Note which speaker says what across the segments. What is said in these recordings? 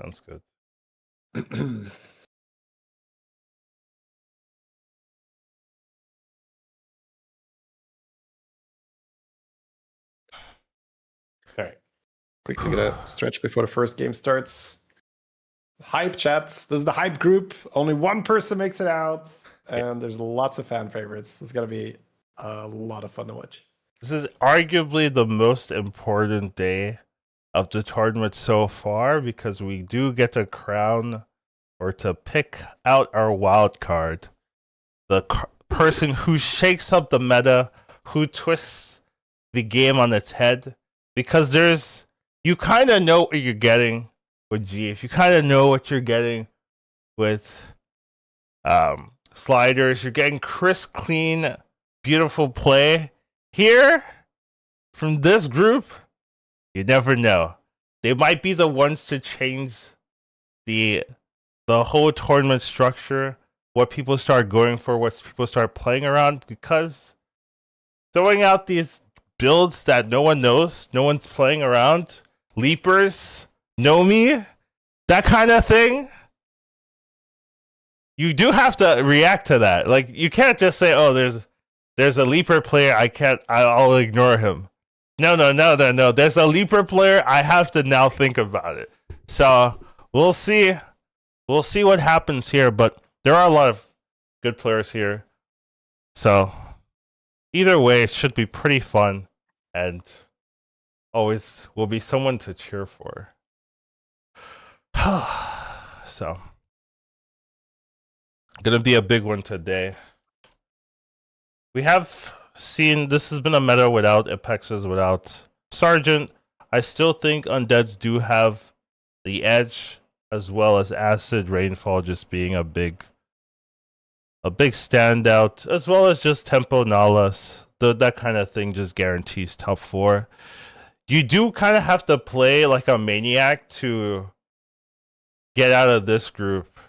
Speaker 1: Sounds good.
Speaker 2: All right. Quickly gonna stretch before the first game starts. Hype chats. This is the hype group. Only one person makes it out, and there's lots of fan favorites. It's gonna be a lot of fun to watch.
Speaker 1: This is arguably the most important day of the tournament so far because we do get to crown or to pick out our wild card. The person who shakes up the meta, who twists the game on its head. Because you kind of know what you're getting with GF. You kind of know what you're getting with sliders. You're getting crisp, clean, beautiful play. Here, from this group, you never know. They might be the ones to change the whole tournament structure, what people start going for, what people start playing around, because throwing out these builds that no one knows, no one's playing around, leapers, know me, that kind of thing, you do have to react to that. Like, you can't just say, oh, there's a leaper player, I'll ignore him. No. There's a leaper player, I have to now think about it. So we'll see what happens here, but there are a lot of good players here. So either way, it should be pretty fun and always will be someone to cheer for. So, gonna be a big one today. We have seen this has been a meta without Apexes, without Sergeant. I still think Undeads do have the edge, as well as Acid Rainfall just being a big standout, as well as just Tempo Nalas. That kind of thing just guarantees top 4. You do kind of have to play like a maniac to get out of this group.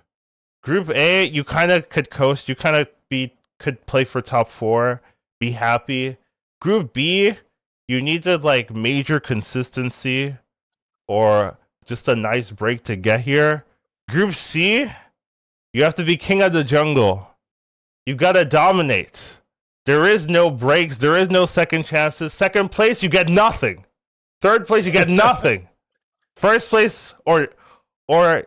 Speaker 1: Group A, you kind of could coast. You kind of could play for top 4, be happy. Group B, you needed like major consistency or just a nice break to get here. Group C, you have to be king of the jungle. You've got to dominate. There is no breaks. There is no second chances. Second place, you get nothing. Third place, you get nothing. First place, or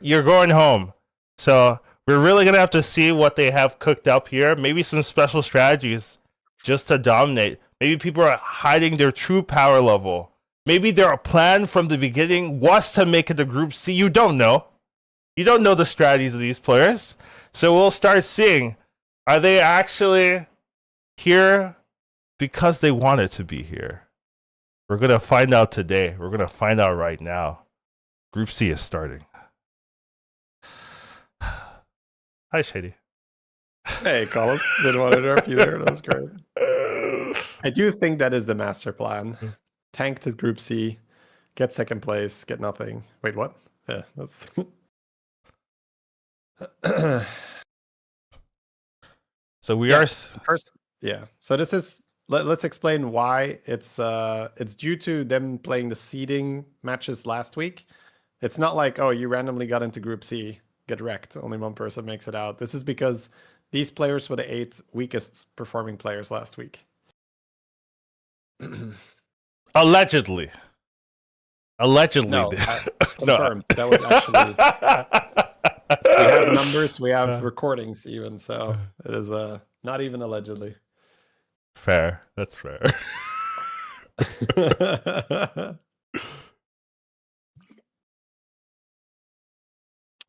Speaker 1: you're going home. So we're really going to have to see what they have cooked up here. Maybe some special strategies just to dominate. Maybe people are hiding their true power level. Maybe their plan from the beginning was to make it to Group C. You don't know. You don't know the strategies of these players. So we'll start seeing, are they actually here because they wanted to be here? We're going to find out today. We're going to find out right now. Group C is starting. Hi, Shady.
Speaker 2: Hey, Collins. Didn't want to interrupt you there. That was great. I do think that is the master plan. Tank to Group C, get second place, get nothing. Wait, what? Yeah, that's...
Speaker 1: So we
Speaker 2: are first. Yeah. So this is. Let's explain why it's due to them playing the seeding matches last week. It's not like, oh, you randomly got into Group C, get wrecked. Only one person makes it out. This is because these players were the 8 weakest performing players last week.
Speaker 1: Allegedly.
Speaker 2: No, confirmed. That was actually. We have numbers, we have recordings even, so it is not even allegedly.
Speaker 1: Fair. That's fair.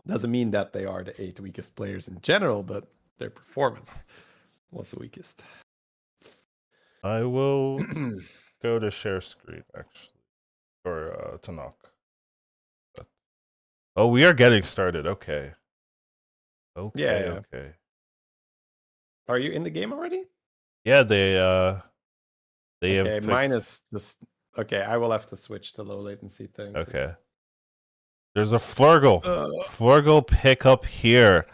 Speaker 2: Doesn't mean that they are the 8 weakest players in general, but their performance was the weakest.
Speaker 1: I will go to share screen, actually. Or to knock. Oh, we are getting started. Okay.
Speaker 2: Yeah.
Speaker 1: Okay.
Speaker 2: Are you in the game already?
Speaker 1: Yeah, they
Speaker 2: okay,
Speaker 1: have
Speaker 2: mine is just okay. I will have to switch to low latency thing.
Speaker 1: Okay. There's a Flurgle pickup here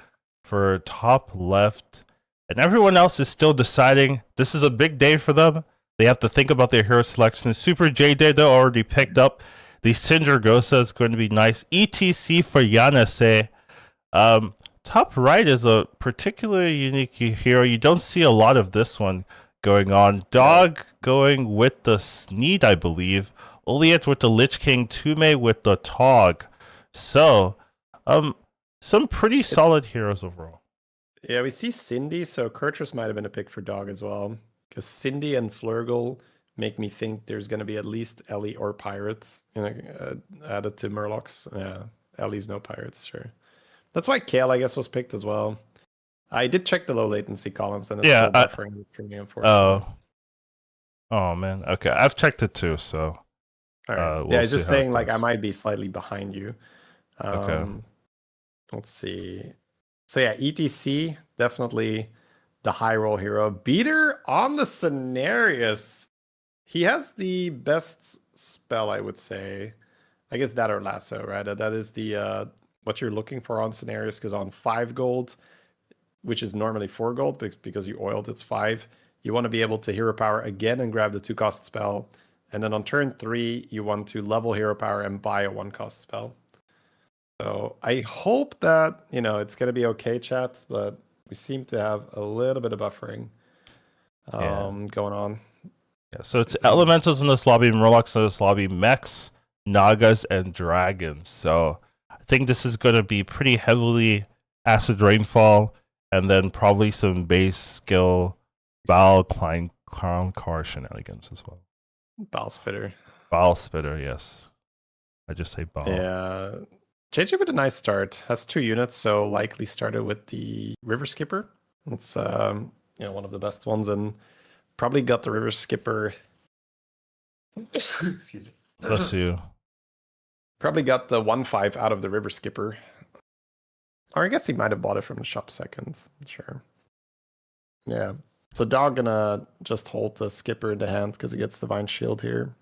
Speaker 1: for top left, and everyone else is still deciding. This is a big day for them. They have to think about their hero selection. Super J Data already picked up The Syndragosa is going to be nice. ETC for Yanase. Top right is a particularly unique hero. You don't see a lot of this one going on. Dog going with the Sneed, I believe. Oliet with the Lich King. Tume with the Tog. So, some pretty solid heroes overall.
Speaker 2: Yeah, we see Cindy, so Kurtrus might have been a pick for Dog as well. Because Cindy and Flurgle make me think there's going to be at least Ellie or Pirates added to Murlocs. Yeah, Ellie's no Pirates, sure. That's why Kale, I guess, was picked as well. I did check the low latency Collins, and it's still buffering for me, unfortunately.
Speaker 1: Oh, man. Okay, I've checked it too, so...
Speaker 2: All right. Yeah, it's just saying, like, I might be slightly behind you.
Speaker 1: Okay.
Speaker 2: Let's see. So yeah, ETC, definitely the high roll hero. Beater on the Cenarius. He has the best spell, I would say. I guess that or Lasso, right? That is the what you're looking for on Cenarius, because on 5 gold, which is normally 4 gold, because you oiled it's 5, you want to be able to hero power again and grab the 2-cost spell. And then on turn 3, you want to level hero power and buy a 1-cost spell. So I hope that, it's going to be okay, chat, but we seem to have a little bit of buffering going on.
Speaker 1: Yeah, so it's Elementals in this lobby, Murlocs in this lobby, Mechs, Nagas, and Dragons. So I think this is going to be pretty heavily Acid Rainfall, and then probably some base skill Bowel Crown Car shenanigans as well.
Speaker 2: Bowel Spitter.
Speaker 1: Bowel Spitter, yes. I just say Bowel.
Speaker 2: Yeah. JJ with a nice start. Has 2 units, so likely started with the River Skipper. It's one of the best ones, and probably got the River Skipper. Excuse me.
Speaker 1: Bless you.
Speaker 2: Probably got the 1/5 out of the River Skipper. Or I guess he might have bought it from the shop seconds. Sure. Yeah. So Dog gonna just hold the Skipper in the hands because he gets Divine Shield here.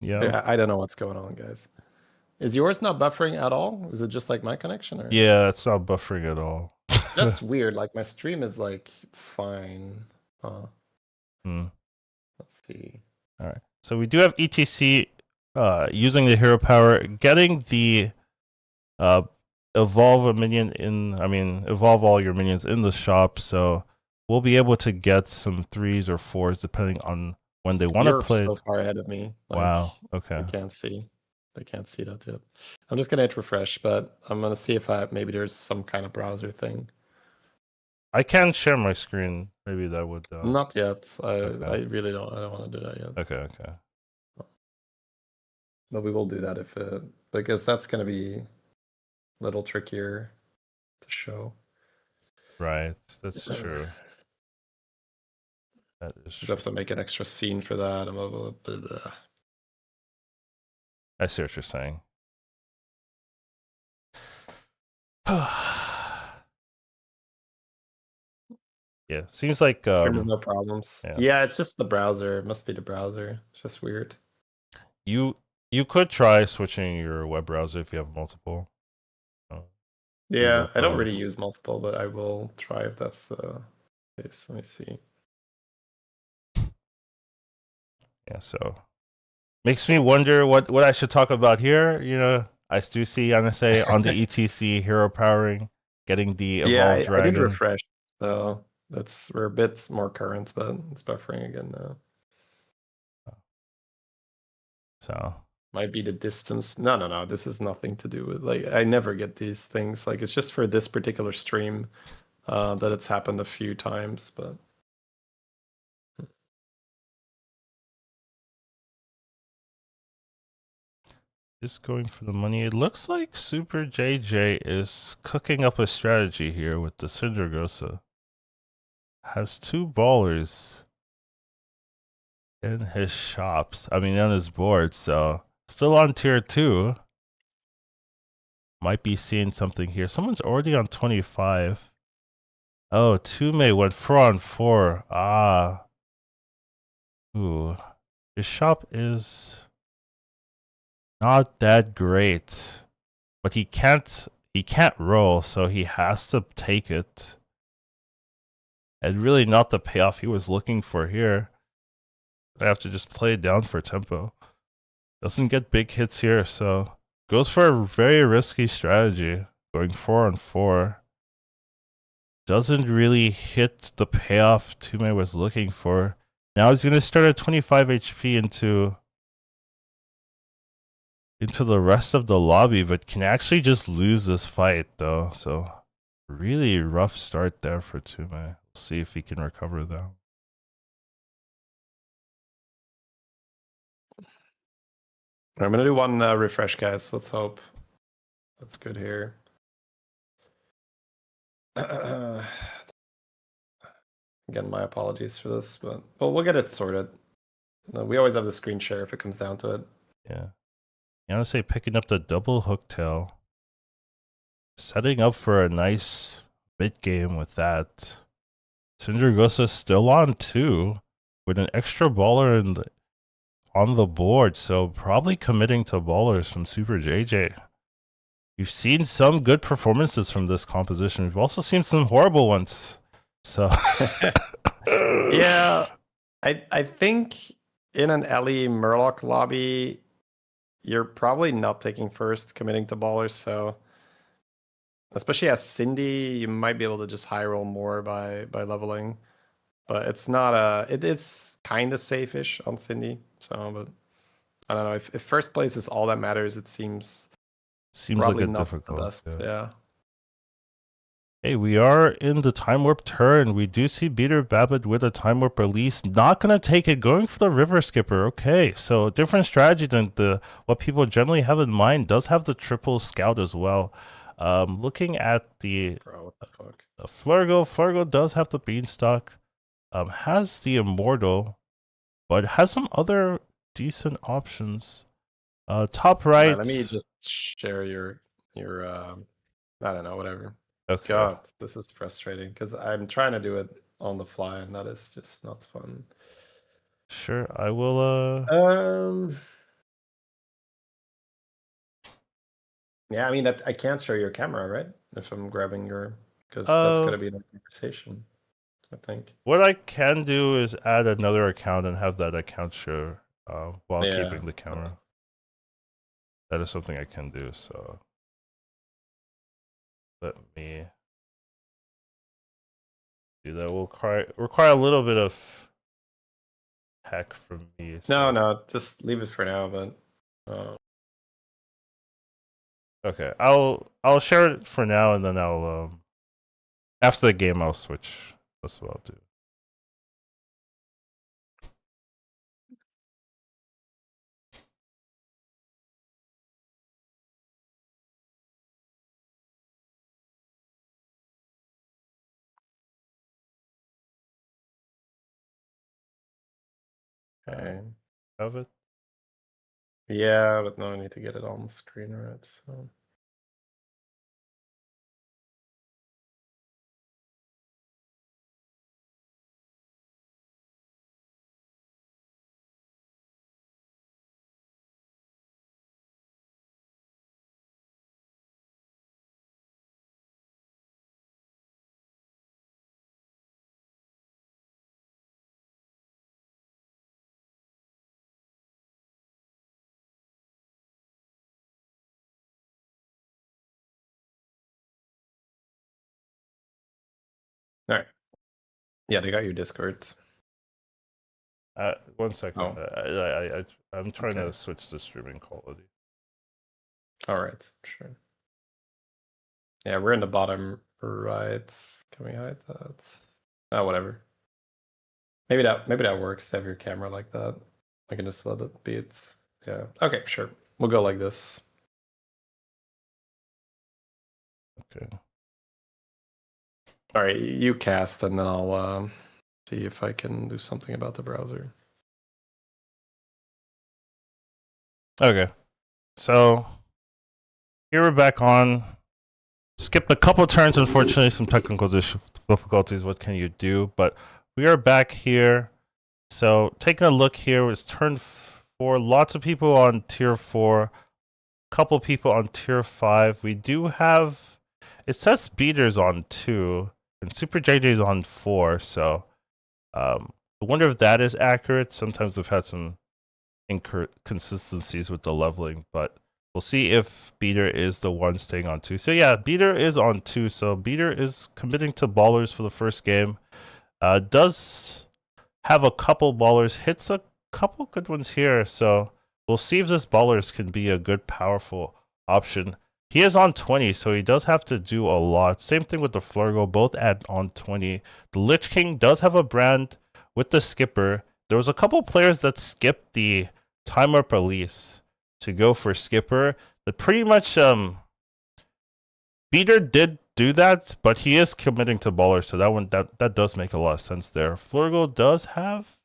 Speaker 2: Yeah, I don't know what's going on, guys. Is yours not buffering at all? Is it just like my connection? Or?
Speaker 1: Yeah, it's not buffering at all.
Speaker 2: That's weird. Like my stream is like fine. Let's see.
Speaker 1: All right. So we do have ETC using the hero power, getting the evolve a minion evolve all your minions in the shop. So we'll be able to get some 3s or 4s depending on when they want to play.
Speaker 2: You're so far ahead of me. Like,
Speaker 1: wow. Okay.
Speaker 2: I can't see. They can't see that yet. I'm just gonna hit refresh, but I'm gonna see if maybe there's some kind of browser thing.
Speaker 1: I can share my screen. Maybe that would.
Speaker 2: Not yet. I really don't. I don't want to do that yet.
Speaker 1: Okay.
Speaker 2: But we will do that because that's gonna be a little trickier to show.
Speaker 1: Right. That's true. That is.
Speaker 2: You have to make an extra scene for that. I'm a little bit.
Speaker 1: I see what you're saying. Yeah, seems like
Speaker 2: no problems. Yeah, it's just the browser. It must be the browser. It's just weird.
Speaker 1: You could try switching your web browser if you have multiple.
Speaker 2: Yeah, I don't really use multiple, but I will try if that's the case. Let me see.
Speaker 1: Yeah, so makes me wonder what I should talk about here. I do see Yanase on the ETC hero powering, getting the evolved dragon.
Speaker 2: I did refresh, so we're a bit more current, but it's buffering again now.
Speaker 1: So
Speaker 2: might be the distance. No. This has nothing to do with I never get these things. It's just for this particular stream that it's happened a few times, but.
Speaker 1: Just going for the money. It looks like Super JJ is cooking up a strategy here with the Syndragosa. Has 2 ballers in his shops. on his board, so still on tier 2. Might be seeing something here. Someone's already on 25. Oh, Tume went 4-on-4. Ah. Ooh. His shop is not that great. But he can't roll, so he has to take it. And really not the payoff he was looking for here. I have to just play it down for tempo. Doesn't get big hits here, so goes for a very risky strategy, going 4-on-4. Doesn't really hit the payoff Tume was looking for. Now he's gonna start at 25 HP into the rest of the lobby, but can actually just lose this fight though. So really rough start there for Tume. We'll see if he can recover though.
Speaker 2: I'm gonna do one refresh, guys. Let's hope that's good here. Again, my apologies for this, but we'll get it sorted. We always have the screen share if it comes down to it.
Speaker 1: Yeah. I want to say picking up the double hooktail. Setting up for a nice mid game with that. Syndragosa still on 2 with an extra baller on the board, so probably committing to ballers from Super JJ. We've seen some good performances from this composition. We've also seen some horrible ones. So
Speaker 2: yeah, I think in an Ellie Murloc lobby, you're probably not taking first, committing to ballers. So especially as Cindy, you might be able to just high roll more by leveling. But it's not it is kind of safe-ish on Cindy. So, but I don't know if first place is all that matters. It seems
Speaker 1: like a
Speaker 2: not
Speaker 1: difficult.
Speaker 2: the best. Yeah.
Speaker 1: Hey, we are in the time warp turn. We do see Beater Babbitt with a time warp release. Not gonna take it, going for the river skipper. Okay, so different strategy than what people generally have in mind. Does have the triple scout as well. Looking at the Flurgo. Flurgo does have the beanstalk. Has the immortal, but has some other decent options. Top right.
Speaker 2: Let me just share your I don't know, whatever.
Speaker 1: Okay.
Speaker 2: God, this is frustrating because I'm trying to do it on the fly and that is just not fun.
Speaker 1: Sure, I will.
Speaker 2: Yeah, I mean I can't show your camera, right? If I'm grabbing your, because that's gonna be the conversation, I think.
Speaker 1: What I can do is add another account and have that account show while keeping the camera. That is something I can do. So let me do that. Will require a little bit of hack from me.
Speaker 2: So. No, just leave it for now. But
Speaker 1: okay, I'll share it for now, and then I'll after the game I'll switch. That's what I'll do.
Speaker 2: okay.
Speaker 1: Have it?
Speaker 2: Yeah, but no, I need to get it on the screen, right? So. All right. Yeah, they got your Discord.
Speaker 1: 1 second.
Speaker 2: Oh.
Speaker 1: I'm trying to switch the streaming quality.
Speaker 2: All right, sure. Yeah, we're in the bottom right. Can we hide that? Oh, whatever. Maybe that works to have your camera like that. I can just let it be. Yeah. Okay, sure. We'll go like this.
Speaker 1: Okay.
Speaker 2: All right, you cast, and then I'll see if I can do something about the browser.
Speaker 1: Okay. So here we're back on. Skipped a couple turns, unfortunately, some technical difficulties. What can you do? But we are back here. So taking a look here, it's turn 4. Lots of people on tier 4. Couple people on tier 5. We do have, it says Speeders on 2 and Super JJ's on 4. So I wonder if that is accurate. Sometimes we've had some inconsistencies with the leveling, but we'll see if Beater is the one staying on 2. So yeah, Beater is on 2, so Beater is committing to ballers for the first game. Does have a couple ballers, hits a couple good ones here, so we'll see if this ballers can be a good, powerful option. He is on 20, so he does have to do a lot. Same thing with the Flurgle, both at on 20. The Lich King does have a brand with the skipper. There was a couple players that skipped the time up release to go for skipper. That pretty much Beater did do that, but he is committing to baller, so that does make a lot of sense there. Flurgle does have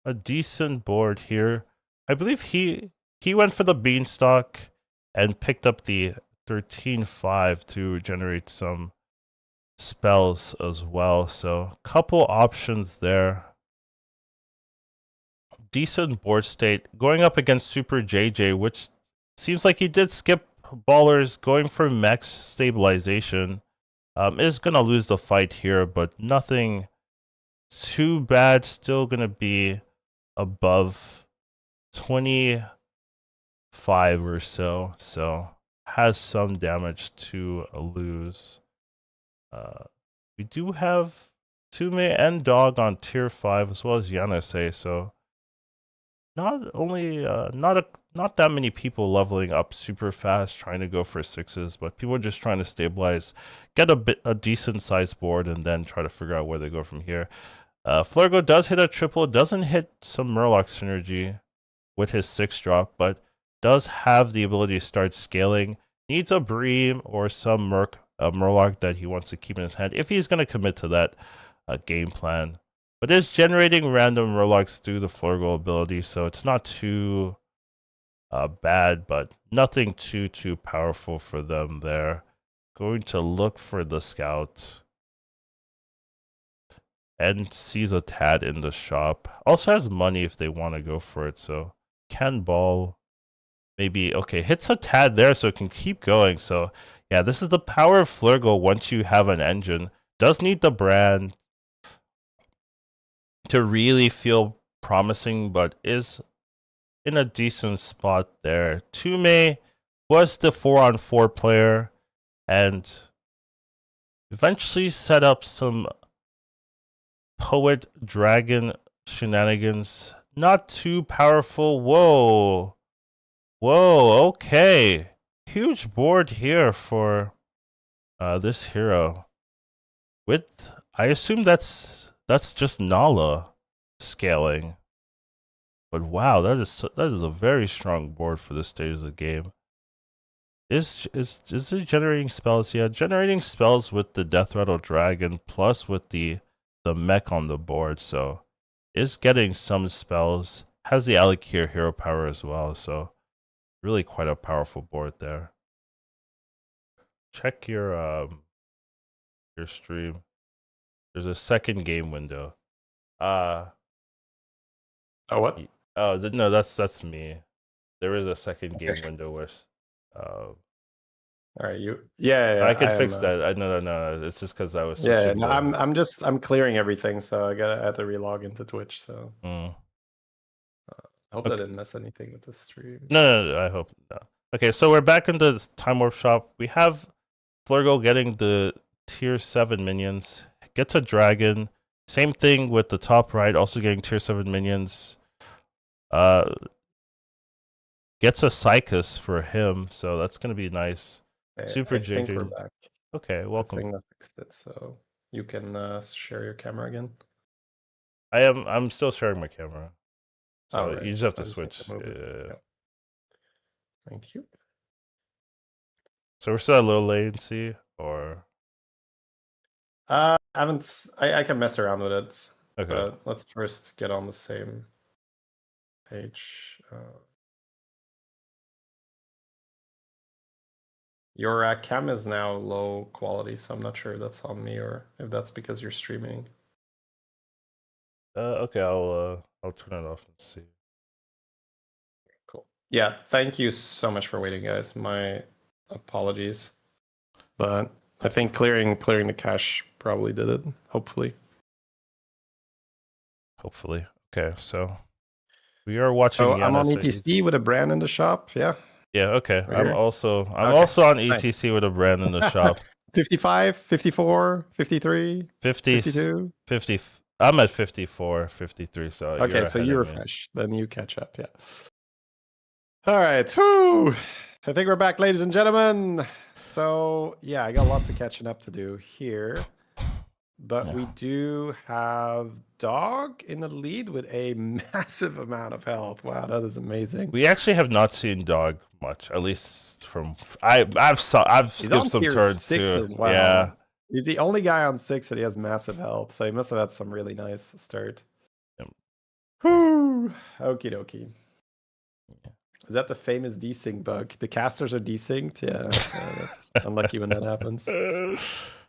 Speaker 1: a decent board here. I believe he went for the Beanstalk and picked up the 13-5 to generate some spells as well. So couple options there. Decent board state. Going up against Super JJ, which seems like he did skip ballers, going for max stabilization. Is going to lose the fight here, but nothing too bad. Still going to be above 25 or so. So has some damage to lose. We do have Tume and Dog on tier 5 as well as Yanase, so not that many people leveling up super fast trying to go for 6s, but people are just trying to stabilize, get a decent sized board, and then try to figure out where they go from here. Flurgo does hit a triple, doesn't hit some Murloc synergy with his 6-drop, but does have the ability to start scaling. Needs a Bream or some Murloc that he wants to keep in his hand if he's going to commit to that game plan. But is generating random Murlocs through the Flurgle ability, so it's not too bad, but nothing too powerful for them there. Going to look for the Scout. And sees a Tad in the shop. Also has money if they want to go for it, so can ball. Maybe, okay, hits a Tad there so it can keep going. So yeah, this is the power of Flurgle once you have an engine. Does need the brand to really feel promising, but is in a decent spot there. Tume was the 4-on-4 player and eventually set up some Poet Dragon shenanigans. Not too powerful. Whoa, okay. Huge board here for this hero. With, I assume that's just Nala scaling. But wow, that is a very strong board for this stage of the game. Is it generating spells? Yeah, generating spells with the Death Rattle Dragon plus with the mech on the board, so is getting some spells. Has the Alikir hero power as well, so really quite a powerful board there. Check your stream. There's a second game window.
Speaker 2: Oh, what?
Speaker 1: Oh, no, that's me. There is a second game window with
Speaker 2: all right, yeah,
Speaker 1: I can fix that. No. It's just because I was switching.
Speaker 2: Yeah, no, I'm clearing everything, so I had to relog into Twitch. So I hope I didn't miss anything with the stream.
Speaker 1: No, I hope not. Okay, so we're back in the Time Warp shop. We have Flurgle getting the tier 7 minions. Gets a dragon. Same thing with the top right, also getting tier 7 minions. Gets a Psychus for him, so that's gonna be nice. Super JJ.
Speaker 2: We're back.
Speaker 1: Okay, welcome.
Speaker 2: I think I fixed it, so you can share your camera again.
Speaker 1: I'm still sharing my camera. So
Speaker 2: right.
Speaker 1: you just have to switch.
Speaker 2: Yeah. Thank you.
Speaker 1: So we're still at low latency, or
Speaker 2: I can mess around with it.
Speaker 1: okay.
Speaker 2: But let's first get on the same page. Your cam is now low quality, so I'm not sure if that's on me or if that's because you're streaming.
Speaker 1: Okay, I'll turn it off and see.
Speaker 2: Cool. Yeah, thank you so much for waiting, guys. My apologies, but I think clearing the cache probably did it. Hopefully.
Speaker 1: Okay, so We are watching.
Speaker 2: Oh, I'm on
Speaker 1: Giannis at
Speaker 2: ETC with a brand in the shop. Yeah.
Speaker 1: Yeah, okay.
Speaker 2: Right
Speaker 1: I'm
Speaker 2: here.
Speaker 1: also
Speaker 2: Okay.
Speaker 1: on
Speaker 2: Nice.
Speaker 1: ETC with a brand in the shop.
Speaker 2: 55, 54, 53,
Speaker 1: 50,
Speaker 2: 52.
Speaker 1: 50. I'm at 54, 53, so
Speaker 2: Okay,
Speaker 1: you're
Speaker 2: so
Speaker 1: ahead
Speaker 2: you
Speaker 1: of me.
Speaker 2: refresh. Then you catch up. Yeah. All right. Whew. I think we're back, ladies and gentlemen. So, yeah, I got lots of catching up to do here. But we do have Dog in the lead with a massive amount of health. Wow, that is amazing.
Speaker 1: We actually have not seen Dog much, at least from I've skipped some turns too.
Speaker 2: As well.
Speaker 1: Yeah.
Speaker 2: He's the only guy on 6 and he has massive health, so he must have had some really nice start.
Speaker 1: Yep.
Speaker 2: Whew. Okie dokie. Is that the famous desync bug? The casters are desynced? Yeah, that's unlucky when that happens.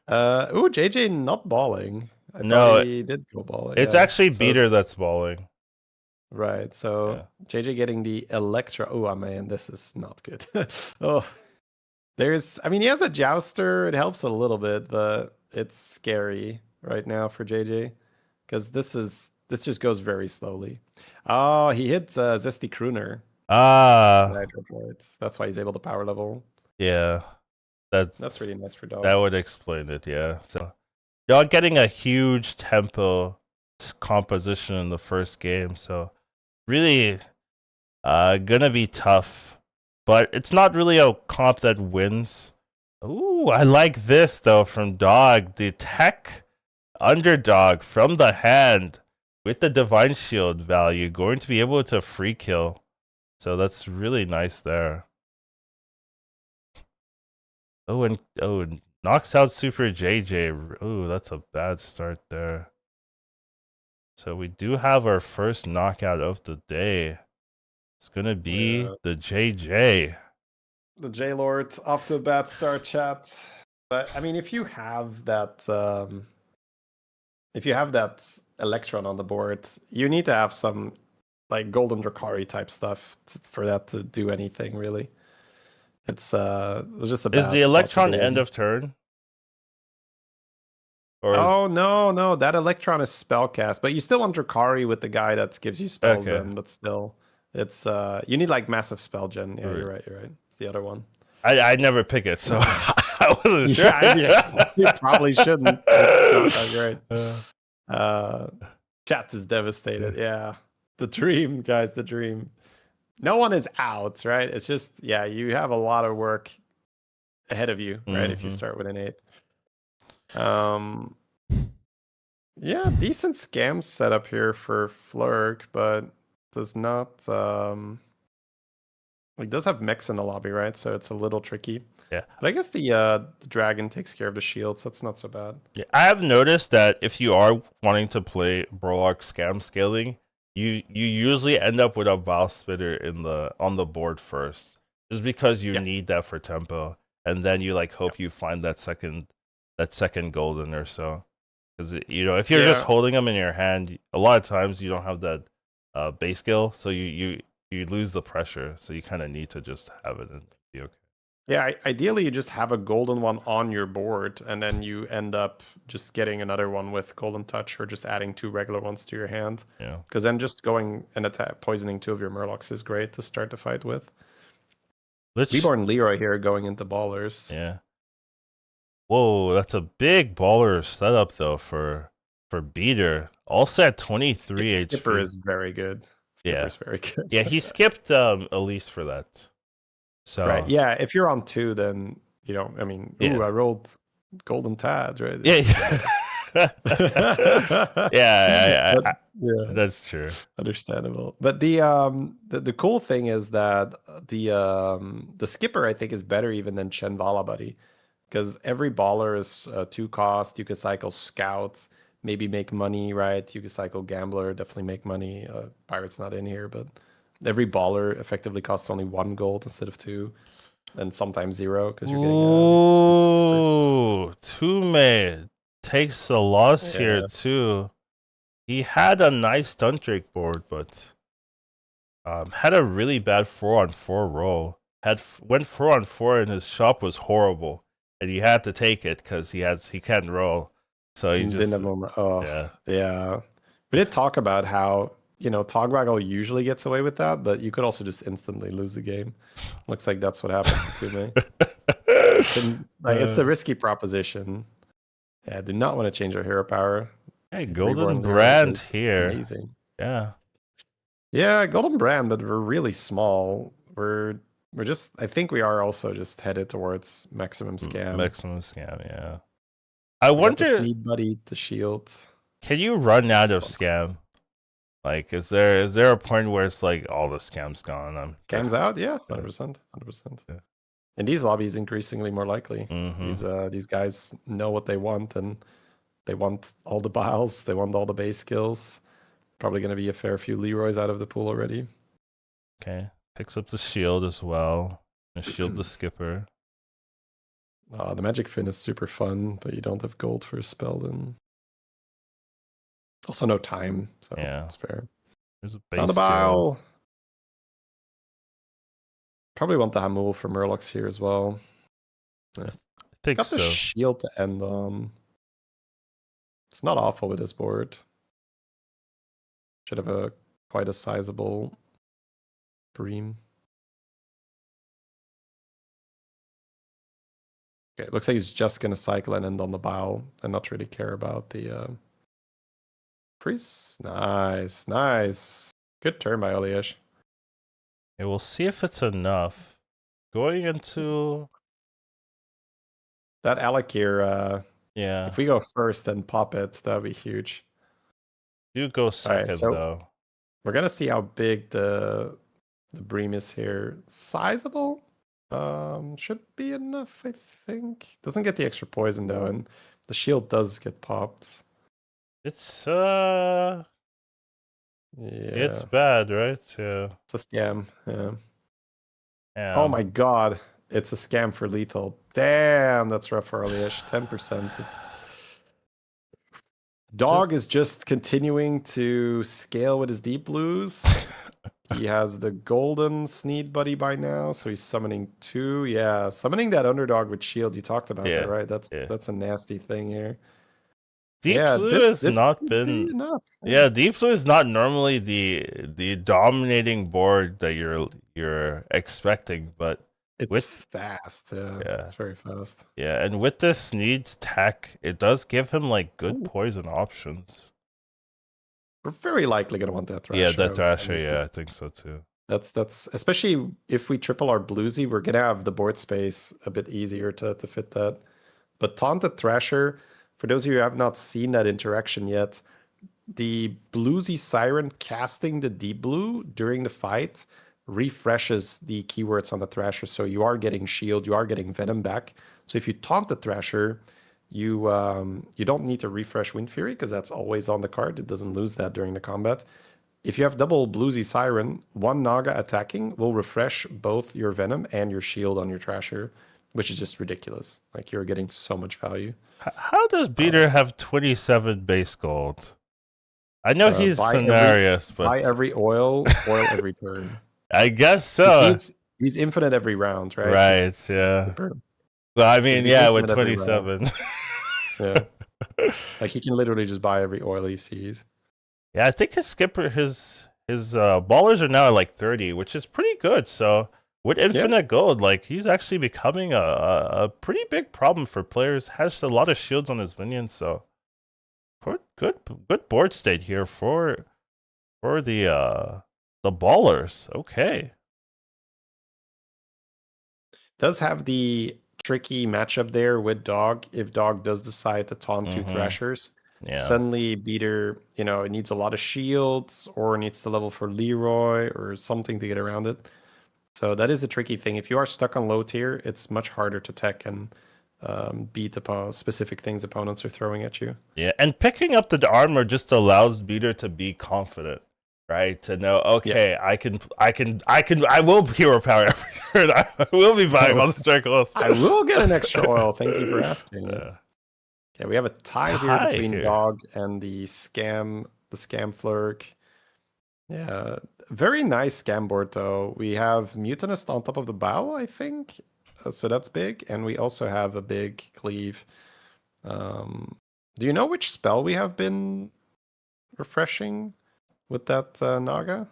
Speaker 2: JJ not balling. I thought he did go balling.
Speaker 1: It's actually Beater that's balling.
Speaker 2: Right, so JJ getting the Electra. Oh man, this is not good. Oh, he has a Jouster. It helps a little bit, but it's scary right now for JJ because this just goes very slowly. Oh, he hit Zesty Crooner. That's why he's able to power level.
Speaker 1: Yeah,
Speaker 2: that's really nice for Dog.
Speaker 1: That would explain it. Yeah, so Dog getting a huge tempo composition in the first game, so really gonna be tough. But it's not really a comp that wins. Ooh, I like this though from Dog. The tech underdog from the hand with the Divine Shield value going to be able to free kill. So that's really nice there. Oh, and knocks out Super JJ. Oh, that's a bad start there. So we do have our first knockout of the day. It's gonna be the JJ.
Speaker 2: The J Lord off to a bad start, chat. But I mean, if you have that Electron on the board, you need to have some like Golden Drakari type stuff for that to do anything really. It was just a bad.
Speaker 1: Is the Electron end of turn?
Speaker 2: Or no, that Electron is spellcast, but you still want Drakari with the guy that gives you spells then, but still. It's you need like massive spell gen. Yeah, you're right. It's the other one.
Speaker 1: I never pick it, so I wasn't sure.
Speaker 2: Yeah, you probably shouldn't. It's not that great. Chat is devastated. Yeah. The dream, guys, the dream. No one is out, right? It's just, you have a lot of work ahead of you, right? If you start with an 8. Decent scam setup here for Flurk, but does not does have mechs in the lobby, right? So it's a little tricky.
Speaker 1: Yeah.
Speaker 2: But I guess the dragon takes care of the shield, so that's not so bad.
Speaker 1: Yeah, I have noticed that if you are wanting to play Burlock scam scaling, you usually end up with a bow spitter on the board first. Just because you need that for tempo. And then you hope you find that second golden or so. Because if you're just holding them in your hand, a lot of times you don't have that base skill, so you lose the pressure. So you kind of need to just have it and be okay.
Speaker 2: Yeah, ideally you just have a golden one on your board, and then you end up just getting another one with golden touch, or just adding 2 regular ones to your hand.
Speaker 1: Yeah.
Speaker 2: Because then just going and poisoning 2 of your Murlocs is great to start the fight with. Reborn Leroy here going into ballers.
Speaker 1: Yeah. Whoa, that's a big baller setup though for Beater. All set 23 HP.
Speaker 2: Skipper is very good. Skipper's very good.
Speaker 1: Yeah, he skipped Elise for that. So
Speaker 2: right, yeah. If you're on 2, then I rolled Golden Tad, right?
Speaker 1: Yeah. yeah, that's true.
Speaker 2: Understandable. But the cool thing is that the Skipper I think is better even than Chenvala Buddy, because every baller is 2 cost. You could cycle Scout, maybe make money, right? You could cycle Gambler, definitely make money. Pirate's not in here, but every baller effectively costs only 1 gold instead of 2, and sometimes 0 because you're getting.
Speaker 1: Ooh, Tume takes the loss here too. He had a nice Stunt Drake board, but had a really bad 4-on-4 roll. Went 4-on-4 and his shop was horrible, and he had to take it because he can't roll. So he just
Speaker 2: We did talk about how Togwaggle usually gets away with that, but you could also just instantly lose the game. Looks like that's what happened to me. It's a risky proposition. Yeah, I do not want to change our hero power.
Speaker 1: Hey,
Speaker 2: Like,
Speaker 1: Golden
Speaker 2: Reborn Leroy
Speaker 1: Brand
Speaker 2: is
Speaker 1: here.
Speaker 2: amazing.
Speaker 1: Yeah.
Speaker 2: Yeah, Golden Brand, but we're really small. We're just, I think we are also just headed towards maximum scam.
Speaker 1: Maximum scam, yeah. I
Speaker 2: We got the
Speaker 1: wonder,
Speaker 2: Sneed Buddy to shield.
Speaker 1: can you run out of scam? Like, is there a point where it's like all the scam's gone?
Speaker 2: Scams out? Yeah, 100%. 100%.
Speaker 1: Yeah.
Speaker 2: In these lobbies, increasingly more likely.
Speaker 1: Mm-hmm.
Speaker 2: These guys know what they want, and they want all the biles, they want all the base skills. Probably going to be a fair few Leroys out of the pool already.
Speaker 1: Okay. Picks up the shield as well. And shield the skipper.
Speaker 2: The Magic Fin is super fun, but you don't have gold for a spell then. Also no time, so
Speaker 1: Yeah.
Speaker 2: it's fair.
Speaker 1: There's a base
Speaker 2: On the
Speaker 1: skill.
Speaker 2: bile! Probably want the Hamul for Murlocs here as well.
Speaker 1: I think
Speaker 2: Got
Speaker 1: so.
Speaker 2: the shield to end on. It's not awful with this board. Should have quite a sizable dream. Okay, it looks like he's just going to cycle and end on the bow and not really care about the freeze. Nice, nice. Good turn by Oliash.
Speaker 1: Yeah, we'll see if it's enough. Going into
Speaker 2: that Alec here,
Speaker 1: yeah.
Speaker 2: If we go first and pop it, that'd be huge.
Speaker 1: You go second,
Speaker 2: so
Speaker 1: though.
Speaker 2: We're gonna see how big the bream is here. Sizable. Should be enough, I think. Doesn't get the extra poison though, and the shield does get popped.
Speaker 1: It's
Speaker 2: yeah.
Speaker 1: It's bad, right? Yeah.
Speaker 2: It's a scam. Yeah.
Speaker 1: Oh
Speaker 2: my god. It's a scam for lethal. Damn, that's rough for early-ish. 10%. Dog is just continuing to scale with his deep blues. He has the golden Sneed Buddy by now, so he's summoning 2. Yeah, summoning that underdog with shield. You talked about that, right? That's a nasty thing here.
Speaker 1: Deep blue has not been
Speaker 2: enough.
Speaker 1: Yeah, deep blue is not normally the dominating board that you're expecting, but
Speaker 2: it's fast. Yeah, it's very fast.
Speaker 1: Yeah, and with this needs tech, it does give him like good poison options.
Speaker 2: We're very likely gonna want that Thrasher.
Speaker 1: Yeah, that Thrasher. Yeah, I think so too.
Speaker 2: That's especially if we triple our bluesy, we're gonna have the board space a bit easier to fit that. But Taunted Thrasher, for those of you who have not seen that interaction yet, the bluesy Siren casting the deep blue during the fight refreshes the keywords on the Thrasher, so you are getting shield, you are getting venom back. So if you taunt the Thrasher, you don't need to refresh Wind Fury because that's always on the card. It doesn't lose that during the combat. If you have double bluesy Siren, one Naga attacking will refresh both your venom and your shield on your Thrasher, which is just ridiculous. Like, you're getting so much value.
Speaker 1: How does Beater have 27 base gold? I know he's scenarios, but
Speaker 2: buy every oil every turn.
Speaker 1: I guess so.
Speaker 2: He's infinite every round, right?
Speaker 1: Right, yeah. Well, I mean, yeah, with 27.
Speaker 2: Yeah. Like, he can literally just buy every oil he sees.
Speaker 1: Yeah, I think his skipper, his ballers are now at like 30, which is pretty good. So with infinite gold, like, he's actually becoming a pretty big problem for players. Has a lot of shields on his minions, so good board state here for the ballers. Okay.
Speaker 2: Does have the tricky matchup there with Dog. If Dog does decide to taunt 2 Thrashers, suddenly Beater, it needs a lot of shields or needs to level for Leroy or something to get around it. So that is a tricky thing. If you are stuck on low tier, it's much harder to tech and beat specific things opponents are throwing at you.
Speaker 1: Yeah, and picking up the armor just allows Beater to be confident, right? To know, okay, I will hero power every turn. I will be buying Monster Strike also.
Speaker 2: I will get an extra oil. Thank you for asking. Okay, we have a tie here between Dog and the scam flurk. Yeah, very nice scam board though. We have Mutinist on top of the bow, I think. So that's big, and we also have a big cleave. Do you know which spell we have been refreshing? with that Naga?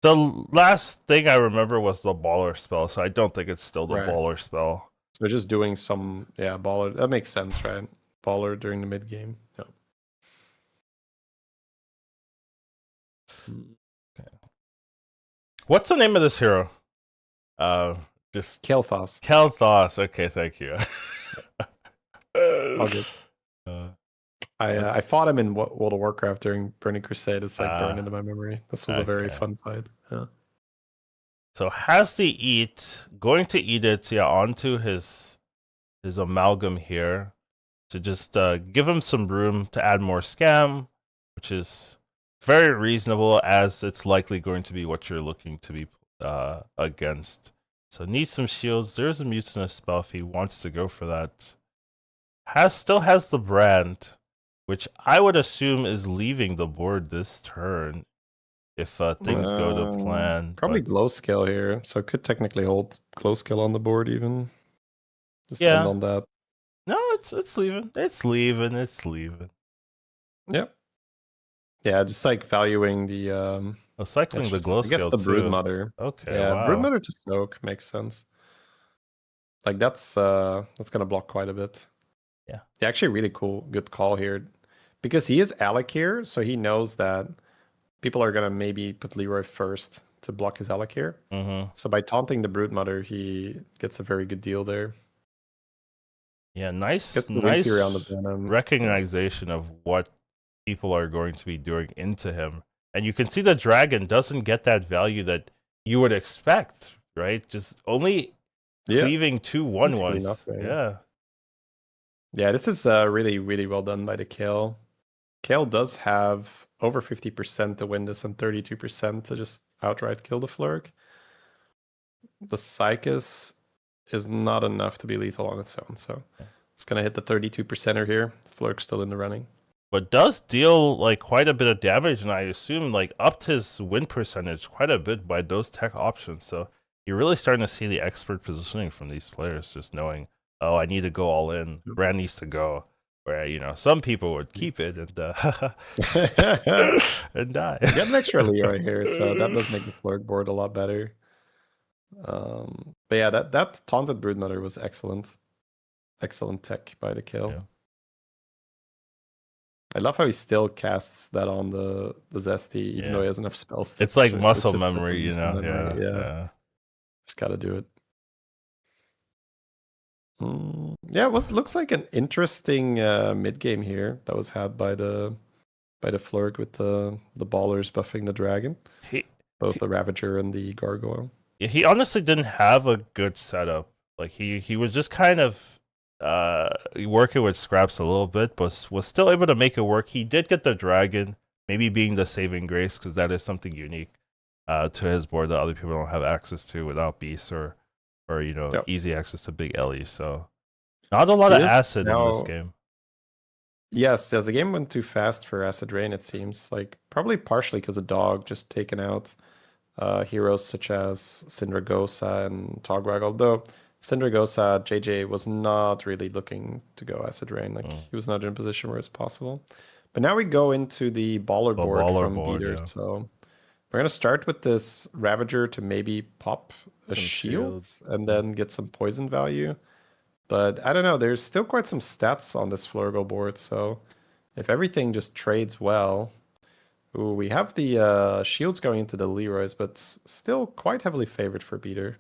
Speaker 1: The last thing I remember was the baller spell, so I don't think it's still the
Speaker 2: Right.
Speaker 1: baller spell.
Speaker 2: So just doing some baller. That makes sense, right? Baller during the mid game. Yeah.
Speaker 1: What's the name of this hero? Just
Speaker 2: Kael'thas.
Speaker 1: Kael'thas. Okay, thank you.
Speaker 2: All good. I fought him in World of Warcraft during Burning Crusade. It's like burned into my memory. This was a very fun fight. Yeah.
Speaker 1: So has the going to eat it onto his amalgam here to just give him some room to add more scam, which is very reasonable as it's likely going to be what you're looking to be against. So needs some shields. There's a mutinous spell if he wants to go for that. Still has the brand, which I would assume is leaving the board this turn if things go to plan.
Speaker 2: Probably glow skill here, so it could technically hold glow skill on the board even. Just
Speaker 1: Yeah.
Speaker 2: end on that.
Speaker 1: No, it's leaving. It's leaving.
Speaker 2: Yep. Yeah, just like valuing the
Speaker 1: cycling the glow skill.
Speaker 2: I guess the Broodmother.
Speaker 1: Okay.
Speaker 2: Yeah,
Speaker 1: wow.
Speaker 2: Broodmother to soak makes sense. Like that's gonna block quite a bit.
Speaker 1: Yeah.
Speaker 2: Actually really good call here. Because he is Alec here, so he knows that people are gonna maybe put Leroy first to block his Alec here. So by taunting the Broodmother, he gets a very good deal there.
Speaker 1: Yeah, nice
Speaker 2: around the Venom.
Speaker 1: recognition of what people are going to be doing into him. And you can see the dragon doesn't get that value that you would expect, right? Just only cleaving 2 1/1s. Yeah.
Speaker 2: Yeah, this is really, really well done by the Kael. Kael does have over 50% to win this and 32% to just outright kill the Flurg. The Psychus is not enough to be lethal on its own, so it's going to hit the 32%er here. Flurg's still in the running.
Speaker 1: But does deal like quite a bit of damage, and I assume like upped his win percentage quite a bit by those tech options. So you're really starting to see the expert positioning from these players, just knowing, oh, I need to go all in. Brand needs to go. Where some people would keep it and and die.
Speaker 2: Get an extra Leroy here, so that does make the Flurg board a lot better. But yeah, that taunted Broodmother was excellent. Excellent tech by the Kael. Yeah. I love how he still casts that on the Zesty, even though he has enough spells.
Speaker 1: It's like muscle memory, Yeah.
Speaker 2: It's got to do it. Yeah, looks like an interesting mid game here that was had by the Flurg with the ballers buffing the dragon, both the Ravager and the Gargoyle.
Speaker 1: Yeah, he honestly didn't have a good setup. Like he was just kind of working with scraps a little bit, but was still able to make it work. He did get the dragon, maybe being the saving grace, because that is something unique to his board that other people don't have access to without beasts or easy access to big Ellie. So not a lot of acid in this game.
Speaker 2: Yes, the game went too fast for Acid Rain, it seems. Like probably partially because of Dog just taken out heroes such as Syndragosa and Togwag, although Syndragosa, JJ was not really looking to go Acid Rain. Like he was not in a position where it's possible. But now we go into the baller board from Beater. Yeah. So we're going to start with this Ravager to maybe pop a shield and then get some poison value. But I don't know, there's still quite some stats on this Flurgle board. So if everything just trades well, we have the shields going into the Leroys, but still quite heavily favored for Beater.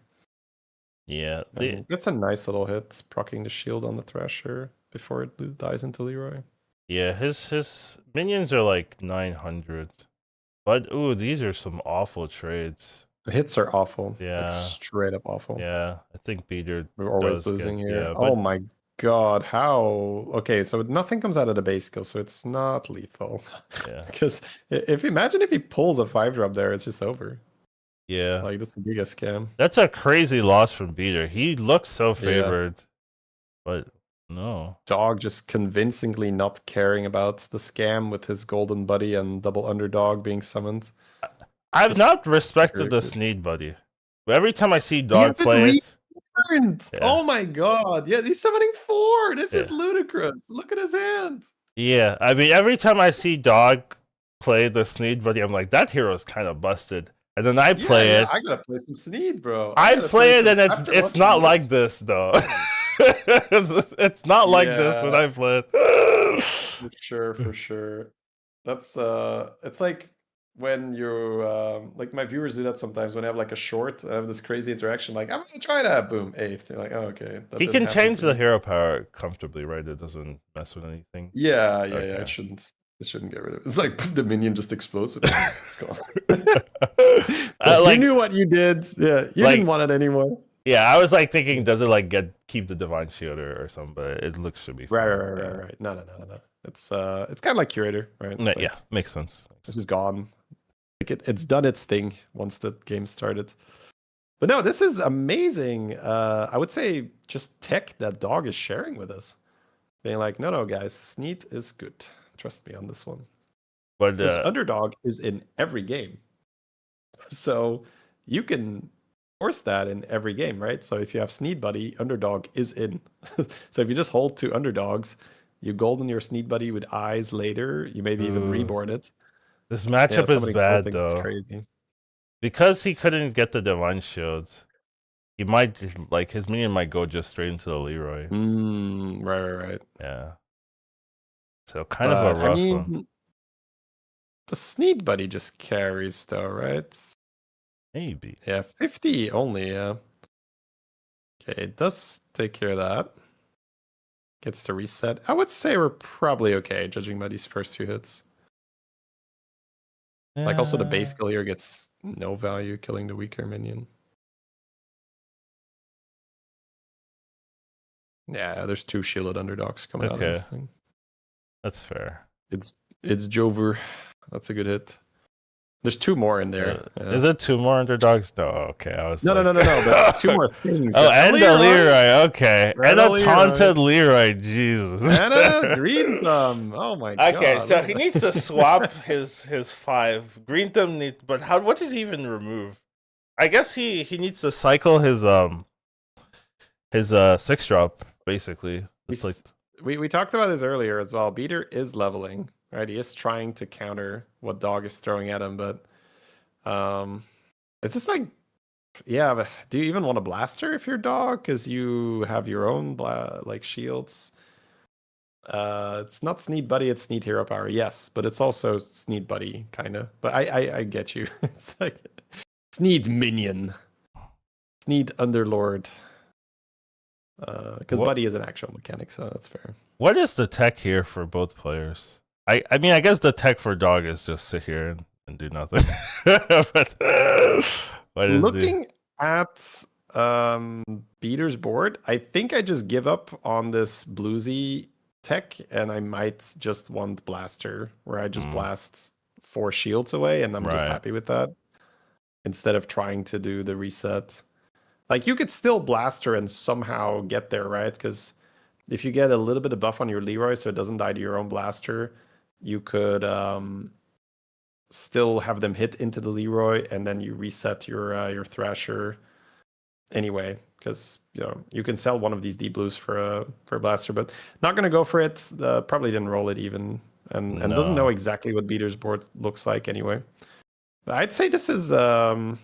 Speaker 1: Yeah.
Speaker 2: That's a nice little hit, proccing the shield on the Thrasher before it dies into Leroy.
Speaker 1: Yeah, his minions are like 900. But, these are some awful trades.
Speaker 2: The hits are awful.
Speaker 1: Yeah.
Speaker 2: Like, straight up awful.
Speaker 1: Yeah, I think Beater
Speaker 2: we're always losing here. Yeah, oh my god, how? Okay, so nothing comes out of the base skill, so it's not lethal.
Speaker 1: Yeah.
Speaker 2: Because imagine if he pulls a 5-drop there, it's just over.
Speaker 1: Yeah.
Speaker 2: Like, that's the biggest scam.
Speaker 1: That's a crazy loss from Beater. He looks so favored, but no.
Speaker 2: Dog just convincingly not caring about the scam with his golden buddy and double underdog being summoned.
Speaker 1: I've not respected the Sneed buddy. But every time I see Dog play it...
Speaker 2: Yeah. Oh my god. Yeah, he's summoning 4. This is ludicrous. Look at his hand.
Speaker 1: Yeah, I mean, every time I see Dog play the Sneed buddy, I'm like, that hero is kind of busted. And then I play it.
Speaker 2: I gotta play some Sneed, bro.
Speaker 1: I play it, and
Speaker 2: After
Speaker 1: it's
Speaker 2: watching
Speaker 1: not like
Speaker 2: this.
Speaker 1: this though. It's not like this when I play it.
Speaker 2: For sure. That's it's like when you like my viewers do that sometimes when I have like a short, I have this crazy interaction, like I'm gonna try that, boom, 8th. You're like, oh, okay. That
Speaker 1: He
Speaker 2: didn't
Speaker 1: can
Speaker 2: happen
Speaker 1: change
Speaker 2: for
Speaker 1: the
Speaker 2: me.
Speaker 1: hero power comfortably, right? It doesn't mess with anything.
Speaker 2: Yeah.
Speaker 1: Okay.
Speaker 2: It shouldn't get rid of it. It's like the minion just explodes. It's gone. You knew what you did. Yeah, you didn't want it anymore.
Speaker 1: Yeah, I was like thinking, does it like keep the divine shield or something? But it looks should be fine.
Speaker 2: Right. No. It's kind of like curator, right?
Speaker 1: No, yeah, makes sense.
Speaker 2: This is gone. Like it's done its thing once the game started. But no, this is amazing. I would say just tech that Dog is sharing with us, being like, no, guys, Sneed is good. Trust me on this one.
Speaker 1: But
Speaker 2: because underdog is in every game, so you can force that in every game, right? So if you have Sneed Buddy, underdog is in. So if you just hold 2 underdogs, you golden your Sneed Buddy with eyes later. You maybe even reborn it.
Speaker 1: This matchup is bad though.
Speaker 2: It's crazy.
Speaker 1: Because he couldn't get the divine shields, he might like his minion might go just straight into the Leroy.
Speaker 2: Right.
Speaker 1: Yeah. So kind of a rough one.
Speaker 2: The Sneed Buddy just carries though, right?
Speaker 1: Maybe.
Speaker 2: Yeah, 50 only, yeah. Okay, it does take care of that. Gets to reset. I would say we're probably okay, judging by these first 2 hits. Yeah. Like also the base skill here gets no value, killing the weaker minion. Yeah, there's 2 shielded underdogs coming out of this thing.
Speaker 1: That's fair.
Speaker 2: It's Jover. That's a good hit. There's 2 more in there.
Speaker 1: Is it 2 more underdogs? No, okay. I was
Speaker 2: no. But 2 more things.
Speaker 1: And a Leroy. Okay. And a taunted Leroy. Jesus.
Speaker 2: And a Green Thumb. Oh my god.
Speaker 1: Okay, so he needs to swap his 5. Green Thumb needs, but what does he even remove? I guess he needs to cycle his 6-drop basically. It's like
Speaker 2: we talked about this earlier as well. Beater is leveling. Right, he is trying to counter what Dog is throwing at him, but it's just like, yeah. But do you even want a blaster if you're Dog? Because you have your own like shields. It's not Sneed Buddy, it's Sneed Hero Power. Yes, but it's also Sneed Buddy kind of. But I get you. It's like Sneed Minion, Sneed Underlord. Because Buddy is an actual mechanic, so that's fair.
Speaker 1: What is the tech here for both players? I mean, I guess the tech for Dog is just sit here and do nothing. But
Speaker 2: looking at Beater's board, I think I just give up on this bluesy tech, and I might just want Blaster, where I just blast 4 shields away, and I'm just happy with that, instead of trying to do the reset. Like, you could still Blaster and somehow get there, right? Because if you get a little bit of buff on your Leroy so it doesn't die to your own Blaster, you could still have them hit into the Leroy, and then you reset your Thrasher anyway, because you can sell one of these D blues for a blaster, but not gonna go for it. Probably didn't roll it even, and doesn't know exactly what Beater's board looks like anyway. But I'd say this is so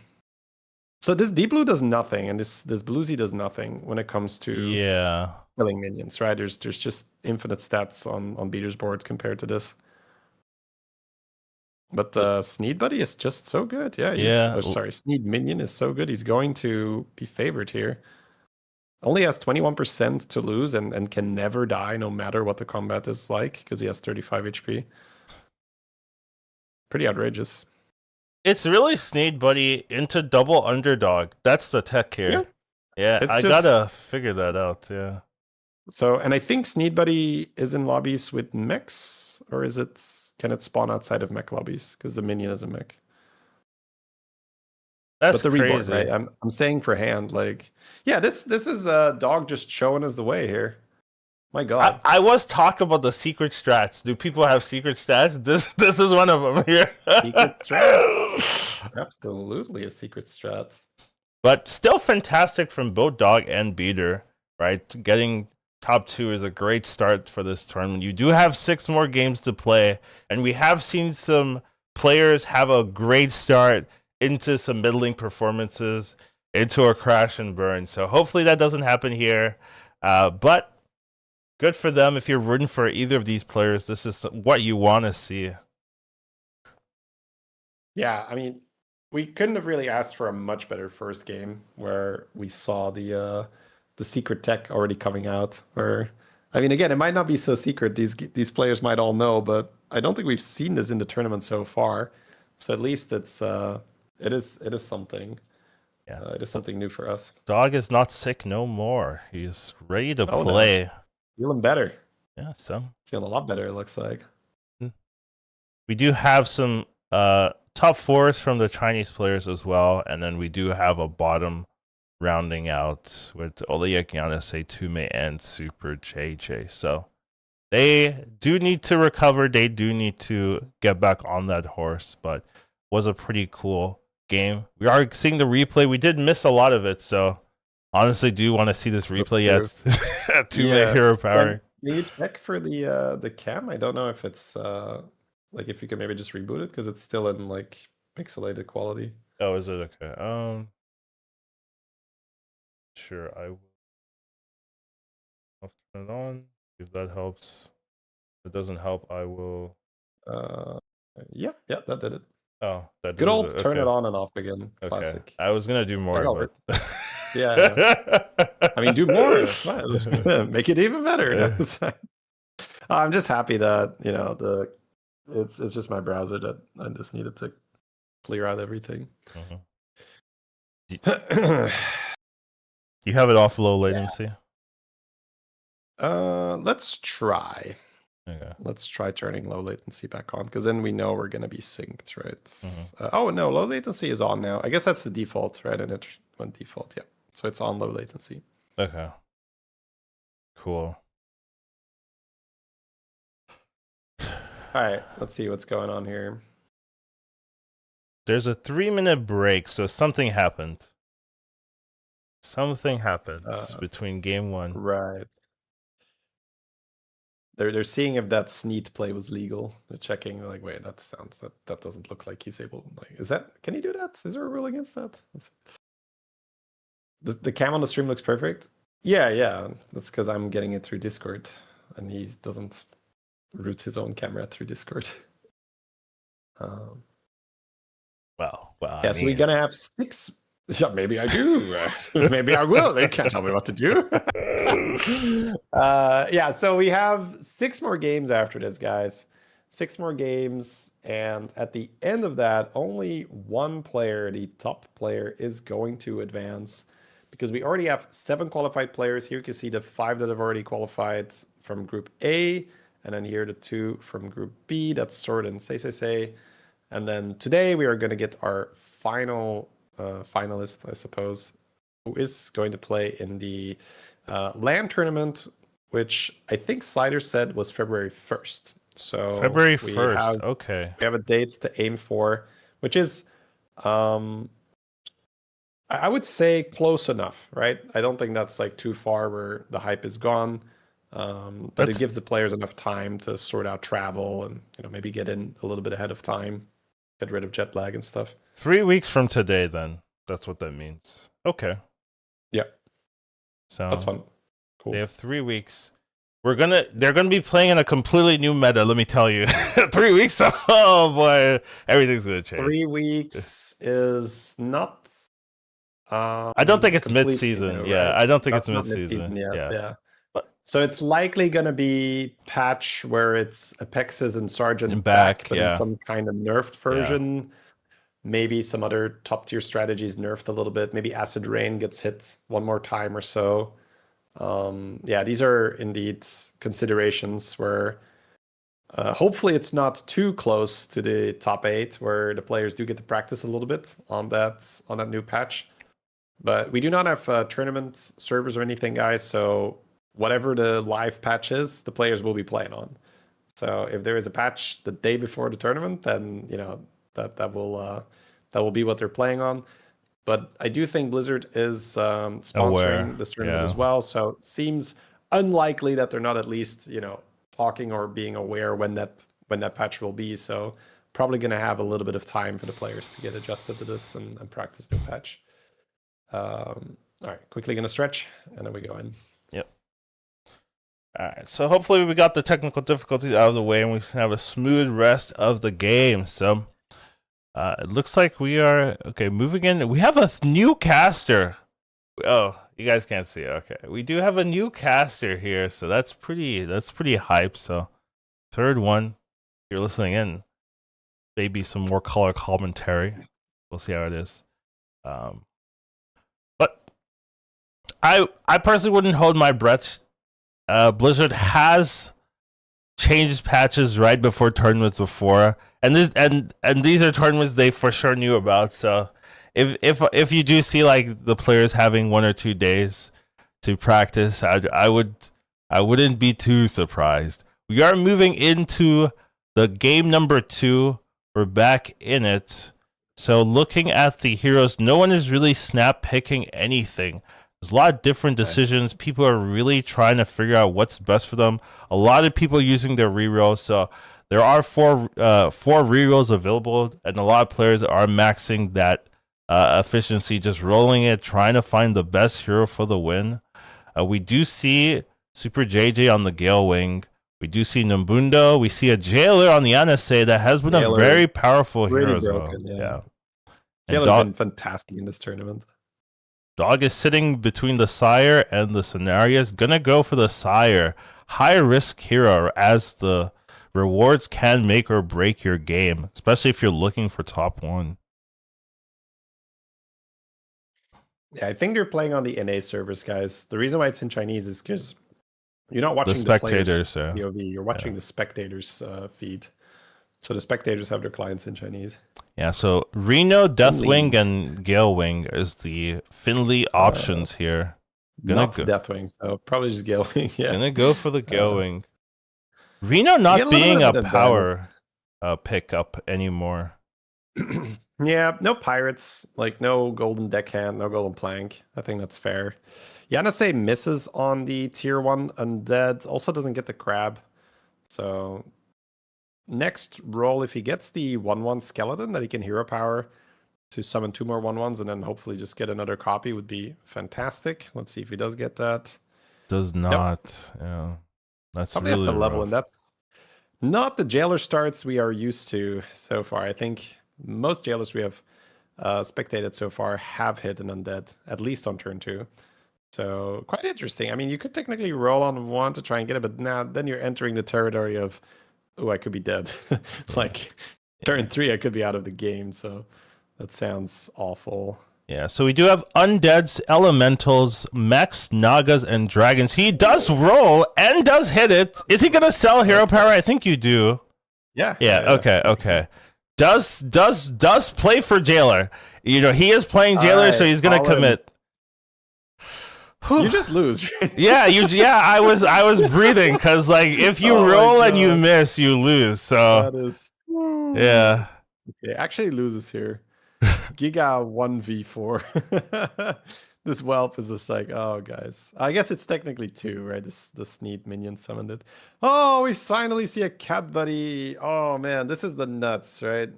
Speaker 2: this D blue does nothing, and this bluesy does nothing when it comes to killing minions, right? There's just infinite stats on Beater's board compared to this. But Sneed Buddy is just so good. Yeah. Sneed Minion is so good. He's going to be favored here. Only has 21% to lose and can never die no matter what the combat is like, because he has 35 HP. Pretty outrageous.
Speaker 1: It's really Sneed Buddy into double underdog. That's the tech here. Yeah, I gotta figure that out. Yeah.
Speaker 2: So, and I think Sneed Buddy is in lobbies with mechs, or can it spawn outside of mech lobbies? Because the minion is a mech.
Speaker 1: That's
Speaker 2: the
Speaker 1: crazy.
Speaker 2: Reborn, right? I'm saying for hand, like, yeah, this is a Dog just showing us the way here. My God,
Speaker 1: I was talking about the secret strats. Do people have secret stats? This is one of them here.
Speaker 2: Secret strat, absolutely a secret strat.
Speaker 1: But still fantastic from both Dog and Beater, right? Getting top 2 is a great start for this tournament. You do have 6 more games to play, and we have seen some players have a great start into some middling performances, into a crash and burn. So hopefully that doesn't happen here. But good for them. If you're rooting for either of these players, this is what you want to see.
Speaker 2: Yeah, I mean, we couldn't have really asked for a much better first game where we saw the secret tech already coming out. Where, I mean, again, it might not be so secret. These players might all know, but I don't think we've seen this in the tournament so far. So at least it is something.
Speaker 1: Yeah,
Speaker 2: it is something new for us.
Speaker 1: Dog is not sick no more. He's ready to play.
Speaker 2: No. Feeling better.
Speaker 1: Yeah, so
Speaker 2: feeling a lot better. It looks like.
Speaker 1: We do have some top 4s from the Chinese players as well, and then we do have a bottom rounding out with Oliak Yanase, Tume, and Super JJ. So they do need to recover. They do need to get back on that horse, but was a pretty cool game. We are seeing the replay. We did miss a lot of it, so honestly do want to see this replay at Tume Hero Power.
Speaker 2: Can you check for the cam? I don't know if it's like if you can maybe just reboot it because it's still in like pixelated quality.
Speaker 1: Oh, is it okay? Sure, I will. I'll turn it on if that helps. If it doesn't help, I will.
Speaker 2: Yeah, that did it.
Speaker 1: Oh, that
Speaker 2: good old turn it on and off again. Classic.
Speaker 1: Okay. I was gonna do more, but
Speaker 2: yeah. I mean, do more. It's fine. Make it even better. I'm just happy that it's just my browser that I just needed to clear out everything.
Speaker 1: You have it off low latency?
Speaker 2: Let's try.
Speaker 1: Okay.
Speaker 2: Let's try turning low latency back on because then we know we're going to be synced, right? Oh, no, low latency is on now. I guess that's the default, right? And it went default, yeah. So it's on low latency.
Speaker 1: Okay. Cool.
Speaker 2: All right, let's see what's going on here.
Speaker 1: There's a 3-minute break, so something happened. Something happened between game 1.
Speaker 2: Right. They're seeing if that sneak play was legal. They're checking, like, wait, that doesn't look like he's able. Like, is that? Can he do that? Is there a rule against that? The cam on the stream looks perfect. Yeah. That's because I'm getting it through Discord, and he doesn't route his own camera through Discord.
Speaker 1: Well.
Speaker 2: Yeah, so we're gonna have 6. Yeah, maybe I do. Maybe I will. They can't tell me what to do. Yeah, so we have 6 more games after this, guys. 6 more games, and at the end of that, only one player, the top player, is going to advance because we already have 7 qualified players. Here you can see the 5 that have already qualified from Group A, and then here the 2 from Group B. That's Sword and Say. And then today we are going to get our final finalist, I suppose, who is going to play in the LAN tournament, which I think Slider said was February 1st. So
Speaker 1: February 1st, okay.
Speaker 2: We have a date to aim for, which is, I would say close enough, right? I don't think that's like too far where the hype is gone. But it gives the players enough time to sort out travel and maybe get in a little bit ahead of time, get rid of jet lag and stuff.
Speaker 1: 3 weeks from today, then. That's what that means. Okay.
Speaker 2: Yeah.
Speaker 1: So
Speaker 2: that's fun. Cool.
Speaker 1: They have 3 weeks. They're gonna be playing in a completely new meta, let me tell you. 3 weeks? Oh boy. Everything's gonna change.
Speaker 2: 3 weeks is not
Speaker 1: I don't think it's mid-season. Right? Yeah, I don't think it's mid-season.
Speaker 2: Yeah. So it's likely going to be patch where it's Apexes and Sergeant back, but in some kind of nerfed version. Yeah. Maybe some other top tier strategies nerfed a little bit. Maybe Acid Rain gets hit one more time or so. Yeah, these are indeed considerations where hopefully it's not too close to the top 8 where the players do get to practice a little bit on that new patch. But we do not have tournament servers or anything, guys, so whatever the live patch is, the players will be playing on. So if there is a patch the day before the tournament, then that will be what they're playing on. But I do think Blizzard is sponsoring this tournament as well. So it seems unlikely that they're not at least, talking or being aware when that patch will be. So probably going to have a little bit of time for the players to get adjusted to this and practice the patch. All right, quickly going to stretch, and then we go in.
Speaker 1: Yep. All right, so hopefully we got the technical difficulties out of the way and we can have a smooth rest of the game. So it looks like we are moving in. We have a new caster. Oh, you guys can't see it. Okay, we do have a new caster here, so that's pretty hype. So third one, if you're listening in, maybe some more color commentary. We'll see how it is. But I personally wouldn't hold my breath. Blizzard has changed patches right before tournaments before, and these are tournaments they for sure knew about. So if you do see like the players having 1 or 2 days to practice, I wouldn't be too surprised. We are moving into the game number 2. We're back in it. So looking at the heroes, no one is really snap picking anything. There's a lot of different decisions. People are really trying to figure out what's best for them. A lot of people using their rerolls. So there are four rerolls available, and a lot of players are maxing that efficiency, just rolling it, trying to find the best hero for the win. We do see Super JJ on the Gale Wing. We do see Nambundo. We see a Jailer on the NSA that has been a very powerful hero as well. Yeah.
Speaker 2: Jailer's been fantastic in this tournament.
Speaker 1: Dog is sitting between the Sire and the Scenarios. Gonna go for the Sire. High risk hero, as the rewards can make or break your game, especially if you're looking for top 1.
Speaker 2: Yeah, I think they're playing on the NA servers, guys. The reason why it's in Chinese is because you're not watching the
Speaker 1: spectators.
Speaker 2: POV. You're watching the spectators feed. So the spectators have their clients in Chinese.
Speaker 1: Yeah, so Reno, Deathwing, and Galewing is the Finley options here.
Speaker 2: Not Deathwing, so probably just Galewing. Yeah,
Speaker 1: gonna go for the Galewing. Reno not being a power pickup anymore.
Speaker 2: Yeah, no pirates, like no golden deckhand, no golden plank. I think that's fair. Yanase misses on the tier 1 undead, also doesn't get the crab. So next roll, if he gets the 1/1 skeleton that he can hero power to summon 2 more 1/1s and then hopefully just get another copy, would be fantastic. Let's see if he does get that.
Speaker 1: Does not. Nope. Yeah. That's
Speaker 2: probably
Speaker 1: really
Speaker 2: has the level,
Speaker 1: rough.
Speaker 2: and that's not the Jailer starts we are used to so far. I think most Jailers we have spectated so far have hit an undead, at least on turn 2. So quite interesting. I mean, you could technically roll on 1 to try and get it, but now then you're entering the territory of, oh, I could be dead. Like turn 3, I could be out of the game. So that sounds awful.
Speaker 1: Yeah, so we do have undeads, elementals, mechs, nagas, and dragons. He does roll and does hit it. Is he gonna sell hero power? I think you do.
Speaker 2: Yeah.
Speaker 1: Okay. Does play for Jailer. You know, he is playing Jailer, so he's gonna commit.
Speaker 2: You just lose.
Speaker 1: Yeah, I was breathing because like if you roll and you miss, you lose. So
Speaker 2: that is
Speaker 1: yeah.
Speaker 2: Okay, actually loses here. Giga 1v4. This whelp is just like, oh guys. I guess it's technically 2, right? This neat minion summoned it. Oh, we finally see a cat buddy. Oh man, this is the nuts, right?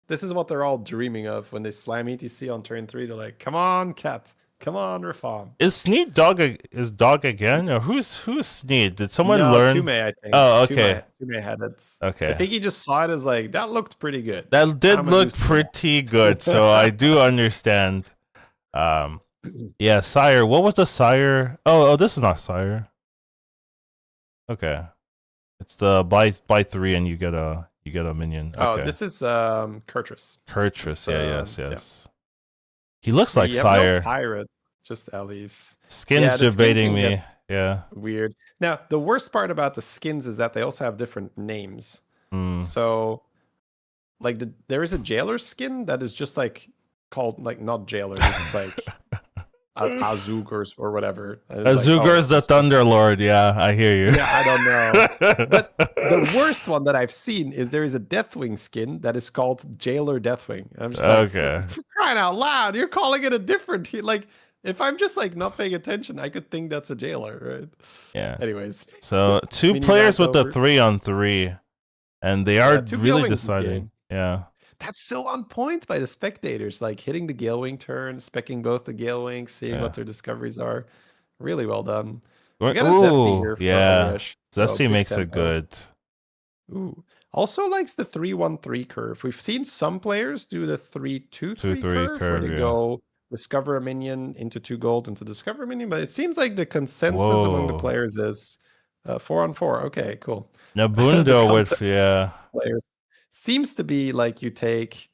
Speaker 2: This is what they're all dreaming of when they slam ETC on turn 3. They're like, come on, cat. Come on, reform.
Speaker 1: Is Sneed dog again? Or who's Sneed? Did someone learn?
Speaker 2: Tume, I think.
Speaker 1: Oh, okay.
Speaker 2: Tume had it.
Speaker 1: Okay.
Speaker 2: I think he just saw it as like, that looked pretty good.
Speaker 1: That did look pretty good, so I do understand. Yeah, Sire. What was the Sire? Oh, this is not Sire. Okay. It's the buy 3 and you get a minion. Okay.
Speaker 2: Oh, this is Kurtrus.
Speaker 1: Kurtrus, yes. Yeah. He looks like Sire.
Speaker 2: No pirate, just Ellie's.
Speaker 1: Skins debating me. Yeah.
Speaker 2: Weird. Now, the worst part about the skins is that they also have different names. So, like, there is a Jailer skin that is just like called like not Jailer, it's like Azugers or whatever.
Speaker 1: Azugers the Thunderlord. Yeah, I hear you.
Speaker 2: Yeah, I don't know. But the worst one that I've seen is there is a Deathwing skin that is called Jailer Deathwing. I'm just like,
Speaker 1: okay.
Speaker 2: For crying out loud, you're calling it a different like If I'm just like not paying attention, I could think that's a jailer, right?
Speaker 1: Yeah.
Speaker 2: Anyways,
Speaker 1: So two
Speaker 2: mini
Speaker 1: players
Speaker 2: rant
Speaker 1: with the
Speaker 2: over.
Speaker 1: 3-on-3, and they are
Speaker 2: Yeah, two
Speaker 1: really
Speaker 2: Gale Wings this
Speaker 1: deciding.
Speaker 2: game.
Speaker 1: Yeah.
Speaker 2: That's so on point by the spectators, like hitting the Gale Wing turn, specking both the Gale Wings, seeing
Speaker 1: Yeah.
Speaker 2: what their discoveries are. Really well done. We got a Zesty
Speaker 1: Ooh,
Speaker 2: here for
Speaker 1: yeah.
Speaker 2: Oliash, so
Speaker 1: Zesty
Speaker 2: big
Speaker 1: makes it
Speaker 2: tempo.
Speaker 1: good.
Speaker 2: Ooh. Also likes the 3-1-3 curve. We've seen some players do the 3-2-3
Speaker 1: 2-3
Speaker 2: curve where
Speaker 1: curve,
Speaker 2: they
Speaker 1: yeah.
Speaker 2: go discover a minion into 2 gold into discover a minion, but it seems like the consensus among the
Speaker 1: Whoa.
Speaker 2: players is 4-on-4. Okay, cool. The
Speaker 1: Nabundo with,
Speaker 2: concept
Speaker 1: yeah.
Speaker 2: players seems to be like you take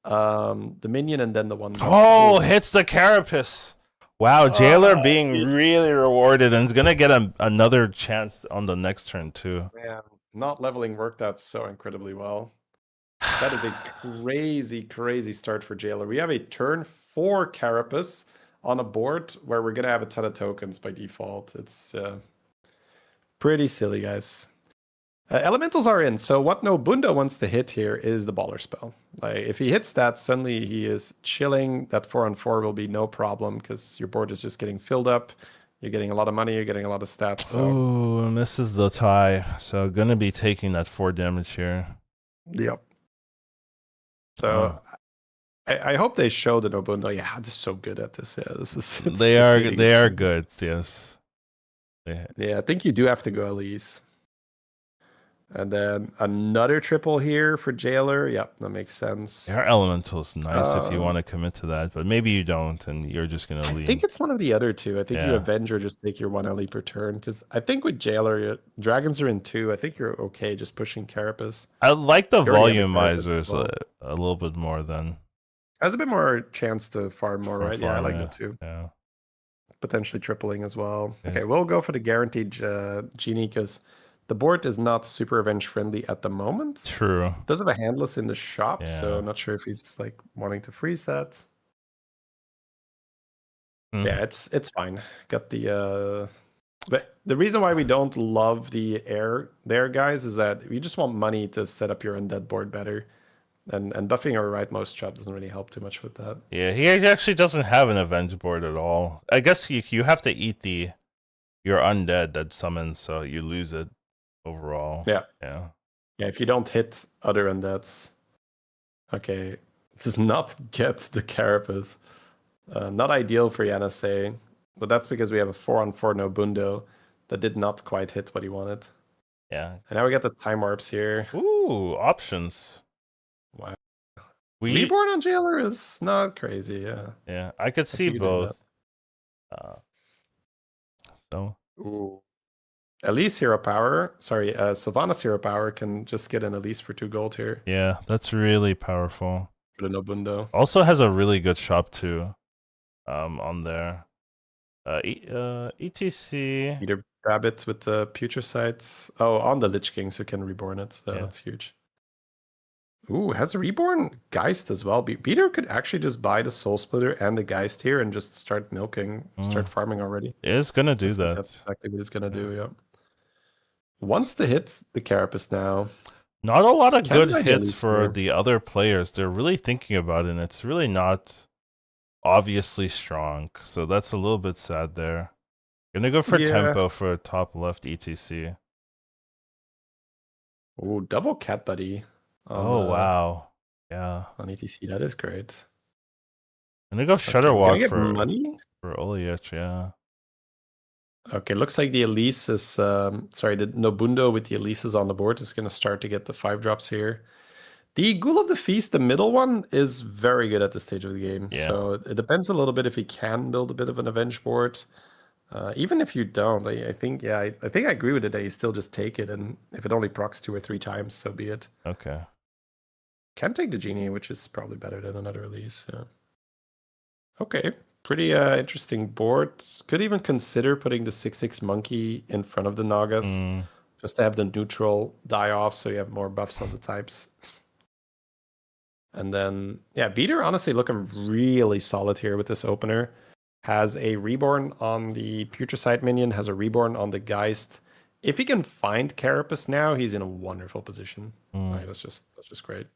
Speaker 2: the minion and then the 1/1.
Speaker 1: Oh,
Speaker 2: Oh,
Speaker 1: hits the carapace. Wow, Jailer being really rewarded and is going to get another chance on the next turn, too.
Speaker 2: man, not leveling worked out so incredibly well. That is a crazy, crazy start for Jailer. We have a turn 4 Carapace on a board where we're going to have a ton of tokens by default. It's pretty silly, guys. Elementals are in, so what Nobundo wants to hit here is the Baller spell. Like, if he hits that, suddenly he is chilling. That 4-on-4 will be no problem because your board is just getting filled up. You're getting a lot of money, you're getting a lot of stats. So.
Speaker 1: Oh, and this is the tie. So gonna be taking that 4 damage here.
Speaker 2: Yep. So I hope they show the Nobundo. Yeah, I'm just so good at this. Yeah, this is.
Speaker 1: They are good. Yes.
Speaker 2: Yeah, I think you do have to go Elise. And then another triple here for Jailer. Yep, that makes sense.
Speaker 1: Air Elemental's nice if you want to commit to that, but maybe you don't, and you're just gonna leave.
Speaker 2: I think it's one of the other two. I think you Avenge or just take your 1 LE per turn. Because I think with Jailer, Dragons are in 2. I think you're okay just pushing Carapace.
Speaker 1: I like the volumizers a little bit more then.
Speaker 2: Has a bit more chance to farm more, right? Yeah, I like that too.
Speaker 1: Yeah.
Speaker 2: Potentially tripling as well. Okay, we'll go for the guaranteed Genie because the board is not super Avenge friendly at the moment.
Speaker 1: True.
Speaker 2: It does have a handless in the shop, so I'm not sure if he's like wanting to freeze that. Yeah, it's fine. Got the but the reason why we don't love the air there, guys, is that we just want money to set up your undead board better. And buffing our rightmost trap doesn't really help too much with that.
Speaker 1: Yeah, he actually doesn't have an Avenge board at all. I guess you have to eat your undead that summons, so you lose it overall.
Speaker 2: Yeah.
Speaker 1: Yeah.
Speaker 2: Yeah, if you don't hit other undeads. Okay. Does not get the Carapace. Not ideal for Yanase, but that's because we have a 4-on-4 Nobundo that did not quite hit what he wanted.
Speaker 1: Yeah.
Speaker 2: And now we got the time warps here.
Speaker 1: Ooh, options.
Speaker 2: Wow. Reborn on Jailer is not crazy, yeah.
Speaker 1: Yeah, I could see both. So.
Speaker 2: Ooh. Elise hero power. Sorry, Sylvanas hero power can just get an Elise for 2 gold here.
Speaker 1: Yeah, that's really powerful.
Speaker 2: For the Nobundo.
Speaker 1: Also has a really good shop too. On there. ETC.
Speaker 2: Either rabbits with the Putresites. Oh, on the Lich King, so can reborn it. So that's huge. Ooh, has a reborn Geist as well. Beater could actually just buy the Soul Splitter and the Geist here and just start milking, start farming already.
Speaker 1: It's gonna do that.
Speaker 2: That's exactly what it's gonna do, yeah. Wants to hit the Carapace now.
Speaker 1: Not a lot of good hits for the other players. They're really thinking about it, and it's really not obviously strong. So that's a little bit sad there. Gonna go for tempo for top left ETC.
Speaker 2: Ooh, double Cat Buddy.
Speaker 1: Oh, wow. Yeah.
Speaker 2: On ETC, that is great.
Speaker 1: I'm gonna go Shudderwalk for
Speaker 2: money?
Speaker 1: For Oliach, yeah.
Speaker 2: Okay, looks like the Elise is, sorry, the Nobundo with the Elise is on the board is going to start to get the 5-drops here. The Ghoul of the Feast, the middle one, is very good at this stage of the game. Yeah. So it depends a little bit if he can build a bit of an Avenge board. Even if you don't, I think, yeah, I think I agree with it that you still just take it. And if it only procs 2 or 3 times, so be it.
Speaker 1: Okay.
Speaker 2: Can take the Genie, which is probably better than another Elise. Yeah. Okay. Pretty interesting board. Could even consider putting the 6/6 monkey in front of the Nagas, just to have the neutral die off, so you have more buffs on the types. And then, yeah, Beater honestly looking really solid here with this opener. Has a reborn on the Putricide minion, has a reborn on the Geist. If he can find Carapace now, he's in a wonderful position. Like, that's just great.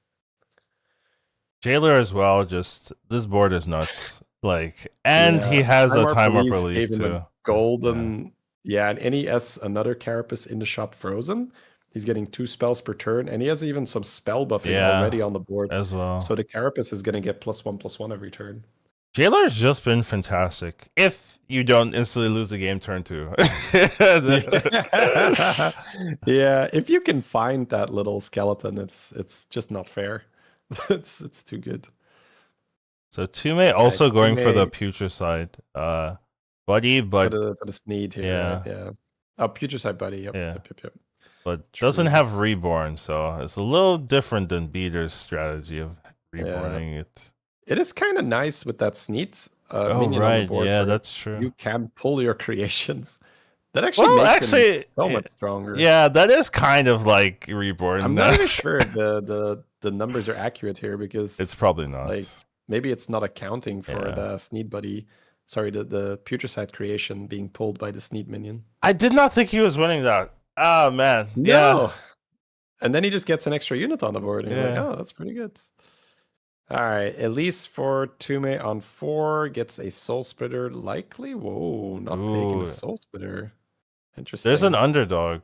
Speaker 1: Jailer as well. Just this board is nuts. Like, and he
Speaker 2: Yeah,
Speaker 1: has a
Speaker 2: Time
Speaker 1: time warp
Speaker 2: Release
Speaker 1: release
Speaker 2: gave him a
Speaker 1: too.
Speaker 2: golden. Yeah, and he has another Carapace in the shop frozen. He's getting 2 spells per turn, and he has even some spell buffing already
Speaker 1: Yeah,
Speaker 2: on the board.
Speaker 1: as well.
Speaker 2: So the Carapace is going to get +1/+1 every turn.
Speaker 1: Jailer's just been fantastic. If you don't instantly lose the game turn 2.
Speaker 2: Yeah, if you can find that little skeleton, it's just not fair. It's too good.
Speaker 1: So Tume also
Speaker 2: Right,
Speaker 1: going for the
Speaker 2: Tume
Speaker 1: Putricide buddy,
Speaker 2: for
Speaker 1: but
Speaker 2: the Sneed here,
Speaker 1: yeah,
Speaker 2: right? Yeah. Oh, Putricide Buddy. Yep,
Speaker 1: yeah,
Speaker 2: yep, yep, yep.
Speaker 1: but doesn't
Speaker 2: True.
Speaker 1: have Reborn, so it's a little different than Beater's strategy of
Speaker 2: Yeah.
Speaker 1: reborning it.
Speaker 2: It is kind of nice with that Sneed
Speaker 1: Oh
Speaker 2: minion on the
Speaker 1: right,
Speaker 2: board.
Speaker 1: yeah,
Speaker 2: Where
Speaker 1: that's true.
Speaker 2: you can pull your creations. That actually
Speaker 1: Well,
Speaker 2: makes him
Speaker 1: actually,
Speaker 2: so much stronger.
Speaker 1: yeah, that is kind of like Reborn.
Speaker 2: I'm not even sure the numbers are accurate here because
Speaker 1: It's probably not.
Speaker 2: like maybe it's not accounting for
Speaker 1: Yeah.
Speaker 2: the Sneed Buddy. Sorry, the Putricide creation being pulled by the Sneed minion.
Speaker 1: I did not think he was winning that. Oh man,
Speaker 2: No.
Speaker 1: yeah.
Speaker 2: And then he just gets an extra unit on the board, and you're like,
Speaker 1: Yeah.
Speaker 2: oh, that's pretty good. All right, at least for Tume on 4 gets a Soul Splitter, likely. Whoa, not taking
Speaker 1: Ooh.
Speaker 2: a Soul Splitter. Interesting.
Speaker 1: There's an underdog.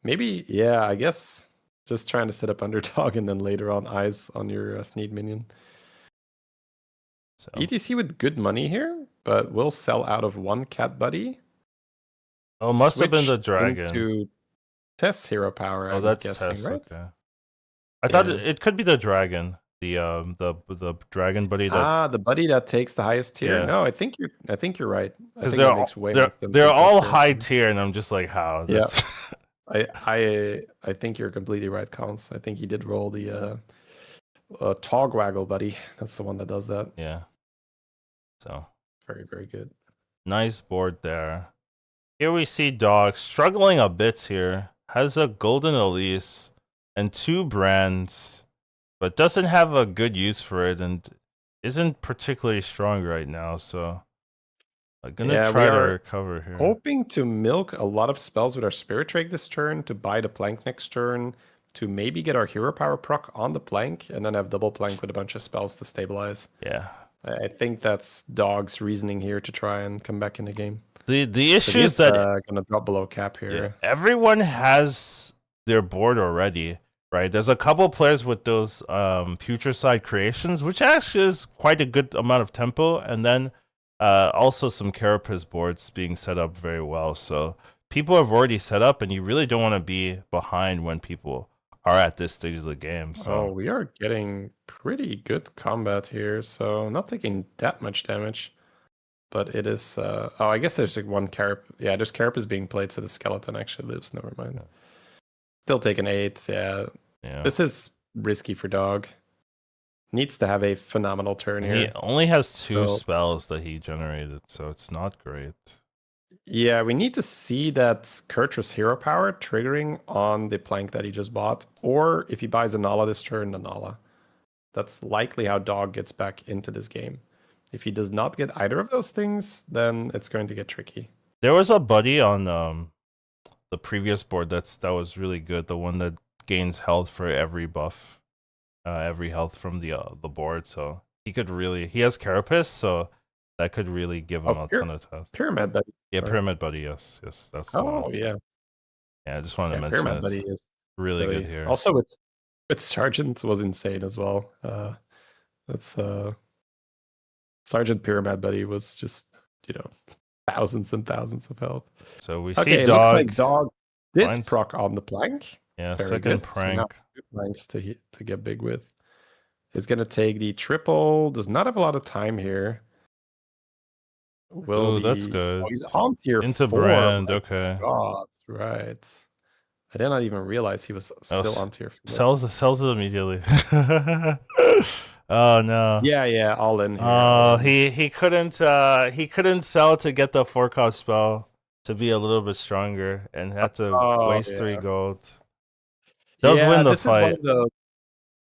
Speaker 2: Maybe, yeah, I guess just trying to set up underdog and then later on eyes on your Sneed minion.
Speaker 1: So.
Speaker 2: ETC with good money here, but will sell out of 1 Cat Buddy.
Speaker 1: Oh, must have been the
Speaker 2: Switched
Speaker 1: dragon.
Speaker 2: into Test Hero Power,
Speaker 1: Oh,
Speaker 2: I'm
Speaker 1: that's
Speaker 2: guessing,
Speaker 1: Tess.
Speaker 2: right?
Speaker 1: Okay. I thought
Speaker 2: Yeah.
Speaker 1: it could be the dragon. The dragon buddy that
Speaker 2: the buddy that takes the highest tier.
Speaker 1: Yeah.
Speaker 2: No, I think you're right. I
Speaker 1: because
Speaker 2: think that makes way more sense
Speaker 1: they're
Speaker 2: than
Speaker 1: all
Speaker 2: Test
Speaker 1: high
Speaker 2: Hero.
Speaker 1: tier, and I'm just like, how?
Speaker 2: Yeah.
Speaker 1: That's...
Speaker 2: I think you're completely right, Collins. I think he did roll the Togwaggle buddy. That's the one that does that.
Speaker 1: Yeah. So
Speaker 2: Very, very good.
Speaker 1: nice board there. Here we see Dog struggling a bit here. Has a Golden Elise and 2 brands, but doesn't have a good use for it and isn't particularly strong right now. So I'm gonna try to recover here.
Speaker 2: Hoping to milk a lot of spells with our Spirit Drake this turn to buy the plank next turn, to maybe get our Hero Power proc on the plank, and then have double plank with a bunch of spells to stabilize.
Speaker 1: Yeah.
Speaker 2: I think that's Dog's reasoning here to try and come back in the game.
Speaker 1: The issue is that
Speaker 2: gonna drop below cap here.
Speaker 1: Yeah, everyone has their board already, right? There's a couple players with those Putricide creations, which actually is quite a good amount of tempo, and then also some Carapace boards being set up very well. So people have already set up, and you really don't want to be behind when people are at this stage of the game. So
Speaker 2: we are getting pretty good combat here, so not taking that much damage. But it is I guess there's like 1 Carap. Yeah, there's Carapace being played, so the skeleton actually lives. Never mind. Still taking 8. Yeah. This is risky for Dog. Needs to have a phenomenal turn here.
Speaker 1: He only has 2 spells that he generated, so it's not great.
Speaker 2: Yeah, we need to see that Kurtrus Hero Power triggering on the plank that he just bought, or if he buys a Nala this turn, the Nala. That's likely how Dog gets back into this game. If he does not get either of those things, then it's going to get tricky.
Speaker 1: There was a buddy on the previous board that was really good. The one that gains health for every buff, every health from the board. So he has Carapace, so that could really give him a ton of tests.
Speaker 2: Pyramid Buddy.
Speaker 1: Yeah, Pyramid Buddy. Yes, that's the one.
Speaker 2: Yeah.
Speaker 1: Yeah, I just wanted to mention
Speaker 2: Pyramid Buddy is
Speaker 1: really good here.
Speaker 2: Also, with Sergeant was insane as well. That's Sergeant Pyramid Buddy was just thousands and thousands of health.
Speaker 1: So we
Speaker 2: see
Speaker 1: Dog.
Speaker 2: It looks like Dog did proc on the plank.
Speaker 1: Yeah,
Speaker 2: very
Speaker 1: second
Speaker 2: good.
Speaker 1: prank.
Speaker 2: So now 2 planks to get big with. Is going to take the triple. Does not have a lot of time here.
Speaker 1: That's good.
Speaker 2: Oh, he's on tier
Speaker 1: into
Speaker 2: 4.
Speaker 1: brand. Okay.
Speaker 2: God, right. I did not even realize he was still on tier 4.
Speaker 1: Sells it immediately. Oh no.
Speaker 2: Yeah, all in here.
Speaker 1: Oh, he couldn't sell to get the 4-cost spell to be a little bit stronger and had to waste 3 gold. Does win the fight.
Speaker 2: This is one of the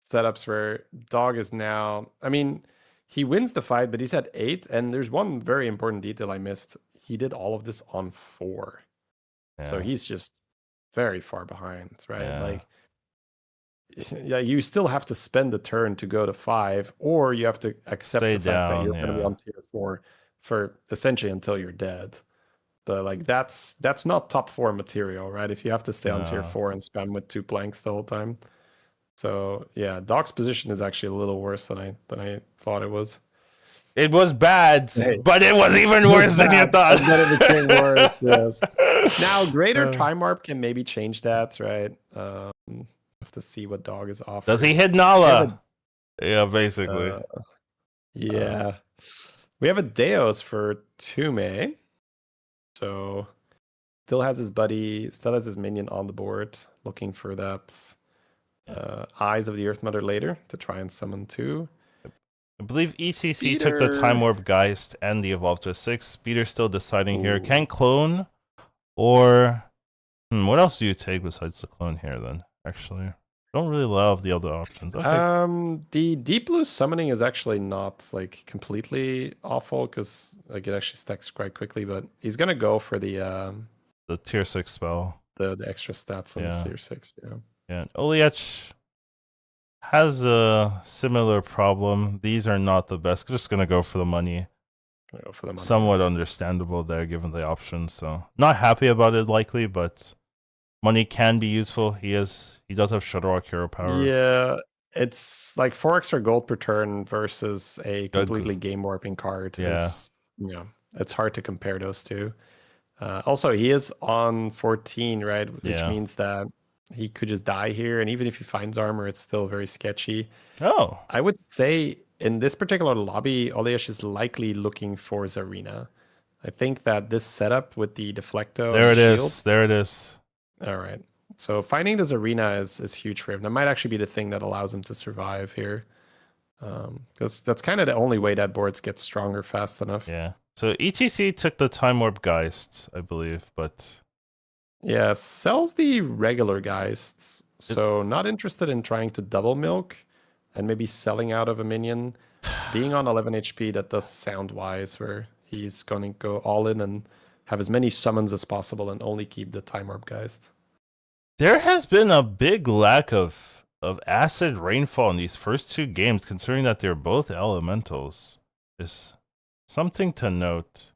Speaker 2: setups where Dog is now. I mean, he wins the fight, but he's at 8, and there's one very important detail I missed. He did all of this on 4, so he's just very far behind, right?
Speaker 1: Yeah.
Speaker 2: Like, yeah, you still have to spend the turn to go to 5, or you have to accept
Speaker 1: Stay
Speaker 2: the fact that
Speaker 1: down,
Speaker 2: you're going to be
Speaker 1: yeah.
Speaker 2: on tier 4 for essentially until you're dead. But like that's not top 4 material, right? If you have to stay on tier
Speaker 1: No.
Speaker 2: 4 and spam with 2 planks the whole time. So yeah, Doc's position is actually a little worse than I thought it was.
Speaker 1: It was bad,
Speaker 2: Hey,
Speaker 1: but it was even
Speaker 2: it was
Speaker 1: worse than you
Speaker 2: bad,
Speaker 1: thought.
Speaker 2: and then it became worse. Yes. Now, greater time warp can maybe change that, right? Have to see what Dog is offered.
Speaker 1: Does he hit
Speaker 2: We have
Speaker 1: Nala? Yeah, basically.
Speaker 2: yeah. We have a Deos for Tume. So still has his buddy, still has his minion on the board, looking for that Eyes of the Earth Mother later to try and summon 2.
Speaker 1: I believe ECC took the Time Warp Geist and the Evolve to 6. Speeder's still deciding here. Can clone or... what else do you take besides the clone here then, actually? I don't really love the other options. Okay.
Speaker 2: The Deep Blue summoning is actually not like completely awful because like it actually stacks quite quickly, but he's gonna go for the
Speaker 1: tier 6 spell.
Speaker 2: The extra stats on the tier 6, yeah.
Speaker 1: Yeah, Oliach has a similar problem. These are not the best. Just gonna go for the money.
Speaker 2: Go for the money.
Speaker 1: Somewhat understandable there given the options. So not happy about it likely, but money can be useful. He does have Shudderrock hero power.
Speaker 2: Yeah, it's like 4 extra gold per turn versus a completely game warping card.
Speaker 1: Yeah.
Speaker 2: Is, you know, it's hard to compare those two. Also, he is on 14, right? Which means that he could just die here, and even if he finds armor, it's still very sketchy.
Speaker 1: Oh.
Speaker 2: I would say in this particular lobby, Oleash is likely looking for Zarina. I think that this setup with the Deflecto
Speaker 1: there
Speaker 2: and
Speaker 1: it
Speaker 2: shield,
Speaker 1: is. There it is.
Speaker 2: All right. So finding this arena is huge for him. That might actually be the thing that allows him to survive here. Because that's kind of the only way that boards get stronger fast enough.
Speaker 1: Yeah. So ETC took the Time Warp Geist, I believe, but...
Speaker 2: Yeah, sells the regular Geists. So not interested in trying to double milk and maybe selling out of a minion. Being on 11 HP, that does sound wise, where he's going to go all in and have as many summons as possible and only keep the Time Warp Geist.
Speaker 1: There has been a big lack of acid rainfall in these first 2 games, considering that they're both elementals. Is something to note.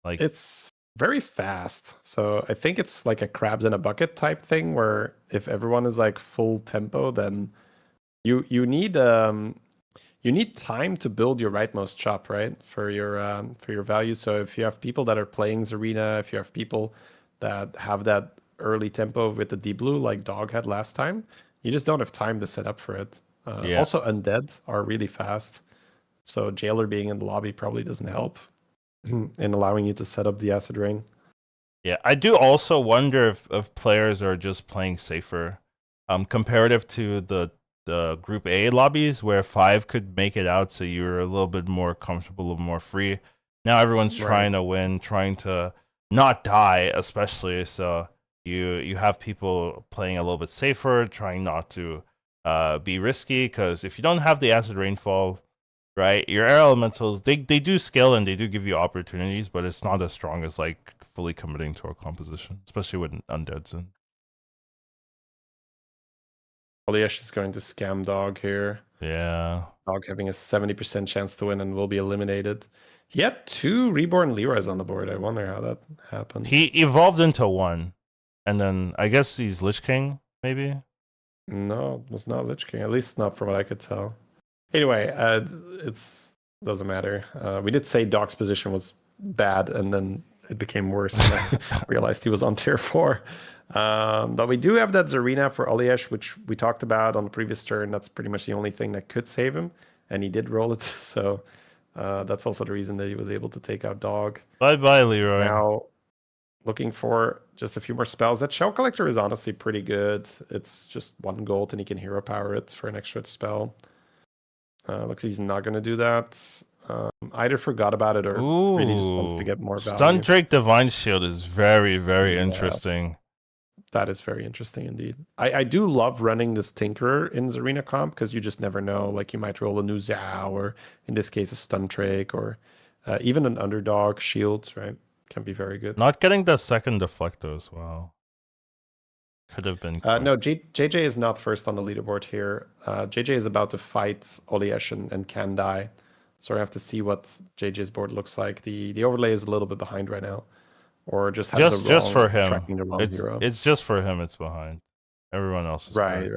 Speaker 1: Like,
Speaker 2: it's very fast. So I think it's like a crabs in a bucket type thing where if everyone is like full tempo, then you need time to build your rightmost chop, right? For your value. So if you have people that are playing Zarina, if you have people that have that early tempo with the deep blue like Dog had last time, you just don't have time to set up for it. Also, undead are really fast. So Jailer being in the lobby probably doesn't help in allowing you to set up the acid ring.
Speaker 1: Yeah, I do also wonder if players are just playing safer, comparative to the Group A lobbies where 5 could make it out, so you're a little bit more comfortable, a little more free. Now everyone's trying to win, trying to not die, especially. So you have people playing a little bit safer, trying not to be risky, because if you don't have the acid rainfall, right, your air elementals, they do scale and they do give you opportunities, but it's not as strong as like fully committing to a composition, especially with undeads in.
Speaker 2: Oliash is going to scam Dog here.
Speaker 1: Yeah.
Speaker 2: Dog having a 70% chance to win and will be eliminated. He had 2 Reborn Leroys on the board. I wonder how that happened.
Speaker 1: He evolved into 1. And then I guess he's Lich King, maybe?
Speaker 2: No, it was not Lich King. At least not from what I could tell. Anyway, it's doesn't matter. We did say Doc's position was bad, and then it became worse when I realized he was on tier 4. But we do have that Zarina for Oliesh, which we talked about on the previous turn. That's pretty much the only thing that could save him, and he did roll it. So that's also the reason that he was able to take out Dog.
Speaker 1: Bye-bye, Leroy.
Speaker 2: Now, looking for just a few more spells. That Shell Collector is honestly pretty good. It's just 1 gold, and he can hero power it for an extra spell. Looks like he's not going to do that. Either forgot about it or really just wants to get more value.
Speaker 1: Stun Drake Divine Shield is very, very interesting.
Speaker 2: That is very interesting indeed. I do love running this Tinkerer in Zarina comp because you just never know. Like you might roll a new Zhao, or in this case a Stun Drake, or even an Underdog Shield, right? Can be very good.
Speaker 1: Not getting the second Deflecto as well. Could have been.
Speaker 2: No, JJ is not first on the leaderboard here. JJ is about to fight Oliesh and can die. So I have to see what JJ's board looks like. The overlay is a little bit behind right now, or just has the wrong
Speaker 1: Just for him.
Speaker 2: tracking the wrong hero.
Speaker 1: It's just for him. It's behind. Everyone else is
Speaker 2: Right.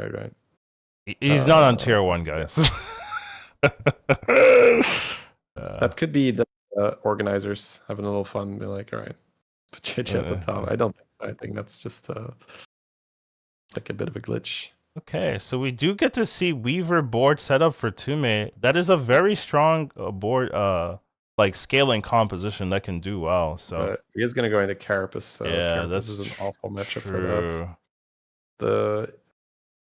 Speaker 1: He's not on tier 1, guys.
Speaker 2: That could be the organizers having a little fun. Be like, all right, put JJ at the top. I don't think so. I think that's just like a bit of a glitch.
Speaker 1: Okay, so we do get to see Weaver board setup for Tume. That is a very strong board, like scaling composition that can do well. So
Speaker 2: he is going to go into Carapace. So
Speaker 1: yeah,
Speaker 2: Carapace is an awful matchup
Speaker 1: true.
Speaker 2: for that. The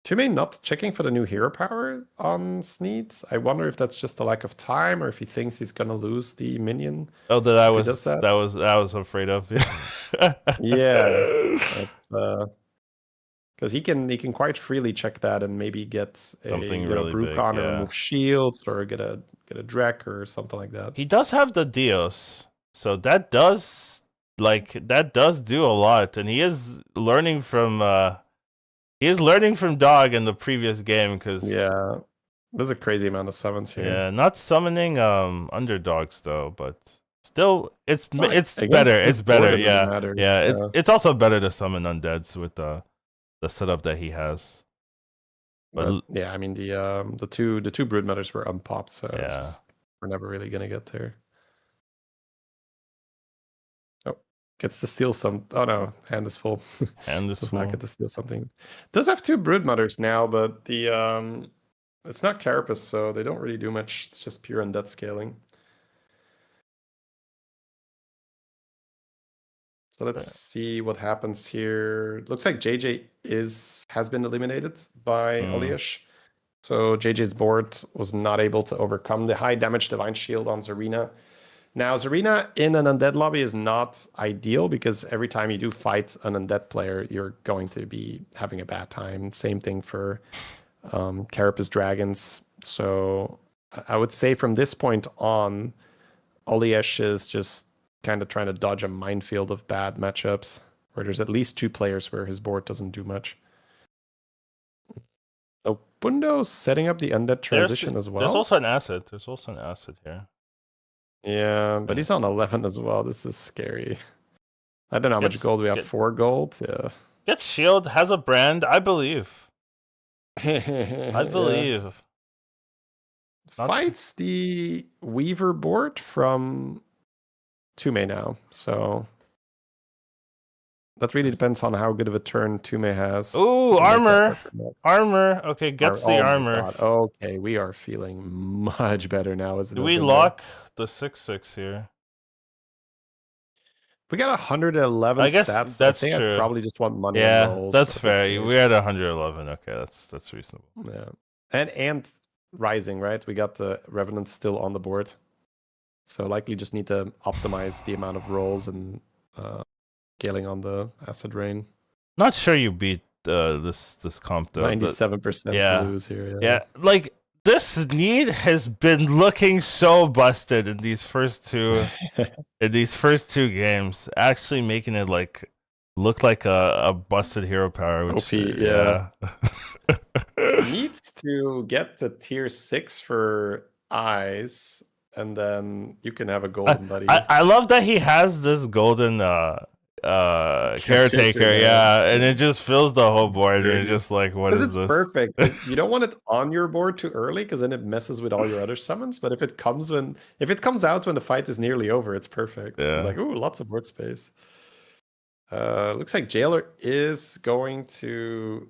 Speaker 2: Tume not checking for the new hero power on Sneed. I wonder if that's just a lack of time, or if he thinks he's going to lose the minion.
Speaker 1: Oh, that I was afraid of.
Speaker 2: Yeah. Because he can quite freely check that and maybe get
Speaker 1: something really
Speaker 2: Brook on and remove shields, or get a Drek or something like that.
Speaker 1: He does have the DUOS, so that does do a lot, and he is learning from Dog in the previous game, because
Speaker 2: there's a crazy amount of summons here.
Speaker 1: Yeah, not summoning underdogs though, but still it's better. It's better. Yeah. It's also better to summon undeads with the setup that he has.
Speaker 2: But yeah, I mean the two Broodmothers were unpopped, so we're never really gonna get there. Oh, gets to steal some. Oh no, hand is full.
Speaker 1: Hand is full.
Speaker 2: Not get to steal something. Does have 2 Broodmothers now, but the it's not Carapace, so they don't really do much. It's just pure undead scaling. So let's see what happens here. Looks like JJ has been eliminated by Oliesh. So JJ's board was not able to overcome the high damage Divine Shield on Zarina. Now, Zarina in an undead lobby is not ideal, because every time you do fight an undead player, you're going to be having a bad time. Same thing for Carapace Dragons. So I would say from this point on, Oliesh is just kind of trying to dodge a minefield of bad matchups, where there's at least 2 players where his board doesn't do much. So Bundo's setting up the undead transition as well.
Speaker 1: There's also an asset here.
Speaker 2: Yeah, but he's on 11 as well. This is scary. I don't know how much gold we have. 4 gold. Yeah.
Speaker 1: Gets shield, has a brand. I believe. I believe.
Speaker 2: Fights the Weaver board from Tume now, so that really depends on how good of a turn Tume has.
Speaker 1: Ooh, armor. Okay, gets the armor.
Speaker 2: Okay, we are feeling much better now.
Speaker 1: Do we lock the 6/6 here?
Speaker 2: We got 111
Speaker 1: I guess
Speaker 2: stats.
Speaker 1: That's
Speaker 2: I think
Speaker 1: true.
Speaker 2: I probably just want money.
Speaker 1: Yeah,
Speaker 2: rolls.
Speaker 1: that's fair. We had 111. Okay, that's reasonable.
Speaker 2: Yeah, and rising, right? We got the Revenant still on the board, so likely just need to optimize the amount of rolls and scaling on the Acid Rain.
Speaker 1: Not sure you beat this comp though.
Speaker 2: 97% lose here.
Speaker 1: Yeah, like this Need has been looking so busted in these first 2 games, actually making it look like a busted hero power. Which,
Speaker 2: OP, yeah. Needs to get to tier 6 for eyes, and then you can have a golden buddy.
Speaker 1: I love that he has this golden caretaker, and it just fills the whole board, and you're just like, what is this?
Speaker 2: It's perfect. You don't want it on your board too early, because then it messes with all your other summons. But if it comes out when the fight is nearly over, it's perfect.
Speaker 1: Yeah.
Speaker 2: It's like, ooh, lots of board space. Looks like Jailer is going to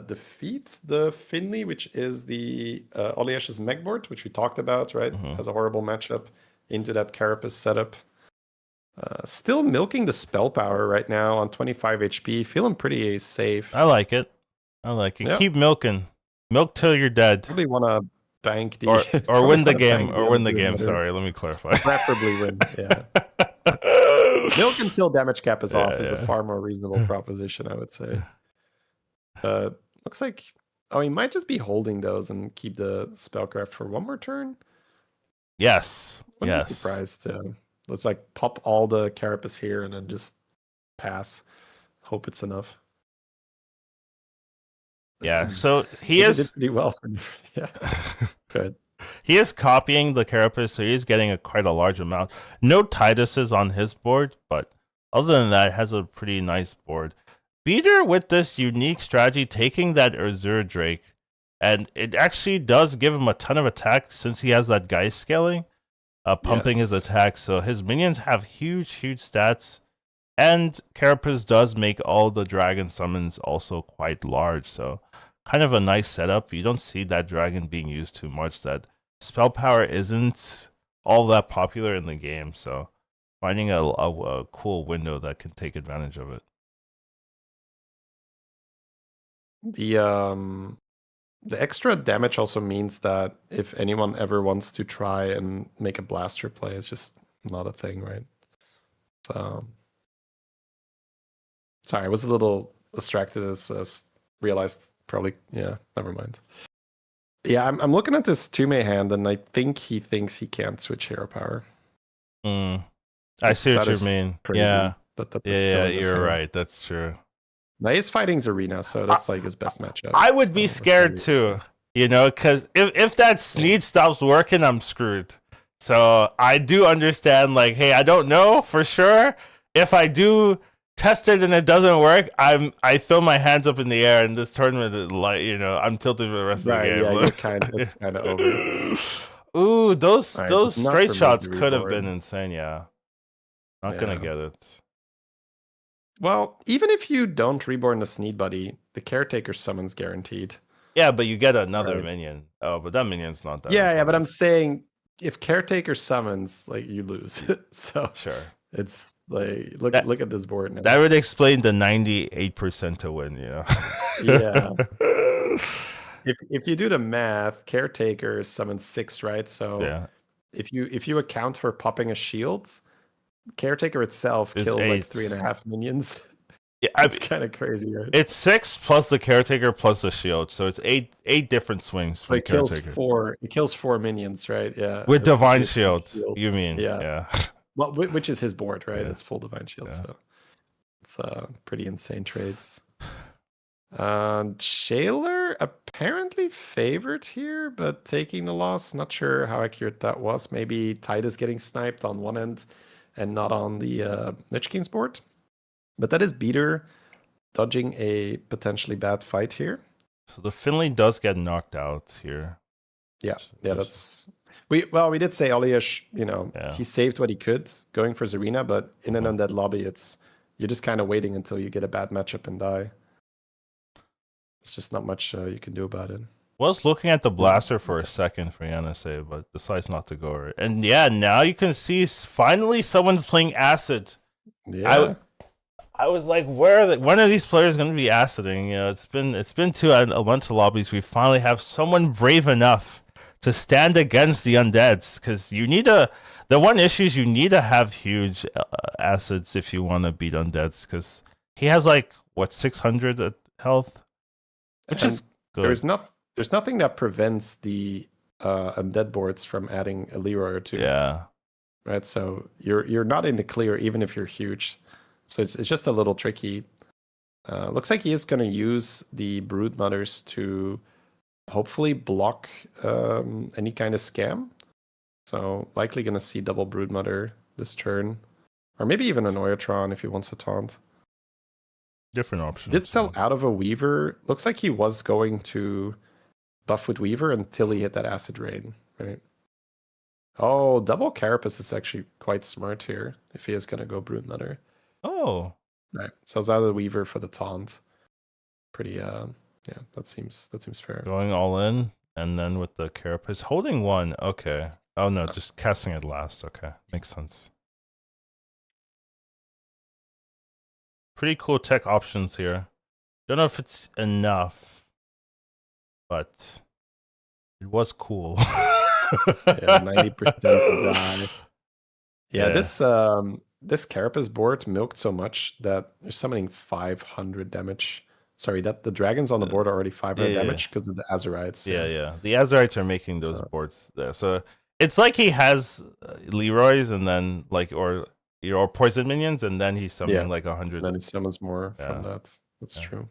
Speaker 2: defeat the Finley, which is the Oliesh's mech board, which we talked about, right? Has a horrible matchup into that Carapace setup. Still milking the spell power right now on 25 HP. Feeling pretty safe.
Speaker 1: I like it. Yep. Keep milking. Milk till you're dead.
Speaker 2: Probably want to bank the
Speaker 1: or win the game. Sorry, let me clarify.
Speaker 2: Preferably win. Yeah. Milk until damage cap is off is a far more reasonable proposition, I would say. Looks like he might just be holding those and keep the spellcraft for 1 more turn.
Speaker 1: Yes.
Speaker 2: Wouldn't be surprised. Let's pop all the Carapace here and then just pass. Hope it's enough.
Speaker 1: Yeah, so he
Speaker 2: He did
Speaker 1: is
Speaker 2: pretty well for yeah. Good.
Speaker 1: he is copying the carapace, so he's getting quite a large amount. No Tituses on his board, but other than that, has a pretty nice board. Beater with this unique strategy, taking that Azure Drake, and it actually does give him a ton of attack since he has that Geist scaling, pumping his attack. So his minions have huge stats, and Carapace does make all the dragon summons also quite large. So kind of a nice setup. You don't see that dragon being used too much. That spell power isn't all that popular in the game. So finding a cool window that can take advantage of it.
Speaker 2: The extra damage also means that if anyone ever wants to try and make a blaster play, it's just not a thing, right? So, sorry, I was a little distracted as realized probably, yeah, never mind. Yeah, I'm looking at this Tume hand, and I think he thinks he can't switch hero power.
Speaker 1: I see what you mean.
Speaker 2: Crazy.
Speaker 1: Yeah,
Speaker 2: yeah,
Speaker 1: you're right. That's true.
Speaker 2: Now he's fighting Zarina, so that's like his best matchup.
Speaker 1: I would be scared too, you know, because if that Sneed stops working, I'm screwed. So I do understand, like, hey, I don't know for sure. If I do test it and it doesn't work, I throw my hands up in the air, and this tournament, like, you know, I'm tilted for the rest of the game.
Speaker 2: Yeah, it's kind of over.
Speaker 1: Ooh, those
Speaker 2: right,
Speaker 1: straight shots could have been insane. Yeah, not gonna get it.
Speaker 2: Well, even if you don't reborn the Sneed Buddy, the Caretaker summon's guaranteed.
Speaker 1: Yeah, but you get another minion. Oh, but that minion's not that.
Speaker 2: Yeah, but I'm saying if Caretaker summons, like, you lose. So
Speaker 1: sure,
Speaker 2: it's like look at this board now.
Speaker 1: That would explain the 98% to win. You know.
Speaker 2: Yeah. If you do the math, Caretaker summons 6, right? So
Speaker 1: yeah.
Speaker 2: if you account for popping a shield, Caretaker itself kills 8. Like 3.5 minions.
Speaker 1: Yeah,
Speaker 2: it's kind of crazy, right?
Speaker 1: It's 6 plus the Caretaker plus the shield, so it's eight different swings from Caretaker.
Speaker 2: It kills 4 minions, right? Yeah.
Speaker 1: With Divine Shield, you mean?
Speaker 2: Yeah. Well, which is his board, right? Yeah. It's full Divine Shield,
Speaker 1: yeah.
Speaker 2: So it's pretty insane trades. Shaler apparently favored here, but taking the loss. Not sure how accurate that was. Maybe Titus getting sniped on one end and not on the Lich King's board. But that is Beater dodging a potentially bad fight here.
Speaker 1: So the Finley does get knocked out here.
Speaker 2: Yeah, that's... We did say Oliash, you know, he saved what he could going for Zarina, but in an undead lobby, you're just kind of waiting until you get a bad matchup and die. It's just not much you can do about it.
Speaker 1: Was looking at the blaster for a second for Yanase, but decides not to go. And yeah, now you can see finally someone's playing Acid.
Speaker 2: Yeah.
Speaker 1: I was like, when are these players going to be aciding? You know, it's been 2 months of lobbies. We finally have someone brave enough to stand against the undeads, because you need the one issue is you need to have huge acids if you want to beat undeads, because he has like 600 health, which is good.
Speaker 2: There's nothing that prevents the undead boards from adding a Leroy or 2.
Speaker 1: Yeah.
Speaker 2: Right. So you're not in the clear even if you're huge. So it's just a little tricky. Looks like he is going to use the Brood Mothers to hopefully block any kind of scam. So likely going to see double Brood Mother this turn. Or maybe even an Oiotron if he wants to taunt.
Speaker 1: Different options.
Speaker 2: Did sell out of a Weaver. Looks like he was going to buff with Weaver until he hit that Acid Rain. Right. Oh, double Carapace is actually quite smart here if he is going to go Brood Mother.
Speaker 1: Oh.
Speaker 2: Right. Sells out of the Weaver for the taunt. Pretty yeah, that seems fair.
Speaker 1: Going all in, and then with the Carapace holding 1. Okay. Oh no, just casting it last. Okay. Makes sense. Pretty cool tech options here. Don't know if it's enough, but it was cool.
Speaker 2: Yeah, 90% die. Yeah, this Carapace board milked so much that you're summoning 500 damage. Sorry, that the dragons on the board are already 500 damage because of the Azurites.
Speaker 1: Yeah. The Azurites are making those boards there. So it's like he has Leroy's and then like or poison minions, and then he's summoning like 100.
Speaker 2: And then he summons more from that. That's true.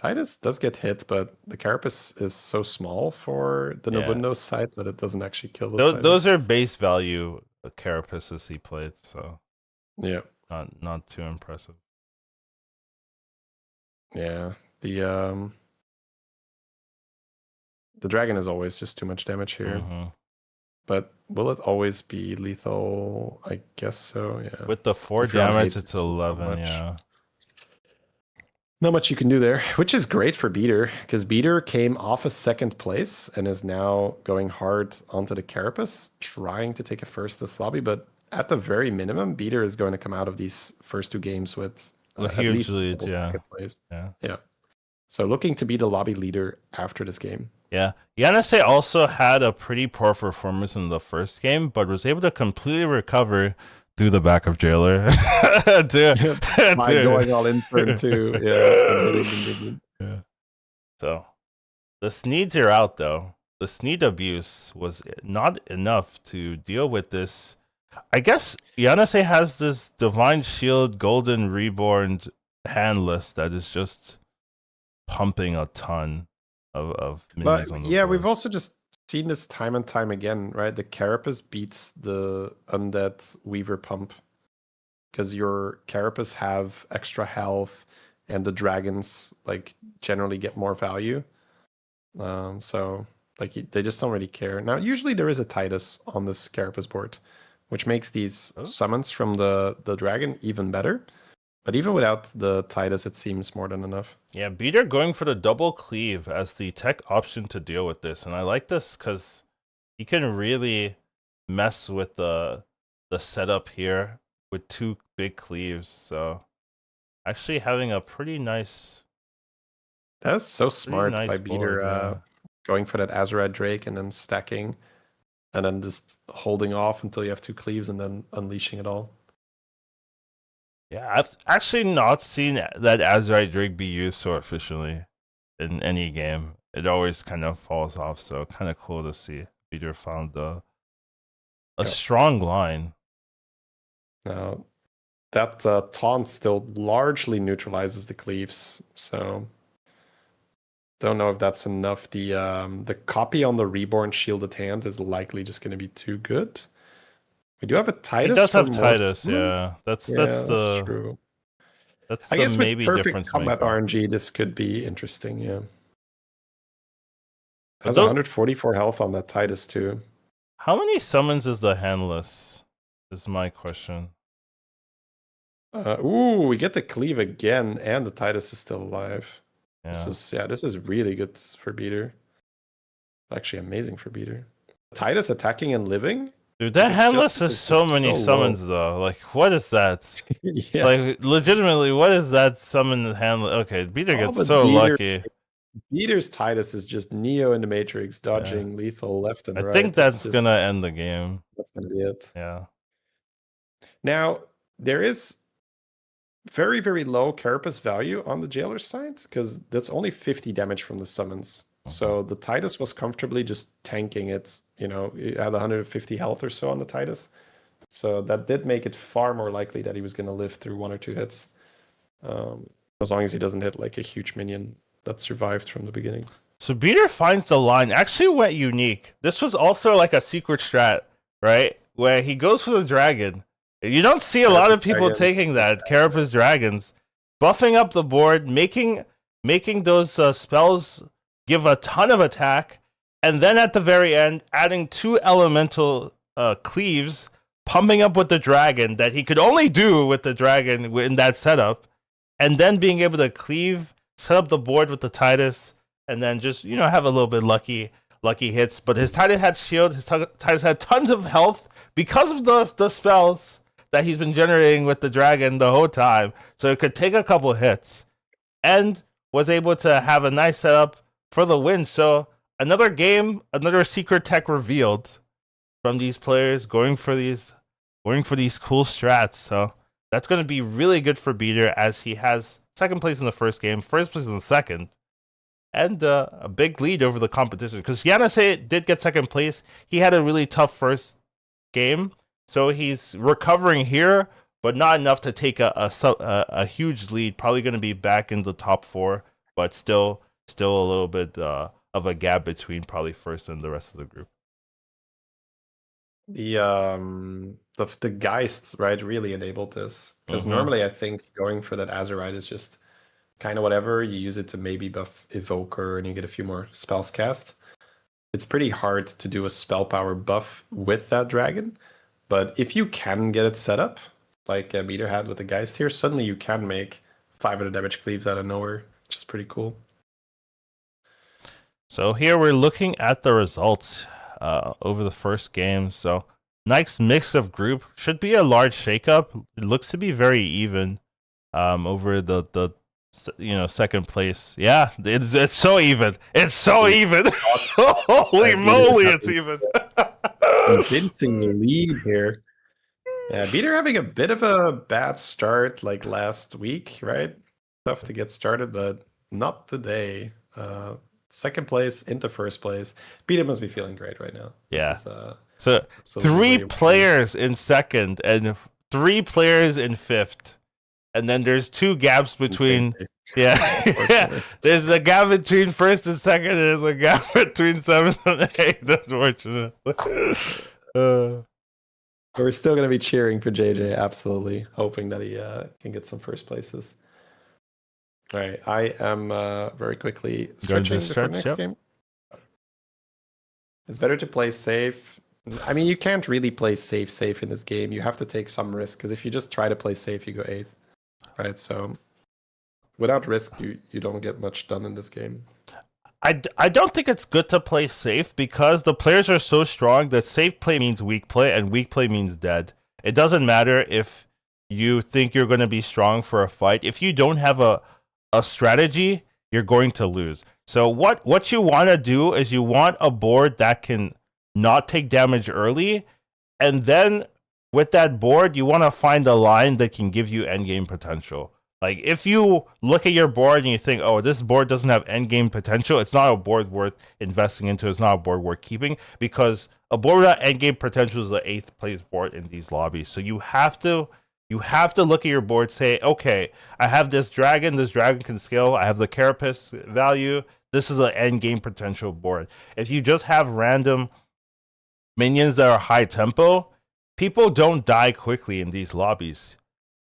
Speaker 2: Titus does get hit, but the Carapace is so small for the Nobundo's side that it doesn't actually kill the Titus.
Speaker 1: Those are base value Carapaces he played, so
Speaker 2: yeah,
Speaker 1: not too impressive.
Speaker 2: Yeah, the dragon is always just too much damage here.
Speaker 1: Mm-hmm.
Speaker 2: But will it always be lethal? I guess so, yeah.
Speaker 1: With the 4 damage, it's 11, yeah.
Speaker 2: Not much you can do there, which is great for Beater, because Beater came off a 2nd place and is now going hard onto the Carapace, trying to take a first this lobby, but at the very minimum, Beater is going to come out of these first 2 games with
Speaker 1: a huge lead, yeah.
Speaker 2: Yeah. So looking to be the lobby leader after this game.
Speaker 1: Yeah, Yanase also had a pretty poor performance in the first game, but was able to completely recover through the back of Jailer.
Speaker 2: By going all in turn 2,
Speaker 1: yeah. So the Sneeds are out though. The Sneed abuse was not enough to deal with this. I guess Yanase has this Divine Shield Golden Reborn hand list that is just pumping a ton of minions on the board.
Speaker 2: We've also just seen this time and time again, right? The Carapace beats the Undead Weaver pump because your Carapace have extra health and the dragons like generally get more value. So like they just don't really care. Now usually there is a Titus on this Carapace board, which makes these summons from the dragon even better. But even without the Titus, it seems more than enough.
Speaker 1: Yeah, Beater going for the double cleave as the tech option to deal with this. And I like this because he can really mess with the setup here with 2 big cleaves. So actually having a pretty nice...
Speaker 2: That's so smart by Beater going for that Azerite Drake and then stacking and then just holding off until you have 2 cleaves and then unleashing it all.
Speaker 1: Yeah, I've actually not seen that Azerite Drake be used so efficiently in any game. It always kind of falls off, so kind of cool to see Peter found a strong line.
Speaker 2: Now, that taunt still largely neutralizes the cleaves, so don't know if that's enough. The copy on the Reborn Shielded Hand is likely just going to be too good. We do have a Titus.
Speaker 1: He does have Titus, yeah. That's
Speaker 2: true.
Speaker 1: That's
Speaker 2: I guess
Speaker 1: maybe
Speaker 2: with perfect
Speaker 1: difference
Speaker 2: combat RNG, this could be interesting, yeah. Has 144 health on that Titus too.
Speaker 1: How many summons is the handless? Is my question.
Speaker 2: We get the cleave again, and the Titus is still alive.
Speaker 1: Yeah.
Speaker 2: This is really good for Beater. Actually amazing for Beater. Titus attacking and living.
Speaker 1: Dude, that handless has so many summons though. Like, what is that?
Speaker 2: Yes.
Speaker 1: Like, legitimately, what is that summon handless? Okay, Beater gets so lucky.
Speaker 2: Beater's Titus is just Neo in the Matrix, dodging lethal left and right.
Speaker 1: I think that's gonna end the game.
Speaker 2: That's gonna be it.
Speaker 1: Yeah.
Speaker 2: Now, there is very, very low Carapace value on the Jailer's side, because that's only 50 damage from the summons. So the Titus was comfortably just tanking it. You know, it had 150 health or so on the Titus. So that did make it far more likely that he was going to live through 1 or 2 hits. As long as he doesn't hit like a huge minion that survived from the beginning.
Speaker 1: So Beater finds the line. Actually went unique. This was also like a secret strat, right? Where he goes for the dragon. You don't see a lot of people taking that. Carapace dragons. Buffing up the board, making those spells give a ton of attack, and then at the very end, adding 2 elemental cleaves, pumping up with the dragon that he could only do with the dragon in that setup, and then being able to cleave, set up the board with the Titus, and then just, you know, have a little bit lucky hits. But his Titus had shield, his Titus had tons of health because of the spells that he's been generating with the dragon the whole time, so it could take a couple hits, and was able to have a nice setup for the win. So another game, another secret tech revealed from these players going for these cool strats. So that's going to be really good for Beater, as he has 2nd place in the first game, 1st place in the second, and a big lead over the competition. Because Yanase did get 2nd place. He had a really tough first game, so he's recovering here, but not enough to take a huge lead. Probably going to be back in the top 4 but still a little bit of a gap between probably first and the rest of the group.
Speaker 2: The Geists, right, really enabled this, because normally I think going for that Azurite is just kind of whatever. You use it to maybe buff Evoker and you get a few more spells cast. It's pretty hard to do a spell power buff with that dragon, but if you can get it set up like Meter had with the Geist here, suddenly you can make 500 damage cleaves out of nowhere, which is pretty cool.
Speaker 1: So here we're looking at the results over the first game. So nice mix of group. Should be a large shakeup. It looks to be very even over the second place. Yeah, it's so even. It's so even. Holy moly, it's even.
Speaker 2: Convincing lead here. Yeah, Beater having a bit of a bad start like last week, right? Tough to get started, but not today. Second place into first place. Beater must be feeling great right now.
Speaker 1: Yeah.
Speaker 2: So
Speaker 1: 3 players in second and 3 players in fifth. And then there's 2 gaps between. Yeah. There's a gap between first and second. And there's a gap between 7th and 8th, unfortunately.
Speaker 2: We're still going to be cheering for JJ, absolutely. Hoping that he can get some first places. All right, I am very quickly switching to the next game. It's better to play safe. I mean, you can't really play safe in this game. You have to take some risk, because if you just try to play safe, you go 8th. Right, so without risk, you don't get much done in this game.
Speaker 1: I don't think it's good to play safe, because the players are so strong that safe play means weak play, and weak play means dead. It doesn't matter if you think you're going to be strong for a fight. If you don't have a strategy, you're going to lose. So what you want to do is you want a board that can not take damage early, and then with that board, you want to find a line that can give you endgame potential. Like, if you look at your board and you think, oh, this board doesn't have endgame potential, it's not a board worth investing into, it's not a board worth keeping, because a board without endgame potential is the 8th place board in these lobbies. So you have to look at your board, say, okay, I have this dragon can scale, I have the carapace value, this is an endgame potential board. If you just have random minions that are high tempo, people don't die quickly in these lobbies.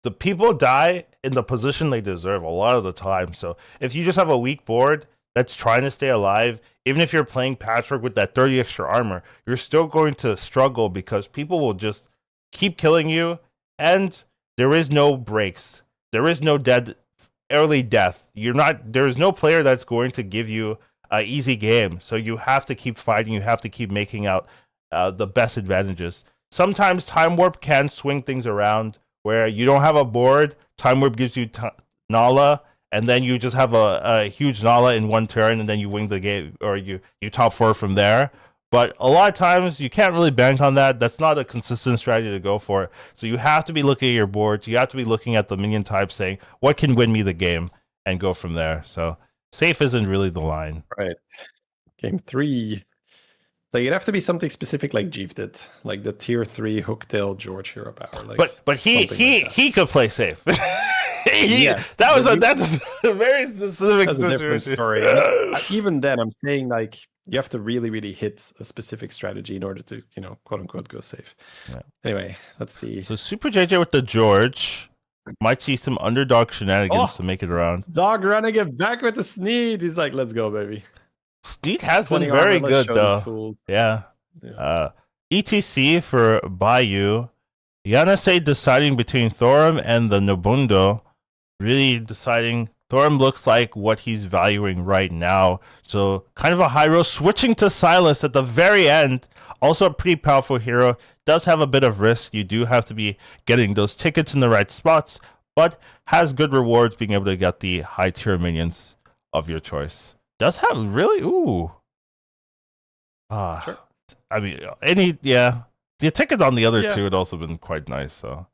Speaker 1: The people die in the position they deserve a lot of the time. So if you just have a weak board that's trying to stay alive, even if you're playing Patchwork with that 30 extra armor, you're still going to struggle, because people will just keep killing you, and there is no breaks. There is no early death. There is no player that's going to give you an easy game. So you have to keep fighting. You have to keep making out the best advantages. Sometimes Time Warp can swing things around, where you don't have a board, Time Warp gives you Nala, and then you just have a huge Nala in one turn, and then you win the game, or you top 4 from there. But a lot of times, you can't really bank on that. That's not a consistent strategy to go for. So you have to be looking at your boards. You have to be looking at the minion type, saying, what can win me the game, and go from there. So safe isn't really the line.
Speaker 2: Right. Game 3. So you'd have to be something specific like Jeeve did, like the tier 3 Hooktail George hero power. Like,
Speaker 1: but he could play safe.
Speaker 2: Yes,
Speaker 1: that's a very specific
Speaker 2: situation. A different story. Even then, I'm saying, like, you have to really, really hit a specific strategy in order to, quote unquote, go safe. Yeah. Anyway, let's see.
Speaker 1: So Super JJ with the George might see some underdog shenanigans to make it around.
Speaker 2: Dog running it back with the Sneed. He's like, let's go, baby.
Speaker 1: Sneed has been very good, though. Yeah. ETC for Bayou. Yanase deciding between Thorum and the Nobundo. Really deciding. Thorum looks like what he's valuing right now. So kind of a high roll. Switching to Silas at the very end. Also a pretty powerful hero. Does have a bit of risk. You do have to be getting those tickets in the right spots, but has good rewards being able to get the high tier minions of your choice. Does have really? Ooh.
Speaker 2: Sure.
Speaker 1: I mean, the ticket on the other two had also been quite nice. So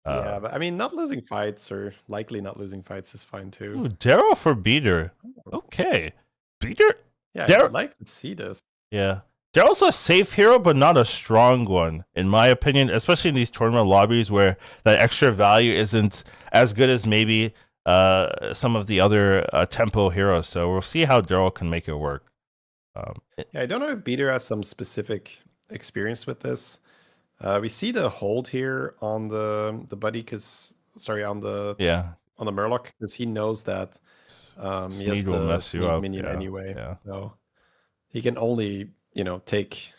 Speaker 2: but I mean, not losing fights, or likely not losing fights, is fine too.
Speaker 1: Ooh, Daryl for Beater. Okay, Beater.
Speaker 2: Yeah, I'd like to see this.
Speaker 1: Yeah, Daryl's a safe hero, but not a strong one, in my opinion. Especially in these tournament lobbies where that extra value isn't as good as maybe some of the other tempo heroes. So we'll see how Daryl can make it work.
Speaker 2: Yeah, I don't know if Beater has some specific experience with this. We see the hold here on the buddy, on the
Speaker 1: Yeah,
Speaker 2: Murloc, because he knows that he has
Speaker 1: Sneed will
Speaker 2: the
Speaker 1: mess you
Speaker 2: sneak
Speaker 1: up.
Speaker 2: minion
Speaker 1: Yeah,
Speaker 2: anyway.
Speaker 1: yeah.
Speaker 2: So he can only, take,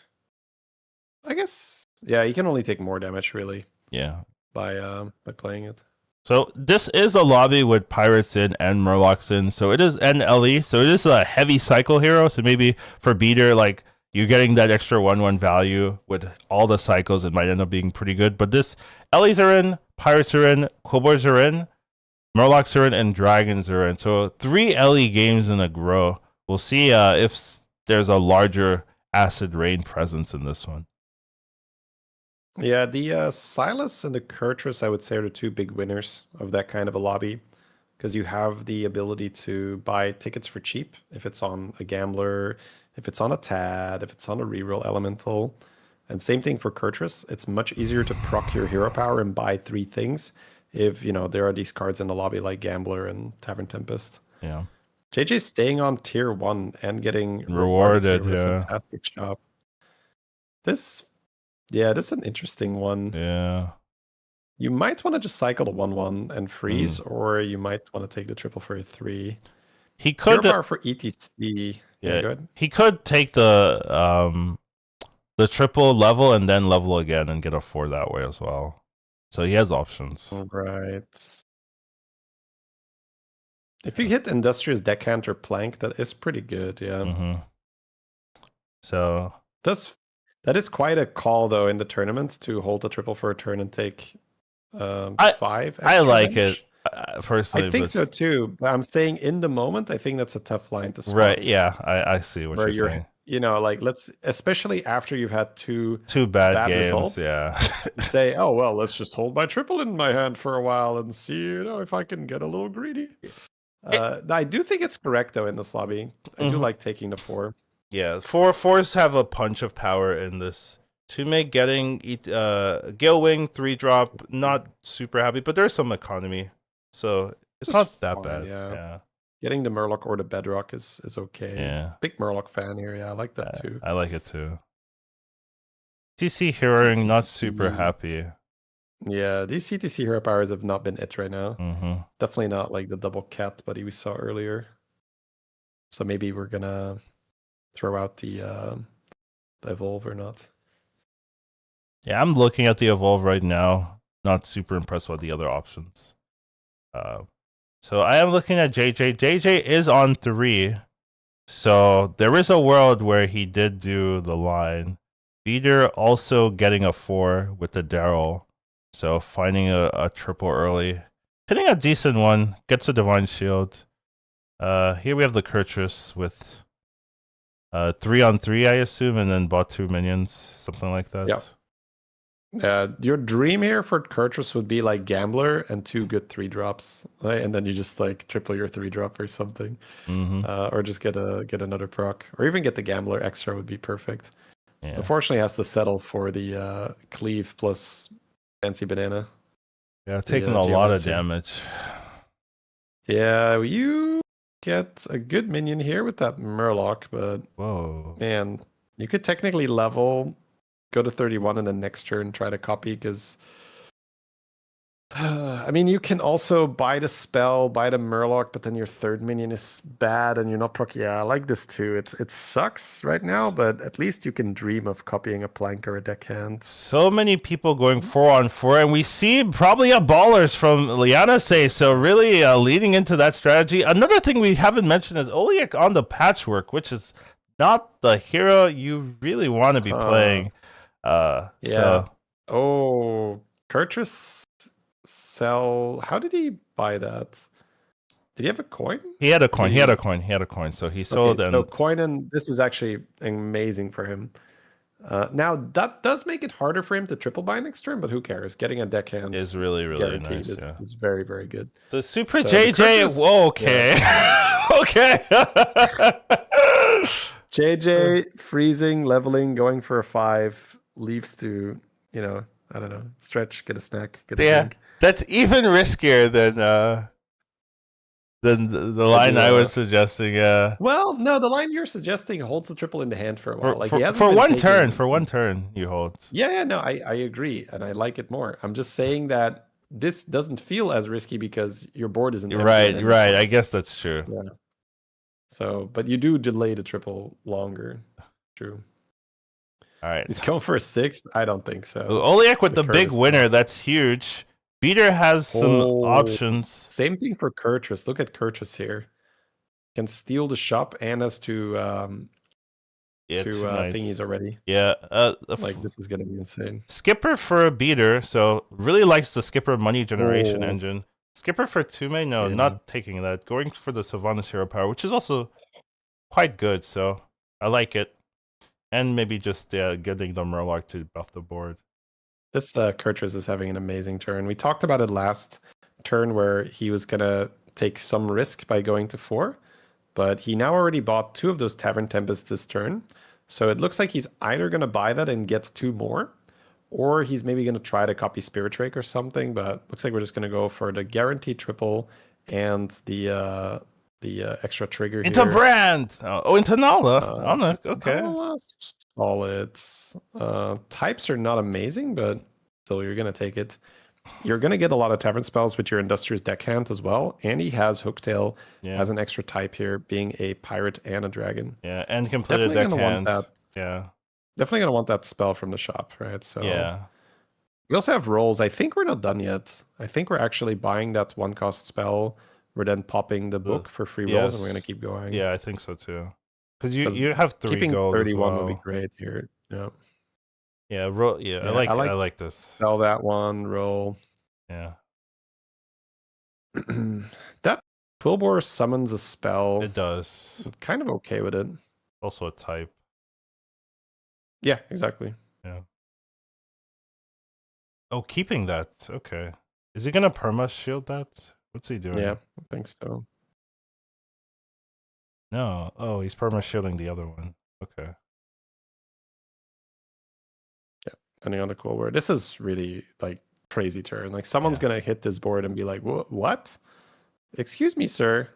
Speaker 2: I guess, yeah, he can only take more damage really
Speaker 1: Yeah.
Speaker 2: by playing it.
Speaker 1: So this is a lobby with Pirates in and Murlocs in. So it is and LE. So it is a heavy cycle hero. So maybe for Beater, like you're getting that extra 1/1 value with all the cycles. It might end up being pretty good. But this LEs are in, Pirates are in, Quibblers are in, Murlocs are in, and Dragons are in. So 3 LE games in a row. We'll see if there's a larger Acid Rain presence in this one.
Speaker 2: Yeah, the Silas and the Kurtrus, I would say, are the two big winners of that kind of a lobby, because you have the ability to buy tickets for cheap if it's on a Gambler, if it's on a Tad, if it's on a reroll Elemental. And same thing for Kurtrus. It's much easier to proc your hero power and buy 3 things if, there are these cards in the lobby like Gambler and Tavern Tempest.
Speaker 1: Yeah.
Speaker 2: JJ's staying on tier 1 and getting
Speaker 1: Rewarded,
Speaker 2: here with
Speaker 1: yeah.
Speaker 2: a fantastic job. This is an interesting one.
Speaker 1: Yeah.
Speaker 2: You might want to just cycle the 1/1 and freeze, or you might want to take the triple for a 3.
Speaker 1: He could
Speaker 2: Hero power for ETC. Yeah, good.
Speaker 1: He could take the triple level and then level again and get a 4 that way as well. So he has options.
Speaker 2: Right. If you hit Industrious Deckhand or Plank, that is pretty good, yeah.
Speaker 1: Mm-hmm. So
Speaker 2: that is quite a call though in the tournament to hold a triple for a turn and take 5
Speaker 1: I like
Speaker 2: damage.
Speaker 1: it personally.
Speaker 2: I think so too, but I'm saying in the moment, I think that's a tough line to spot.
Speaker 1: Right, yeah, I see what you're saying.
Speaker 2: Like especially after you've had two
Speaker 1: bad games,
Speaker 2: results,
Speaker 1: yeah.
Speaker 2: say, oh well, let's just hold my triple in my hand for a while and see, if I can get a little greedy. I do think it's correct though in this lobby. I do like taking the 4.
Speaker 1: Yeah, 4/4s have a punch of power in this to make getting Gale Wing 3-drop not super happy, but there's some economy, so it's not that bad. Yeah.
Speaker 2: Getting the Murloc or the Bedrock is okay.
Speaker 1: Yeah.
Speaker 2: Big Murloc fan here. Yeah, I like that too.
Speaker 1: I like it too. CTC heroing not super happy.
Speaker 2: Yeah, these CTC hero powers have not been it right now.
Speaker 1: Mm-hmm.
Speaker 2: Definitely not like the double cat buddy we saw earlier. So maybe we're gonna throw out the evolve or not.
Speaker 1: Yeah, I'm looking at the evolve right now. Not super impressed with the other options. So I am looking at JJ. JJ is on 3. So there is a world where he did do the line. Beater also getting a 4 with the Daryl. So finding a triple early. Hitting a decent one. Gets a Divine Shield. Here we have the Kurtrus with 3-on-3, I assume, and then bought 2 minions. Something like that.
Speaker 2: Yeah. Your dream here for Kurtrus would be like Gambler and 2 good 3-drops, right? And then you just like triple your 3-drop or something, or just get another proc, or even get the Gambler extra would be perfect. Yeah. Unfortunately, has to settle for the cleave plus fancy banana.
Speaker 1: Yeah, taking a lot of damage.
Speaker 2: Yeah, you get a good minion here with that Murloc, but man, you could technically level. Go to 31 and then next turn try to copy, because I mean, you can also buy the spell, buy the Murloc, but then your 3rd minion is bad and you're not proc. Yeah, I like this too. It sucks right now, but at least you can dream of copying a Plank or a Deckhand. So
Speaker 1: many people going 4-on-4, and we see probably a ballers from Liana say so. Really leading into that strategy. Another thing we haven't mentioned is Oliek on the Patchwork, which is not the hero you really want to be playing.
Speaker 2: Yeah.
Speaker 1: So.
Speaker 2: Oh, Kurtrus sell. How did he buy that? Did he have a coin?
Speaker 1: He had a coin. He had a coin. So he sold.
Speaker 2: So coin, and this is actually amazing for him. Now that does make it harder for him to triple buy next turn, but who cares? Getting a deckhand
Speaker 1: is really
Speaker 2: guaranteed.
Speaker 1: Nice.
Speaker 2: Is very, very good.
Speaker 1: So Super JJ. Whoa, okay. Yeah. Okay.
Speaker 2: JJ freezing, leveling, going for a 5. Leaves to, I don't know, stretch, get a snack, get a drink.
Speaker 1: That's even riskier than the line I was suggesting.
Speaker 2: Well, no, the line you're suggesting holds the triple in the hand for a while. Like he hasn't
Speaker 1: for
Speaker 2: been
Speaker 1: one
Speaker 2: taking...
Speaker 1: turn. For one turn, you hold.
Speaker 2: Yeah, no, I agree, and I like it more. I'm just saying that this doesn't feel as risky because your board isn't empty
Speaker 1: Right,
Speaker 2: at any
Speaker 1: right.
Speaker 2: point.
Speaker 1: I guess that's true.
Speaker 2: Yeah. So, but you do delay the triple longer. True.
Speaker 1: All right.
Speaker 2: He's going for a 6? I don't think so.
Speaker 1: Oliak with the big winner. That's huge. Beater has some options.
Speaker 2: Same thing for Kurtrus. Look at Kurtrus here. Can steal the shop and has two thingies already.
Speaker 1: Yeah.
Speaker 2: Like this is gonna be insane.
Speaker 1: Skipper for a beater, so really likes the Skipper money generation engine. Skipper for 2 main, no, not taking that. Going for the Sylvanas hero power, which is also quite good, so I like it. And maybe just getting the Murloc to buff the board.
Speaker 2: This Kurtrus is having an amazing turn. We talked about it last turn where he was gonna take some risk by going to 4, but he now already bought 2 of those Tavern Tempests this turn. So it looks like he's either gonna buy that and get 2 more, or he's maybe gonna try to copy Spirit Rake or something, but looks like we're just gonna go for the guaranteed triple and the extra trigger
Speaker 1: into
Speaker 2: here.
Speaker 1: Brand! Into Nala! Okay.
Speaker 2: Solid. Types are not amazing, but still you're gonna take it. You're gonna get a lot of Tavern spells with your Industrious Deckhand as well, and he has Hooktail as an extra type here, being a pirate and a dragon.
Speaker 1: Yeah, and completed Deckhand.
Speaker 2: Definitely gonna want that spell from the shop, right? So
Speaker 1: yeah.
Speaker 2: We also have rolls. I think we're not done yet. I think we're actually buying that 1-cost spell. We're then popping the book for free rolls, and we're gonna keep going.
Speaker 1: Yeah, I think so too. Because you have 3
Speaker 2: keeping
Speaker 1: gold
Speaker 2: 31
Speaker 1: as well.
Speaker 2: would be great here. Yeah.
Speaker 1: Yeah, roll. Yeah, I like this.
Speaker 2: Sell that one. Roll.
Speaker 1: Yeah.
Speaker 2: That Quillbore summons a spell.
Speaker 1: It does.
Speaker 2: I'm kind of okay with it.
Speaker 1: Also a type.
Speaker 2: Yeah, exactly.
Speaker 1: Yeah. Oh, keeping that. Okay. Is he gonna perma shield that? What's he doing?
Speaker 2: Yeah, I think so.
Speaker 1: No. Oh, he's perma shielding the other one. Okay.
Speaker 2: Yeah, depending on the Quillbore. This is really like crazy turn. Like someone's gonna hit this board and be like, "What? Excuse me, sir.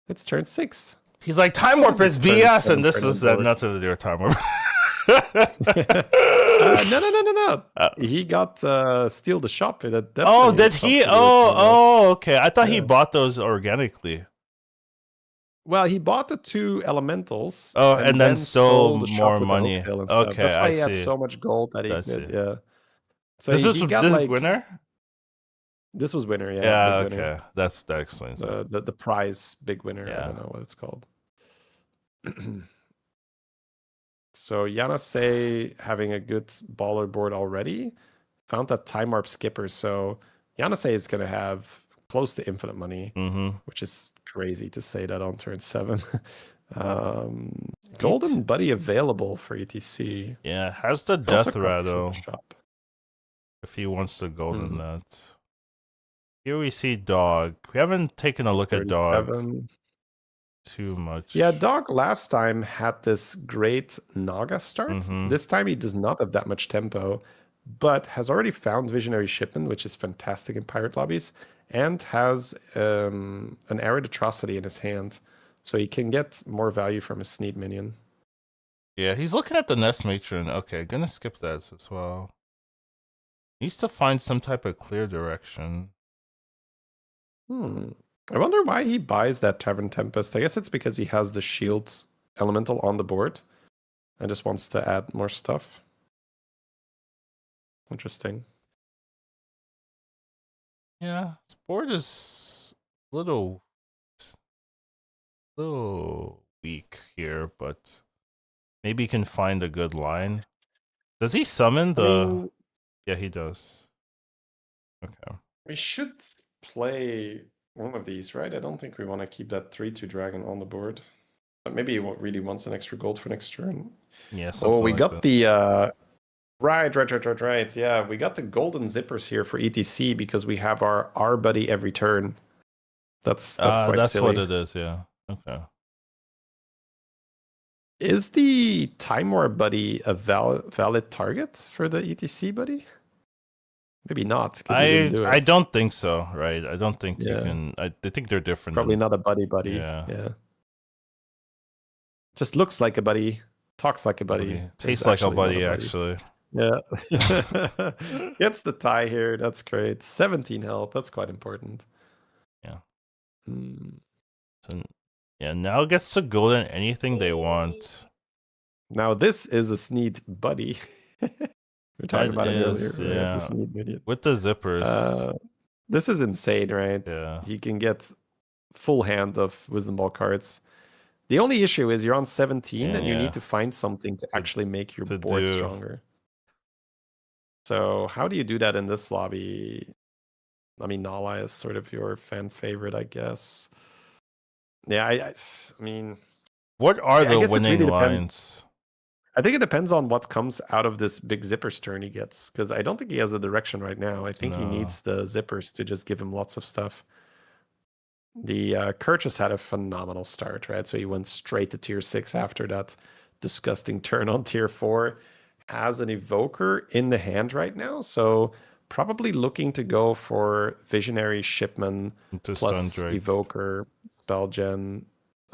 Speaker 2: It's turn 6."
Speaker 1: He's like, Time Warp is BS, and this was nothing to do with Time Warp.
Speaker 2: No. He got Steal the Shop.
Speaker 1: Oh, did he? Oh, okay. I thought he bought those organically.
Speaker 2: Well, he bought the 2 elementals.
Speaker 1: Oh, and then stole
Speaker 2: the
Speaker 1: more money. Okay,
Speaker 2: that's why he had so much gold that he did. Yeah. So
Speaker 1: he got like winner.
Speaker 2: This was winner. Yeah.
Speaker 1: Yeah. Okay. Winner. That explains
Speaker 2: the prize big winner.
Speaker 1: Yeah.
Speaker 2: I don't know what it's called. So Yanase, having a good baller board already, found that Time Warp Skipper. So Yanase is going to have close to infinite money, which is crazy to say that on turn 7. Golden Buddy available for ETC.
Speaker 1: Yeah, has the Death Rattle if he wants to golden that. Here we see Dog. We haven't taken a look at Dog too much.
Speaker 2: Yeah, Dog last time had this great Naga start. This time he does not have that much tempo, but has already found Visionary Shipment, which is fantastic in pirate lobbies, and has an Arid Atrocity in his hand, so he can get more value from his Sneed minion.
Speaker 1: Yeah, he's looking at the Nest Matron. Okay, gonna skip that as well. Needs to find some type of clear direction.
Speaker 2: I wonder why he buys that Tavern Tempest. I guess it's because he has the shield elemental on the board and just wants to add more stuff. Interesting.
Speaker 1: Yeah, this board is a little weak here, but maybe he can find a good line. Does he summon the... Yeah, he does. Okay.
Speaker 2: We should play one of these, right? I don't think we want to keep that 3/2 dragon on the board. But maybe he really wants an extra gold for next turn.
Speaker 1: Yeah,
Speaker 2: we got the... Right. Yeah, we got the golden zippers here for ETC because we have our buddy every turn. That's quite silly.
Speaker 1: What it is, yeah. Okay.
Speaker 2: Is the Time Warp buddy a valid target for the ETC buddy? Maybe not, because he didn't do it.
Speaker 1: I don't think so, right? I don't think you
Speaker 2: Yeah.
Speaker 1: can. I think they're different.
Speaker 2: Probably not a buddy.
Speaker 1: Yeah.
Speaker 2: Yeah. Just looks like a buddy, talks like a buddy.
Speaker 1: Tastes
Speaker 2: is
Speaker 1: like a
Speaker 2: actually not
Speaker 1: buddy, actually.
Speaker 2: Yeah. Gets the tie here. That's great. 17 health. That's quite important.
Speaker 1: Yeah.
Speaker 2: Hmm.
Speaker 1: So, yeah, now gets to golden anything they want.
Speaker 2: Now this is a Sneed buddy. We were talking about him earlier.
Speaker 1: Yeah.
Speaker 2: The Sneed minion.
Speaker 1: With the zippers.
Speaker 2: This is insane, right?
Speaker 1: Yeah.
Speaker 2: He can get full hand of Wisdom Ball cards. The only issue is you're on 17 and you need to find something to actually make your board stronger. So how do you do that in this lobby? I mean, Nala is sort of your fan favorite, I guess. Yeah, I mean...
Speaker 1: What are the winning really lines?
Speaker 2: I think it depends on what comes out of this big zippers turn he gets, because I don't think he has the direction right now. I think he needs the zippers to just give him lots of stuff. The Kurt just had a phenomenal start, right? So he went straight to tier 6 after that disgusting turn on tier 4. Has an evoker in the hand right now, so probably looking to go for Visionary Shipman plus evoker spell gen.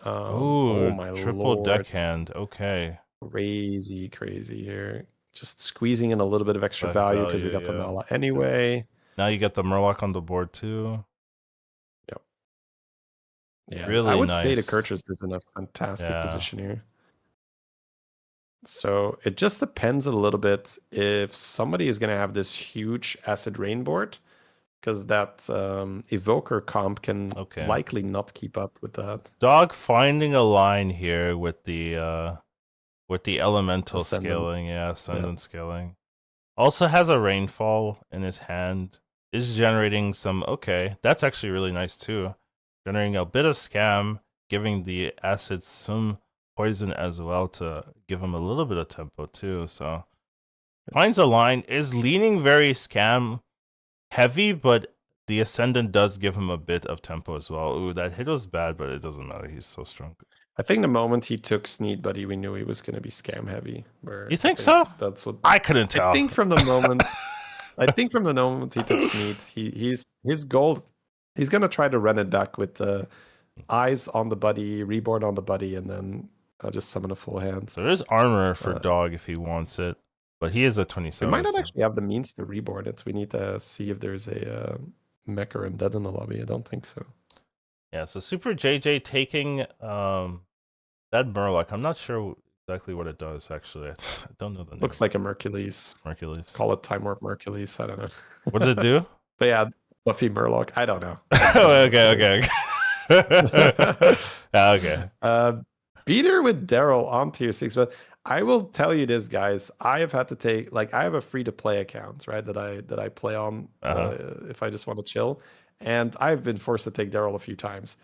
Speaker 2: Oh my
Speaker 1: triple
Speaker 2: lord.
Speaker 1: deckhand. Okay.
Speaker 2: Crazy here. Just squeezing in a little bit of extra value because we got the Nala anyway.
Speaker 1: Now you get the Murloc on the board too.
Speaker 2: Yep. Yeah,
Speaker 1: really
Speaker 2: I would
Speaker 1: nice.
Speaker 2: say the Kurtrus is in a fantastic position here. So it just depends a little bit if somebody is going to have this huge Acid Rain board, because that evoker comp can likely not keep up with that.
Speaker 1: Dog finding a line here with the elemental scaling, ascendant scaling. Also has a rainfall in his hand. Is generating some that's actually really nice too. Generating a bit of scam, giving the acids some poison as well to give him a little bit of tempo too. So finds a line, is leaning very scam heavy, but the ascendant does give him a bit of tempo as well. Ooh, that hit was bad, but it doesn't matter. He's so strong.
Speaker 2: I think the moment he took Sneed Buddy, we knew he was going to be scam heavy.
Speaker 1: You think so?
Speaker 2: That's what
Speaker 1: I couldn't tell.
Speaker 2: I think from the moment he took Sneed, his goal. He's going to try to run it back with the eyes on the buddy, reborn on the buddy, and then just summon a full hand.
Speaker 1: There is armor for Dog if he wants it, but he is a 27.
Speaker 2: We might not actually have the means to reborn it. We need to see if there's a mech or undead in the lobby. I don't think so.
Speaker 1: Yeah, so Super JJ taking that Murloc. I'm not sure exactly what it does, actually. I don't know the name.
Speaker 2: Looks like a Mercules. Call it Time Warp Mercules. I don't know.
Speaker 1: What does it do?
Speaker 2: But yeah, Buffy Murloc. I don't know.
Speaker 1: okay. Okay.
Speaker 2: Beater with Daryl on tier 6, but I will tell you this, guys. I have had to take I have a free-to-play account, right? That I play on if I just want to chill, and I've been forced to take Daryl a few times.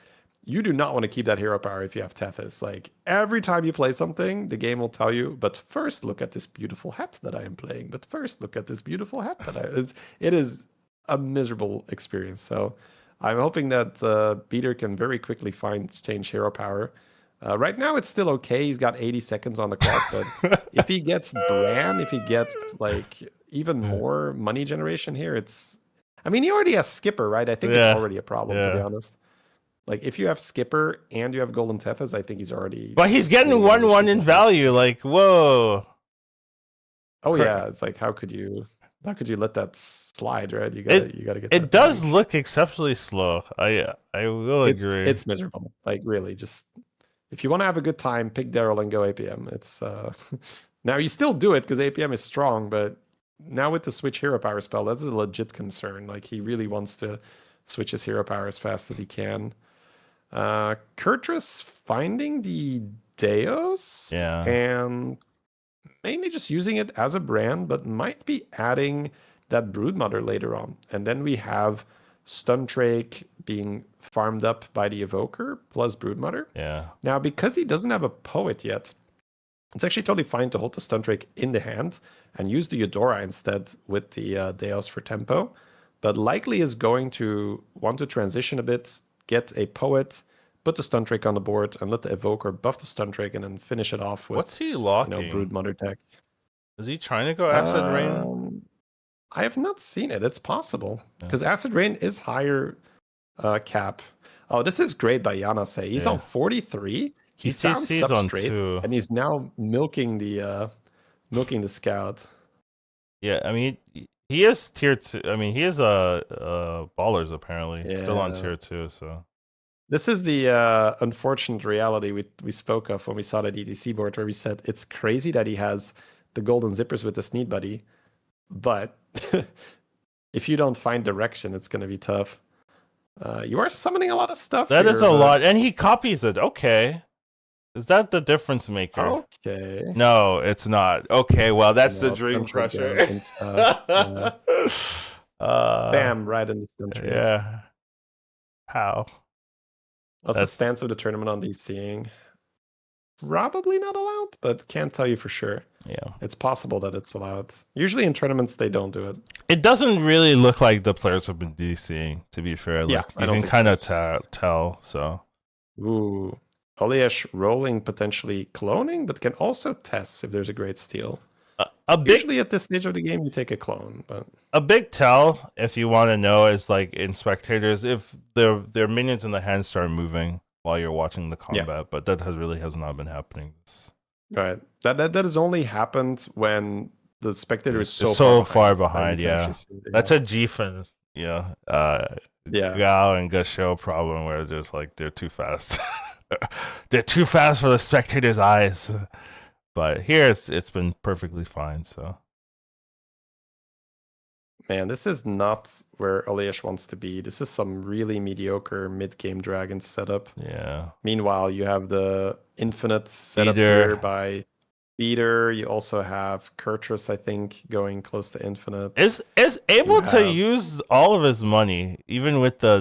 Speaker 2: You do not want to keep that hero power if you have Tethys. Like every time you play something, the game will tell you, but first look at this beautiful hat that I am playing. But first look at this beautiful hat that it is a miserable experience. So I'm hoping that Beater can very quickly change hero power. Right now it's still okay. He's got 80 seconds on the clock, but if he gets Bran, if he gets even more money generation here, I mean, he already has Skipper, right? I think it's already a problem, to be honest. Like if you have Skipper and you have Golden Tethys, I think he's already.
Speaker 1: But he's getting 1/1 in value. Like whoa.
Speaker 2: Oh yeah, it's like how could you let that slide, right? You gotta get.
Speaker 1: It does look exceptionally slow. I will agree.
Speaker 2: It's miserable. Like really, just. If you want to have a good time, pick Daryl and go APM. It's now you still do it because APM is strong, but now with the switch hero power spell, that's a legit concern. Like he really wants to switch his hero power as fast as he can. Kurtrus finding the DUOS and mainly just using it as a brand, but might be adding that Broodmother later on. And then we have Stuntrake being farmed up by the Evoker plus Broodmother.
Speaker 1: Yeah.
Speaker 2: Now, because he doesn't have a Poet yet, it's actually totally fine to hold the Stuntrake in the hand and use the Eudora instead with the DUOS for tempo. But likely is going to want to transition a bit, get a Poet, put the Stuntrake on the board, and let the Evoker buff the Stuntrake and then finish it off with
Speaker 1: what's he locking?
Speaker 2: Broodmother tech.
Speaker 1: Is he trying to go Acid Rain?
Speaker 2: I have not seen it. It's possible because Acid Rain is higher cap. Oh, this is great by Yanase. He's on 43. He found
Speaker 1: ETC's on
Speaker 2: substrate
Speaker 1: 2.
Speaker 2: and he's now milking the scout.
Speaker 1: Yeah, I mean, he is tier 2. I mean, he is ballers apparently. Still on tier 2, so.
Speaker 2: This is the unfortunate reality we spoke of when we saw the DTC board, where we said it's crazy that he has the golden zippers with the Sneed Buddy, but if you don't find direction, it's going to be tough. You are summoning a lot of stuff.
Speaker 1: That is a lot, and he copies it. Okay. Is that the difference maker?
Speaker 2: Okay.
Speaker 1: No, it's not. Okay, well, that's the dream crusher.
Speaker 2: Bam, right in the center.
Speaker 1: Yeah. How?
Speaker 2: What's the stance of the tournament on DCing? Probably not allowed, but can't tell you for sure.
Speaker 1: Yeah.
Speaker 2: It's possible that it's allowed. Usually in tournaments, they don't do it.
Speaker 1: It doesn't really look like the players have been DCing, to be fair.
Speaker 2: Yeah,
Speaker 1: you can kind of tell, so.
Speaker 2: Ooh. Oliesh rolling, potentially cloning, but can also test if there's a great steal. Usually at this stage of the game, you take a clone. But
Speaker 1: a big tell, if you want to know, is like in spectators, if their minions in the hand start moving while you're watching the combat, but that has not been happening.
Speaker 2: Right. That has only happened when the spectator is
Speaker 1: so far behind. Yeah. That's a G-Fin. Yeah. Gao and Gasho problem where there's like they're too fast. They're too fast for the spectator's eyes. But here it's been perfectly fine, so.
Speaker 2: Man, this is not where Oliesh wants to be. This is some really mediocre mid-game dragon setup.
Speaker 1: Yeah.
Speaker 2: Meanwhile, you have the infinite setup here by Beater. You also have Kurtrus, I think, going close to infinite.
Speaker 1: Is able to use all of his money, even with the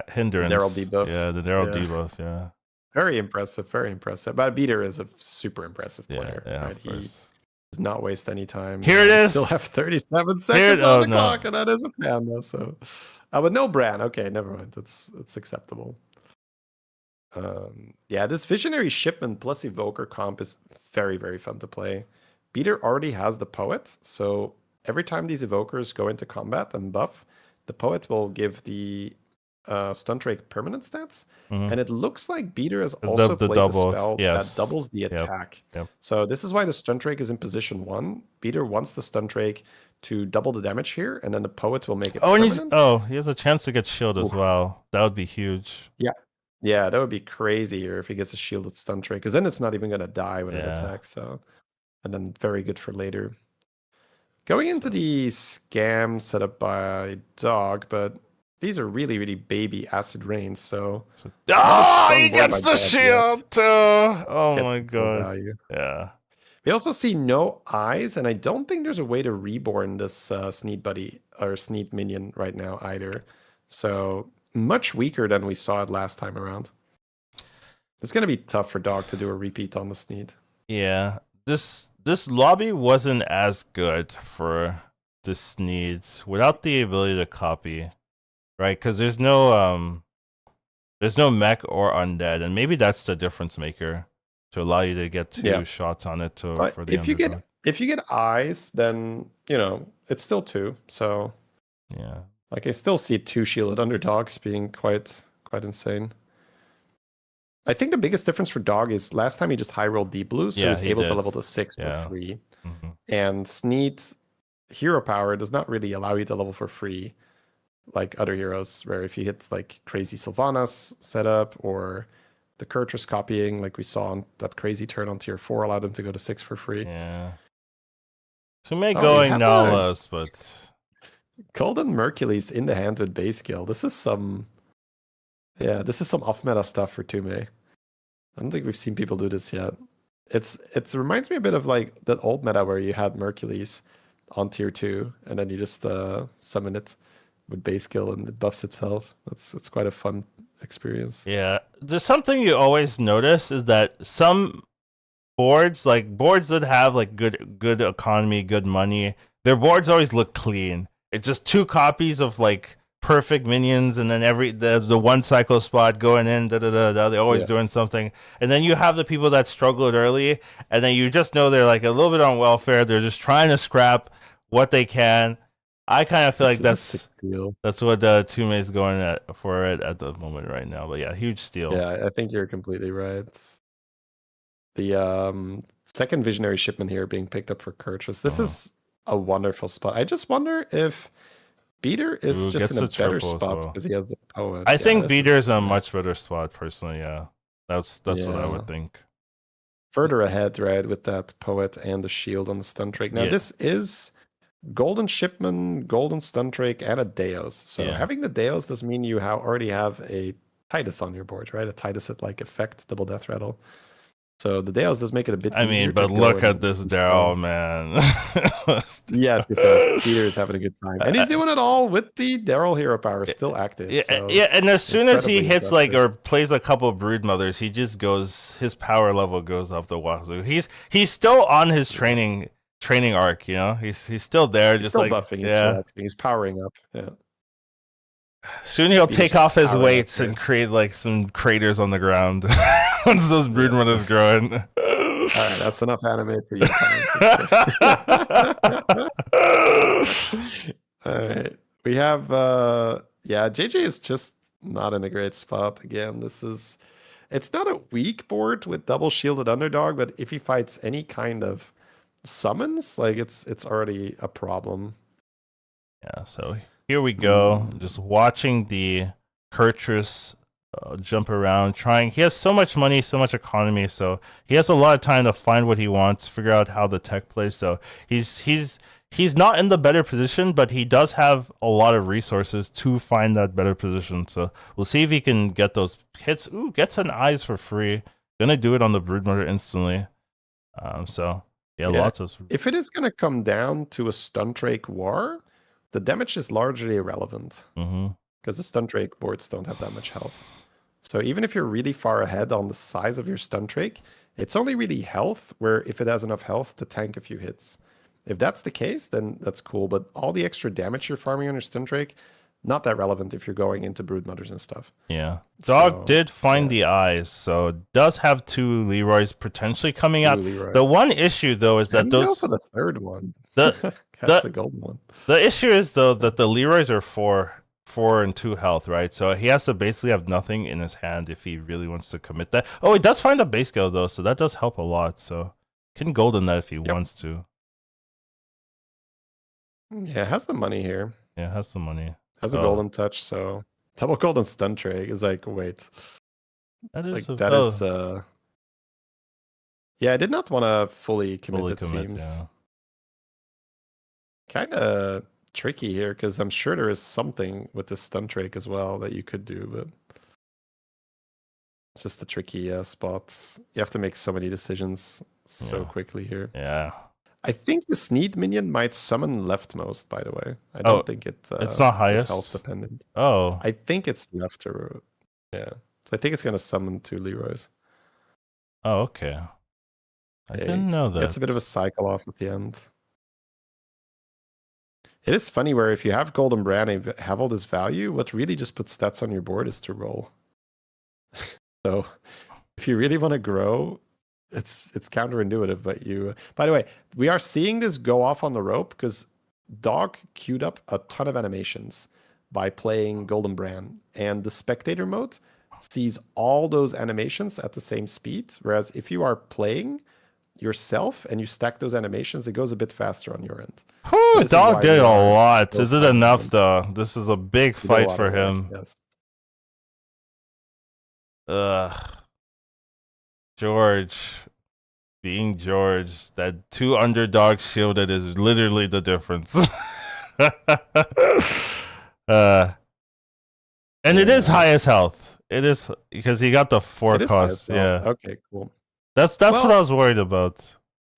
Speaker 1: hindrance.
Speaker 2: Daryl debuff.
Speaker 1: Yeah, the Daryl debuff, yeah.
Speaker 2: Very impressive, very impressive. But Beater is a super impressive player.
Speaker 1: Yeah,
Speaker 2: right? He does not waste any time.
Speaker 1: Here it is.
Speaker 2: Still have 37 seconds on the clock, and that is a panda. So, but no Bran. Okay, never mind. That's acceptable. Yeah, this Visionary Shipment plus Evoker comp is very, very fun to play. Beater already has the Poet, so every time these Evokers go into combat and buff, the Poet will give the Stunt Drake permanent stats, and it looks like Beater has also played the spell that doubles the attack.
Speaker 1: Yep.
Speaker 2: So this is why the Stunt Drake is in position 1. Beater wants the Stunt Drake to double the damage here, and then the Poet will make it permanent.
Speaker 1: And he has a chance to get shield as well. That would be huge.
Speaker 2: Yeah, that would be crazier if he gets a shielded Stunt Drake, because then it's not even going to die when it attacks. So, and then very good for later. Going into the scam set up by Dog, but these are really, really baby Acid Rains, so...
Speaker 1: he gets the shield too! Oh my god. Yeah.
Speaker 2: We also see no eyes, and I don't think there's a way to reborn this Sneed Buddy or Sneed Minion right now either. So, much weaker than we saw it last time around. It's going to be tough for Dog to do a repeat on the Sneed.
Speaker 1: Yeah. This lobby wasn't as good for the Sneeds without the ability to copy. Right, because there's no mech or undead, and maybe that's the difference maker to allow you to get 2 shots on it for the underdog.
Speaker 2: If you get eyes, then it's still 2. So like I still see 2 shielded underdogs being quite insane. I think the biggest difference for Dog is last time he just high rolled deep blue, so he was able to level to 6 for free. And Sneed hero power does not really allow you to level for free. Like other heroes, where if he hits like crazy Sylvanas setup or the Kurtrus copying, like we saw on that crazy turn on tier 4, allowed him to go to 6 for free.
Speaker 1: Yeah. Too many going Nalas, but
Speaker 2: Golden Mercules in the hand with base skill. This is some off meta stuff for Tume. I don't think we've seen people do this yet. It reminds me a bit of like that old meta where you had Mercules on tier 2 and then you just summon it with base skill and it buffs itself. It's quite a fun experience.
Speaker 1: Yeah. There's something you always notice is that some boards that have like good economy, good money, their boards always look clean. It's just 2 copies of like perfect minions, and then the one cycle spot going in, they're always doing something. And then you have the people that struggled early, and then you just know they're like a little bit on welfare. They're just trying to scrap what they can. I kind of feel
Speaker 2: This
Speaker 1: like
Speaker 2: is a sick deal.
Speaker 1: that's what Tume is going for it at the moment right now. But yeah, huge steal.
Speaker 2: Yeah, I think you're completely right. The second visionary shipment here being picked up for Kurtrus. This is a wonderful spot. I just wonder if Beater is
Speaker 1: Ooh,
Speaker 2: just
Speaker 1: gets
Speaker 2: in a
Speaker 1: the
Speaker 2: better
Speaker 1: triple as
Speaker 2: spot
Speaker 1: well.
Speaker 2: because he has the poet.
Speaker 1: I
Speaker 2: Yeah,
Speaker 1: think
Speaker 2: this
Speaker 1: Beater is
Speaker 2: is
Speaker 1: a much better spot personally. Yeah, that's what I
Speaker 2: yeah.
Speaker 1: would think.
Speaker 2: Further ahead, right, with that poet and the shield on the stun drake. Now
Speaker 1: Yeah.
Speaker 2: this is golden shipment, golden stun drake, and a Deos. So
Speaker 1: Yeah.
Speaker 2: having the Deos does mean you already have a Titus on your board, right? A Titus at like effect, double death rattle. So the Deos does make it a bit
Speaker 1: I
Speaker 2: easier.
Speaker 1: mean, but look at this Daryl, man.
Speaker 2: Yes, so Peter is having a good time, and he's doing it all with the Daryl hero power still active.
Speaker 1: Yeah,
Speaker 2: So
Speaker 1: yeah, and as soon as he hits
Speaker 2: impressive.
Speaker 1: or plays a couple of brood mothers, he just goes, his power level goes off the wazoo. He's still on his training arc, you know. He's still there,
Speaker 2: He's
Speaker 1: just
Speaker 2: still
Speaker 1: like
Speaker 2: buffing, he's powering up. Yeah.
Speaker 1: Soon he'll
Speaker 2: Peter's
Speaker 1: take off his
Speaker 2: powering
Speaker 1: weights
Speaker 2: up
Speaker 1: and create like some craters on the ground once those brood mothers growing.
Speaker 2: All right, that's enough anime for you. All right, we have JJ is just not in a great spot again. It's not a weak board with double shielded underdog, but if he fights any kind of summons, like it's already a problem.
Speaker 1: Yeah, so here we go. Just watching the Kurtrus jump around, trying. He has so much money, so much economy, so he has a lot of time to find what he wants, figure out how the tech plays. So he's not in the better position, but he does have a lot of resources to find that better position. So we'll see if he can get those hits. Ooh, gets an eyes for free. Gonna do it on the broodmother instantly. So yeah, lots of.
Speaker 2: If it is gonna come down to a stun drake war, the damage is largely irrelevant because the stun drake boards don't have that much health. So even if you're really far ahead on the size of your stun drake, it's only really health where if it has enough health to tank a few hits. If that's the case, then that's cool. But all the extra damage you're farming on your stun drake, not that relevant if you're going into brood mothers and stuff.
Speaker 1: Yeah. Dog did find the eyes, so does have two Leroys potentially coming out. The one issue though is that those
Speaker 2: go for the third one.
Speaker 1: That's
Speaker 2: the golden one.
Speaker 1: The issue is though that the Leroys are 4 and 2 health, right? So he has to basically have nothing in his hand if he really wants to commit that. Oh, he does find a base skill though, so that does help a lot. So can golden that if he wants to.
Speaker 2: Yeah, has the money here.
Speaker 1: Yeah, has the money.
Speaker 2: Has a golden touch, so double golden stun drake is like, wait.
Speaker 1: That is
Speaker 2: yeah, I did not want to fully commit, seems.
Speaker 1: Yeah.
Speaker 2: Kind of tricky here because I'm sure there is something with this stun drake as well that you could do, but it's just the tricky spots. You have to make so many decisions so quickly here.
Speaker 1: Yeah.
Speaker 2: I think the Sneed minion might summon leftmost, by the way. I don't think it's
Speaker 1: not highest
Speaker 2: health dependent.
Speaker 1: Oh.
Speaker 2: I think it's left or yeah. So I think it's gonna summon 2 Leroys.
Speaker 1: Oh, okay. I didn't know that.
Speaker 2: It's a bit of a cycle off at the end. It is funny where if you have Golden Brand and have all this value, what really just puts stats on your board is to roll. So if you really want to grow, it's counterintuitive, but you. By the way, we are seeing this go off on the rope because Dog queued up a ton of animations by playing Golden Brand, and the spectator mode sees all those animations at the same speed. Whereas if you are playing yourself and you stack those animations, it goes a bit faster on your end.
Speaker 1: So Dog did a lot. Is it enough though? This is a big fight for him.
Speaker 2: Yes.
Speaker 1: George, being George, that 2 underdogs shielded is literally the difference. And it is highest health. It is because he got the 4 cost. Yeah.
Speaker 2: Okay, cool.
Speaker 1: That's what I was worried about.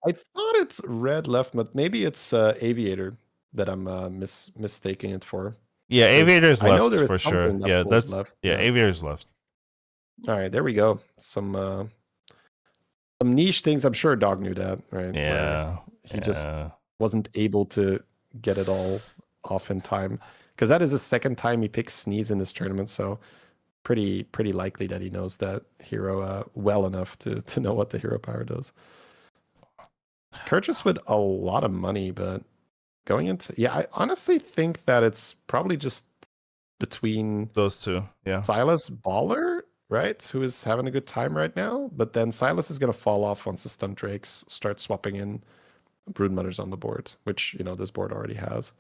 Speaker 2: I thought it's red left, but maybe it's Aviator that I'm mistaking it for.
Speaker 1: Yeah, Aviator's left for sure. Yeah, that's
Speaker 2: left.
Speaker 1: Yeah, Aviator's left.
Speaker 2: All right, there we go. Some niche things. I'm sure Dog knew that, right?
Speaker 1: Yeah.
Speaker 2: He just wasn't able to get it all off in time because that is the second time he picks Sneeze in this tournament. So pretty likely that he knows that hero well enough to know what the hero power does. Kurtrus with a lot of money, but going into, yeah, I honestly think that it's probably just between
Speaker 1: Those two, yeah.
Speaker 2: Silas Baller, right, who is having a good time right now, but then Silas is going to fall off once the Stun Drakes start swapping in Broodmothers on the board, which, you know, this board already has.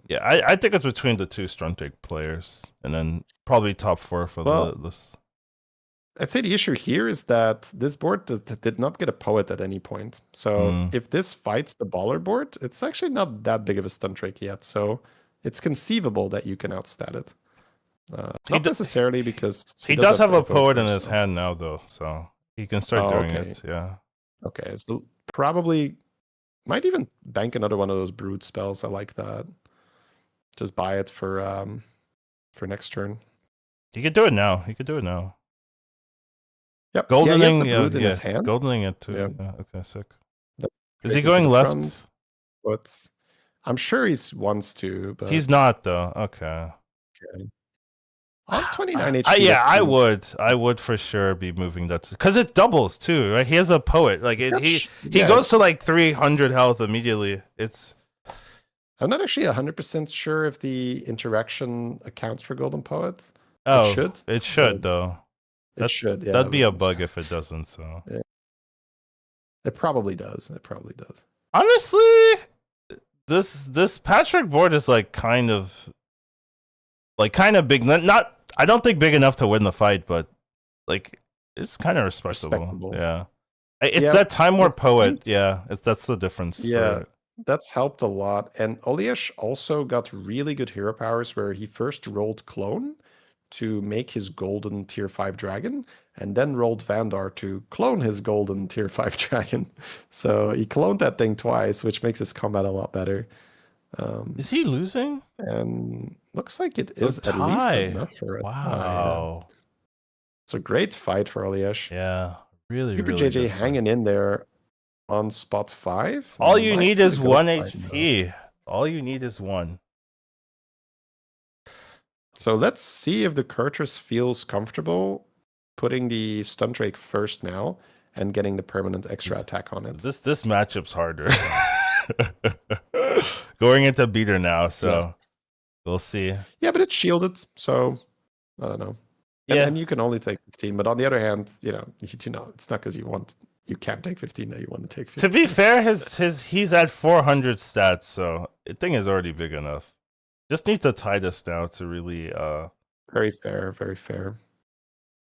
Speaker 1: Yeah, I think it's between the two Struntic players, and then probably top 4 for this.
Speaker 2: I'd say the issue here is that this board did not get a poet at any point. So if this fights the Baller board, it's actually not that big of a Stun Drake yet. So it's conceivable that you can outstat it. Not necessarily because
Speaker 1: he does have a poet in his hand now, though, so he can start doing it. Yeah.
Speaker 2: Okay, so probably might even bank another one of those brood spells. I like that. Just buy it for next turn.
Speaker 1: He could do it now. He could do it now.
Speaker 2: Yep.
Speaker 1: Goldening,
Speaker 2: in his hand.
Speaker 1: Goldening it too. Yeah. Okay, sick. Is he
Speaker 2: Straight
Speaker 1: going
Speaker 2: into the
Speaker 1: left?
Speaker 2: front, but I'm sure he wants to, but
Speaker 1: he's not though. Okay.
Speaker 2: On 29 HP.
Speaker 1: Yeah, I would for sure be moving that because it doubles too, right? He has a poet. Like he goes to like 300 health immediately.
Speaker 2: I'm not actually 100% sure if the interaction accounts for Golden Poet.
Speaker 1: Oh, it should though.
Speaker 2: It should, yeah.
Speaker 1: That'd be a bug if it doesn't, so.
Speaker 2: Yeah. It probably does. It probably does.
Speaker 1: Honestly, this Patrick board is like kind of big. Not I don't think big enough to win the fight, but like it's kind of respectable. Yeah. It's that Time War poet. Yeah, that's the difference.
Speaker 2: Yeah. That's helped a lot. And Oliesh also got really good hero powers where he first rolled Clone to make his golden tier 5 dragon, and then rolled Vandar to clone his golden tier 5 dragon. So he cloned that thing twice, which makes his combat a lot better.
Speaker 1: Is he losing?
Speaker 2: And looks like it is at least enough for it.
Speaker 1: Wow.
Speaker 2: It's a great fight for Oliesh.
Speaker 1: Yeah, really,
Speaker 2: Super
Speaker 1: really
Speaker 2: JJ hanging in there on spot 5.
Speaker 1: All you need is 1 HP. All you need is 1.
Speaker 2: So let's see if the Kurtrus feels comfortable putting the Stun Drake first now and getting the permanent extra attack on it.
Speaker 1: This matchup's harder. Going into beater now, so we'll see.
Speaker 2: Yeah, but it's shielded, so I don't know. And you can only take 15, but on the other hand, you know, it's not because you can't take 15 that you want to take 15.
Speaker 1: To be fair, he's at 400 stats, so the thing is already big enough. Just needs to Titus now to really
Speaker 2: very fair.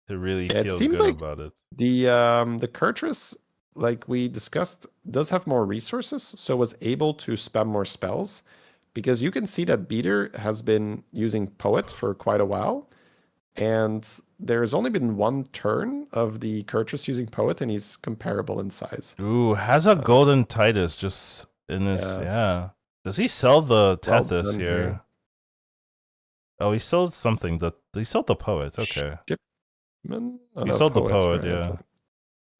Speaker 1: To really feel good like about it.
Speaker 2: The Kurtrus, like we discussed, does have more resources, so was able to spam more spells. Because you can see that Beater has been using Poet for quite a while. And there's only been one turn of the Kurtrus using Poet, and he's comparable in size.
Speaker 1: Ooh, has a golden Titus just in this. Yeah. Does he sell the Tethys here? Oh, he sold something. He sold the Poet. Okay. He sold the Poet, yeah.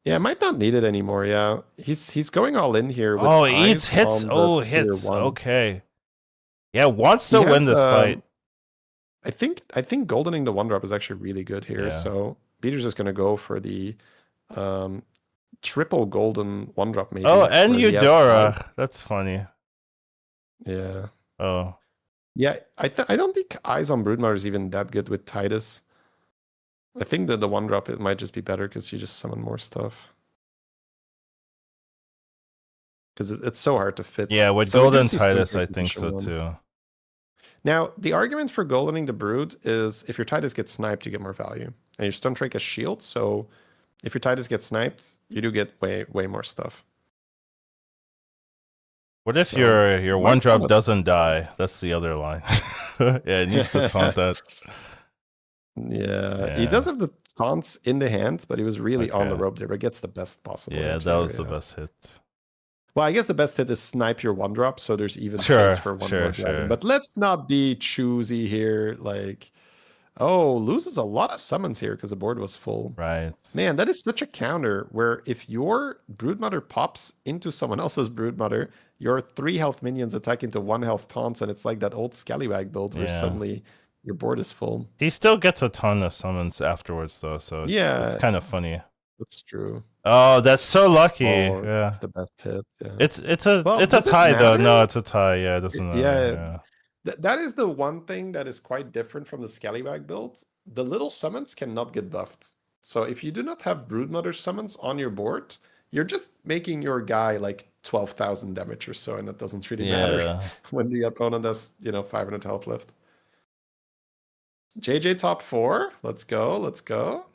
Speaker 2: Yeah, might not need it anymore. Yeah, he's going all in here. With
Speaker 1: he eats hits. Hits. Okay. Yeah, wants to win this fight.
Speaker 2: I think goldening the 1-drop is actually really good here. Yeah. So Beater's just gonna go for the triple golden 1-drop maybe.
Speaker 1: Oh, and Eudora. That's funny.
Speaker 2: Yeah.
Speaker 1: Oh.
Speaker 2: Yeah, I don't think Eyes on Broodmother is even that good with Titus. I think that the 1-drop it might just be better because you just summon more stuff. Because it's so hard to fit.
Speaker 1: Yeah, with golden Titus, I think so too.
Speaker 2: Now, the argument for goldening the Brood is if your Titus gets sniped, you get more value. And your Stun Drake has shield, so if your Titus gets sniped, you do get way more stuff.
Speaker 1: What if your 1-drop doesn't die? That's the other line. Yeah, it needs to taunt that.
Speaker 2: Yeah, he does have the taunts in the hand, but he was really on the rope there, but gets the best possible hit.
Speaker 1: Yeah, that was the best hit.
Speaker 2: Well, I guess the best hit is snipe your 1-drop, so there's even space for one more dragon. But let's not be choosy here. Like, loses a lot of summons here because the board was full.
Speaker 1: Right.
Speaker 2: Man, that is such a counter where if your Broodmother pops into someone else's Broodmother, your 3 health minions attack into 1 health taunts, and it's like that old Scallywag build where suddenly your board is full.
Speaker 1: He still gets a ton of summons afterwards, though, so it's kind of funny.
Speaker 2: That's true.
Speaker 1: Oh, that's so lucky.
Speaker 2: Oh,
Speaker 1: Yeah.
Speaker 2: it's the best hit. Yeah.
Speaker 1: It's a
Speaker 2: Well,
Speaker 1: it's a
Speaker 2: does it
Speaker 1: tie though. No,
Speaker 2: matter?
Speaker 1: it's a tie. Yeah, it doesn't matter.
Speaker 2: Yeah,
Speaker 1: Yeah.
Speaker 2: that is the one thing that is quite different from the Scallywag build. The little summons cannot get buffed. So if you do not have Broodmother summons on your board, you're just making your guy like 12,000 damage or so, and it doesn't really matter
Speaker 1: Yeah.
Speaker 2: when the opponent has, 500 health left. JJ top 4. Let's go. Let's go.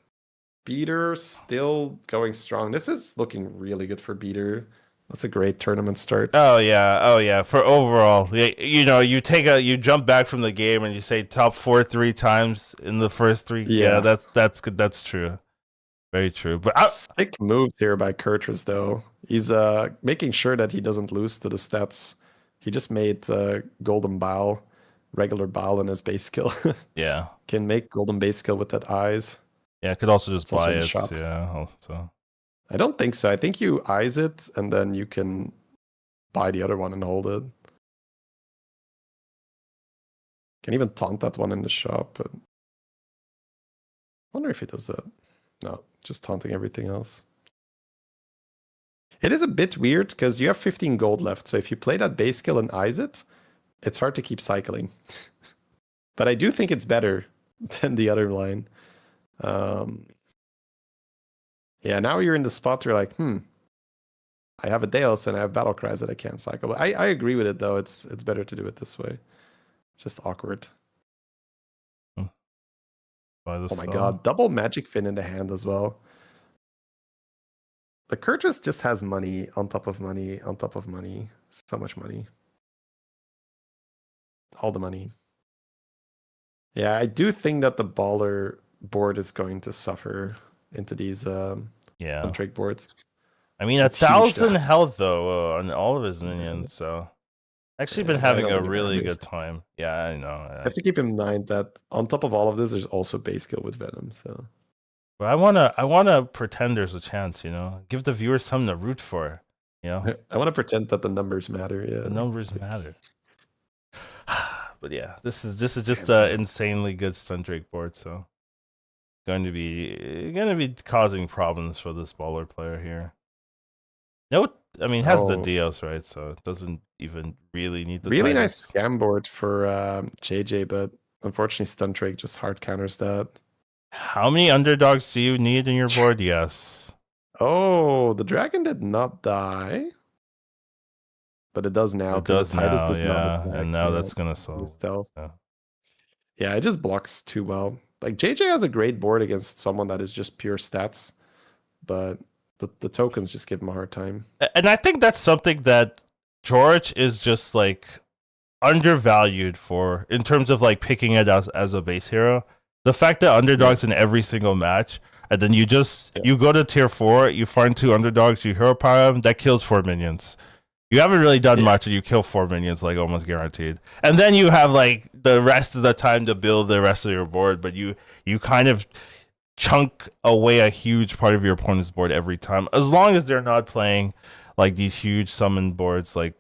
Speaker 2: Beater still going strong. This is looking really good for Beater. That's a great tournament start.
Speaker 1: Oh yeah. For overall, you jump back from the game and you say top 4 3 times in the first 3. Yeah,
Speaker 2: Yeah.
Speaker 1: that's good. That's true. Very true. But
Speaker 2: Sick moves here by Kurtris though. He's making sure that he doesn't lose to the stats. He just made Golden Bow, regular Bow in his base skill.
Speaker 1: yeah.
Speaker 2: Can make Golden base skill with that eyes.
Speaker 1: Yeah, I could also just
Speaker 2: It's also
Speaker 1: buy
Speaker 2: in the
Speaker 1: it.
Speaker 2: shop.
Speaker 1: Yeah, also.
Speaker 2: I don't think so. I think you eyes it and then you can buy the other one and hold it. Can even taunt that one in the shop, but I wonder if he does that. No, just taunting everything else. It is a bit weird because you have 15 gold left. So if you play that base skill and eyes it, it's hard to keep cycling. But I do think it's better than the other line. Yeah, now you're in the spot where you're like, I have a Deos and I have battle cries that I can't cycle. But I agree with it though. It's better to do it this way. It's just awkward. Oh my god, double Magic Fin in the hand as well. The Kurtris just has money on top of money on top of money. So much money. All the money. Yeah, I do think that the baller board is going to suffer into these one-trick boards.
Speaker 1: I mean,
Speaker 2: That's
Speaker 1: 1,000
Speaker 2: huge,
Speaker 1: health though on all of his minions, so actually been having a really good time. Yeah, I know.
Speaker 2: I have to keep in mind that on top of all of this, there's also base skill with Venom. So,
Speaker 1: but I wanna pretend there's a chance. Give the viewers something to root for.
Speaker 2: I want to pretend that the numbers matter. Yeah,
Speaker 1: the numbers matter. But yeah, this is just an insanely good Stun Drake board. So, going to be causing problems for this baller player here. No, I mean, has the DUOS, right? So it doesn't even really need the
Speaker 2: really
Speaker 1: Tidings.
Speaker 2: nice scam board for JJ, but unfortunately, Stun Drake just hard counters that.
Speaker 1: How many underdogs do you need in your board? Yes.
Speaker 2: Oh, the dragon did not die, but it does now because the Titus does not attack.
Speaker 1: And now that's gonna solve
Speaker 2: stealth. Yeah, it just blocks too well. Like JJ has a great board against someone that is just pure stats, but the tokens just give him a hard time.
Speaker 1: And I think that's something that George is just like undervalued for in terms of like picking it as a base hero. The fact that underdogs in every single match, and then you go to tier 4, you find 2 underdogs, you hero power them, that kills 4 minions. You haven't really done much, and you kill 4 minions like almost guaranteed. And then you have like the rest of the time to build the rest of your board, but you kind of chunk away a huge part of your opponent's board every time, as long as they're not playing like these huge summon boards like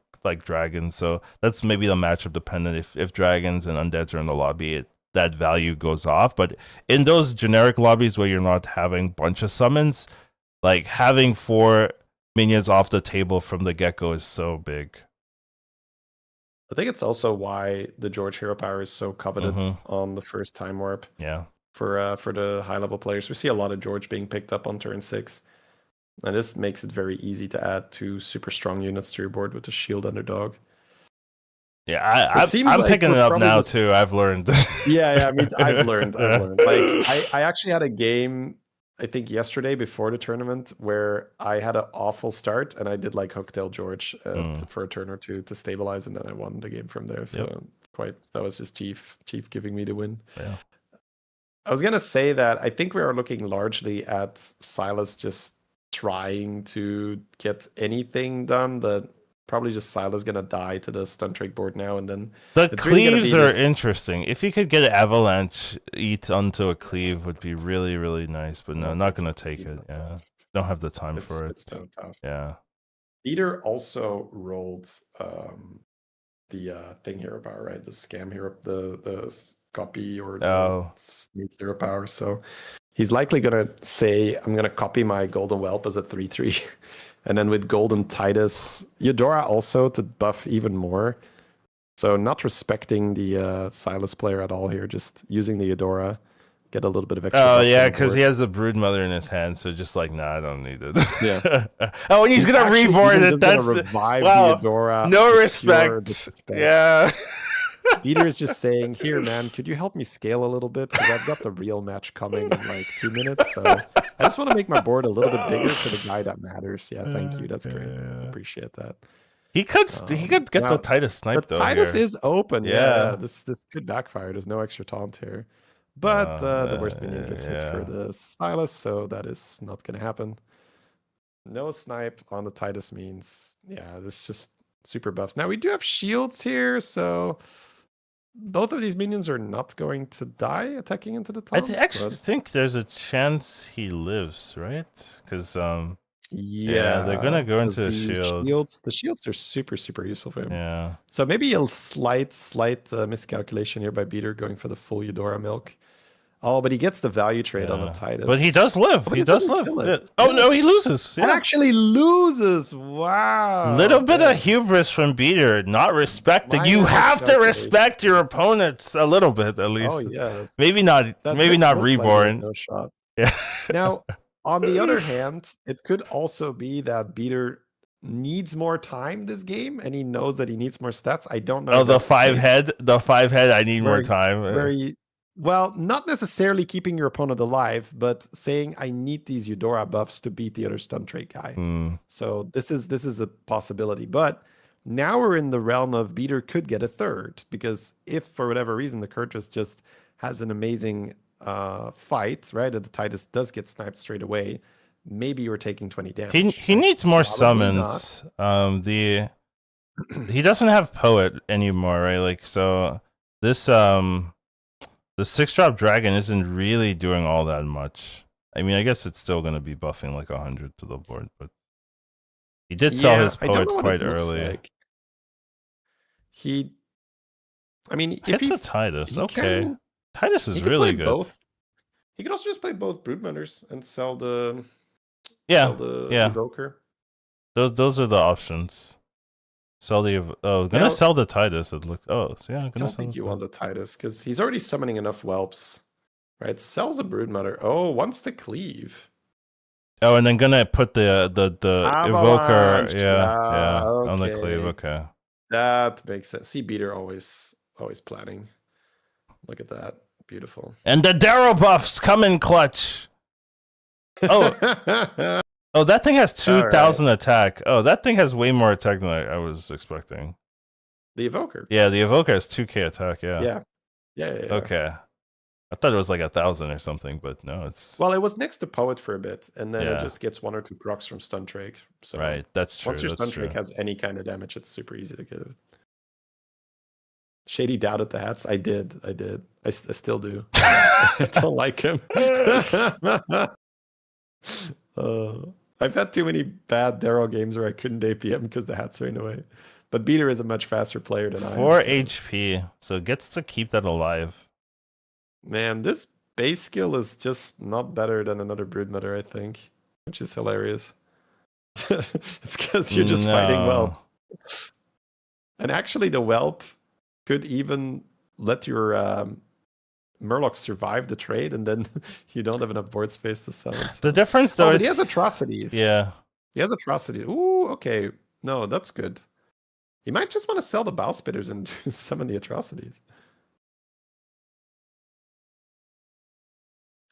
Speaker 1: dragons. So that's maybe the matchup dependent. If dragons and undeads are in the lobby, that value goes off. But in those generic lobbies where you're not having a bunch of summons, like having 4 minions off the table from the get-go is so big.
Speaker 2: I think it's also why the George hero power is so coveted on the first time warp.
Speaker 1: Yeah.
Speaker 2: For the high level players, we see a lot of George being picked up on turn 6. And this makes it very easy to add 2 super strong units to your board with a shield underdog.
Speaker 1: Yeah, I'm picking it up now too. I've learned.
Speaker 2: Yeah. I mean, I've learned. Like, I actually had a game, I think yesterday before the tournament, where I had an awful start and I did like Hooktail George for a turn or 2 to stabilize, and then I won the game from there. So that was just Chief giving me the win.
Speaker 1: Yeah.
Speaker 2: I was gonna say that I think we are looking largely at Silas just trying to get anything done, but probably just Silas gonna die to the Stun Drake board now, and then
Speaker 1: the cleaves are interesting. If you could get an Avalanche eat onto a cleave, would be really, really nice. But no, not gonna take it. Yeah, don't have the time for it.
Speaker 2: It's so tough.
Speaker 1: Yeah.
Speaker 2: Peter also rolled the thing hero power, right? The scam hero, the copy or the sneak hero power. So He's likely going to say, I'm going to copy my Golden Whelp as a 3/3. And then with Golden Titus, Eudora also to buff even more. So not respecting the Silas player at all here, just using the Eudora, get a little bit of extra
Speaker 1: Oh
Speaker 2: buffs on
Speaker 1: yeah,
Speaker 2: the
Speaker 1: because
Speaker 2: board.
Speaker 1: he has a Broodmother in his hand, so just like, nah, I don't need it.
Speaker 2: Yeah.
Speaker 1: Oh, and he's gonna
Speaker 2: actually
Speaker 1: reborn
Speaker 2: even
Speaker 1: it.
Speaker 2: just gonna
Speaker 1: That's
Speaker 2: revive the
Speaker 1: wow.
Speaker 2: Eudora.
Speaker 1: No
Speaker 2: to cure
Speaker 1: respect.
Speaker 2: disrespect.
Speaker 1: Yeah.
Speaker 2: Peter is just saying, here, man, could you help me scale a little bit? Because I've got the real match coming in like 2 minutes. So I just want to make my board a little bit bigger for the guy that matters. Yeah, thank you. That's great. Appreciate that.
Speaker 1: He could get
Speaker 2: Now,
Speaker 1: the Titus snipe
Speaker 2: the
Speaker 1: though
Speaker 2: Titus
Speaker 1: here.
Speaker 2: is open.
Speaker 1: Yeah.
Speaker 2: Yeah. This could backfire. There's no extra taunt here. But the worst minion gets hit for the Silas, so that is not going to happen. No snipe on the Titus means, yeah, this is just super buffs. Now we do have shields here, so both of these minions are not going to die attacking into the taunt.
Speaker 1: I think there's a chance he lives, right? Because yeah, they're gonna go into the shield.
Speaker 2: The shields are super useful for him.
Speaker 1: Yeah.
Speaker 2: So maybe a slight miscalculation here by Beater going for the full Eudora milk. Oh, but he gets the value trade on the Titus.
Speaker 1: But he does live. He does live. Oh no, he loses.
Speaker 2: Yeah. And actually loses. Wow.
Speaker 1: Little bit of hubris from Beater, not respecting. You have to respect your opponents a little bit at least.
Speaker 2: Oh yeah.
Speaker 1: Maybe not. Maybe not reborn.
Speaker 2: No shot.
Speaker 1: Yeah.
Speaker 2: Now, on the other hand, it could also be that Beater needs more time this game, and he knows that he needs more stats. I don't know.
Speaker 1: Oh, the 5-head. The 5-head. I need more time.
Speaker 2: Well, not necessarily keeping your opponent alive, but saying I need these Eudora buffs to beat the other stun trait guy. So this is a possibility. But now we're in the realm of Beater could get a third, because if for whatever reason the Kurtrus just has an amazing fight, right, and the Titus does get sniped straight away, maybe you're taking 20 damage.
Speaker 1: He needs more summons. He doesn't have Poet anymore, right? Like, so this the 6-drop dragon isn't really doing all that much. I mean, I guess it's still going to be buffing like 100 to the board, but he did sell his Poet quite early.
Speaker 2: Like. I mean,
Speaker 1: if it's a Titus, okay. Titus is really good.
Speaker 2: Both. He could also just play both Broodmotors and sell the Evoker.
Speaker 1: Those are the options. Sell the gonna sell the Titus. It looked so yeah.
Speaker 2: I don't think you want the Titus because he's already summoning enough whelps, right? Sells a Broodmother. Oh, wants to cleave.
Speaker 1: Oh, and then gonna put the Evoker, okay. On the cleave. Okay,
Speaker 2: that makes sense. See, Beater always planning. Look at that, beautiful.
Speaker 1: And the Darrow buffs come in clutch. Oh. Oh, that thing has 2,000 attack. Oh, that thing has way more attack than I was expecting.
Speaker 2: The Evoker.
Speaker 1: Yeah, the Evoker has 2k attack. Yeah. Okay. I thought it was like 1,000 or something, but no, it's.
Speaker 2: Well, it was next to Poet for a bit, and then it just gets 1 or 2 procs from Stun Drake. So
Speaker 1: right, that's true.
Speaker 2: Once your Stun Drake has any kind of damage, it's super easy to get it. Shady doubted the hats. I did. I still do. I don't like him. I've had too many bad Darrow games where I couldn't APM because the hats are in the way. But Beater is a much faster player than I am.
Speaker 1: 4 HP, so it gets to keep that alive.
Speaker 2: Man, this base skill is just not better than another Broodmother, I think, which is hilarious. It's because you're just fighting whelps. And actually, the whelp could even let your Murloc survive the trade, and then you don't have enough board space to summon. So.
Speaker 1: The difference, though, is
Speaker 2: he has atrocities.
Speaker 1: Yeah,
Speaker 2: he has atrocities. Ooh, okay, no, that's good. He might just want to sell the Bow Spitters and summon the atrocities.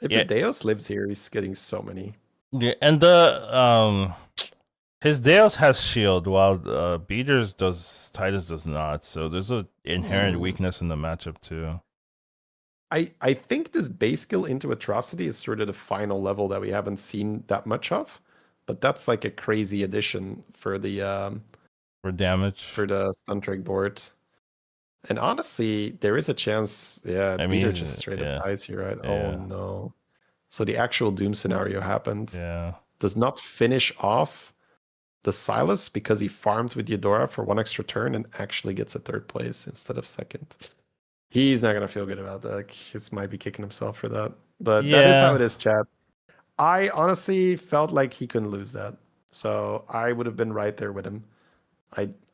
Speaker 2: If the Deos lives here, he's getting so many.
Speaker 1: Yeah, and the his Deos has shield, while Titus does not. So there's an inherent weakness in the matchup too.
Speaker 2: I think this base skill into Atrocity is sort of the final level that we haven't seen that much of, but that's like a crazy addition for the
Speaker 1: for damage
Speaker 2: for the Stun Drake board. And honestly, there is a chance. Yeah, I mean, Peter just straight up dies here, right? Yeah. Oh no! So the actual Doom scenario happened.
Speaker 1: Yeah,
Speaker 2: does not finish off the Silas because he farmed with Eudora for 1 extra turn and actually gets a 3rd place instead of 2nd. He's not gonna feel good about that. Like, he might be kicking himself for that. But that is how it is, chat. I honestly felt like he couldn't lose that. So I would have been right there with him.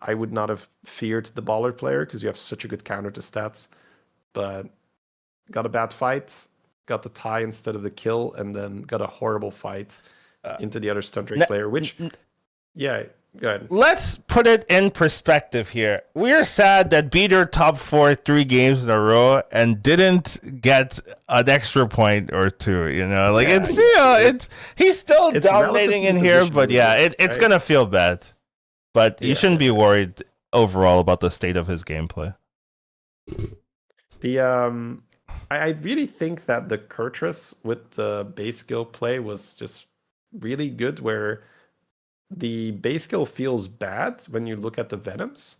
Speaker 2: I would not have feared the baller player because you have such a good counter to stats. But got a bad fight, got the tie instead of the kill, and then got a horrible fight into the other stun trick player, which, yeah, go ahead.
Speaker 1: Let's put it in perspective here. We're sad that Beater top 4 3 games in a row and didn't get an extra point or two. You know, like he's still dominating in here, but it's gonna feel bad. But you shouldn't be worried overall about the state of his gameplay.
Speaker 2: I really think that the Kurtrus with the base skill play was just really good, where the base skill feels bad when you look at the Venoms,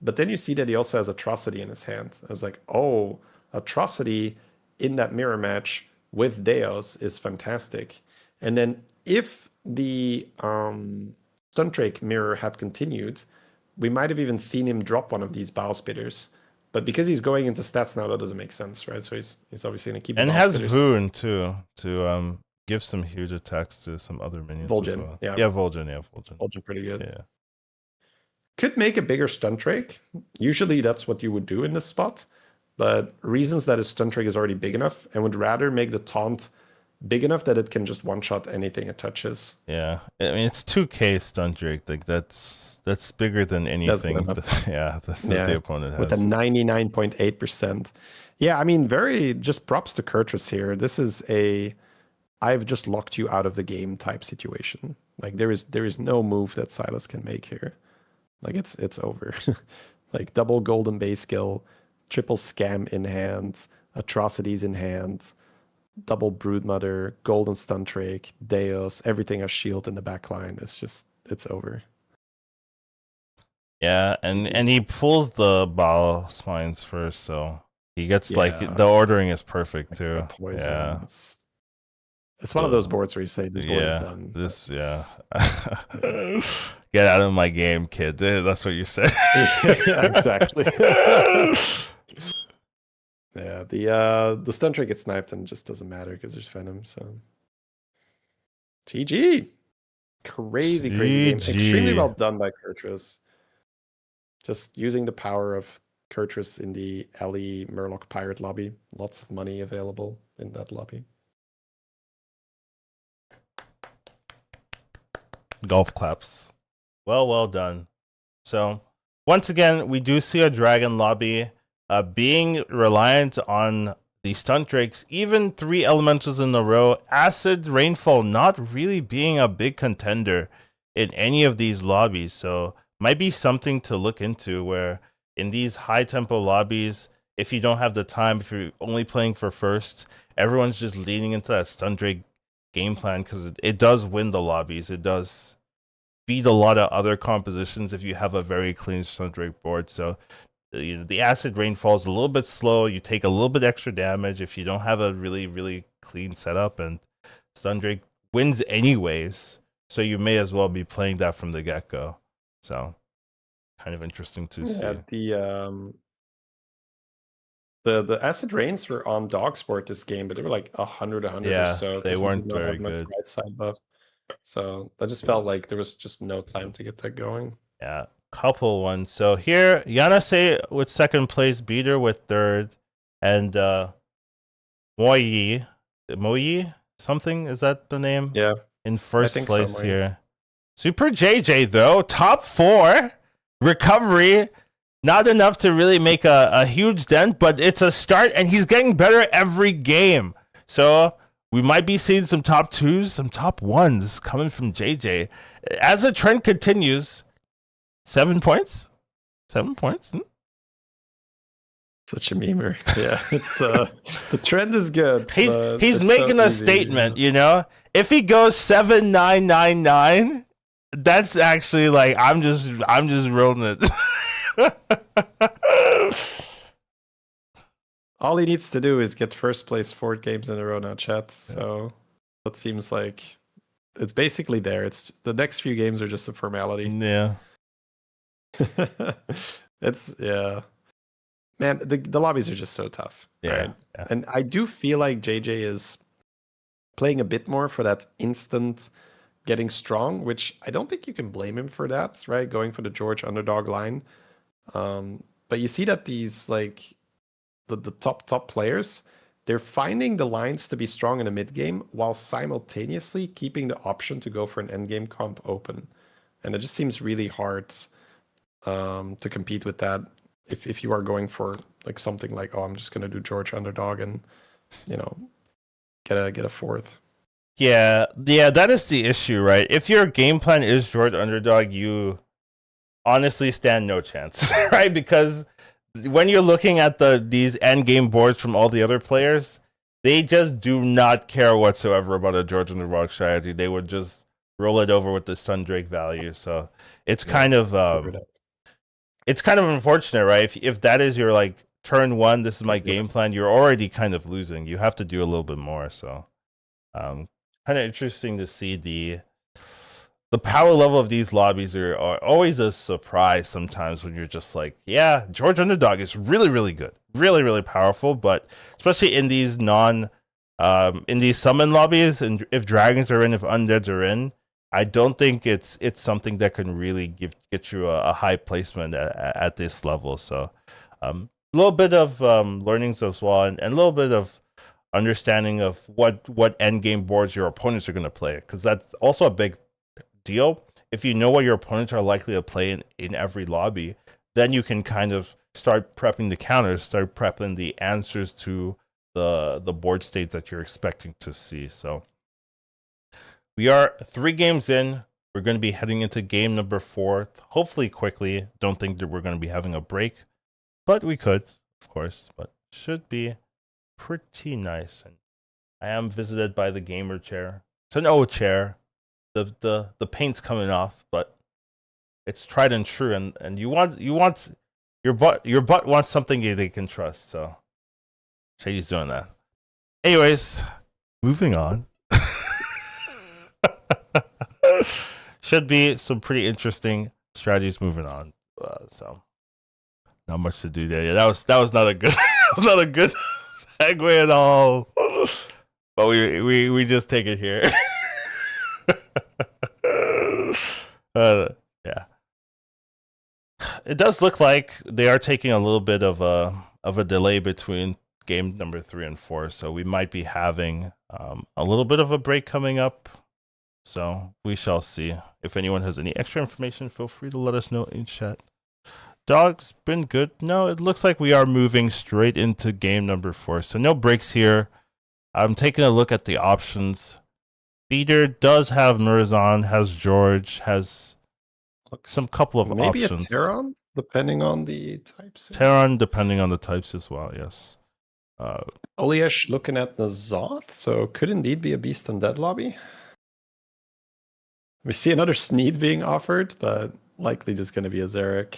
Speaker 2: but then you see that he also has Atrocity in his hand. I was like, oh, Atrocity in that mirror match with DUOS is fantastic. And then if the Stundrake mirror had continued, we might have even seen him drop one of these Bow Spitters. But because he's going into stats now, that doesn't make sense, right? So he's obviously going to keep.
Speaker 1: And has Voon too to give some huge attacks to some other minions.
Speaker 2: Vol'jin,
Speaker 1: as well.
Speaker 2: yeah,
Speaker 1: Vol'jin.
Speaker 2: Vol'jin, pretty good.
Speaker 1: Yeah.
Speaker 2: Could make a bigger stun drake. Usually that's what you would do in this spot, but reasons that his stun drake is already big enough, and would rather make the taunt big enough that it can just one shot anything it touches.
Speaker 1: Yeah, I mean it's 2K stun drake. Like that's bigger than anything. The opponent has
Speaker 2: with a 99.8%. Yeah, I mean, just props to Kurtrus here. This is I've just locked you out of the game type situation. Like there is no move that Silas can make here. Like it's over. Like double golden base skill, triple scam in hand, atrocities in hand, double broodmother, golden stun drake, DUOS, everything has shield in the back line. It's over.
Speaker 1: Yeah, and he pulls the ball spines first, so he gets like the ordering is perfect too.
Speaker 2: Poison.
Speaker 1: Yeah,
Speaker 2: it's one of those boards where you say this board is done.
Speaker 1: Get out of my game, kid. That's what you say.
Speaker 2: Yeah, exactly. Yeah, the stun trick gets sniped and it just doesn't matter because there's Venom. So GG. Crazy game. Extremely well done by Kurtrus. Just using the power of Kurtrus in the Ellie Murloc Pirate lobby. Lots of money available in that lobby.
Speaker 1: Golf claps. Well done. So, once again, we do see a Dragon lobby being reliant on the stunt drakes, even 3 elementals in a row. Acid Rainfall not really being a big contender in any of these lobbies. So, might be something to look into, where in these high tempo lobbies, if you don't have the time, if you're only playing for first, everyone's just leaning into that stun drake game plan because it does win the lobbies. It does beat a lot of other compositions if you have a very clean stun drake board. So the acid rainfall is a little bit slow. You take a little bit extra damage if you don't have a really, really clean setup, and stun drake wins anyways. So you may as well be playing that from the get-go. So, kind of interesting to see.
Speaker 2: The acid rains were on dog sport this game, but they were like 100 or so.
Speaker 1: They weren't very good.
Speaker 2: Right side buff. So I just felt like there was just no time to get that going.
Speaker 1: Yeah, couple ones. So here, Yanase with second place, Beater with third, and Moyi something, is that the name?
Speaker 2: Yeah.
Speaker 1: In first place here. Super JJ though, top 4, recovery, not enough to really make a huge dent, but it's a start, and he's getting better every game. So we might be seeing some top 2s, some top 1s coming from JJ. As the trend continues, 7 points? 7 points?
Speaker 2: Such a memer. Yeah, it's the trend is good.
Speaker 1: He's making a statement, you know? If he goes 7-9-9-9, that's actually like I'm just rolling it.
Speaker 2: All he needs to do is get first place 4 games in a row now, chat. So that seems like it's basically there. It's the next few games are just a formality.
Speaker 1: Yeah.
Speaker 2: Man, the lobbies are just so tough.
Speaker 1: Yeah,
Speaker 2: right? Yeah. And I do feel like JJ is playing a bit more for that instant getting strong, which I don't think you can blame him for that, right? Going for the George underdog line. But you see that these like the top players, they're finding the lines to be strong in a mid game while simultaneously keeping the option to go for an end game comp open. And it just seems really hard to compete with that if you are going for like something like, oh, I'm just gonna do George underdog and get a fourth.
Speaker 1: Yeah, that is the issue, right? If your game plan is George underdog, you honestly stand no chance, right? Because when you're looking at these end game boards from all the other players, they just do not care whatsoever about a George underdog strategy. They would just roll it over with the Sundrake value. So it's kind of unfortunate, right? If that is your like turn one, this is my game plan, you're already kind of losing. You have to do a little bit more. So kind of interesting to see the power level of these lobbies are always a surprise sometimes when you're just like, yeah, George underdog is really, really good, really, really powerful, but especially in these in these summon lobbies, and if dragons are in, if undeads are in, I don't think it's something that can really get you a high placement at this level. So a little bit of learnings as well, and a little bit of understanding of what end game boards your opponents are going to play, because that's also a big deal. If you know what your opponents are likely to play in every lobby, then you can kind of start prepping the counters, start prepping the answers to the board states that you're expecting to see. So we are 3 games in. We're going to be heading into game number 4, hopefully quickly. Don't think that we're going to be having a break, but we could, of course, but should be pretty nice. And I am visited by the gamer chair. It's an old chair. The paint's coming off, but it's tried and true, and you want your butt wants something they can trust. So Shady's doing that. Anyways, moving on. Should be some pretty interesting strategies moving on. So not much to do there. Yeah, that was not a good that was not a good segue at all. But we just take it here. Yeah, it does look like they are taking a little bit of a delay between game number 3 and 4, so we might be having a little bit of a break coming up. So we shall see. If anyone has any extra information, feel free to let us know in chat. Dog's been good. No, it looks like we are moving straight into game number 4, so no breaks here. I'm taking a look at the options. Beater does have Murzon, has George, has some couple of
Speaker 2: maybe
Speaker 1: options.
Speaker 2: Maybe a Terran, depending on the types.
Speaker 1: Terran, depending on the types as well, yes.
Speaker 2: Oliesh looking at Nazoth, so could indeed be a Beast Undead lobby. We see another Sneed being offered, but likely just going to be a Zarek.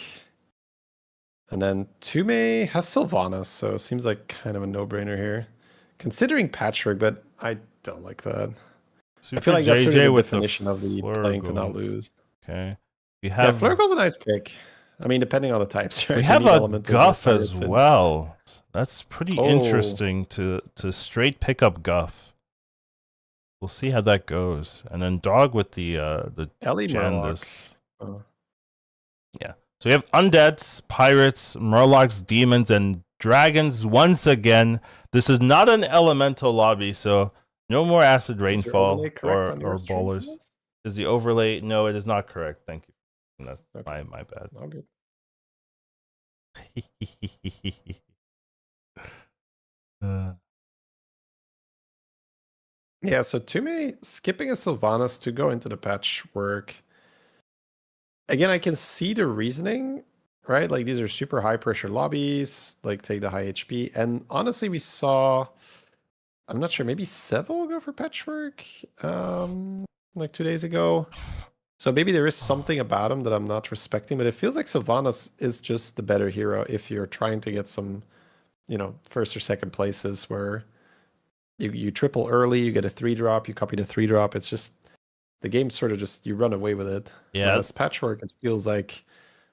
Speaker 2: And then Tume has Sylvanas, so it seems like kind of a no-brainer here. Considering Patchwork, but I don't like that. I feel like that's sort of the definition of the playing to not lose.
Speaker 1: Okay.
Speaker 2: Flurgo's a nice pick. I mean, depending on the types, right?
Speaker 1: We have a Guff as well. That's pretty interesting to straight pick up Guff. We'll see how that goes. And then Dog with the Jandis. Yeah. So we have Undeads, Pirates, Murlocs, Demons, and Dragons once again. This is not an elemental lobby, so no more Acid Rainfall or Bowlers. Is the overlay? No, it is not correct. Thank you. That's okay. my bad.
Speaker 2: All good. Yeah, so Tume skipping a Sylvanas to go into the Patchwork. Again, I can see the reasoning, right? Like these are super high pressure lobbies, like take the high HP. And honestly, we saw, I'm not sure, maybe Seville go for Patchwork like 2 days ago. So maybe there is something about him that I'm not respecting, but it feels like Sylvanas is just the better hero if you're trying to get some, first or second places where you triple early, you get a 3-drop, you copy the 3-drop. It's just the game sort of just you run away with it.
Speaker 1: Yeah.
Speaker 2: As Patchwork, it feels like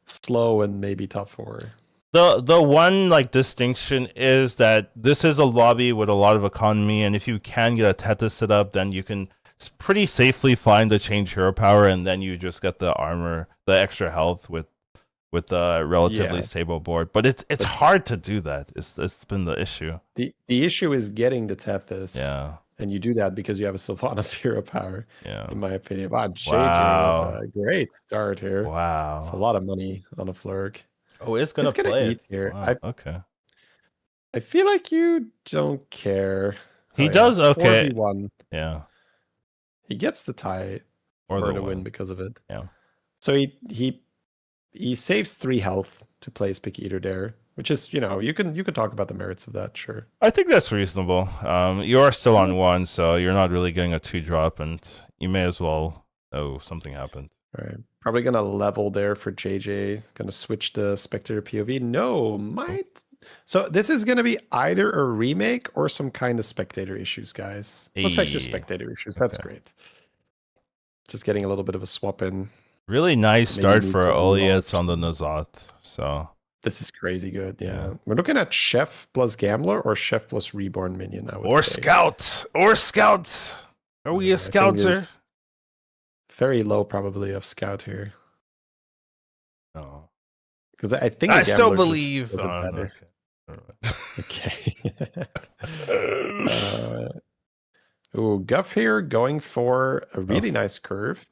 Speaker 2: slow and maybe top 4.
Speaker 1: The one like distinction is that this is a lobby with a lot of economy, and if you can get a Tethys set up, then you can pretty safely find the change hero power, and then you just get the armor, the extra health with a relatively stable board. But it's hard to do that. It's been the issue.
Speaker 2: The issue is getting the Tethys.
Speaker 1: Yeah.
Speaker 2: And you do that because you have a Sylvanas hero power.
Speaker 1: Yeah.
Speaker 2: In my opinion. Wow, JJ with a great start here.
Speaker 1: Wow.
Speaker 2: It's a lot of money on a Flurk.
Speaker 1: Oh, it's gonna play
Speaker 2: eat here.
Speaker 1: Wow. Okay.
Speaker 2: I feel like you don't care.
Speaker 1: He does okay.
Speaker 2: 4v1.
Speaker 1: Yeah.
Speaker 2: He gets the tie
Speaker 1: or
Speaker 2: the win because of it.
Speaker 1: Yeah.
Speaker 2: So he saves 3 health to play Pick Eater there, which is, you can talk about the merits of that, sure.
Speaker 1: I think that's reasonable. You are still on 1, so you're not really getting a 2-drop, and you may as well. Oh, something happened.
Speaker 2: All right. Probably gonna level there for JJ. Gonna switch the Spectator POV. No, might. So this is gonna be either a remake or some kind of spectator issues, guys. Looks like just spectator issues. That's great. Just getting a little bit of a swap in.
Speaker 1: Really nice start for Oliet on the Nazat. So
Speaker 2: this is crazy good. Yeah. We're looking at Chef plus Gambler or Chef plus Reborn Minion, I would say.
Speaker 1: Scout. Or Scout. Are we a Scouter?
Speaker 2: Very low probability of Scout here.
Speaker 1: Oh.
Speaker 2: Because I think
Speaker 1: I still believe. Better.
Speaker 2: Okay. Ooh, Guff here going for a really nice curve.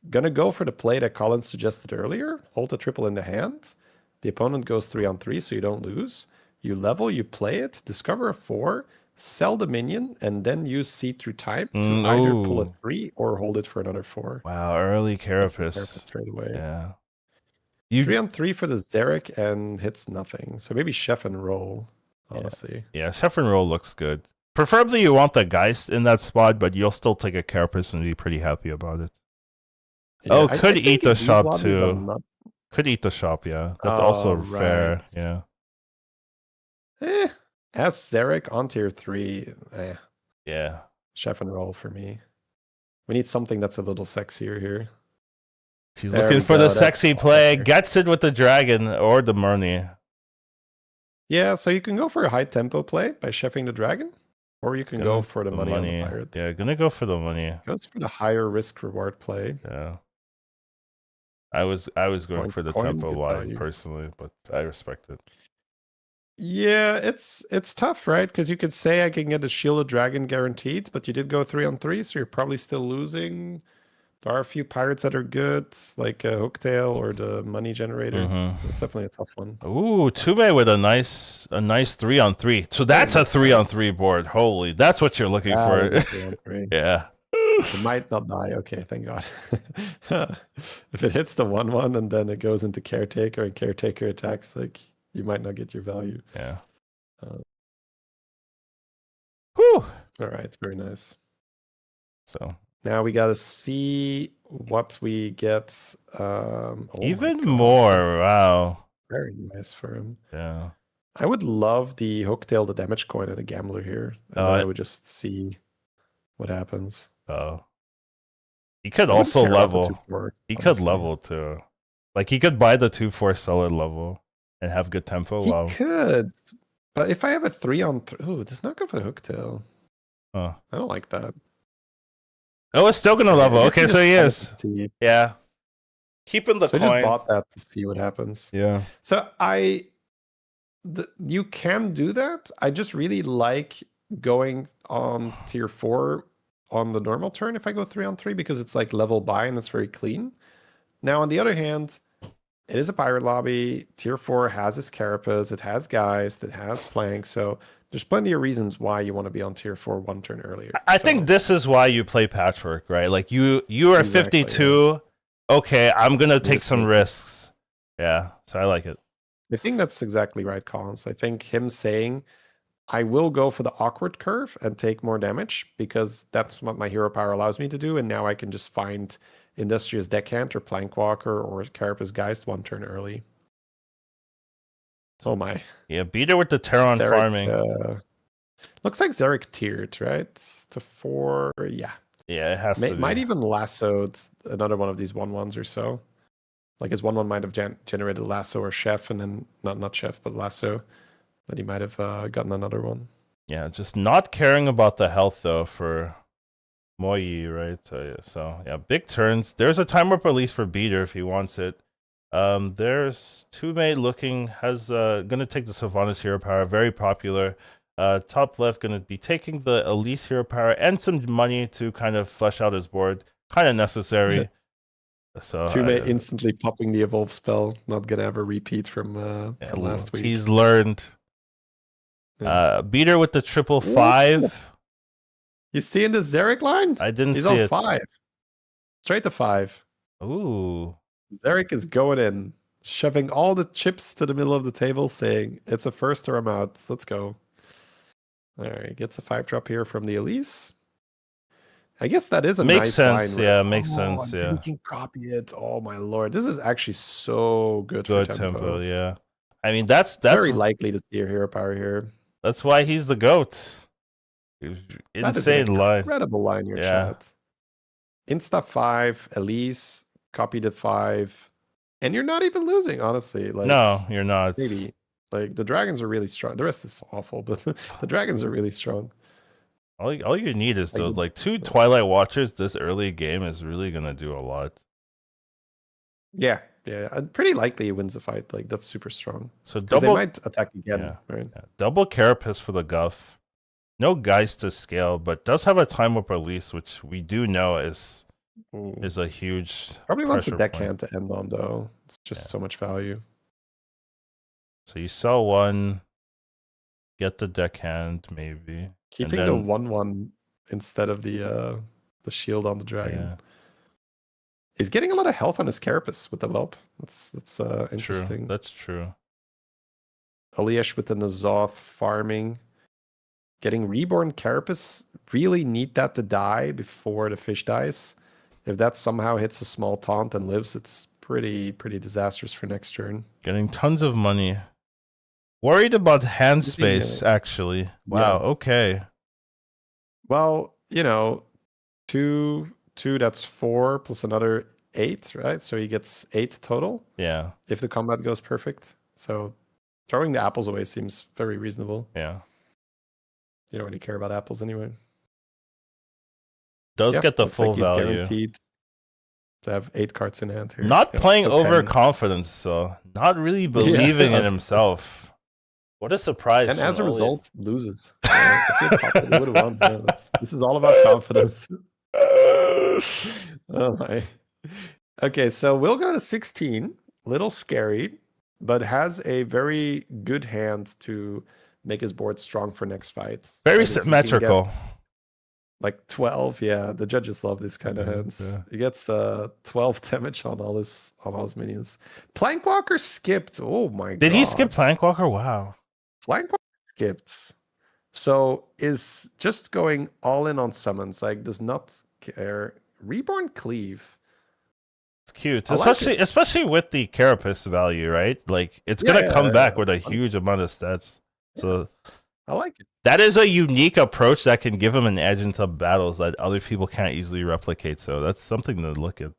Speaker 2: Gonna go for the play that Collins suggested earlier. Hold the triple in the hand. The opponent goes 3-on-3, so you don't lose. You level, you play it, discover a 4, sell the minion, and then use Seed Through Time to either pull a 3 or hold it for another 4.
Speaker 1: Wow, early Carapace.
Speaker 2: Straight away.
Speaker 1: Yeah.
Speaker 2: 3-on-3 for the Zarek and hits nothing. So maybe Chef and Roll, honestly.
Speaker 1: Yeah, Chef and Roll looks good. Preferably you want the Geist in that spot, but you'll still take a Carapace and be pretty happy about it.
Speaker 2: Yeah,
Speaker 1: could eat the shop too. Could eat the shop, yeah. That's also fair, yeah.
Speaker 2: As Zarek on tier 3,
Speaker 1: yeah.
Speaker 2: Chef and Roll for me. We need something that's a little sexier here.
Speaker 1: She's looking for the sexy play. Gets it with the Dragon or the Murny.
Speaker 2: Yeah, so you can go for a high tempo play by chefing the Dragon, or you can go for the money on the Pirates.
Speaker 1: Yeah, gonna go for the money.
Speaker 2: Goes for the higher risk reward play.
Speaker 1: Yeah. I was going for the tempo line personally, but I respect it.
Speaker 2: Yeah, it's tough, right? Because you could say I can get a Shielded Dragon guaranteed, but you did go 3-on-3, so you're probably still losing. There are a few pirates that are good, like Hooktail or the Money Generator. It's definitely a tough one.
Speaker 1: Ooh, Tube with a nice 3-on-3. So that's a 3-on-3 board. Holy, that's what you're looking for.
Speaker 2: 3-on-3.
Speaker 1: Yeah.
Speaker 2: It might not die. Okay, thank God. If it hits the 1-1 and then it goes into Caretaker and Caretaker attacks, like you might not get your value.
Speaker 1: Yeah.
Speaker 2: Whew. All right, very nice.
Speaker 1: So
Speaker 2: now we gotta see what we get.
Speaker 1: Even more. Wow.
Speaker 2: Very nice for him.
Speaker 1: Yeah.
Speaker 2: I would love the Hooktail, the damage coin, and a Gambler here. And then I would just see what happens.
Speaker 1: Oh. He could also level. He could level too. Like he could buy the 2/4 solid level and have good tempo.
Speaker 2: He could. But if I have a 3-on-3, it does not go for Hooktail.
Speaker 1: Oh.
Speaker 2: I don't like that.
Speaker 1: Oh, it's still gonna level. Okay, so he is. Yeah. Keeping the coin.
Speaker 2: I just bought that to see what happens.
Speaker 1: Yeah.
Speaker 2: So you can do that. I just really like going on tier 4 on the normal turn if I go 3-on-3 because it's like level buy and it's very clean. Now, on the other hand, it is a pirate lobby. Tier 4 has its Carapace, it has Geist, it has Plank, so there's plenty of reasons why you want to be on tier 4 one turn earlier.
Speaker 1: I think this is why you play Patchwork, right? Like you are 52. Yeah. Okay, I'm gonna take some risks. Yeah, so I like it.
Speaker 2: I think that's exactly right, Collins. I think him saying, I will go for the awkward curve and take more damage because that's what my hero power allows me to do, and now I can just find Industrious Deckhand or Plankwalker or Carapace Geist one turn early. Oh my.
Speaker 1: Yeah, beat it with the Terran farming.
Speaker 2: Looks like Zarek tiered, right? To 4, yeah.
Speaker 1: Yeah, it has to be.
Speaker 2: Might even lassoed another one of these 1/1s or so. Like his 1/1 might have generated lasso or chef, and then not chef but lasso. That he might have gotten another one.
Speaker 1: Yeah, just not caring about the health though for Moyi, right? So yeah, big turns. There's a time warp release for Beater if he wants it. There's Two-Mate looking has gonna take the Sylvanas hero power, very popular. Top left gonna be taking the Elise hero power and some money to kind of flesh out his board. Kind of necessary. So
Speaker 2: Two-Mate instantly popping the evolve spell. Not gonna have a repeat from last week.
Speaker 1: He's learned. Beater with the 555.
Speaker 2: You seeing this Zarek line?
Speaker 1: I didn't
Speaker 2: He's
Speaker 1: see
Speaker 2: on
Speaker 1: it.
Speaker 2: 5. Straight to 5.
Speaker 1: Ooh.
Speaker 2: Zarek is going in, shoving all the chips to the middle of the table, saying, it's a first or I'm out. Let's go. All right, gets a 5-drop here from the Elise. I guess that is a nice
Speaker 1: sense.
Speaker 2: line.
Speaker 1: Yeah, makes sense. Yeah.
Speaker 2: You can copy it. Oh my lord. This is actually so good
Speaker 1: for tempo. Yeah. I mean that's
Speaker 2: very likely to see a hero power here.
Speaker 1: That's why he's the GOAT. Insane line.
Speaker 2: Incredible line your chat. Insta 5, Elise, copy the 5. And you're not even losing, honestly. Like,
Speaker 1: no, you're not.
Speaker 2: Maybe. Like the dragons are really strong. The rest is awful, but the dragons are really strong.
Speaker 1: All you need is those like 2 Twilight Watchers this early game is really gonna do a lot.
Speaker 2: Yeah. Pretty likely he wins the fight. Like that's super strong.
Speaker 1: So
Speaker 2: they might attack again, right?
Speaker 1: Yeah. Double Carapace for the Guff. No guys to scale, but does have a time warp release, which we do know is a huge.
Speaker 2: Probably wants a deckhand to end on though. It's just so much value.
Speaker 1: So you sell one, get the deckhand maybe.
Speaker 2: Keeping the 1/1 instead of the shield on the dragon.
Speaker 1: Yeah.
Speaker 2: He's getting a lot of health on his Carapace with the whelp. That's interesting.
Speaker 1: True. That's true.
Speaker 2: Oliesh with the Nazoth farming. Getting reborn Carapace, really need that to die before the fish dies. If that somehow hits a small taunt and lives, it's pretty disastrous for next turn.
Speaker 1: Getting tons of money. Worried about hand space, actually. Wow, yes. Okay.
Speaker 2: Well, 2, that's 4 plus another 8, right? So he gets 8 total.
Speaker 1: Yeah.
Speaker 2: If the combat goes perfect. So throwing the apples away seems very reasonable.
Speaker 1: Yeah.
Speaker 2: You don't really care about apples anyway.
Speaker 1: Does get the full value.
Speaker 2: Guaranteed to have 8 cards in hand here.
Speaker 1: Not playing overconfidence, so not really believing in himself. What a surprise.
Speaker 2: And as a result, loses. If he would have won. Yeah, this is all about confidence. Oh my. Okay, so we'll go to 16. Little scary, but has a very good hand to make his board strong for next fights.
Speaker 1: Very symmetrical.
Speaker 2: Like 12, yeah. The judges love these kind of hands. Yeah. He gets 12 damage on all his minions. Plankwalker skipped. Oh my god.
Speaker 1: Did he skip Plankwalker? Wow.
Speaker 2: Plankwalker skipped. So is just going all in on summons. Like does not care. Reborn Cleave.
Speaker 1: It's cute. Especially with the Carapace value, right? Like it's gonna come back with a huge amount of stats. So
Speaker 2: I like it.
Speaker 1: That is a unique approach that can give him an edge into battles that other people can't easily replicate. So that's something to look at.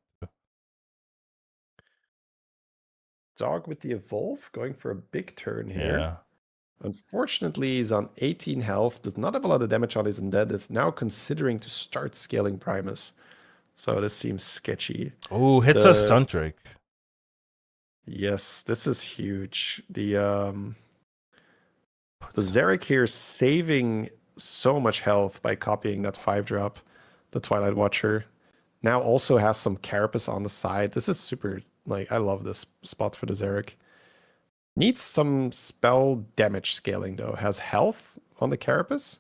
Speaker 2: Dog with the evolve, going for a big turn here.
Speaker 1: Yeah.
Speaker 2: Unfortunately, he's on 18 health, does not have a lot of damage on his undead, is now considering to start scaling Primus. So this seems sketchy.
Speaker 1: Oh, hits a stunt Drake.
Speaker 2: Yes, this is huge. The Zarek here saving so much health by copying that 5-drop, the Twilight Watcher. Now also has some Carapace on the side. This is super, I love this spot for the Zarek. Needs some spell damage scaling though. Has health on the Carapace,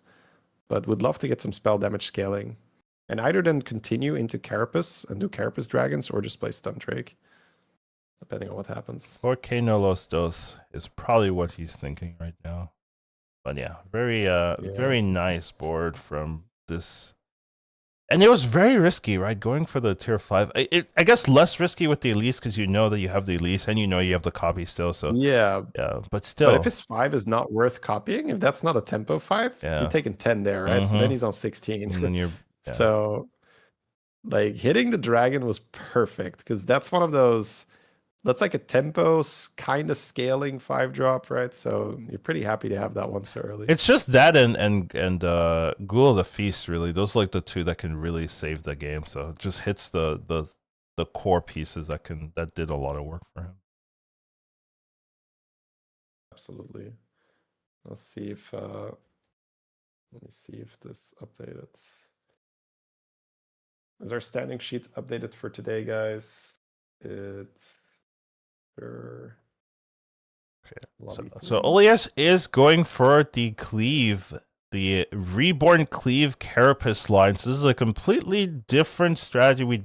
Speaker 2: but would love to get some spell damage scaling. And either then continue into Carapace and do Carapace Dragons or just play Stun Drake. Depending on what happens.
Speaker 1: 4K no los dos is probably what he's thinking right now. But yeah, very nice board from this. And it was very risky, right? Going for the tier 5. I guess less risky with the Elise because you know that you have the Elise and you know you have the copy still. So
Speaker 2: yeah,
Speaker 1: but still.
Speaker 2: But if his 5 is not worth copying, if that's not a tempo 5, you're taking 10 there, right? So then he's on 16.
Speaker 1: And then you're
Speaker 2: so hitting the dragon was perfect because that's one of those that's like a tempo kind of scaling 5-drop, right? So you're pretty happy to have that one so early.
Speaker 1: It's just that and Ghoul of the Feast, really. Those are like the two that can really save the game. So it just hits the core pieces that did a lot of work for him.
Speaker 2: Absolutely. Let's see if let me see if this updated. Is our standing sheet updated for today, guys? It's for
Speaker 1: So Oleas is going for the Cleave, the Reborn Cleave Carapace line. So this is a completely different strategy.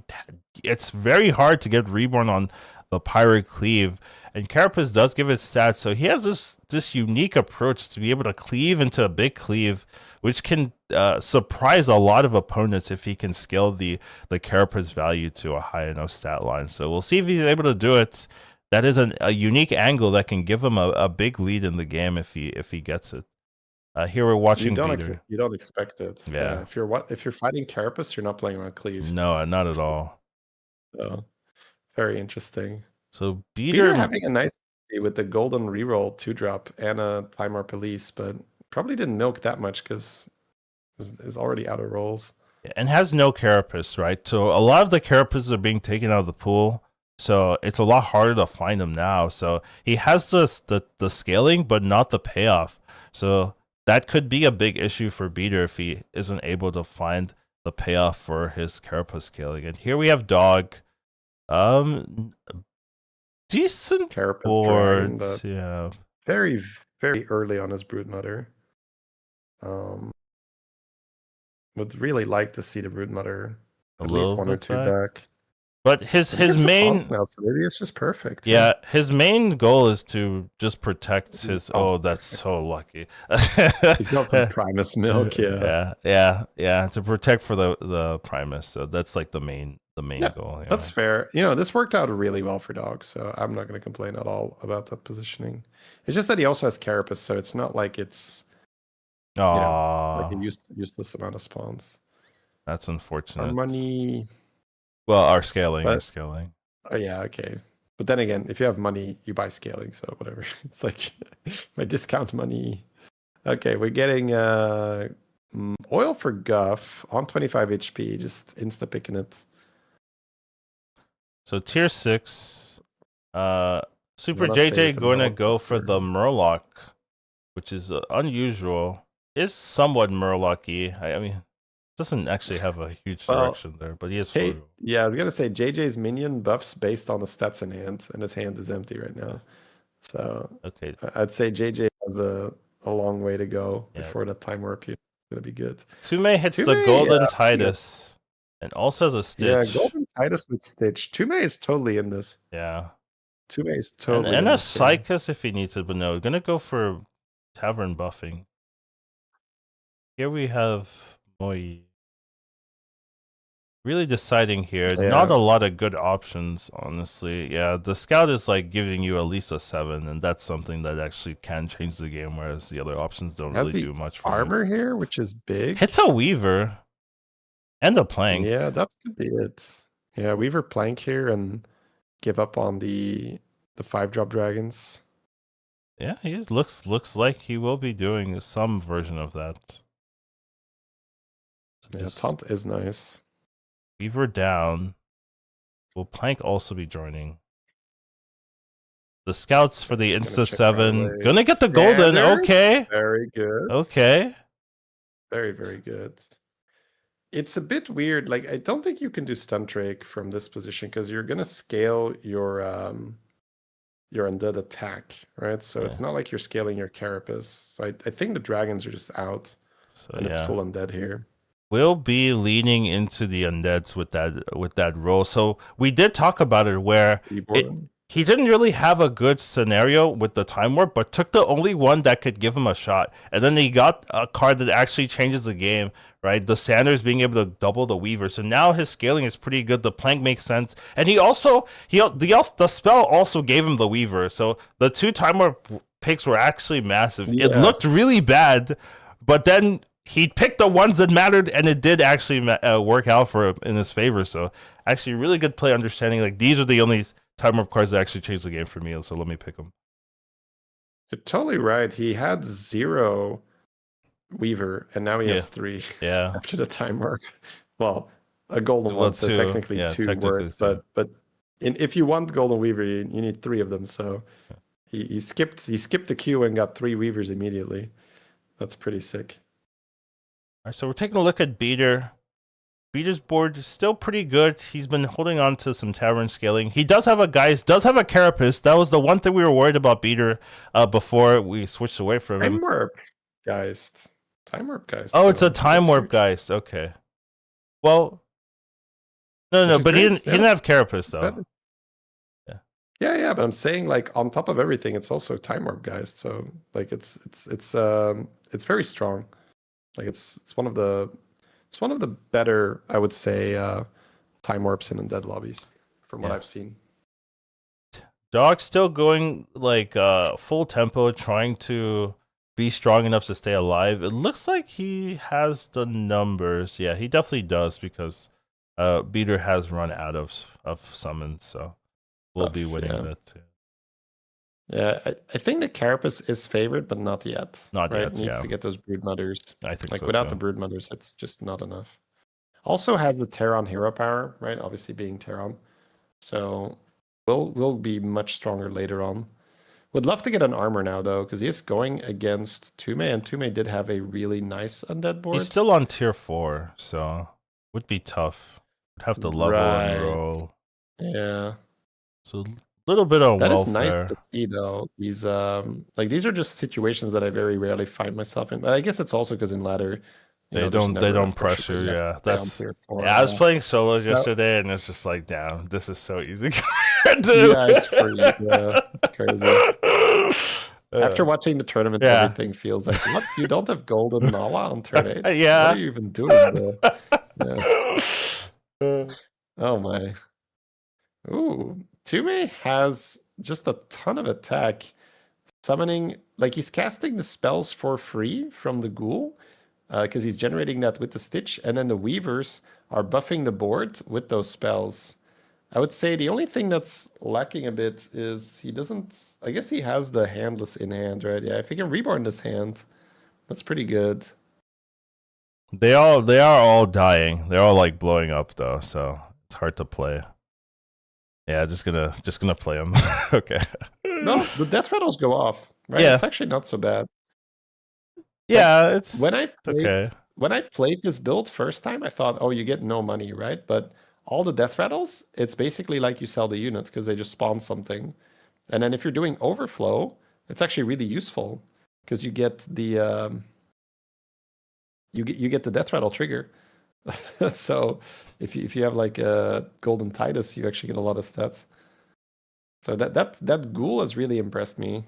Speaker 1: It's very hard to get Reborn on the Pirate Cleave, and Carapace does give it stats. So he has this unique approach to be able to cleave into a big cleave, which can surprise a lot of opponents if he can scale the Carapace value to a high enough stat line. So we'll see if he's able to do it. That is a unique angle that can give him a big lead in the game if he gets it. Here we're watching Beater.
Speaker 2: You don't expect it.
Speaker 1: Yeah.
Speaker 2: If you're fighting Carapace, you're not playing around Cleave.
Speaker 1: No, not at all.
Speaker 2: So, very interesting.
Speaker 1: So
Speaker 2: Beater having a nice with the golden reroll 2-drop and a Time Police, but probably didn't milk that much because is already out of rolls.
Speaker 1: And has no Carapace, right? So a lot of the Carapaces are being taken out of the pool. So it's a lot harder to find him now. So he has the scaling, but not the payoff. So that could be a big issue for Beater if he isn't able to find the payoff for his Carapace scaling. And here we have Dog. Decent
Speaker 2: Carapace
Speaker 1: board.
Speaker 2: Dragon,
Speaker 1: yeah.
Speaker 2: Very, very early on his Broodmother. Would really like to see the Broodmother at least one or two back.
Speaker 1: But his main
Speaker 2: now, so maybe it's just perfect.
Speaker 1: Yeah, his main goal is to just protect his. Oh, that's so lucky.
Speaker 2: He's got some Primus milk.
Speaker 1: Yeah. To protect for the Primus. So that's like the main goal. Yeah.
Speaker 2: That's fair. This worked out really well for Dog, so I'm not going to complain at all about that positioning. It's just that he also has Carapace, so it's not like it's like a useless amount of spawns.
Speaker 1: That's unfortunate.
Speaker 2: Our money.
Speaker 1: Well, our scaling.
Speaker 2: Oh yeah, okay. But then again, if you have money, you buy scaling, so whatever. It's like my discount money. Okay, we're getting oil for Guff on 25 HP, just insta picking it.
Speaker 1: So tier 6, Super JJ going to go for the Murloc, which is unusual. Is somewhat Murloc-y. I mean, doesn't actually have a huge direction there, but he is.
Speaker 2: Yeah, I was gonna say JJ's minion buffs based on the stats in hand, and his hand is empty right now. So
Speaker 1: okay,
Speaker 2: I'd say JJ has a long way to go before that time warp. It's gonna be good.
Speaker 1: Tume hits the Golden Titus, and also has a Stitch.
Speaker 2: Yeah, Golden Titus with Stitch. Tume is totally in this.
Speaker 1: Yeah,
Speaker 2: Tume is totally
Speaker 1: and a Psychus if he needs it, but no, gonna go for Tavern buffing. Here we have Moi. Really deciding here. Yeah. Not a lot of good options, honestly. Yeah, the Scout is like giving you at least a 7, and that's something that actually can change the game, whereas the other options don't really do much for
Speaker 2: armor here, which is big.
Speaker 1: Hits a Weaver and a Plank.
Speaker 2: Yeah, that could be it. Yeah, Weaver Plank here and give up on the 5-drop dragons.
Speaker 1: Yeah, he looks like he will be doing some version of that.
Speaker 2: So yeah, Taunt is nice.
Speaker 1: Weaver down. Will Plank also be joining? The Scouts for the Insta 7. Gonna get the Golden. Okay.
Speaker 2: Very good.
Speaker 1: Okay.
Speaker 2: Very, very good. It's a bit weird. Like, I don't think you can do Stun Drake from this position because you're gonna scale your undead attack, right? So it's not like you're scaling your Carapace. So I think the dragons are just out. So, and it's full undead here.
Speaker 1: We'll be leaning into the undeads with that role. So we did talk about it where he didn't really have a good scenario with the Time Warp, but took the only one that could give him a shot. And then he got a card that actually changes the game, right? The Sanders being able to double the Weaver. So now his scaling is pretty good. The Plank makes sense. And the spell also gave him the Weaver. So the 2 Time Warp picks were actually massive. Yeah. It looked really bad, but then he picked the ones that mattered, and it did actually work out for him in his favor. So actually, really good play understanding. Like these are the only Time Warp cards that actually changed the game for me, so let me pick them.
Speaker 2: You're totally right. He had 0 Weaver, and now he has 3
Speaker 1: Yeah.
Speaker 2: after the Time Warp. Well, a golden
Speaker 1: Well,
Speaker 2: one, so
Speaker 1: 2.
Speaker 2: technically
Speaker 1: Yeah,
Speaker 2: 2
Speaker 1: technically
Speaker 2: worth.
Speaker 1: 2.
Speaker 2: But if you want Golden Weaver, you need 3 of them. So he skipped the queue and got 3 Weavers immediately. That's pretty sick.
Speaker 1: All right, so we're taking a look at Beater. Beater's board is still pretty good. He's been holding on to some tavern scaling. He does have a Carapace. That was the one thing we were worried about Beater before we switched away from him.
Speaker 2: Time Warp Geist.
Speaker 1: Oh, it's a Time Warp Geist. Okay. Well, no, but he didn't have Carapace though.
Speaker 2: Yeah, but I'm saying like on top of everything, it's also Time Warp Geist. So like it's very strong. Like it's one of the better, I would say, Time Warps in Undead lobbies from what I've seen.
Speaker 1: Dog's still going like full tempo, trying to be strong enough to stay alive. It looks like he has the numbers. Yeah, he definitely does, because Beater has run out of summons, so we'll be winning that too.
Speaker 2: Yeah, I think the Carapace is favored, but not yet.
Speaker 1: Not yet.
Speaker 2: Needs to get those Broodmothers.
Speaker 1: I think
Speaker 2: like
Speaker 1: so,
Speaker 2: without
Speaker 1: too.
Speaker 2: the Broodmothers, it's just not enough. Also has the Terran hero power, right? Obviously being Terran, so will be much stronger later on. Would love to get an armor now though, because he is going against Tume, and Tume did have a really nice undead board.
Speaker 1: He's still on tier 4, so would be tough. Would have to level and roll.
Speaker 2: Yeah.
Speaker 1: So little bit of
Speaker 2: that
Speaker 1: welfare.
Speaker 2: is nice to see though. These like these are just situations that I very rarely find myself in. But I guess it's also because in ladder,
Speaker 1: they don't pressure. Yeah, that's I was playing solos yesterday, and it's just like, damn, this is so easy.
Speaker 2: Yeah, it's free. Yeah, it's crazy. After watching the tournament, everything feels like, what? You don't have golden Nala on turn 8?
Speaker 1: Yeah.
Speaker 2: What are you even doing there? Yeah. Oh my. Ooh. Tume has just a ton of attack. Summoning, like he's casting the spells for free from the Ghoul, because he's generating that with the Stitch, and then the Weavers are buffing the board with those spells. I would say the only thing that's lacking a bit is he doesn't, I guess he has the Handless in hand, right? Yeah, if he can Reborn this hand, that's pretty good.
Speaker 1: They are all dying. They're all like blowing up though, so it's hard to play. Yeah, just gonna play them. Okay.
Speaker 2: No, the death rattles go off, right?
Speaker 1: Yeah.
Speaker 2: It's actually not so bad.
Speaker 1: Yeah,
Speaker 2: it's when I played this build first time, I thought, oh, you get no money, right? But all the death rattles, it's basically like you sell the units because they just spawn something. And then if you're doing overflow, it's actually really useful because you get the you get the death rattle trigger. So if you have like a golden Titus, you actually get a lot of stats. So that Ghoul has really impressed me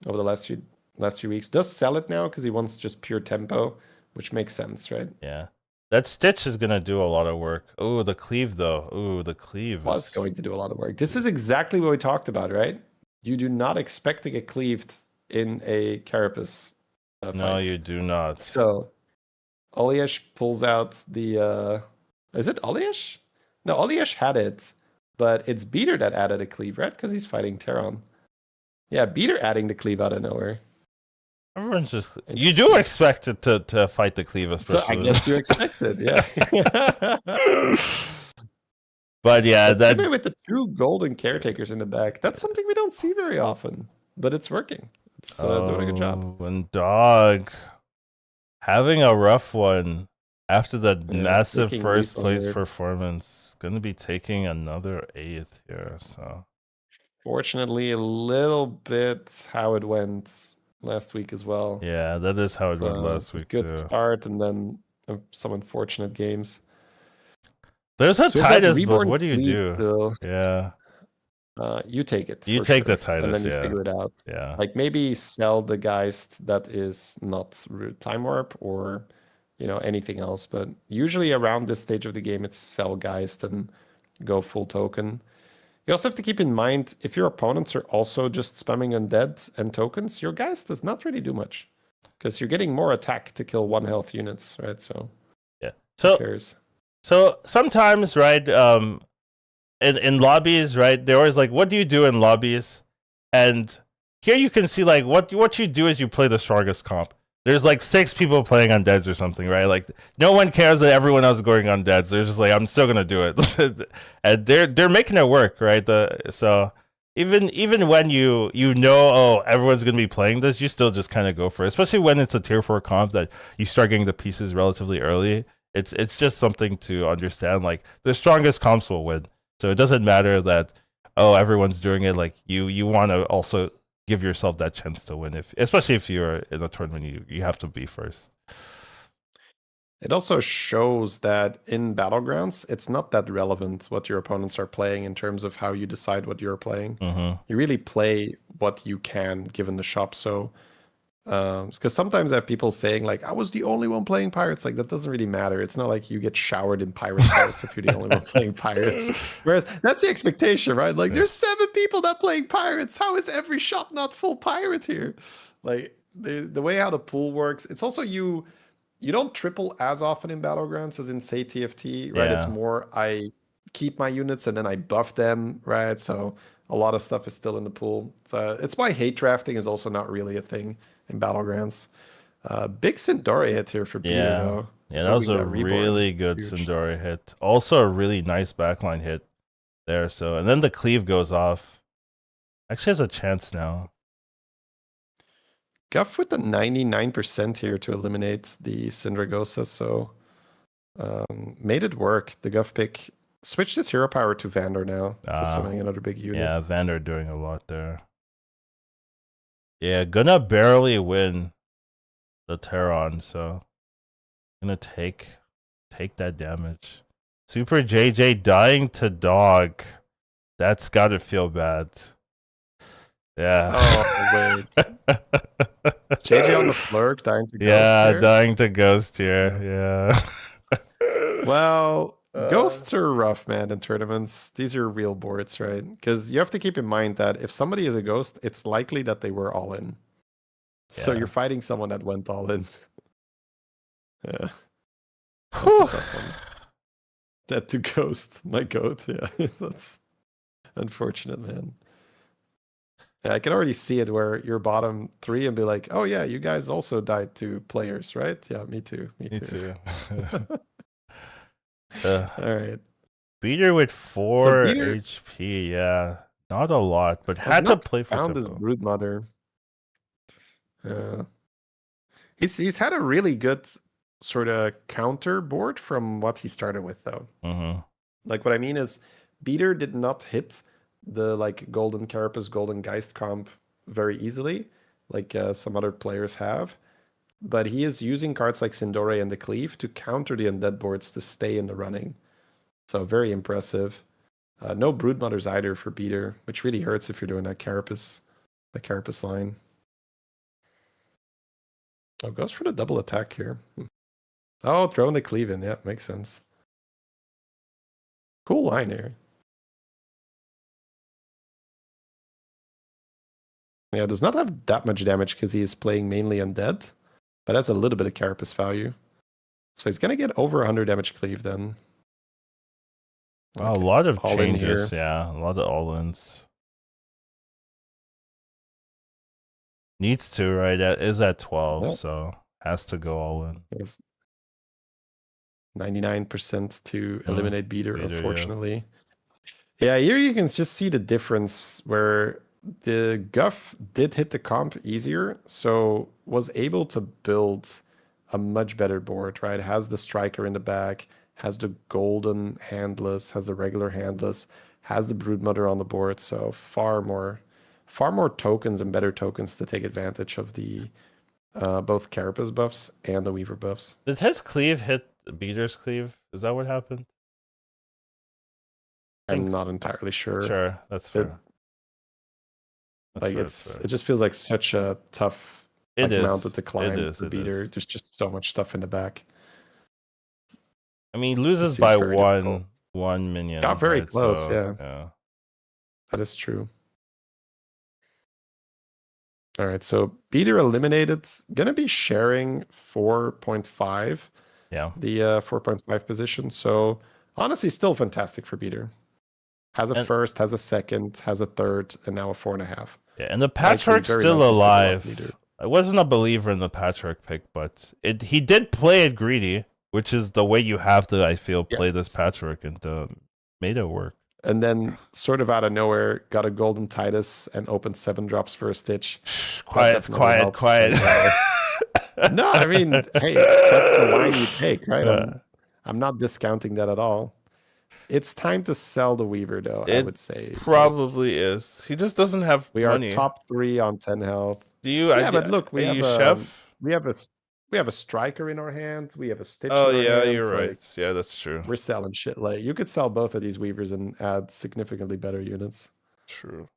Speaker 2: over the last few weeks. Does sell it now because he wants just pure tempo, which makes sense, right?
Speaker 1: Yeah. That Stitch is gonna do a lot of work. Oh, the Cleave though. Oh, the Cleave
Speaker 2: was going to do a lot of work. This is exactly what we talked about, right? You do not expect to get cleaved in a Carapace fight.
Speaker 1: No, you do not.
Speaker 2: So Oliesh pulls out the is it Oliesh? No, Oliesh had it, but it's Beater that added a cleave, right? Because he's fighting Terran. Yeah, Beater adding the cleave out of nowhere.
Speaker 1: Everyone's just, you do expect it to fight the cleave, especially.
Speaker 2: So I guess you expected, yeah.
Speaker 1: But yeah, that
Speaker 2: with the 2 golden caretakers in the back, that's something we don't see very often, but it's working. It's doing a good job.
Speaker 1: And Dog having a rough one after that massive first place performance, gonna be taking another 8th here. So
Speaker 2: fortunately, a little bit how it went last week as well.
Speaker 1: Yeah, that is how it went last week too.
Speaker 2: Good start, and then some unfortunate games.
Speaker 1: There's a Titus, but what do you do?
Speaker 2: Still.
Speaker 1: Yeah.
Speaker 2: You take it.
Speaker 1: You take the Titus,
Speaker 2: and then you figure it out.
Speaker 1: Yeah.
Speaker 2: Like maybe sell the Geist that is not Time Warp or anything else. But usually around this stage of the game, it's sell Geist and go full token. You also have to keep in mind, if your opponents are also just spamming undead and tokens, your Geist does not really do much. Because you're getting more attack to kill 1 health units, right? So
Speaker 1: yeah.
Speaker 2: who cares?
Speaker 1: So sometimes, right, in lobbies, right? They're always like, "What do you do in lobbies?" And here you can see like what you do is you play the strongest comp. There's like 6 people playing undeads or something, right? Like no one cares that everyone else is going undeads. They're just like, I'm still gonna do it, and they're making it work, right? So even when you know, oh, everyone's gonna be playing this, you still just kind of go for it, especially when it's a tier 4 comp that you start getting the pieces relatively early. It's just something to understand. Like the strongest comps will win, so it doesn't matter that, oh, everyone's doing it. Like you want to also give yourself that chance to win, if especially if you're in a tournament, you have to be first.
Speaker 2: It also shows that in Battlegrounds, it's not that relevant what your opponents are playing in terms of how you decide what you're playing. You really play what you can given the shop. So, because sometimes I have people saying like, I was the only one playing pirates. Like that doesn't really matter. It's not like you get showered in pirate cards if you're the only one playing pirates. Whereas that's the expectation, right? Like there's 7 people that playing pirates. How is every shop not full pirate here? Like the way how the pool works, it's also you don't triple as often in Battlegrounds as in say TFT, right? It's
Speaker 1: Yeah.
Speaker 2: more I keep my units and then I buff them, right? So a lot of stuff is still in the pool. So it's why hate drafting is also not really a thing in Battlegrounds. Big Sindori hit here for Peter
Speaker 1: Yeah.
Speaker 2: though.
Speaker 1: Yeah, that was
Speaker 2: Moving
Speaker 1: a
Speaker 2: that reborn.
Speaker 1: really good
Speaker 2: Huge.
Speaker 1: Sindori hit. Also a really nice backline hit there. So and then the cleave goes off. Actually has a chance now.
Speaker 2: Guff with the 99% here to eliminate the Syndragosa, so made it work. The Guff pick switched his hero power to Vandor now, so summoning another big unit.
Speaker 1: Yeah, Vander doing a lot there. Yeah, gonna barely win the Terran, so gonna take that damage. Super JJ dying to dog. That's gotta feel bad. Yeah.
Speaker 2: Oh wait. JJ on the Flurk, dying to Ghost
Speaker 1: Yeah,
Speaker 2: there?
Speaker 1: dying to Ghost here. Yeah.
Speaker 2: Well, Ghosts are rough, man, in tournaments. These are real boards, right? Because you have to keep in mind that if somebody is a Ghost, it's likely that they were all in. So
Speaker 1: Yeah.
Speaker 2: you're fighting someone that went all in. Yeah. That's a tough one. Dead to Ghost, my goat. Yeah, that's unfortunate, man. Yeah, I can already see it where you're bottom 3 and be like, oh yeah, you guys also died to players, right? Yeah, me too. Me too. All right.
Speaker 1: Beater with
Speaker 2: So
Speaker 1: 4
Speaker 2: Peter
Speaker 1: HP, yeah. Not a lot, but
Speaker 2: has
Speaker 1: had to
Speaker 2: not
Speaker 1: play for
Speaker 2: found his
Speaker 1: tempo.
Speaker 2: broodmother. He's had a really good sort of counter board from what he started with, though. Like what I mean is, Beater did not hit the like Golden Carapace, Golden Geist comp very easily, like some other players have. But he is using cards like Sindore and the Cleave to counter the undead boards to stay in the running. So very impressive. No Broodmothers either for Beater, which really hurts if you're doing that Carapace line. Oh, goes for the double attack here. Oh, throwing the Cleave in. Yeah, makes sense. Cool line here. Yeah, does not have that much damage because he is playing mainly undead, but has a little bit of Carapace value. So he's going to get over 100 damage Cleave then.
Speaker 1: Wow, a lot of
Speaker 2: all
Speaker 1: changes, yeah. A lot of all-ins. Needs to, right? Is at 12, so has to go all in.
Speaker 2: 99% to eliminate Beater, unfortunately.
Speaker 1: Yeah.
Speaker 2: Yeah, here you can just see the difference where the Guff did hit the comp easier, so was able to build a much better board, right? Has the Striker in the back, has the golden handless, has the regular handless, has the Broodmother on the board, so far more tokens and better tokens to take advantage of the both Carapace buffs and the Weaver buffs.
Speaker 1: Did his cleave hit Beater's cleave? Is that what happened?
Speaker 2: I'm not entirely sure.
Speaker 1: Sure, that's fair.
Speaker 2: It just feels like such a tough mountain to climb for Beater. There's just so much stuff in the back.
Speaker 1: I mean, he loses by one minion.
Speaker 2: Got very close, so, yeah. That is true. All right, so Beater eliminated. Gonna be sharing 4.5.
Speaker 1: Yeah.
Speaker 2: The 4.5 position. So honestly, still fantastic for Beater. Has a first, has a second, has a third, and now a 4.5.
Speaker 1: Yeah, and the Patchwork's still alive. I wasn't a believer in the Patchwork pick, but he did play it greedy, which is the way you have to, I feel, play this Patchwork, and made it work.
Speaker 2: And then, sort of out of nowhere, got a Golden Titus and opened 7 drops for a Stitch.
Speaker 1: Quiet.
Speaker 2: No, I mean, hey, that's the line you take, right? I'm not discounting that at all. It's time to sell the Weaver, though, I would say.
Speaker 1: Probably is. He just doesn't have money.
Speaker 2: We are top 3 on 10 health.
Speaker 1: Do you?
Speaker 2: Yeah, but look, we have a striker in our hands. We have a Stitch.
Speaker 1: Oh,
Speaker 2: in our
Speaker 1: yeah,
Speaker 2: hands.
Speaker 1: you're right. Yeah, that's true.
Speaker 2: We're selling shit. Like, you could sell both of these Weavers and add significantly better units.
Speaker 1: True.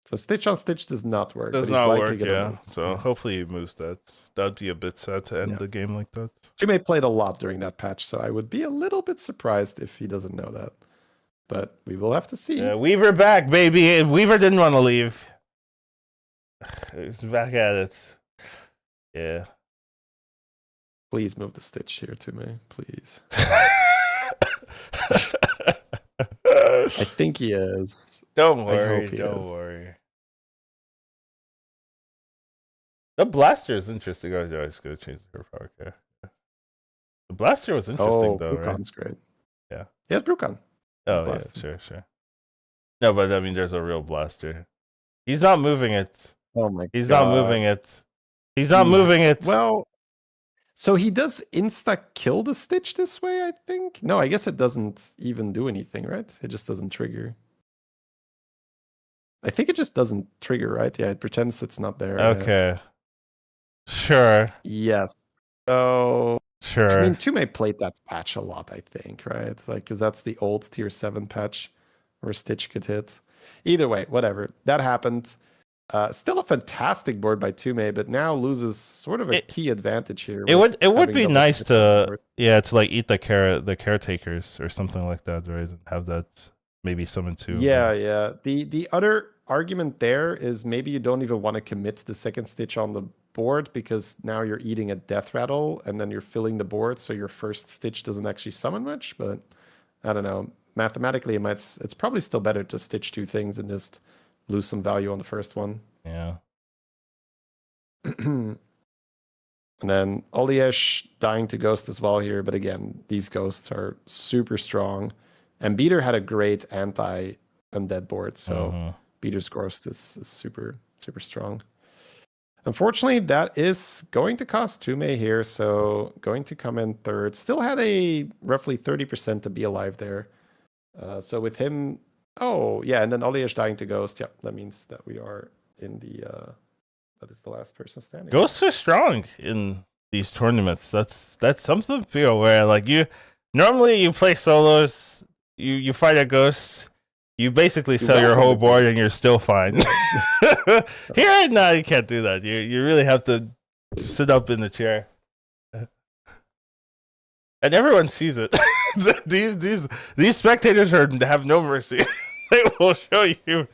Speaker 2: So Stitch on Stitch does not work.
Speaker 1: Does not work, yeah. So hopefully he moves that. That'd be a bit sad to end the game like that.
Speaker 2: Jimmy played a lot during that patch, so I would be a little bit surprised if he doesn't know that. But we will have to see.
Speaker 1: Yeah, Weaver back, baby. Weaver didn't want to leave. He's back at it. Yeah.
Speaker 2: Please move the Stitch here to me, please. I think he is.
Speaker 1: Don't worry. The Blaster is interesting. I was always going to change the power. Okay. The Blaster was interesting, though,
Speaker 2: Brucon's
Speaker 1: right?
Speaker 2: Great.
Speaker 1: Yeah.
Speaker 2: Yes, Brucon.
Speaker 1: Oh, yeah, sure. No, but I mean, there's a real Blaster. He's not moving it.
Speaker 2: Oh, my God.
Speaker 1: He's not moving it.
Speaker 2: Well, so he does insta-kill the Stitch this way, I think? No, I guess it doesn't even do anything, right? It just doesn't trigger. I think it just doesn't trigger, right? Yeah, it pretends it's not there.
Speaker 1: Okay. Sure.
Speaker 2: Yes. So...
Speaker 1: Sure.
Speaker 2: I mean, Tume played that patch a lot, I think, right? Like, because that's the old tier 7 patch where Stitch could hit. Either way, whatever. That happened. Still a fantastic board by Tume, but now loses sort of a key advantage here.
Speaker 1: It would be nice to like eat the caretakers or something like that, right? And have that maybe summon 2.
Speaker 2: Yeah. The other argument there is maybe you don't even want to commit the second Stitch on the board because now you're eating a death rattle and then you're filling the board, so your first Stitch doesn't actually summon much. But I don't know. Mathematically, it's probably still better to Stitch 2 things and just lose some value on the first one.
Speaker 1: Yeah.
Speaker 2: And then Oliesh dying to Ghost as well here, but again, these ghosts are super strong. And Beater had a great anti-undead board, so Beater's Ghost is super, super strong. Unfortunately, that is going to cost Tume here, so going to come in third. Still had a roughly 30% to be alive there. So with him... Oh, yeah, and then Oliesh dying to Ghost. Yeah, that means that we are in the... that is the last person standing.
Speaker 1: Ghosts are strong in these tournaments. That's something to be aware. Like, normally you play solos, you fight a ghost, you basically sell your whole board and you're still fine. Here, no, you can't do that. You really have to sit up in the chair. And everyone sees it. These spectators have no mercy. They will show you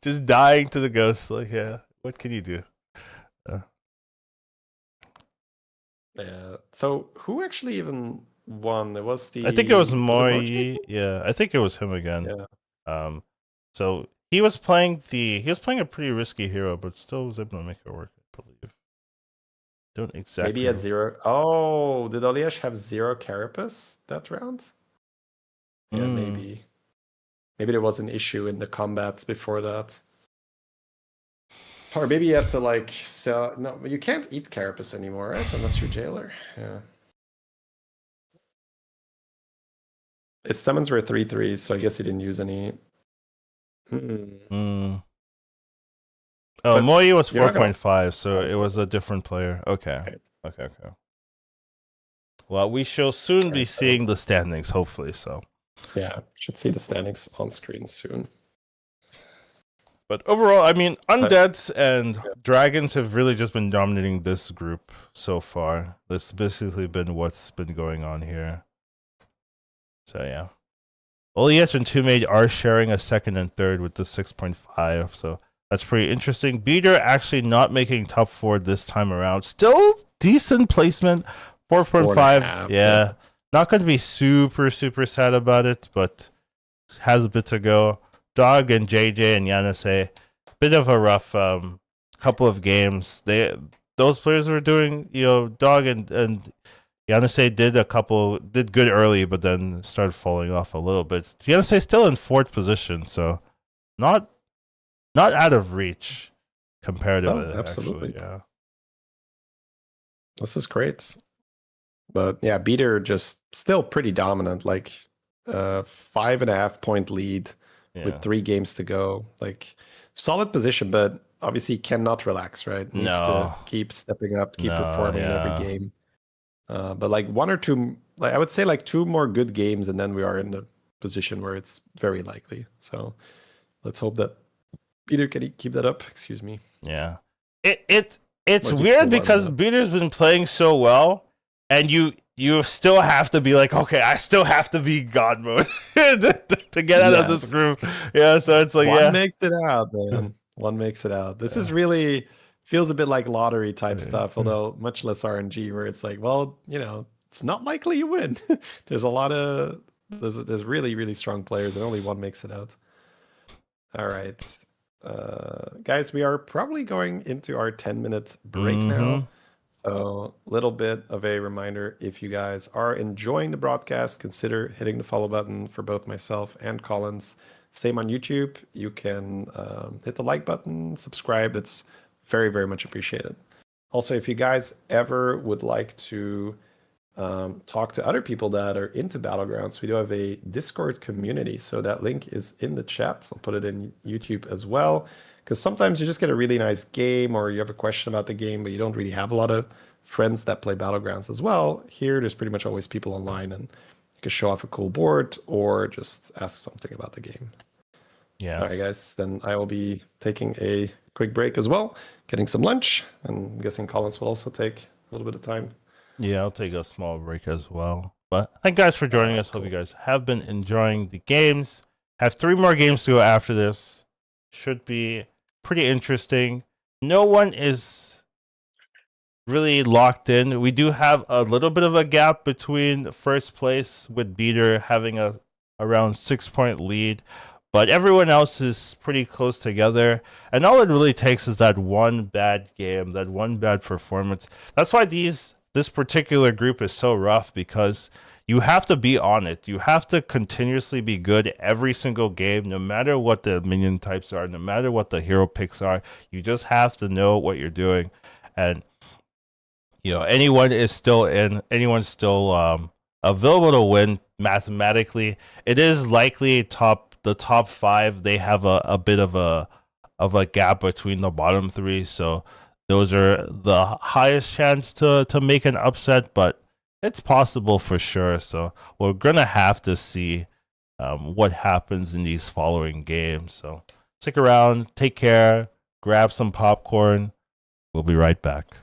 Speaker 1: just dying to the ghost. Like, yeah, what can you do?
Speaker 2: Yeah. So who actually even won? It was
Speaker 1: I think it was Mori. Yeah, I think it was him again.
Speaker 2: Yeah.
Speaker 1: So he was playing a pretty risky hero, but still was able to make it work, I believe. Don't exactly.
Speaker 2: Maybe at 0. Oh, did Oliesh have 0 Carapace that round? Yeah, maybe. Maybe there was an issue in the combats before that. Or maybe you have to like sell. No, you can't eat Carapace anymore, right? Unless you're Jailer. Yeah. His summons were 3/3, so I guess he didn't use any.
Speaker 1: Oh, Moi was 4.5, so it was a different player. Okay. Well, we shall soon be seeing the standings, hopefully. So.
Speaker 2: Yeah, should see the standings on screen soon.
Speaker 1: But overall, I mean, Undeads and Dragons have really just been dominating this group so far. That's basically been what's been going on here. So, yeah. Oliech and Tume are sharing a second and third with the 6.5, so that's pretty interesting. Beater actually not making top 4 this time around. Still decent placement, 4.5. Yeah. Not going to be super, super sad about it, but has a bit to go. Dog and JJ and Yanase, bit of a rough couple of games. Those players were doing, Dog and Yanase did good early, but then started falling off a little bit. Yanase still in fourth position, so not out of reach comparatively.
Speaker 2: Oh, absolutely.
Speaker 1: Actually, yeah.
Speaker 2: This is great. But yeah, Beater just still pretty dominant, like 5.5 point lead with 3 games to go. Like solid position, but obviously cannot relax, right? Needs to keep stepping up, keep performing in every game. But like 1 or 2, like I would say like 2 more good games, and then we are in the position where it's very likely. So let's hope that Peter can keep that up. Excuse me.
Speaker 1: Yeah. It's weird because Beater's been playing so well, and you still have to be like, okay, I still have to be God mode to get out of this group. Yeah, so it's like
Speaker 2: one makes it out, man. One makes it out. This is really feels a bit like lottery type stuff, although much less RNG, where it's like, well, it's not likely you win. There's a lot of there's really, really strong players, and only one makes it out. All right. Guys, we are probably going into our 10-minute break now. So a little bit of a reminder, if you guys are enjoying the broadcast, consider hitting the follow button for both myself and Collins. Same on YouTube. You can hit the like button, subscribe. It's very, very much appreciated. Also, if you guys ever would like to talk to other people that are into Battlegrounds, we do have a Discord community. So that link is in the chat. I'll put it in YouTube as well. Because sometimes you just get a really nice game, or you have a question about the game, but you don't really have a lot of friends that play Battlegrounds as well. Here, there's pretty much always people online, and you can show off a cool board or just ask something about the game. Yeah. All right, guys. Then I will be taking a quick break as well, getting some lunch, and I'm guessing Collins will also take a little bit of time.
Speaker 1: Yeah, I'll take a small break as well. But thank you guys for joining us. Cool. Hope you guys have been enjoying the games. Have 3 more games to go after this. Should be pretty interesting. No one is really locked in. We do have a little bit of a gap between first place with Beater having a around 6-point lead, but everyone else is pretty close together. And all it really takes is that one bad game, that one bad performance. That's why this particular group is so rough, because you have to be on it. You have to continuously be good every single game, no matter what the minion types are, no matter what the hero picks are. You just have to know what you're doing. And anyone's still available to win mathematically. It is likely the top 5, they have a bit of a gap between the bottom 3, so those are the highest chance to make an upset, but it's possible for sure. So we're gonna have to see what happens in these following games. So stick around, take care, grab some popcorn. We'll be right back.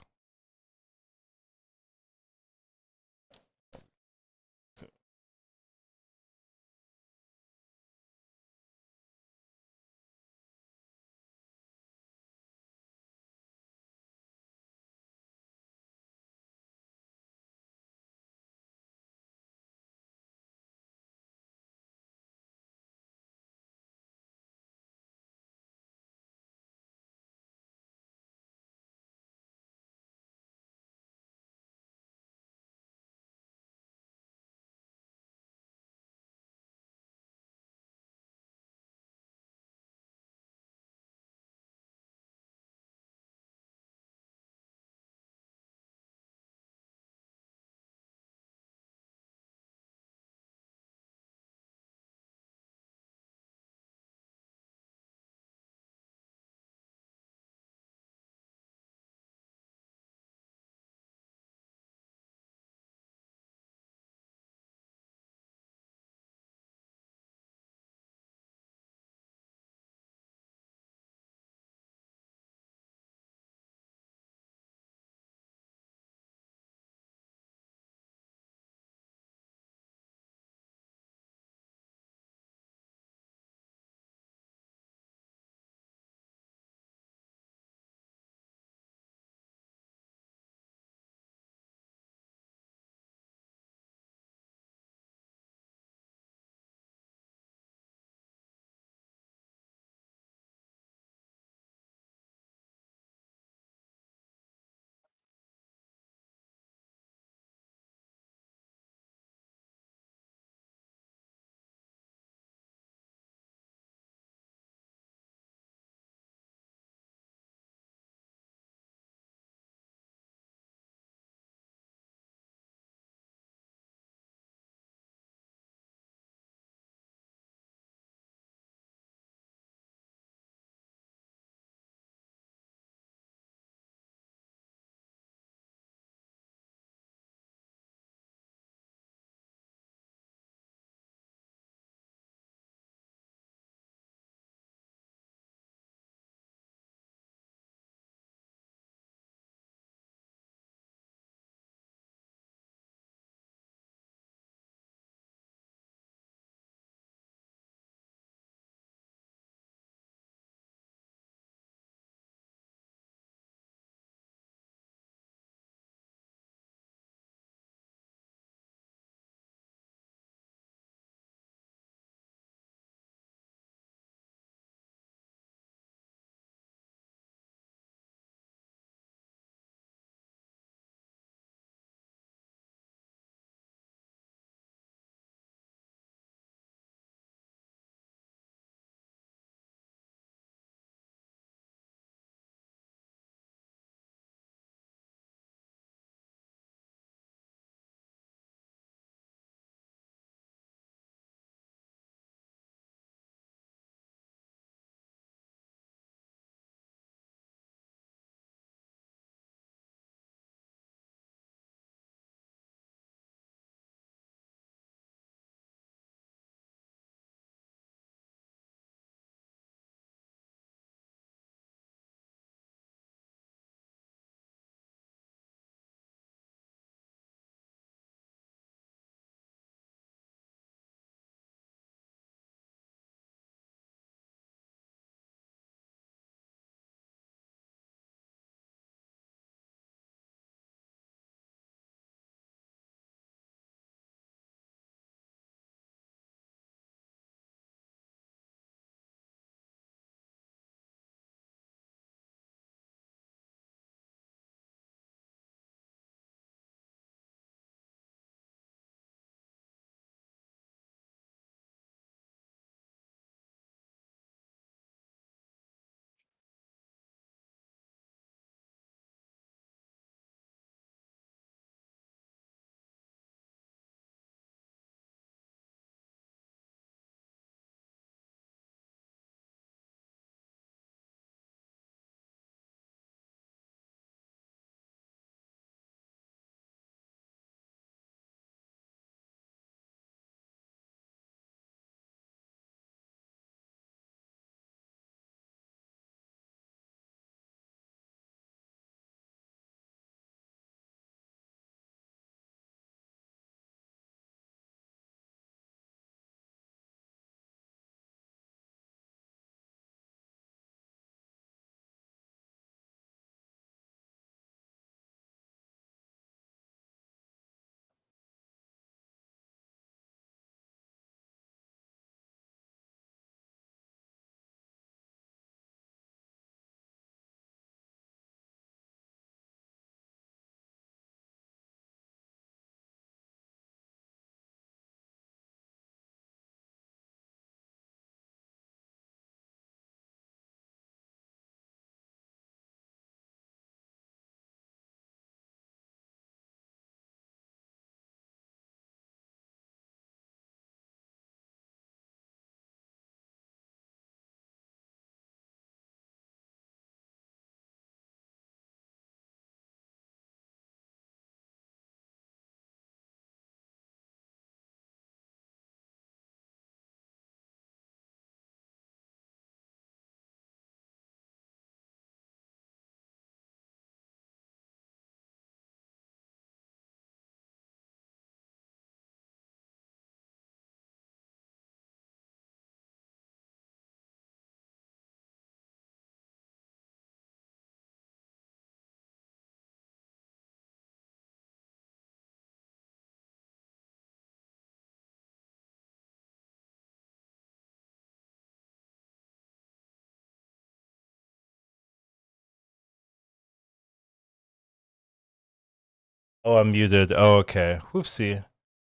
Speaker 1: Oh, I'm muted. Oh, okay. Whoopsie.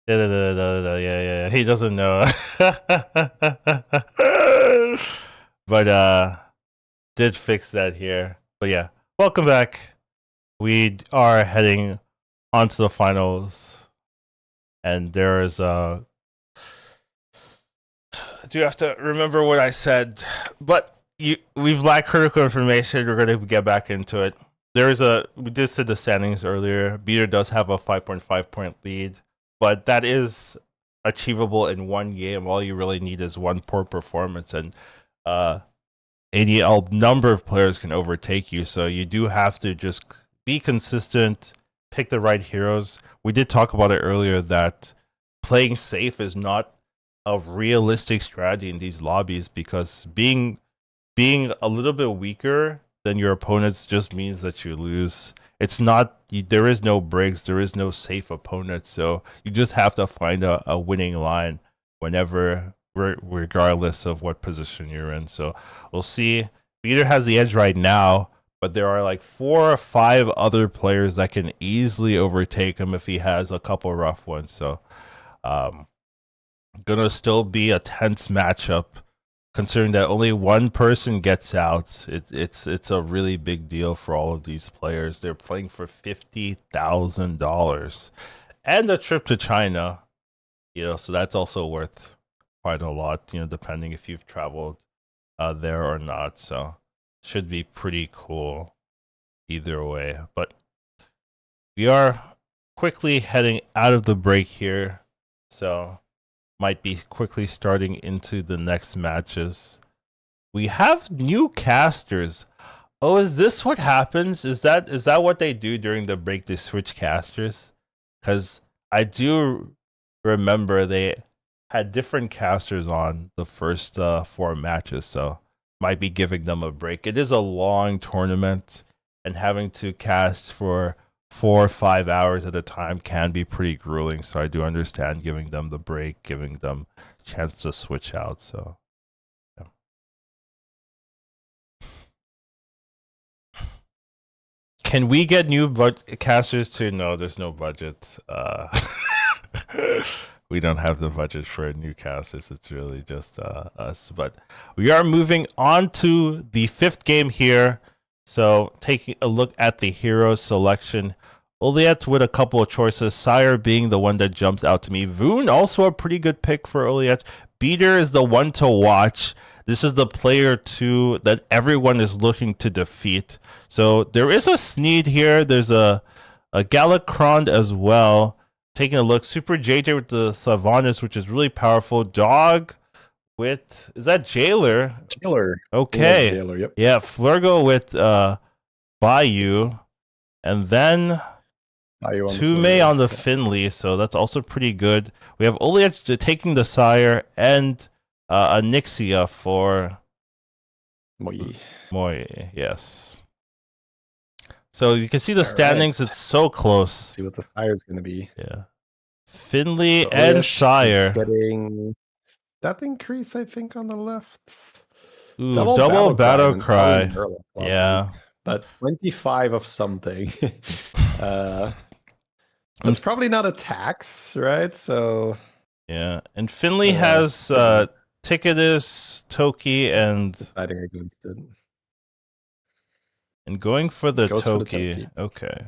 Speaker 1: Yeah. He doesn't know. But did fix that here. But yeah, welcome back. We are heading onto the finals, and there is do have to remember what I said, but we've lacked critical information. We're going to get back into it. We did say the standings earlier. Beater does have a 5.5 point lead, but that is achievable in one game. All you really need is one poor performance, and any number of players can overtake you. So you do have to just be consistent, pick the right heroes. We did talk about it earlier that playing safe is not a realistic strategy in these lobbies, because being a little bit weaker than your opponents just means that you lose. It's not, there is no breaks, there is no safe opponent, so you just have to find a winning line whenever, regardless of what position you're in. So we'll see. Peter has the edge right now, but there are like 4 or 5 other players that can easily overtake him if he has a couple rough ones. So gonna still be a tense matchup, considering that only one person gets out. It's a really big deal for all of these players. They're playing for $50,000 and a trip to China, so that's also worth quite a lot, depending if you've traveled there or not. So should be pretty cool either way. But we are quickly heading out of the break here, so might be quickly starting into the next matches. We have new casters. Oh, is this what happens? Is that what they do during the break? They switch casters? Because I do remember they had different casters on the first 4 matches, so might be giving them a break. It is a long tournament, and having to cast for 4 or 5 hours at a time can be pretty grueling, so I do understand giving them the break, giving them a chance to switch out. So yeah. Can we get new casters too? No, there's no budget. We don't have the budget for new casters. It's really just us. But we are moving on to the 5th game here. So taking a look at the hero selection, Oliet with a couple of choices, Sire being the one that jumps out to me. Voon also a pretty good pick for Oliet. Beater is the one to watch. This is the player too that everyone is looking to defeat. So there is a Sneed here. There's a Galakron as well. Taking a look, Super JJ with the Sylvanas, which is really powerful. Dog with, is that Jailer?
Speaker 2: Jailer.
Speaker 1: Okay.
Speaker 2: Jailer, yep.
Speaker 1: Yeah, Flurgo with Bayou. And then Tume on the Finley, so that's also pretty good. We have Oliach taking the Sire and Anixia for Moi, yes. So you can see the standings, right. It's so close.
Speaker 2: Let's see what the Sire is going to be.
Speaker 1: Yeah. Finley so and Sire.
Speaker 2: Getting that increase, I think, on the left.
Speaker 1: Ooh, double battle cry. Yeah.
Speaker 2: But 25 of something. It's probably not a tax, right? So
Speaker 1: yeah. And Finley has Ticketus, Toki, and
Speaker 2: deciding against it.
Speaker 1: And going for the Toki. Okay.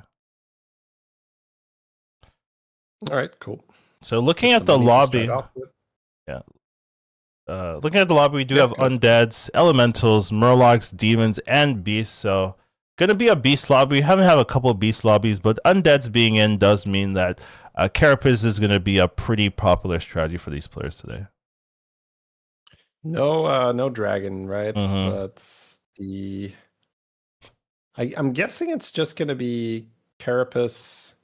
Speaker 2: All right, cool.
Speaker 1: So looking at the lobby. Yeah. Looking at the lobby, we do have undeads, elementals, murlocs, demons, and beasts. So gonna be a beast lobby. We haven't had a couple of beast lobbies, but undeads being in does mean that Carapace is gonna be a pretty popular strategy for these players today.
Speaker 2: No dragon, right?
Speaker 1: Mm-hmm.
Speaker 2: But I'm guessing it's just gonna be Carapace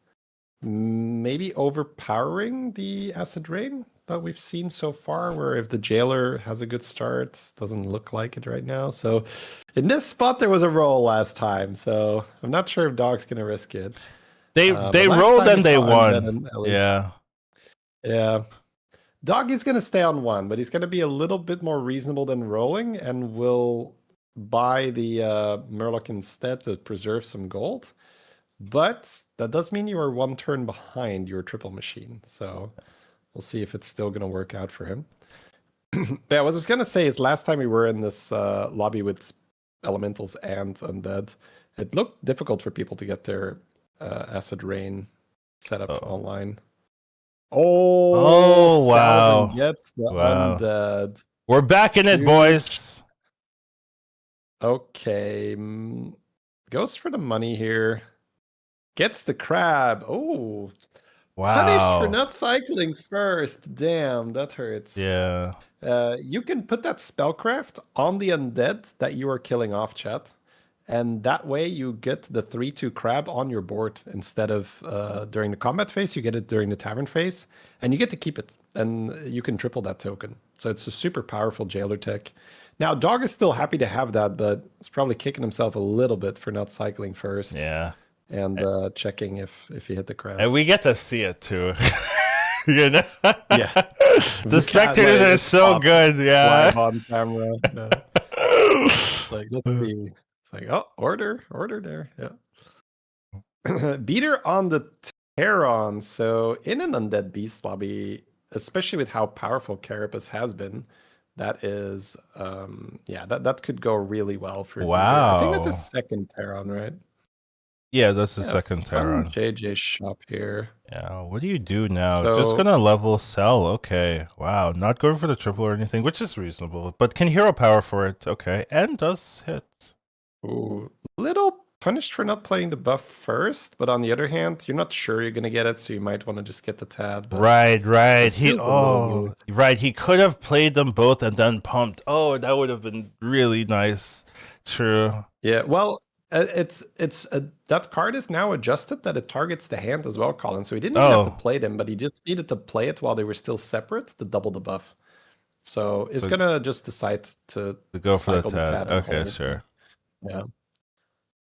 Speaker 2: maybe overpowering the Acid Rain that we've seen so far, where if the Jailer has a good start, doesn't look like it right now. So in this spot, there was a roll last time, so I'm not sure if Dog's going to risk it.
Speaker 1: They rolled and they won. Yeah.
Speaker 2: Dog is going to stay on 1, but he's going to be a little bit more reasonable than rolling and will buy the Murloc instead to preserve some gold. but that does mean you are one turn behind your triple machine. So we'll see if it's still going to work out for him. Yeah, what I was going to say is last time we were in this lobby with elementals and undead, it looked difficult for people to get their acid rain set up online.
Speaker 1: Oh, wow.
Speaker 2: Salazar gets the
Speaker 1: Wow.
Speaker 2: undead.
Speaker 1: We're back in it,
Speaker 2: Huge.
Speaker 1: boys.
Speaker 2: Okay. Goes for the money here. Gets the crab. Oh.
Speaker 1: Wow.
Speaker 2: Punished for not cycling first. Damn, that hurts.
Speaker 1: Yeah.
Speaker 2: You can put that spellcraft on the undead that you are killing off, chat. And that way you get the 3/2 crab on your board instead of during the combat phase, you get it during the tavern phase, and you get to keep it. And you can triple that token. So it's a super powerful jailer tech. Now, Dog is still happy to have that, but he's probably kicking himself a little bit for not cycling first.
Speaker 1: Yeah.
Speaker 2: And checking if he hit the crab.
Speaker 1: And we get to see it too. You know?
Speaker 2: Yeah.
Speaker 1: The spectators are so good. Yeah.
Speaker 2: Live on camera. Yeah. Like, let's see. It's like, oh, order there. Yeah. Beater on the Terron. So in an undead beast lobby, especially with how powerful Carapace has been, that is that could go really well for
Speaker 1: Wow.
Speaker 2: Beater. I think that's his second Terron, right?
Speaker 1: Yeah, that's the second Terron.
Speaker 2: JJ shop here.
Speaker 1: Yeah, what do you do now?
Speaker 2: So,
Speaker 1: just gonna level sell. Okay. Wow. Not going for the triple or anything, which is reasonable. But can hero power for it. Okay. And does hit.
Speaker 2: Ooh, little punished for not playing the buff first, but on the other hand, you're not sure you're gonna get it, so you might want to just get the tad.
Speaker 1: Right.
Speaker 2: He
Speaker 1: Right. He could have played them both and then pumped. Oh, that would have been really nice. True.
Speaker 2: Yeah. Well, that card is now adjusted that it targets the hand as well, Colin. So he didn't even have to play them, but he just needed to play it while they were still separate to double the buff. So it's gonna just decide to
Speaker 1: go for the tad. Okay, sure.
Speaker 2: Yeah.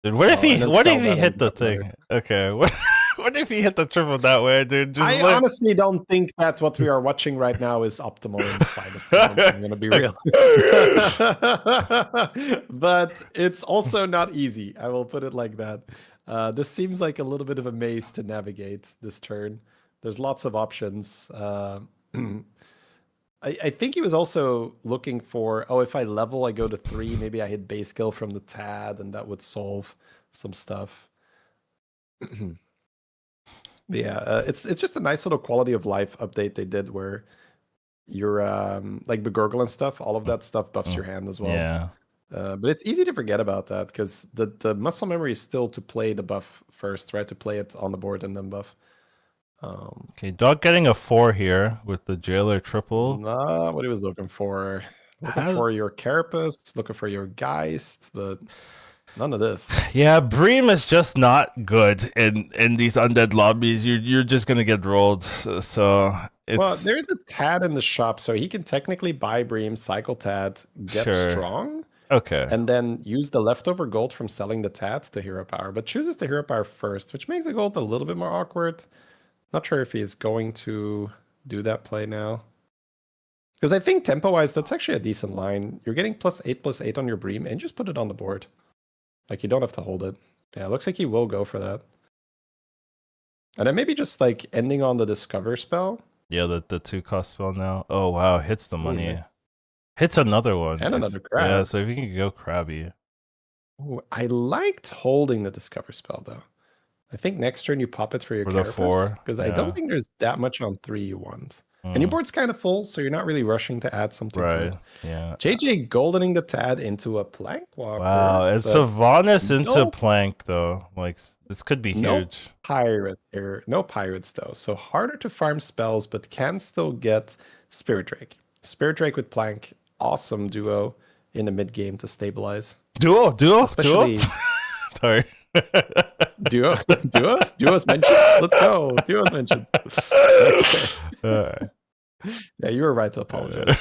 Speaker 1: Dude, what if he hit the thing? Okay. What if he hit the triple that way, dude?
Speaker 2: I honestly don't think that what we are watching right now is optimal in the slightest amount. I'm gonna be real. But it's also not easy. I will put it like that. This seems like a little bit of a maze to navigate this turn. There's lots of options. I think he was also looking for, if I level, I go to 3, maybe I hit base kill from the tad, and that would solve some stuff. But yeah, it's just a nice little quality of life update they did where you're like Begurgle and stuff, all of that stuff buffs your hand as well.
Speaker 1: Yeah.
Speaker 2: But it's easy to forget about that because the muscle memory is still to play the buff first, right? To play it on the board and then buff.
Speaker 1: Okay, Dog getting a 4 here with the jailer triple.
Speaker 2: Nah, what he was looking for. Looking for your Carapace, looking for your Geist, but none of this.
Speaker 1: Yeah, Bream is just not good in these undead lobbies. You're just gonna get rolled. So it's...
Speaker 2: Well, there's a tad in the shop, so he can technically buy Bream, cycle tad, get strong.
Speaker 1: Okay.
Speaker 2: And then use the leftover gold from selling the tad to hero power, but chooses the hero power first, which makes the gold a little bit more awkward. Not sure if he's going to do that play now. Because I think tempo-wise, that's actually a decent line. You're getting +8/+8 on your Bream, and just put it on the board. Like, you don't have to hold it. Yeah, it looks like he will go for that. And then maybe just, like, ending on the Discover spell.
Speaker 1: Yeah, the 2-cost spell now. Oh, wow, hits the money. Ooh. Hits another one.
Speaker 2: And another crab.
Speaker 1: Yeah, so if you can go crabby.
Speaker 2: Ooh, I liked holding the Discover spell, though. I think next turn you pop it for your Carapace, because I don't think there's that much on 3 you want. And your board's kind of full, so you're not really rushing to add something to it.
Speaker 1: Yeah.
Speaker 2: JJ goldening the tad into a Plank Walker.
Speaker 1: Wow, and Sylvanas into Plank, though. Like, this could be huge.
Speaker 2: Pirate here. No pirates, though. So harder to farm spells, but can still get Spirit Drake. Spirit Drake with Plank, awesome duo in the mid-game to stabilize.
Speaker 1: Duo?
Speaker 2: Especially...
Speaker 1: Sorry.
Speaker 2: DUOS mentioned. Let's go. DUOS mentioned. Okay. Yeah, you were right to apologize.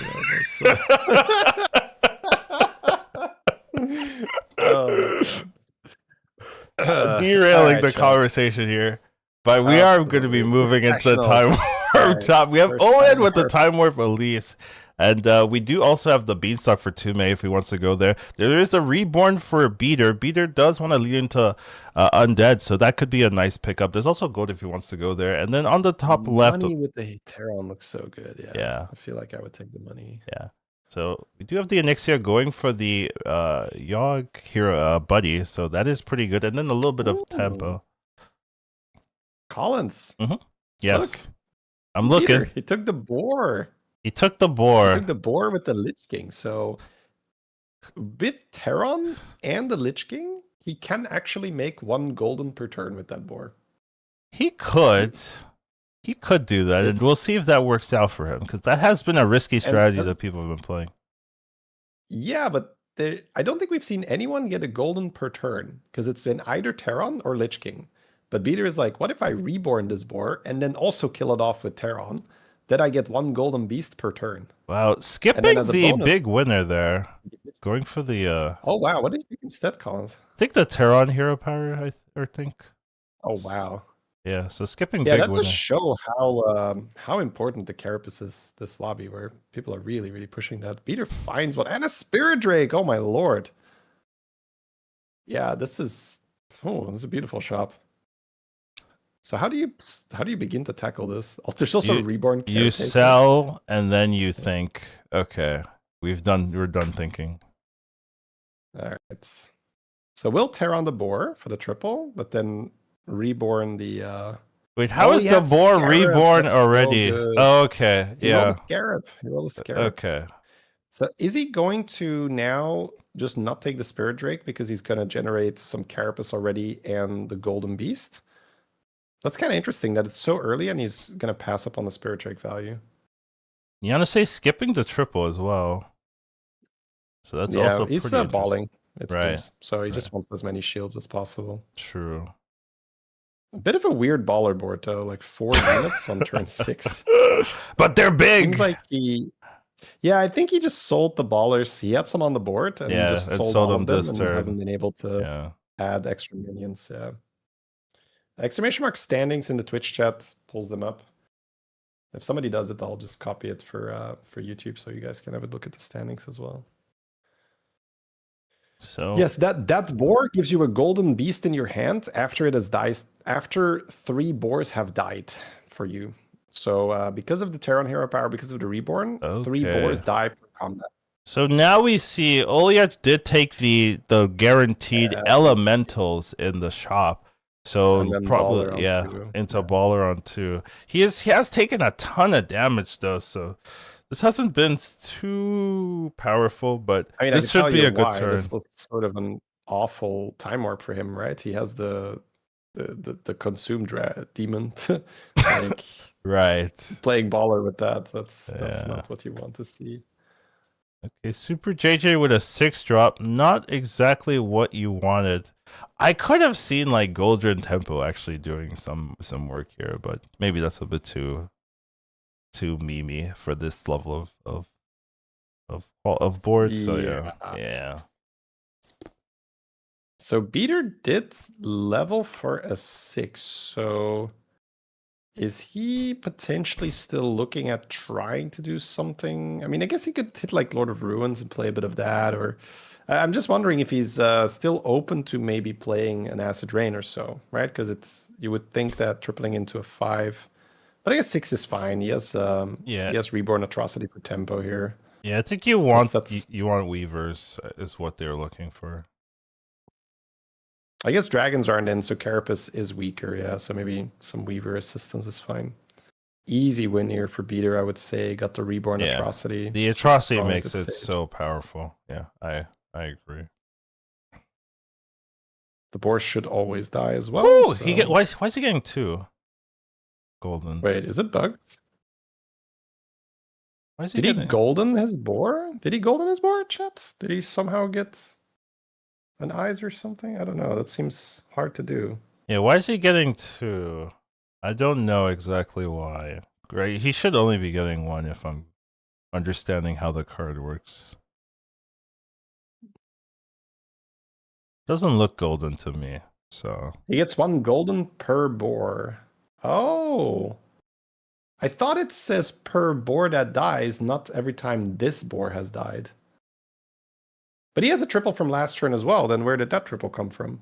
Speaker 1: Derailing the conversation here, but we are going to be moving into the time warp top. We have Owen with the time warp Elise. And we do also have the Beanstalk for Tume if he wants to go there. There is a Reborn for Beater. Beater does want to lead into Undead, so that could be a nice pickup. There's also Gold if he wants to go there. And then on the top left...
Speaker 2: Money with the Terran looks so good, yeah.
Speaker 1: Yeah.
Speaker 2: I feel like I would take the money.
Speaker 1: Yeah. So we do have the Onyxia going for the Yogg here, Buddy, so that is pretty good. And then a little bit of tempo.
Speaker 2: Collins.
Speaker 1: Yes.
Speaker 2: Look.
Speaker 1: I'm looking.
Speaker 2: He took the boar.
Speaker 1: He took the boar.
Speaker 2: He took the boar with the Lich King. So with Terran and the Lich King, he can actually make 1 golden per turn with that boar.
Speaker 1: He could. He could do that, and we'll see if that works out for him, because that has been a risky strategy that people have been playing.
Speaker 2: Yeah, but I don't think we've seen anyone get a golden per turn, because it's been either Terran or Lich King. But Beater is like, what if I reborn this boar and then also kill it off with Terran? Then I get 1 golden beast per turn.
Speaker 1: Wow, skipping the big winner there. Going for the...
Speaker 2: Oh, wow. What did you pick instead, Collins?
Speaker 1: I think the Terran hero power, I think.
Speaker 2: Oh, wow.
Speaker 1: Yeah, so skipping big winner.
Speaker 2: Yeah, that does show how important the Carapace is, this lobby, where people are really, really pushing that. Beater finds one. And a Spirit Drake! Oh, my lord. Yeah, this is... Oh, this is a beautiful shop. So how do you begin to tackle this? Oh, there's also a reborn.
Speaker 1: You sell and then you think, okay, we're done thinking.
Speaker 2: All right. So we'll tear on the boar for the triple, but then reborn the.
Speaker 1: Wait, how is the boar reborn already? Oh, okay, yeah.
Speaker 2: He rolled a Scarab.
Speaker 1: Okay.
Speaker 2: So is he going to now just not take the Spirit Drake because he's going to generate some Carapace already and the Golden Beast? That's kind of interesting that it's so early and he's going to pass up on the Spirit Drake value.
Speaker 1: You want to say skipping the triple as well. So that's also
Speaker 2: he's
Speaker 1: pretty
Speaker 2: balling, it
Speaker 1: right.
Speaker 2: seems. So he just wants as many shields as possible.
Speaker 1: True.
Speaker 2: A bit of a weird baller board, though. Like 4 units on turn 6.
Speaker 1: But they're big!
Speaker 2: Seems like he... Yeah, I think he just sold the ballers. He had some on the board and just sold all of them and hasn't been able to add extra minions. Yeah. Exclamation mark standings in the Twitch chat pulls them up. If somebody does it, I'll just copy it for YouTube so you guys can have a look at the standings as well.
Speaker 1: So
Speaker 2: yes, that boar gives you a golden beast in your hand after it has died. After 3 boars have died for you. So because of the Terran hero power, because of the reborn, 3 boars die per combat.
Speaker 1: So now we see Oliach did take the guaranteed elementals in the shop. So probably into baller on 2. He has taken a ton of damage though, so this hasn't been too powerful, but I mean, this should be a good turn.
Speaker 2: This was sort of an awful time warp for him, right? He has the consume demon, like
Speaker 1: right.
Speaker 2: Playing baller with that. That's not what you want to see.
Speaker 1: Okay, Super JJ with a 6-drop, not exactly what you wanted. I could have seen like Goldrin Tempo actually doing some work here, but maybe that's a bit too memey for this level of boards. So yeah.
Speaker 2: So Beater did level for a 6. So is he potentially still looking at trying to do something? I mean, I guess he could hit like Lord of Ruins and play a bit of that, or I'm just wondering if he's still open to maybe playing an Acid Rain or so, right? Because you would think that tripling into a 5, but I guess 6 is fine. He has he has Reborn Atrocity for tempo here.
Speaker 1: Yeah, I think you want Weavers is what they're looking for.
Speaker 2: I guess dragons aren't in, so Carapace is weaker, yeah. So maybe some Weaver assistance is fine. Easy win here for Beater, I would say. Got the Reborn Atrocity.
Speaker 1: The Atrocity makes it so powerful. Yeah, I agree.
Speaker 2: The boar should always die as well.
Speaker 1: Ooh, so. Why is he getting 2 golden?
Speaker 2: Wait, is it bugged?
Speaker 1: Why is he
Speaker 2: Did he golden his boar? Did he golden his boar, chat? Did he somehow get an eyes or something? I don't know. That seems hard to do.
Speaker 1: Yeah, why is he getting 2? I don't know exactly why. Right, he should only be getting 1 if I'm understanding how the card works. Doesn't look golden to me, so
Speaker 2: he gets 1 golden per boar. Oh, I thought it says per boar that dies, not every time this boar has died. But he has a triple from last turn as well. Then where did that triple come from?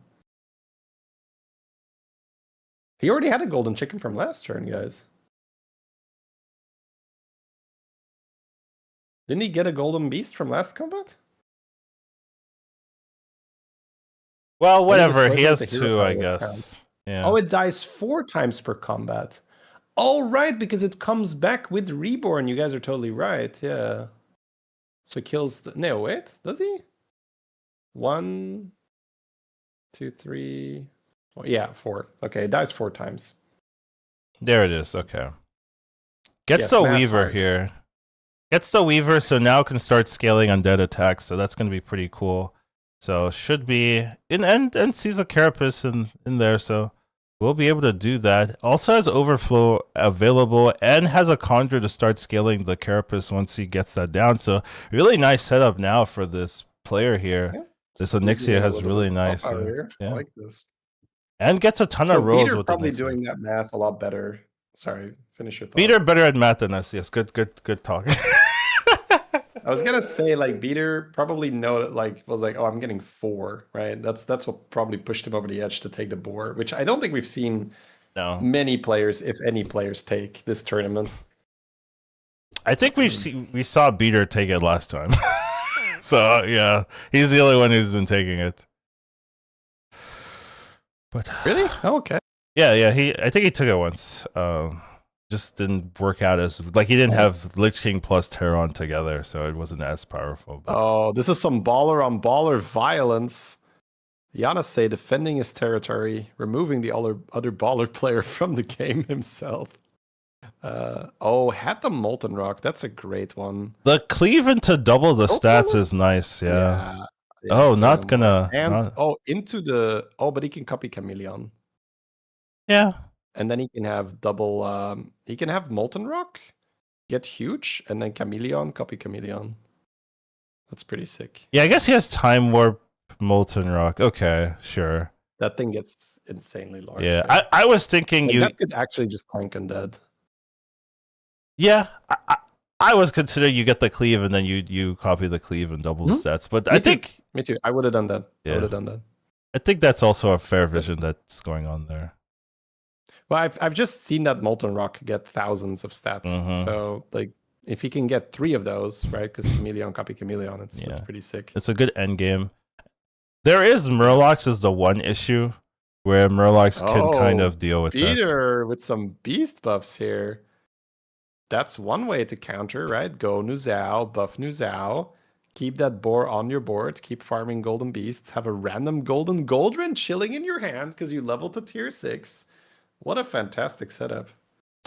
Speaker 2: He already had a golden chicken from last turn, guys. Didn't he get a golden beast from last combat?
Speaker 1: Well, whatever.
Speaker 2: destroys
Speaker 1: He
Speaker 2: it
Speaker 1: has
Speaker 2: with the hero
Speaker 1: two,
Speaker 2: power
Speaker 1: I
Speaker 2: that
Speaker 1: guess.
Speaker 2: counts.
Speaker 1: Yeah.
Speaker 2: Oh, it dies 4 times per combat. Oh, right, because it comes back with Reborn. You guys are totally right. Yeah. So it kills the... No, wait. Does he? 1, 2, 3... Oh, yeah, 4. Okay, it dies 4 times.
Speaker 1: There it is. Okay. Gets
Speaker 2: Yes,
Speaker 1: the
Speaker 2: math
Speaker 1: Weaver
Speaker 2: hard.
Speaker 1: here. Gets the Weaver, so now can start scaling undead attacks. So that's going to be pretty cool. So should be and sees a Carapace in there, so we'll be able to do that. Also has Overflow available and has a Conjure to start scaling the Carapace once he gets that down. So really nice setup now for this player here.
Speaker 2: Yeah,
Speaker 1: This
Speaker 2: squeezing
Speaker 1: Onyxia
Speaker 2: a
Speaker 1: has
Speaker 2: little
Speaker 1: really
Speaker 2: bit of
Speaker 1: nice.
Speaker 2: stuff out here. I
Speaker 1: Yeah,
Speaker 2: like this.
Speaker 1: and gets a ton
Speaker 2: So
Speaker 1: of rolls
Speaker 2: Beater
Speaker 1: with
Speaker 2: probably
Speaker 1: Onyxia.
Speaker 2: doing that math a lot better. Sorry, finish your thought.
Speaker 1: Beater better at math than us. Yes, good talk.
Speaker 2: I was gonna say like Beater probably was like, oh, I'm getting 4, right? That's what probably pushed him over the edge to take the boar, which I don't think we've seen
Speaker 1: No,
Speaker 2: many players, if any players, take this tournament.
Speaker 1: I think we saw Beater take it last time. So yeah, he's the only one who's been taking it. But
Speaker 2: Really? Oh, okay.
Speaker 1: yeah. I think he took it once. Just didn't work out as like he didn't have Lich King plus Terron together, so it wasn't as powerful. But...
Speaker 2: Oh, this is some baller on baller violence. Yanase defending his territory, removing the other baller player from the game himself. Had the Molten Rock. That's a great one.
Speaker 1: The cleave into double the stats is nice. Yeah. Oh, not gonna.
Speaker 2: Into the. Oh, but he can copy Chameleon.
Speaker 1: Yeah.
Speaker 2: And then he can have double. He can have Molten Rock, get huge, and then Chameleon, copy Chameleon. That's pretty sick.
Speaker 1: Yeah, I guess he has Time Warp, Molten Rock. Okay, sure.
Speaker 2: That thing gets insanely large.
Speaker 1: Yeah, right? I was thinking
Speaker 2: that could actually just tank undead.
Speaker 1: Yeah, I was considering you get the cleave and then you copy the cleave and double the stats. But
Speaker 2: Me too. I would have done that.
Speaker 1: Yeah.
Speaker 2: I would have done that.
Speaker 1: I think that's also a fair vision that's going on there.
Speaker 2: Well, I've just seen that Molten Rock get thousands of stats. So like if he can get 3 of those, right? Because Chameleon copy Chameleon, it's pretty sick.
Speaker 1: It's a good end game. There is Murlocs is the one issue where Murlocs can kind of deal with
Speaker 2: Beater with some beast buffs here. That's one way to counter, right? Go Nuzao, buff Nuzao, keep that boar on your board, keep farming golden beasts, have a random golden Goldrin chilling in your hand because you level to tier 6. What a fantastic setup.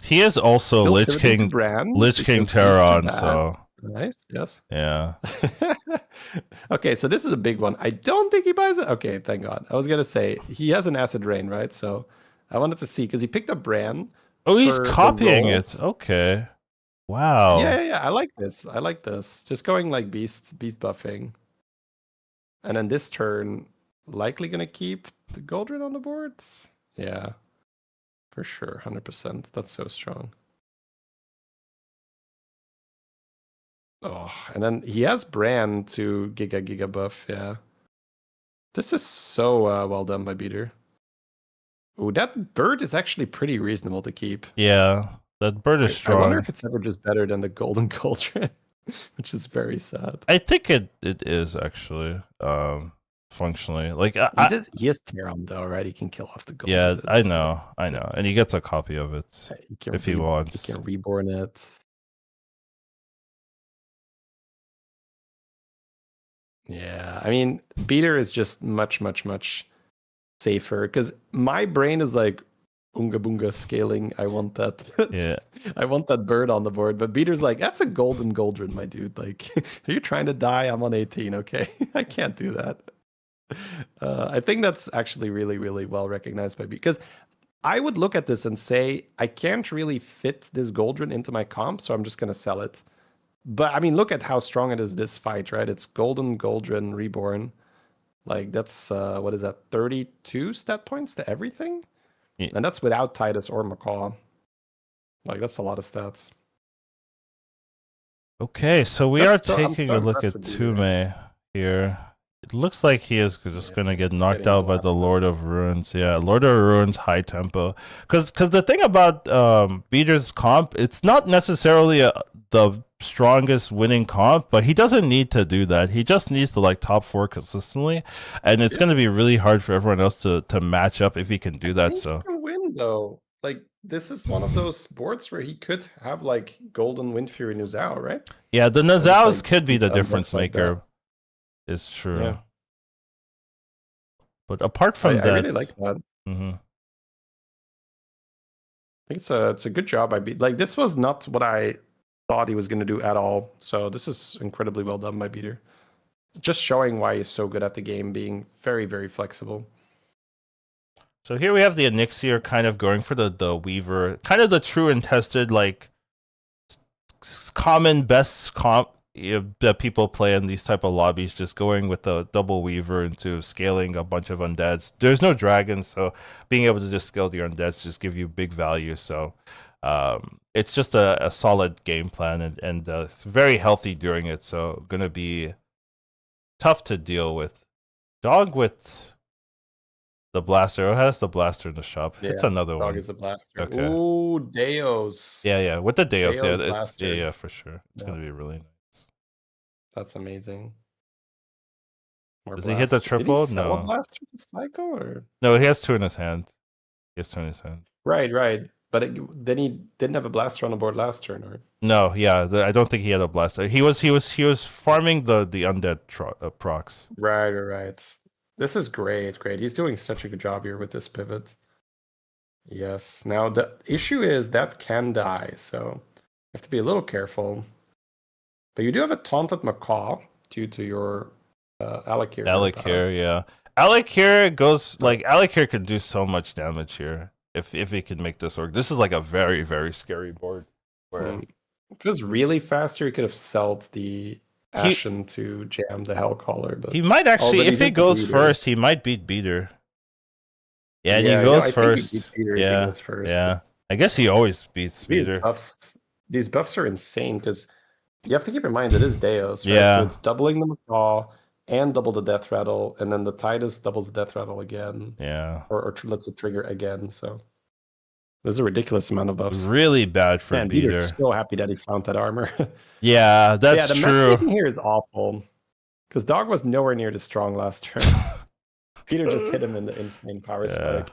Speaker 1: He is also Lich King Terron, so
Speaker 2: nice, yes.
Speaker 1: Yeah.
Speaker 2: Okay, so this is a big one. I don't think he buys it. Okay, thank God. I was gonna say he has an Acid Rain, right? So I wanted to see because he picked up Bran.
Speaker 1: Oh, he's copying it. Okay. Wow.
Speaker 2: Yeah. I like this. Just going like beast buffing. And then this turn, likely gonna keep the Goldrin on the boards. Yeah. For sure, 100%. That's so strong. Oh, and then he has Bran to Giga buff, yeah. This is so well done by Beater. Oh, that bird is actually pretty reasonable to keep.
Speaker 1: Yeah, that bird is strong.
Speaker 2: I wonder if it's ever just better than the Golden Cauldron, which is very sad.
Speaker 1: I think it is actually functionally. Like
Speaker 2: he has Terram though, right? He can kill off the gold.
Speaker 1: Yeah, I know, and he gets a copy of it if he wants.
Speaker 2: He can reborn it. Yeah, I mean, Beater is just much safer because my brain is like Unga Bunga scaling. I want that.
Speaker 1: Yeah,
Speaker 2: I want that bird on the board. But Beater's like, that's a golden Goldrin, my dude. Like, are you trying to die? I'm on 18. Okay, I can't do that. I think that's actually really well recognized by Beater because I would look at this and say I can't really fit this Goldrin into my comp, so I'm just gonna sell it. But I mean, look at how strong it is this fight, right? It's Golden Goldrin Reborn. Like that's what is that? 32 stat points to everything, and that's without Titus or Macaw. Like, that's a lot of stats.
Speaker 1: Okay, so we
Speaker 2: I'm
Speaker 1: are
Speaker 2: still
Speaker 1: taking a look
Speaker 2: impressed
Speaker 1: at
Speaker 2: with Beater.
Speaker 1: Tume here. It looks like he is just
Speaker 2: Yeah,
Speaker 1: gonna get knocked
Speaker 2: getting
Speaker 1: out by the
Speaker 2: blasted.
Speaker 1: Lord of Ruins. Yeah, Lord of Ruins, high tempo. Because the thing about Beater's comp, it's not necessarily the strongest winning comp, but he doesn't need to do that. He just needs to like top 4 consistently, and it's
Speaker 2: Yeah.
Speaker 1: gonna be really hard for everyone else to match up if he can do
Speaker 2: I
Speaker 1: that.
Speaker 2: think he
Speaker 1: So
Speaker 2: can win though. Like, this is one of those boards where he could have like Golden Wind Fury Nuzao, right?
Speaker 1: yeah, the
Speaker 2: And just
Speaker 1: Nazao's
Speaker 2: like
Speaker 1: could be
Speaker 2: beat
Speaker 1: the
Speaker 2: undeaths
Speaker 1: difference
Speaker 2: like that.
Speaker 1: maker. Is true.
Speaker 2: Yeah,
Speaker 1: But apart from
Speaker 2: I really
Speaker 1: that,
Speaker 2: like that.
Speaker 1: mhm.
Speaker 2: I think it's a good job. Like, this was not what I thought he was going to do at all. So this is incredibly well done by Beater. Just showing why he's so good at the game, being very, very flexible.
Speaker 1: So here we have the Elixir kind of going for the Weaver, kind of the true and tested like common best comp that people play in these type of lobbies, just going with the double Weaver into scaling a bunch of undeads. There's no dragons, so being able to just scale your undeads just give you big value. So it's just a solid game plan and it's very healthy during it. So gonna be tough to deal with. Dog with the blaster. Oh, has the blaster in the shop.
Speaker 2: Yeah,
Speaker 1: It's another
Speaker 2: Dog
Speaker 1: one.
Speaker 2: is a blaster.
Speaker 1: Okay.
Speaker 2: Ooh, Deos.
Speaker 1: Yeah. With the Deos,
Speaker 2: Deos
Speaker 1: it's
Speaker 2: blaster.
Speaker 1: yeah, for sure. It's
Speaker 2: Yeah.
Speaker 1: gonna be really nice.
Speaker 2: That's amazing. More
Speaker 1: Does he hit the
Speaker 2: blast. Did he
Speaker 1: triple?
Speaker 2: sell a
Speaker 1: No.
Speaker 2: blaster to Psycho or?
Speaker 1: No, he has 2 in his hand. He has 2 in his hand.
Speaker 2: Right. But then he didn't have a blaster on the board last turn, or?
Speaker 1: No, yeah, I don't think he had a blaster. He was farming the undead procs.
Speaker 2: Right. This is great. He's doing such a good job here with this pivot. Yes. Now the issue is that can die, so you have to be a little careful. But you do have a taunted macaw due to your Alakir.
Speaker 1: Alakir, yeah. Alakir goes like Alakir can do so much damage here if he can make this work. This is like a very, very scary board. Where
Speaker 2: If it was really faster, you could have sold the Ashen to jam the Hellcaller. But
Speaker 1: he might actually, if he goes
Speaker 2: Beater.
Speaker 1: first, he might beat Beater. Yeah, and he
Speaker 2: I
Speaker 1: goes
Speaker 2: think
Speaker 1: first.
Speaker 2: he beat Beater if he goes first.
Speaker 1: Yeah. I guess he always beats Beater.
Speaker 2: These buffs are insane because you have to keep in mind it is Deos, right?
Speaker 1: Yeah.
Speaker 2: So it's doubling the Macaw and double the Death Rattle, and then the Titus doubles the Death Rattle again.
Speaker 1: Yeah.
Speaker 2: Or lets it trigger again. So there's a ridiculous amount of buffs.
Speaker 1: Really bad for Beater.
Speaker 2: Beater's so happy that he found that armor.
Speaker 1: Yeah, that's
Speaker 2: the
Speaker 1: true.
Speaker 2: matchmaking here is awful because Dog was nowhere near the strong last turn. Peter just hit him in the insane power spike.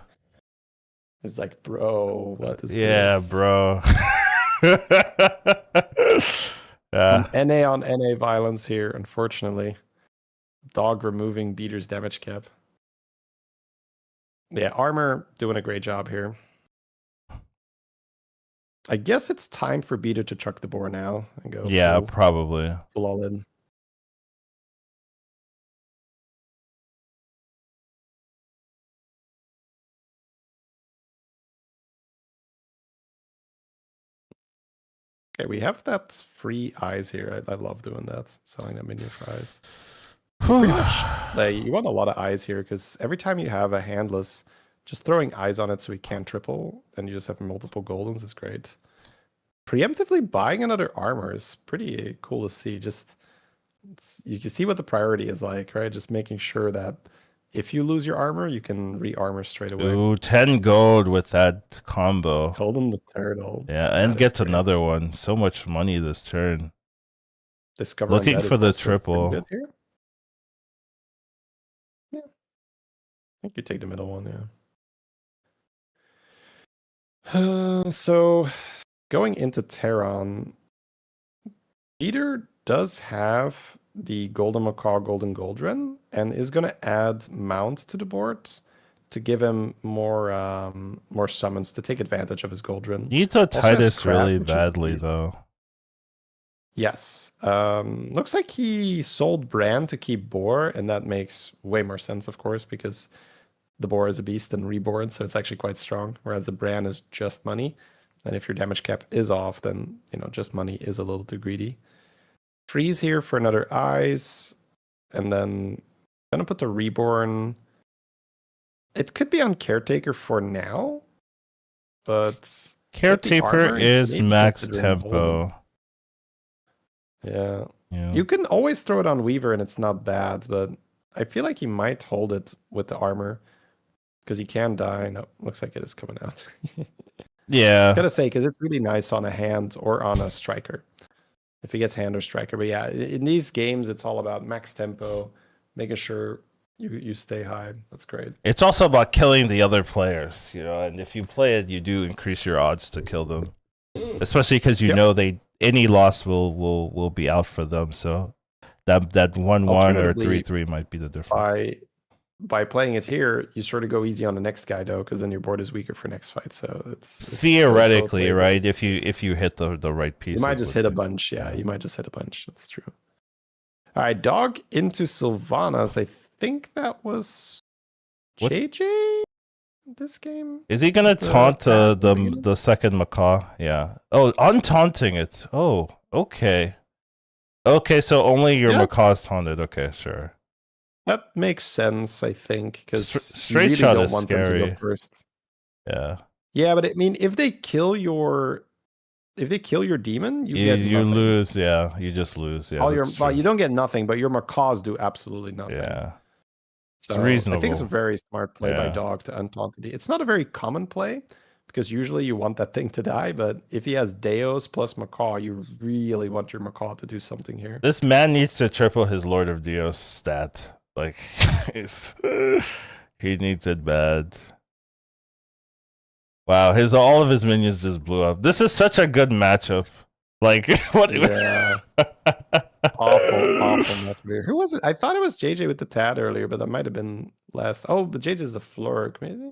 Speaker 2: It's like, bro, what is this?
Speaker 1: Bro.
Speaker 2: NA on NA violence here, unfortunately. Dog removing Beater's damage cap. Yeah, Armor doing a great job here. I guess it's time for Beater to chuck the boar now and go.
Speaker 1: Yeah, probably.
Speaker 2: Full all in. Okay, we have that free eyes here. I love doing that, selling that minion for eyes. Pretty much, like, you want a lot of eyes here because every time you have a handless, just throwing eyes on it so he can't triple, and you just have multiple goldens is great. Preemptively buying another armor is pretty cool to see. Just you can see what the priority is like, right? Just making sure that if you lose your armor, you can re-armor straight away.
Speaker 1: Ooh, 10 gold with that combo.
Speaker 2: Golden the turtle.
Speaker 1: Yeah, and gets another one. So much money this turn. Looking for the triple.
Speaker 2: Good here. Yeah. I think you take the middle one, yeah. So going into Terran, Peter does have the Golden Macaw, Golden Goldren, and is going to add Mount to the board to give him more summons to take advantage of his Goldren.
Speaker 1: Needs a Titus really badly, though.
Speaker 2: Yes. Looks like he sold Bran to keep Boar, and that makes way more sense, of course, because the Boar is a beast and reborn, so it's actually quite strong, whereas the Bran is just money. And if your damage cap is off, then, just money is a little too greedy. Freeze here for another eyes, and then gonna put the reborn. It could be on Caretaker for now, but
Speaker 1: Caretaker
Speaker 2: armor, he's
Speaker 1: is
Speaker 2: maybe
Speaker 1: max
Speaker 2: considering holding.
Speaker 1: tempo.
Speaker 2: Yeah.
Speaker 1: Yeah.
Speaker 2: You can always throw it on Weaver and it's not bad, but I feel like he might hold it with the armor because he can die. No, looks like it is coming out. I
Speaker 1: Yeah.
Speaker 2: was gonna say because it's really nice on a hand or on a striker if he gets hand or striker. But yeah, in these games, it's all about max tempo, making sure you stay high. That's great.
Speaker 1: It's also about killing the other players, and if you play it, you do increase your odds to kill them, especially because know any loss will be out for them. So that 1-1 or 3-3 might be the difference.
Speaker 2: By playing it here, you sort of go easy on the next guy though, because then your board is weaker for next fight. So it's
Speaker 1: theoretically right. If you hit the right piece,
Speaker 2: you might just hit a bunch. Yeah, you might just hit a bunch. That's true. All right, dog into Sylvanas. I think that was JJ. This game
Speaker 1: is he gonna taunt the second macaw? Yeah. Oh, untaunting it. Oh, okay. Okay, so only your macaw is taunted. Okay, sure.
Speaker 2: That makes sense, I think, because
Speaker 1: straight really shot don't want scary.
Speaker 2: Them to go first.
Speaker 1: Yeah.
Speaker 2: Yeah, but I mean, if they kill your demon, you get
Speaker 1: you
Speaker 2: nothing.
Speaker 1: lose. Yeah, you just lose. Yeah.
Speaker 2: You don't get nothing, but your macaws do absolutely nothing.
Speaker 1: Yeah.
Speaker 2: So reasonable. I think it's a very smart play by dog to untaunt it. It's not a very common play because usually you want that thing to die, but if he has DUOS plus macaw, you really want your macaw to do something here.
Speaker 1: This man needs to triple his Lord of DUOS stat. Like, he needs it bad. Wow, all of his minions just blew up. This is such a good matchup. Like, what?
Speaker 2: Yeah. awful match. Who was it? I thought it was JJ with the Tad earlier, but that might have been last. Oh, but JJ's the Flurk, maybe?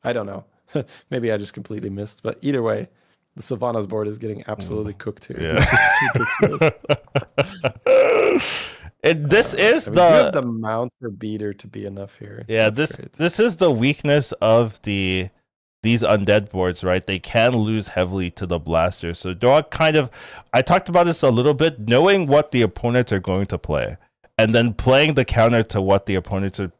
Speaker 2: I don't know. Maybe I just completely missed. But either way, the Sylvanas board is getting absolutely cooked here.
Speaker 1: Yeah. This is
Speaker 2: the mount for beater to be enough here.
Speaker 1: Yeah, this is the weakness of these undead boards, right? They can lose heavily to the blaster. So dog I talked about this a little bit, knowing what the opponents are going to play and then playing the counter to what the opponents are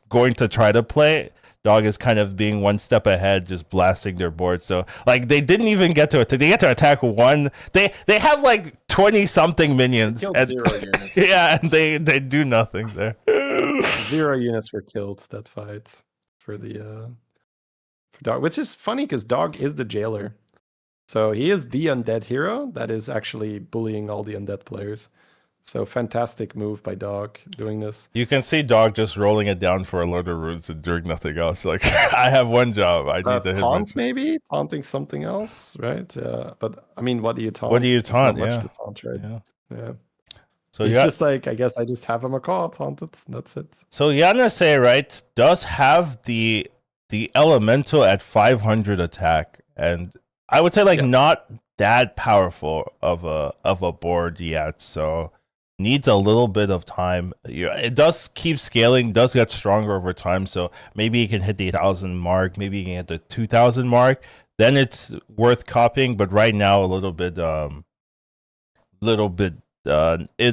Speaker 1: going to try to play. Dog is kind of being one step ahead, just blasting their board. So like they didn't even get to they get to attack one. They have like 20 something minions.
Speaker 2: And, 0 units.
Speaker 1: Yeah, and they do nothing there.
Speaker 2: 0 units were killed that fight for the for dog, which is funny because dog is the jailer. So he is the undead hero that is actually bullying all the undead players. So fantastic move by dog doing this.
Speaker 1: You can see dog just rolling it down for a load of runes and doing nothing else. Like, I have one job. I need to hit
Speaker 2: taunt maybe taunting something else, right? But I mean, what do you taunt?
Speaker 1: What do you taunt?
Speaker 2: Not much to taunt, right? Yeah. So it's just like, I guess I just have a macaw taunt it. That's it.
Speaker 1: So Yanase, right, does have the elemental at 500 attack, and I would say like not that powerful of a board yet. So needs a little bit of time. It does keep scaling, does get stronger over time. So maybe you can hit the 1,000 mark, maybe you can hit the 2,000 mark. Then it's worth copying. But right now, a little bit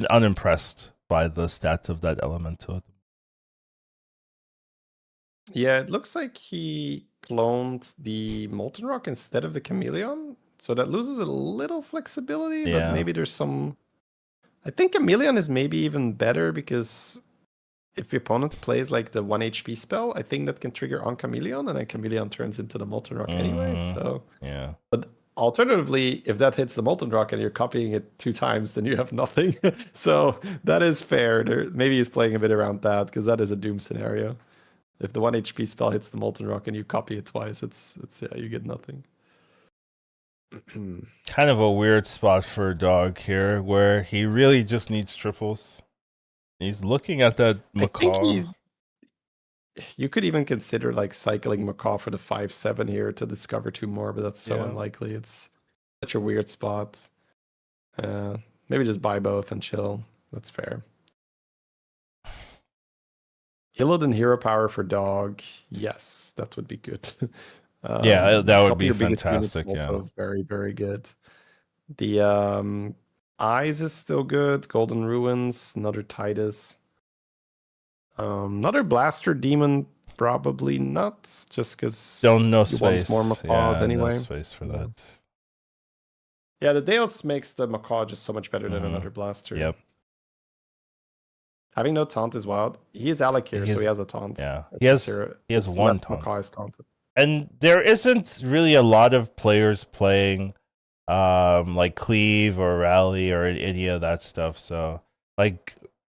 Speaker 1: unimpressed by the stats of that elemental.
Speaker 2: Yeah, it looks like he cloned the Molten Rock instead of the Chameleon. So that loses a little flexibility, but maybe there's some... I think Chameleon is maybe even better because if the opponent plays like the 1 HP spell, I think that can trigger on Chameleon, and then Chameleon turns into the Molten Rock anyway. So but alternatively, if that hits the Molten Rock and you're copying it 2 times, then you have nothing. So that is fair. Maybe he's playing a bit around that because that is a doom scenario. If the 1 HP spell hits the Molten Rock and you copy it twice, it's you get nothing.
Speaker 1: Kind of a weird spot for a dog here, where he really just needs triples. He's looking at that macaw.
Speaker 2: You could even consider like cycling macaw for the 5/7 here to discover 2 more, but that's so unlikely. It's such a weird spot. Maybe just buy both and chill. That's fair. Illidan hero power for dog. Yes, that would be good.
Speaker 1: That would be fantastic.
Speaker 2: Also very, very good. The Eyes is still good. Golden Ruins, another Titus. Another Blaster Demon Probably not, just because
Speaker 1: Don't know
Speaker 2: you want
Speaker 1: space.
Speaker 2: more macaws
Speaker 1: Yeah,
Speaker 2: anyway.
Speaker 1: no space for that.
Speaker 2: Yeah, the DUOS makes the macaw just so much better than another blaster.
Speaker 1: Yep.
Speaker 2: Having no taunt is wild. He is Alec here, so he has a taunt.
Speaker 1: Yeah,
Speaker 2: It's
Speaker 1: he has one taunt.
Speaker 2: Macaw is taunted.
Speaker 1: And there isn't really a lot of players playing like Cleave or Rally or any of that stuff. So like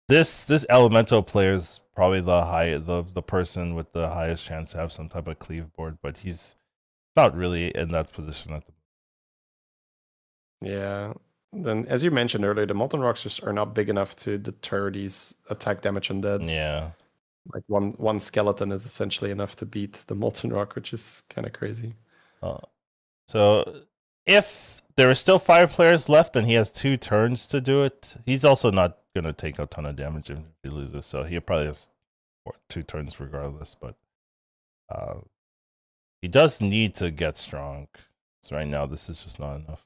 Speaker 1: this elemental player is probably the person with the highest chance to have some type of Cleave board, but he's not really in that position at the moment.
Speaker 2: Yeah. Then, as you mentioned earlier, the Molten Rocks just are not big enough to deter these attack damage undeads.
Speaker 1: Yeah.
Speaker 2: Like one skeleton is essentially enough to beat the Molten Rock, which is kind of crazy.
Speaker 1: So if there are still 5 players left and he has 2 turns to do it, he's also not gonna take a ton of damage if he loses. So he probably has 2 turns regardless. But he does need to get strong. So right now this is just not enough.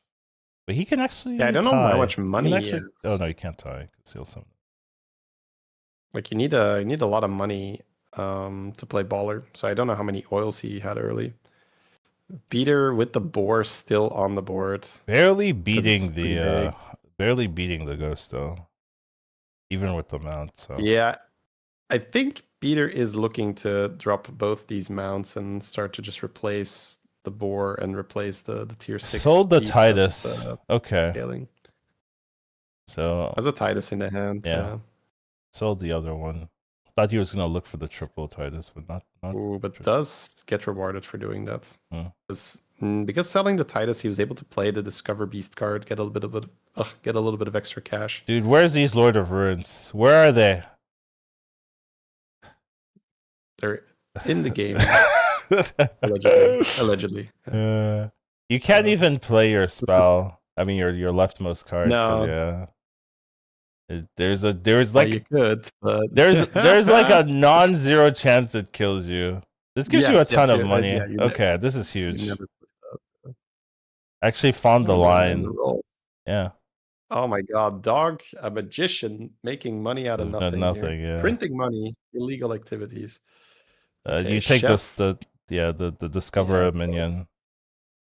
Speaker 1: But he can actually.
Speaker 2: Yeah, I don't know how much money he has.
Speaker 1: Oh no, you can't tie. Conceal something.
Speaker 2: Like you need a lot of money to play baller. So I don't know how many oils he had early. Beater with the boar still on the board.
Speaker 1: Barely beating the ghost though. Even with the mount. So
Speaker 2: yeah, I think Beater is looking to drop both these mounts and start to just replace the boar and replace the tier 6.
Speaker 1: Sold the Titus. Okay.
Speaker 2: Scaling.
Speaker 1: So
Speaker 2: as a Titus in the hand.
Speaker 1: Yeah. Sold the other one. Thought he was gonna look for the triple Titus, but not.
Speaker 2: Ooh, but does get rewarded for doing that. Because selling the Titus, he was able to play the Discover Beast card, get a little bit of extra cash.
Speaker 1: Dude, where's these Lord of Ruins? Where are they?
Speaker 2: They're in the game. Allegedly.
Speaker 1: You can't even play your spell. I mean, your leftmost card.
Speaker 2: No.
Speaker 1: Yeah. There's like
Speaker 2: you could, but
Speaker 1: there's like a non-zero chance it kills you. This gives you a ton of money. Okay, this is huge. Actually found the line. Yeah.
Speaker 2: Oh my god, dog, a magician making money out of nothing.
Speaker 1: Nothing, yeah.
Speaker 2: Printing money, illegal activities.
Speaker 1: Okay, you take the Discover minion.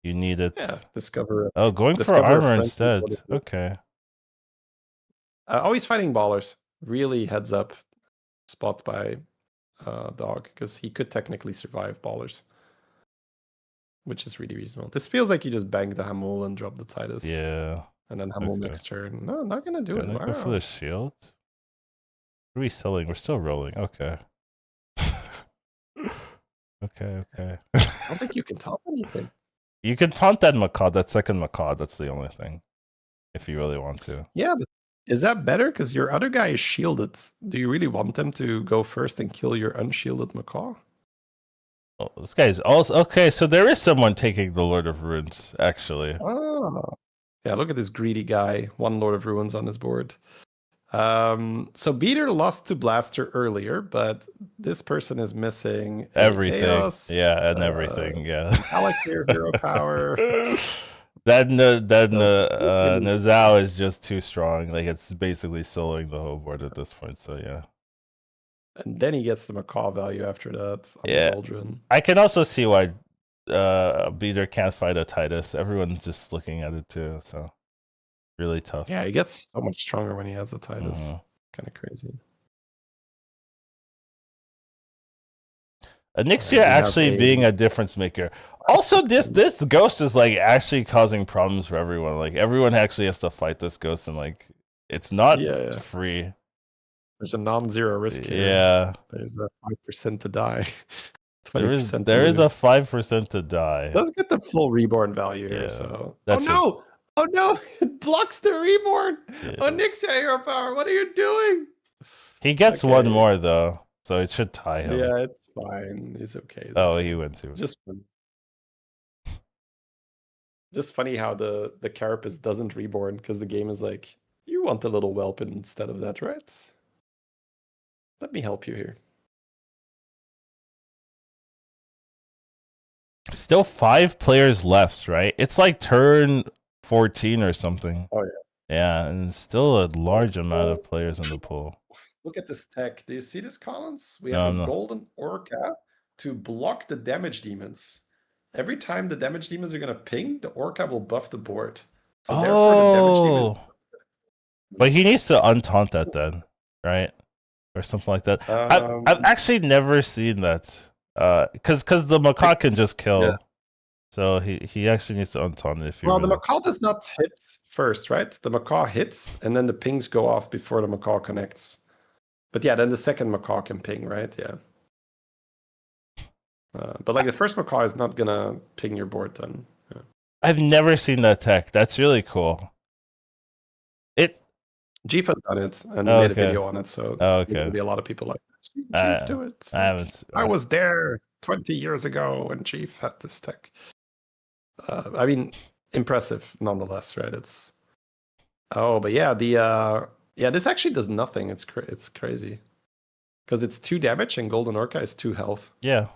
Speaker 1: You need it.
Speaker 2: Yeah, Discover.
Speaker 1: Oh, going for armor instead. Okay.
Speaker 2: Always fighting ballers. Really heads up spot by dog, because he could technically survive ballers, which is really reasonable. This feels like you just bang the Hamul and drop the Titus.
Speaker 1: Yeah.
Speaker 2: And then Hamul next turn. No, not gonna do it.
Speaker 1: Go for the shield. What are we selling? We're still rolling. Okay. Okay. I
Speaker 2: don't think you can taunt anything.
Speaker 1: You can taunt that macaw, that second macaw. That's the only thing. If you really want to.
Speaker 2: Yeah, but is that better? Because your other guy is shielded. Do you really want them to go first and kill your unshielded macaw?
Speaker 1: Oh, this guy's also okay. So there is someone taking the Lord of Ruins, actually.
Speaker 2: Oh, yeah. Look at this greedy guy. 1 Lord of Ruins on his board. So Beater lost to Blaster earlier, but this person is missing
Speaker 1: everything.
Speaker 2: DUOS,
Speaker 1: Everything. Yeah.
Speaker 2: Alec hero power.
Speaker 1: That Nizao is just too strong. Like it's basically soloing the whole board at this point. So yeah.
Speaker 2: And then he gets the macaw value after that.
Speaker 1: Yeah. I can also see why Beater can't fight a Titus. Everyone's just looking at it too. So really tough.
Speaker 2: Yeah, he gets so much stronger when he has a Titus. Kind of crazy.
Speaker 1: Nixia actually being a difference maker. Also, this ghost is like actually causing problems for everyone. Like everyone actually has to fight this ghost, and like it's not free.
Speaker 2: There's a non-zero risk here.
Speaker 1: Yeah.
Speaker 2: There's a 5% to die.
Speaker 1: 20% there is a 5% to die.
Speaker 2: It does get the full reborn value here. So oh no! It blocks the reborn. Yeah. Oh, Nixia hero power. What are you doing?
Speaker 1: He gets one more though. So it should tie him.
Speaker 2: Yeah, it's fine. He's okay.
Speaker 1: He went too.
Speaker 2: Just funny how the carapace doesn't reborn, because the game is like, you want a little whelp instead of that, right? Let me help you here.
Speaker 1: Still 5 players left, right? It's like turn 14 or something.
Speaker 2: Oh yeah.
Speaker 1: Yeah, and still a large amount of players in the pool.
Speaker 2: Look at this tech. Do you see this, Collins? We
Speaker 1: No,
Speaker 2: have a
Speaker 1: I'm not.
Speaker 2: golden orca to block the damage demons. Every time the damage demons are gonna ping, the orca will buff the board. So therefore, the damage demons.
Speaker 1: But he needs to untaunt that then, right? Or something like that. I've actually never seen that. Because the macaw can just kill. Yeah. So he actually needs to untaunt it if you.
Speaker 2: Well, the macaw does not hit first, right? The macaw hits, and then the pings go off before the macaw connects. But yeah, then the second macaw can ping, right? Yeah. But like the first macaw is not gonna ping your board then. Yeah.
Speaker 1: I've never seen that tech. That's really cool.
Speaker 2: Jifa's done it and made a video on it, so there'll be a lot of people like, Chief, do it. I was there 20 years ago when Chief had this tech. I mean, impressive nonetheless, right? It's but yeah, this actually does nothing. It's crazy because it's 2 damage and Golden Orca is 2 health.
Speaker 1: Yeah,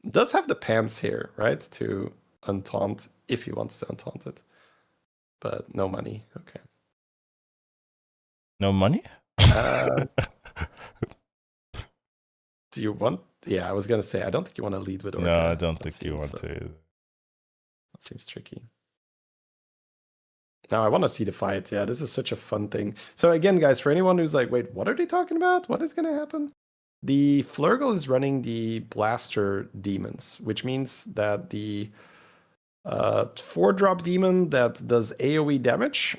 Speaker 2: it does have the pants here, right, to untaunt if he wants to untaunt it, but no money. Okay.
Speaker 1: No money?
Speaker 2: Do you want? Yeah, I was gonna say I don't think you want to lead with Orca.
Speaker 1: No, I don't think you want to. That
Speaker 2: seems tricky. Now I want to see the fight. Yeah, this is such a fun thing. So again, guys, for anyone who's like, wait, what are they talking about? What is gonna happen? The Flurgle is running the Blaster demons, which means that the 4-drop demon that does AoE damage.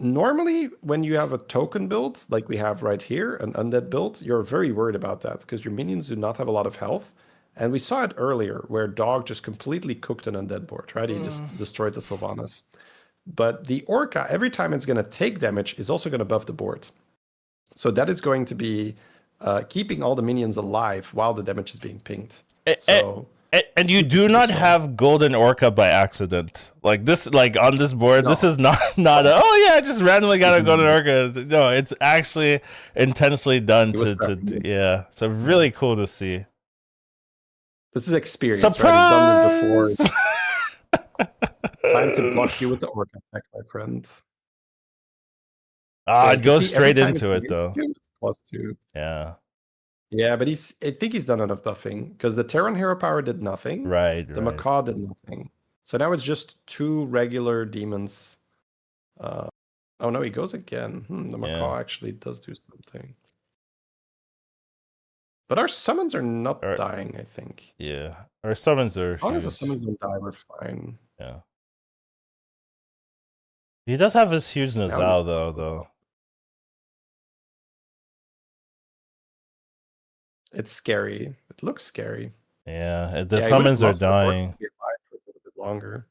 Speaker 2: Normally, when you have a token build, like we have right here, an undead build, you're very worried about that because your minions do not have a lot of health. And we saw it earlier where Dog just completely cooked an undead board, right? He just destroyed the Sylvanas. But the Orca, every time it's going to take damage, is also going to buff the board. So that is going to be keeping all the minions alive while the damage is being pinged.
Speaker 1: And you do not have Golden Orca by accident. Like this, like on this board, this is not I just randomly got a Golden Orca. No, it's actually intentionally done to So really cool to see.
Speaker 2: This is experience.
Speaker 1: Surprise!
Speaker 2: Right? He's done this before. Time to block you with the Orca attack, my friend.
Speaker 1: I'd go straight into it though.
Speaker 2: +2.
Speaker 1: Yeah.
Speaker 2: Yeah, but I think he's done enough buffing because the Terran Hero Power did nothing.
Speaker 1: Right.
Speaker 2: The Macaw did nothing. So now it's just 2 regular demons. Oh no, he goes again. The Macaw actually does do something. But our summons are not dying, I think.
Speaker 1: Yeah, our summons are.
Speaker 2: As long as the summons don't die, we're fine.
Speaker 1: Yeah. He does have his huge Nazal though.
Speaker 2: It's scary. It looks scary.
Speaker 1: Yeah, the summons are dying.
Speaker 2: For a little bit longer.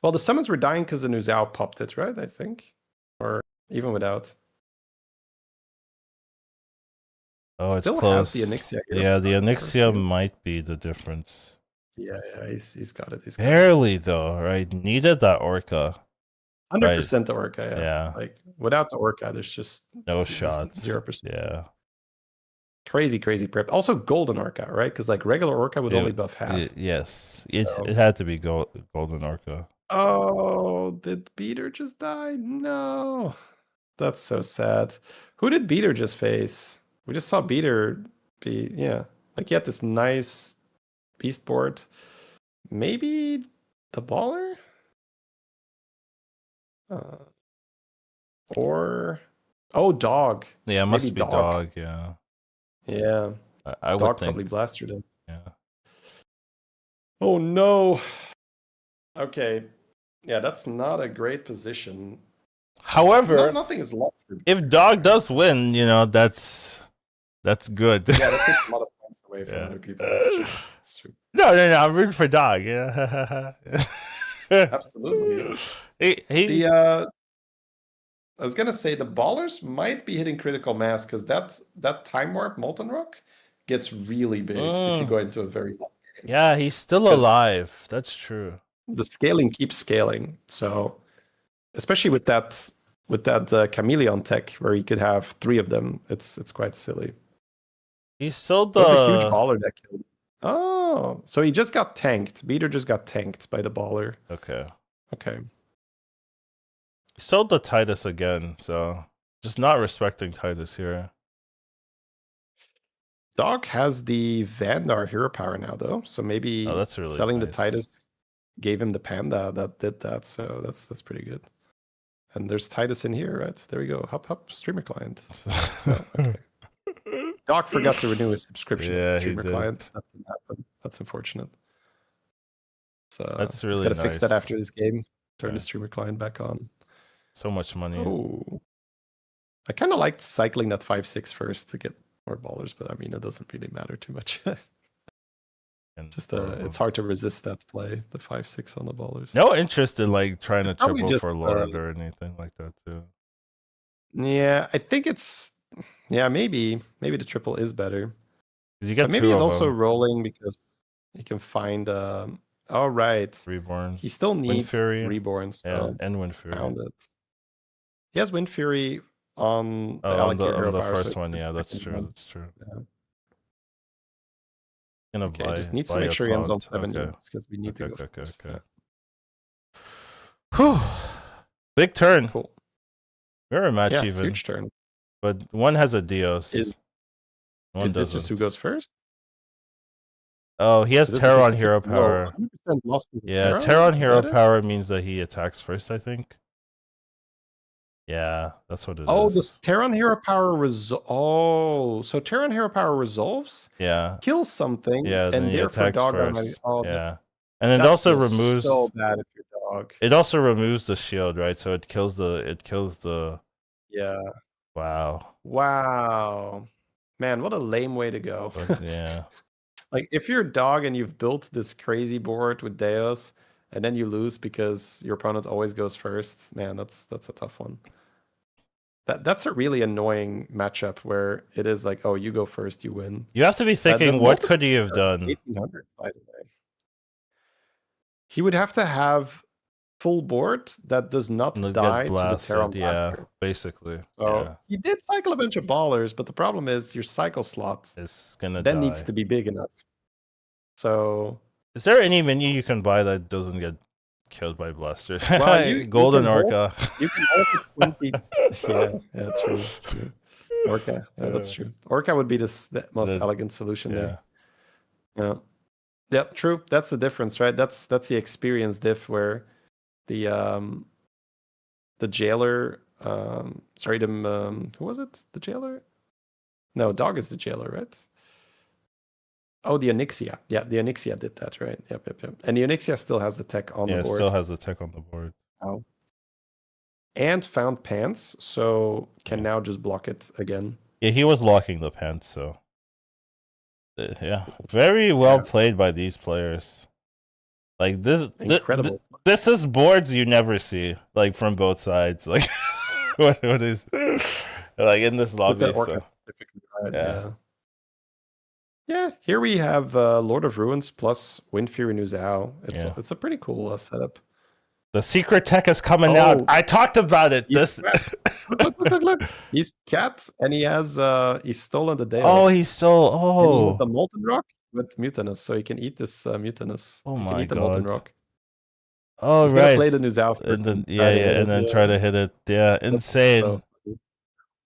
Speaker 2: Well, the summons were dying because the Nuzao popped it, right? I think, or even without.
Speaker 1: Oh,
Speaker 2: Still
Speaker 1: it's close.
Speaker 2: Has the Onyxia here.
Speaker 1: Yeah, the Onyxia might be the difference.
Speaker 2: Yeah, he's got it.
Speaker 1: Barely though, right? Needed that Orca.
Speaker 2: 100% the Orca.
Speaker 1: Yeah.
Speaker 2: Like without the Orca, there's just
Speaker 1: no shots.
Speaker 2: 0%.
Speaker 1: Yeah.
Speaker 2: Crazy prep. Also Golden Orca, right? Because like regular Orca would only buff half.
Speaker 1: Yes. It had to be Golden Orca.
Speaker 2: Oh, did Beater just die? No. That's so sad. Who did Beater just face? We just saw Beater be, like he had this nice beast board. Maybe the Baller? Or Dog.
Speaker 1: Yeah, it must be Dog. Yeah.
Speaker 2: Yeah.
Speaker 1: I would
Speaker 2: Dog
Speaker 1: think.
Speaker 2: probably blasted him.
Speaker 1: Yeah.
Speaker 2: Oh no. Okay. Yeah, that's not a great position.
Speaker 1: However,
Speaker 2: nothing is lost.
Speaker 1: If Dog does win, that's good.
Speaker 2: Yeah, that takes a lot of points away from other people. That's true.
Speaker 1: No, I'm rooting for Dog. Yeah.
Speaker 2: Absolutely. I was gonna say the Ballers might be hitting critical mass because that Time Warp Molten Rock gets really big if you go into a very long game.
Speaker 1: Yeah, he's still alive. That's true.
Speaker 2: The scaling keeps scaling. So especially with that chameleon tech where you could have 3 of them, it's quite silly.
Speaker 1: He sold
Speaker 2: the huge baller that killed. Oh, so he just got tanked. Beater just got tanked by the Baller.
Speaker 1: Okay.
Speaker 2: He
Speaker 1: sold the Titus again, so Just not respecting Titus here.
Speaker 2: Dog has the Vandar hero power now, though. So maybe
Speaker 1: that's really
Speaker 2: selling
Speaker 1: nice.
Speaker 2: the Titus gave him the Panda that did that. So that's pretty good. And there's Titus in here, right? There we go. Hop, streamer client. Oh, okay. Doc forgot to renew his subscription to the streamer client. That didn't happen. That's unfortunate. So
Speaker 1: that's really
Speaker 2: he's got to
Speaker 1: nice.
Speaker 2: fix that after this game. Turn the streamer client back on.
Speaker 1: So much money.
Speaker 2: Oh, I kind of liked cycling that 5-6 first to get more ballers, but I mean, it doesn't really matter too much. Just it's hard to resist that play, the 5-6 on the ballers.
Speaker 1: No interest in like trying to triple for Lord or anything like that too.
Speaker 2: Yeah, I think it's maybe the triple is better.
Speaker 1: You get
Speaker 2: maybe he's also rolling because he can find all right.
Speaker 1: Reborn.
Speaker 2: He still needs Reborn. So
Speaker 1: and Wind Fury.
Speaker 2: Found it. He has Wind Fury on the
Speaker 1: on the first one. Yeah, that's true. That's true.
Speaker 2: Yeah. Okay, just needs to make sure he ends on 7 units because we need to go first.
Speaker 1: Okay. Whew. Big turn.
Speaker 2: Cool.
Speaker 1: Very match even.
Speaker 2: Huge turn.
Speaker 1: But one has a DUOS.
Speaker 2: Is this just who goes first?
Speaker 1: Oh, he has Terran hero power. Yeah, Terran hero power means that he attacks first, I think. Yeah, that's what it is.
Speaker 2: Oh, this Terran hero power so Terran hero power resolves.
Speaker 1: Yeah.
Speaker 2: Kills something.
Speaker 1: Yeah,
Speaker 2: and
Speaker 1: then he attacks first.
Speaker 2: Oh,
Speaker 1: yeah. And it also removes
Speaker 2: so bad if you're dog.
Speaker 1: It also removes the shield, right? So it kills the
Speaker 2: Yeah.
Speaker 1: Wow.
Speaker 2: Man, what a lame way to go.
Speaker 1: But, yeah.
Speaker 2: Like if you're a dog and you've built this crazy board with DUOS and then you lose because your opponent always goes first, man, that's a tough one. That's a really annoying matchup where it is like, oh, you go first, you win.
Speaker 1: You have to be thinking, what could he have done?
Speaker 2: 1800, by the way. He would have to have full board that does not die to the Terran Blaster.
Speaker 1: Yeah, basically.
Speaker 2: So he did cycle a bunch of ballers, but the problem is your cycle slot needs to be big enough. So
Speaker 1: is there any menu you can buy that doesn't get killed by blaster?
Speaker 2: Well,
Speaker 1: Golden Orca.
Speaker 2: You can hold 20. yeah, true. Orca, that's true. Orca would be the most elegant solution there. Yeah. Yep, true. That's the difference, right? That's the experience diff where the jailer who was it? The jailer? No, dog is the jailer, right? Oh, the Onyxia. Yeah, the Onyxia did that, right? Yep. And the Onyxia still has the tech on the board.
Speaker 1: Yeah, still has the tech on the board.
Speaker 2: Oh. And found pants, so can now just block it again.
Speaker 1: Yeah, he was locking the pants, so yeah, very well played by these players. Like this, incredible. This is boards you never see, like from both sides. Like what is like in this lobby?
Speaker 2: Yeah. Here we have Lord of Ruins plus Wind Fury New Zhao. It's a pretty cool setup.
Speaker 1: The secret tech is coming out. I talked about it.
Speaker 2: Look. He's cat, and he has he's stolen the DUOS.
Speaker 1: Oh, he stole. Oh,
Speaker 2: he has the Molten Rock with Mutinous, so he can eat this Mutinous.
Speaker 1: Oh
Speaker 2: my
Speaker 1: god.
Speaker 2: The Molten Rock.
Speaker 1: Oh,
Speaker 2: he's gonna play the New Zhao first.
Speaker 1: And then try to hit it. Yeah, insane.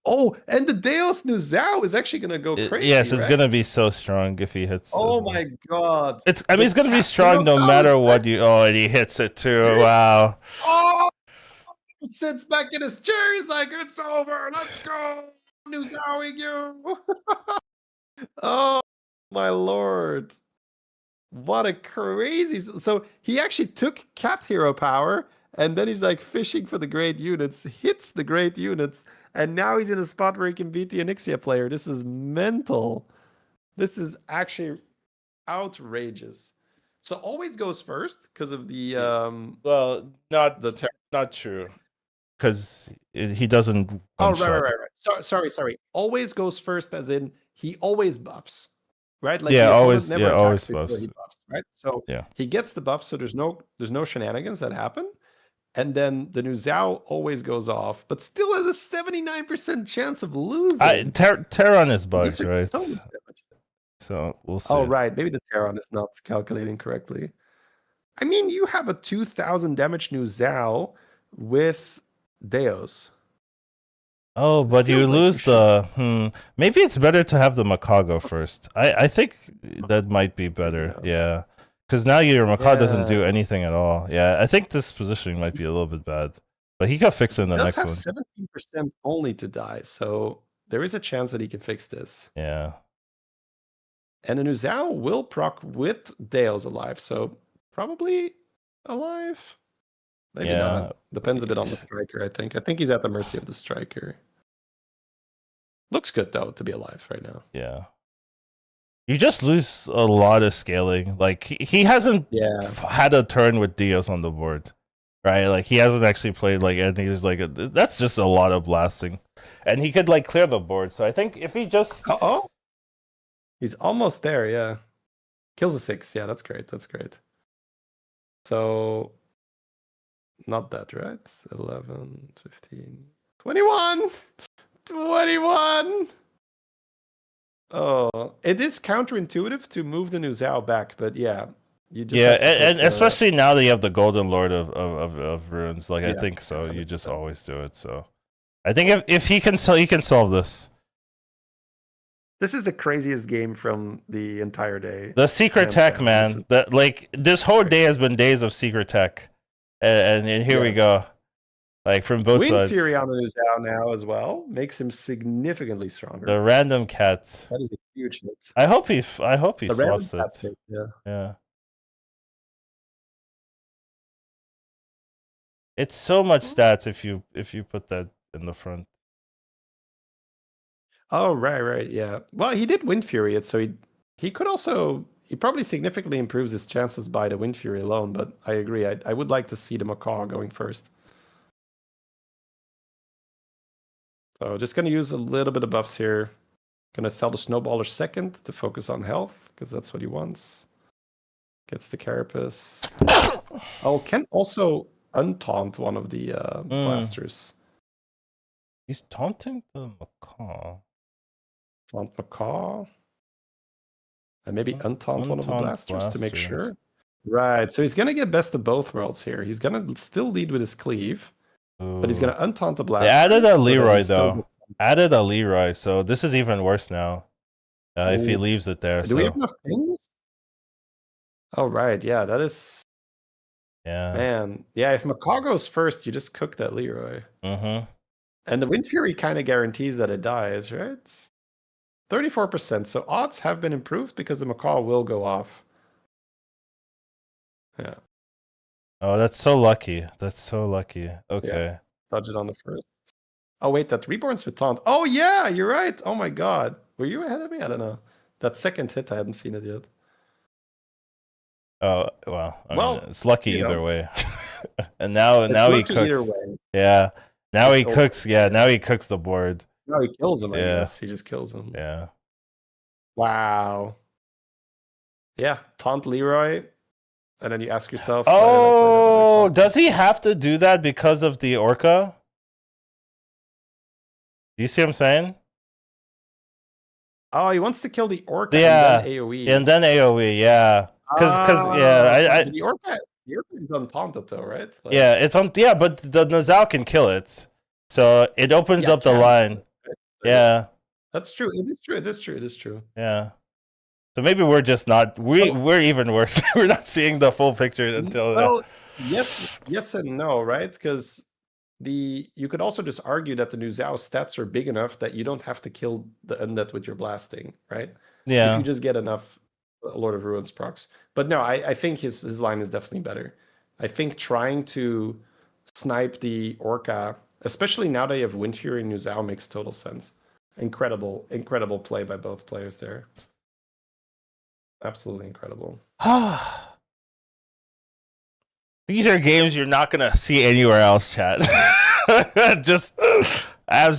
Speaker 2: Oh, and the DUOS New Zhao is actually gonna go crazy.
Speaker 1: Yes, it's gonna be so strong if he hits.
Speaker 2: Oh my god!
Speaker 1: It's gonna be strong no matter what you. Oh, and he hits it too. Wow.
Speaker 2: Oh, he sits back in his chair. He's like, "It's over. Let's go, New Zhaoing you." Oh my lord! What a crazy! So he actually took cat hero power, and then he's like fishing for the great units. Hits the great units. And now he's in a spot where he can beat the Onyxia player. This is mental. This is actually outrageous. So always goes first because of the
Speaker 1: well, not true. Because he doesn't.
Speaker 2: Oh, right. Sorry. Always goes first, as in he always buffs, right? Like
Speaker 1: always
Speaker 2: buffs.
Speaker 1: He
Speaker 2: buffs, right? So he gets the buff, so there's no shenanigans that happen. And then the New Zhao always goes off, but still has a 79% chance of losing.
Speaker 1: Terran is bugged, right? So we'll see.
Speaker 2: Oh, right. Maybe the Terran is not calculating correctly. I mean, you have a 2,000 damage New Zhao with DUOS.
Speaker 1: Oh,
Speaker 2: This
Speaker 1: but you
Speaker 2: feels like
Speaker 1: lose the. Maybe it's better to have the macaw go first. I think that might be better. Yeah, because now your macaw doesn't do anything at all. Yeah, I think this positioning might be a little bit bad, but he can fix it in the
Speaker 2: does
Speaker 1: next
Speaker 2: have
Speaker 1: one.
Speaker 2: 17% only to die, so there is a chance that he can fix this.
Speaker 1: Yeah.
Speaker 2: And the Nuzao will proc with Deos alive, so probably alive. Maybe not. Depends a bit on the striker, I think. I think he's at the mercy of the striker. Looks good, though, to be alive right now.
Speaker 1: Yeah. You just lose a lot of scaling. Like, he hasn't had a turn with DUOS on the board, right? Like, he hasn't actually played, like, anything. He's like, that's just a lot of blasting. And he could, like, clear the board. So I think if he just...
Speaker 2: Uh-oh. He's almost there, yeah. Kills a 6. Yeah, that's great. That's great. So... Not that, right? 11, 15, 21! 21! Oh, it is counterintuitive to move the Nuzao back, but yeah. You just
Speaker 1: and especially now that you have the Golden Lord of Runes, like, I think so. 100%. You just always do it, so... I think if he can solve this.
Speaker 2: This is the craziest game from the entire day.
Speaker 1: The secret tech, man. That, like, this whole day has been days of secret tech. And here we go. Like, from both sides.
Speaker 2: Wind Fury on the Nuzao now as well makes him significantly stronger.
Speaker 1: The random cat.
Speaker 2: That is a huge hit.
Speaker 1: I hope he swaps it.
Speaker 2: Hit,
Speaker 1: yeah. It's so much stats if you put that in the front.
Speaker 2: Oh, right, yeah. Well, he did Wind Fury it, so he could also... He probably significantly improves his chances by the Wind Fury alone, but I agree. I would like to see the Macaw going first. So just going to use a little bit of buffs here. Going to sell the Snowballer second to focus on health, because that's what he wants. Gets the Carapace. Oh, can also untaunt one of the blasters.
Speaker 1: He's taunting the Macaw.
Speaker 2: Taunt Macaw. And maybe untaunt one of the blasters to make sure. Right, so he's going to get best of both worlds here. He's going to still lead with his cleave, but he's going to untaunt the blaster.
Speaker 1: They added a Leroy, though. Added a Leroy, so this is even worse now. If he leaves it there.
Speaker 2: Do we have enough pings? Oh, right, yeah, that is...
Speaker 1: Yeah.
Speaker 2: Man, yeah, if Macaw goes first, you just cook that Leroy.
Speaker 1: Mm-hmm.
Speaker 2: And the Wind Fury kind of guarantees that it dies, right? 34%, so odds have been improved because the Macaw will go off. Yeah.
Speaker 1: Oh, that's so lucky. That's so lucky. Okay.
Speaker 2: Yeah. Dodge it on the first. Oh, wait, that Reborn's with taunt. Oh, yeah, you're right. Oh, my God. Were you ahead of me? I don't know. That second hit, I hadn't seen it yet.
Speaker 1: Oh, well, I mean, it's lucky either way. And now he cooks.
Speaker 2: Either way.
Speaker 1: Yeah. Now he cooks. Yeah, now he cooks the board.
Speaker 2: No, he kills him, I guess. He just kills him.
Speaker 1: Yeah.
Speaker 2: Wow. Yeah, taunt Leroy. And then you ask yourself...
Speaker 1: Oh, does he have to do that because of the Orca? Do you see what I'm saying?
Speaker 2: Oh, he wants to kill the Orca and then AoE.
Speaker 1: And then AoE, yeah. Because
Speaker 2: the Orca is untaunted though, right?
Speaker 1: Like, yeah, it's on. Yeah, but the Nuzao can kill it, so it opens up the line. Yeah,
Speaker 2: that's true. It is true.
Speaker 1: Yeah. So maybe we're just not. We're even worse. We're not seeing the full picture until.
Speaker 2: Well, yes and no, right? Because you could also just argue that the Nuzao stats are big enough that you don't have to kill the undead with your blasting, right?
Speaker 1: Yeah.
Speaker 2: If you just get enough Lord of Ruins procs. But no, I think his line is definitely better. I think trying to snipe the Orca, especially now that you have Wind Fury and Nuzao, makes total sense. Incredible play by both players there. Absolutely incredible.
Speaker 1: These are games you're not gonna see anywhere else, chat. Just have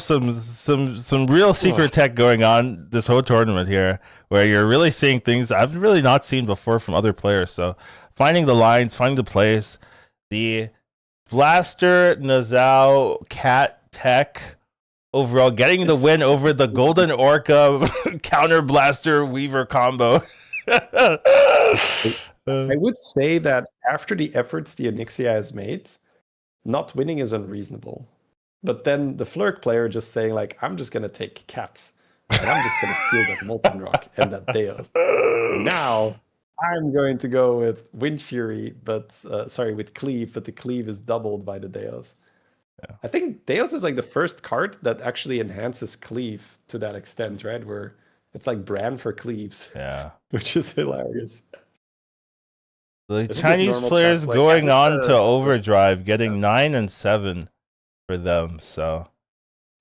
Speaker 1: some real secret tech going on this whole tournament here, where you're really seeing things I've really not seen before from other players. So finding the lines, finding the plays, the Blaster, Nuzao, Cat Tech, overall getting the win over the Golden Orca Counter Blaster Weaver combo.
Speaker 2: I would say that after the efforts the Onyxia has made, not winning is unreasonable. But then the Flurk player just saying like, I'm just gonna take Cat, and I'm just gonna steal that Molten Rock and that Deos. Now I'm going to go with Wind Fury, but sorry, with Cleave, but the Cleave is doubled by the Deos.
Speaker 1: Yeah.
Speaker 2: I think Deos is like the first card that actually enhances Cleave to that extent, right? Where it's like Bran for Cleaves.
Speaker 1: Yeah.
Speaker 2: Which is hilarious.
Speaker 1: The Chinese players going on to Overdrive, getting 9 and 7 for them. So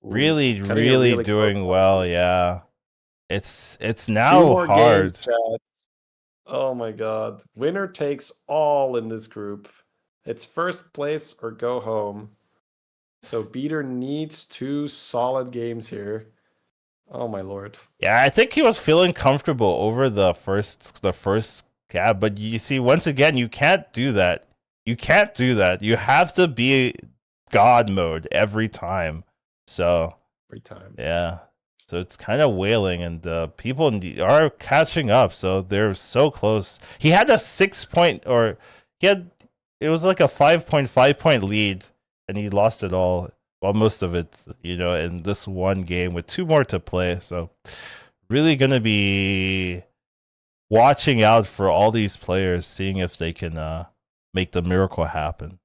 Speaker 1: really doing well. Yeah. It's now hard.
Speaker 2: Games, oh my god. Winner takes all in this group. It's first place or go home. So Beater needs 2 solid games here. Oh my lord.
Speaker 1: Yeah, I think he was feeling comfortable over the first cab, but you see, once again, you can't do that. You can't do that. You have to be God mode every time. So
Speaker 2: every time.
Speaker 1: Yeah. So it's kind of wailing, and people are catching up. So they're so close. He had a 6 point, or it was like a 5.5 point lead, and he lost it all. Well, most of it, in this one game with 2 more to play. So really going to be watching out for all these players, seeing if they can make the miracle happen.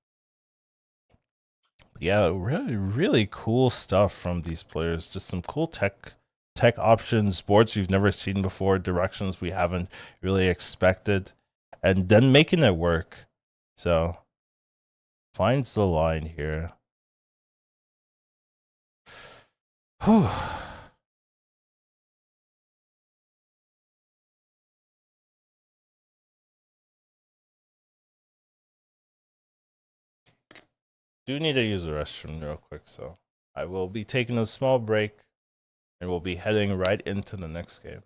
Speaker 1: Yeah, really cool stuff from these players. Just some cool tech options, boards you've never seen before, directions we haven't really expected, and then making it work. So finds the line here. Whew. Do need to use the restroom real quick, so I will be taking a small break, and we'll be heading right into the next game.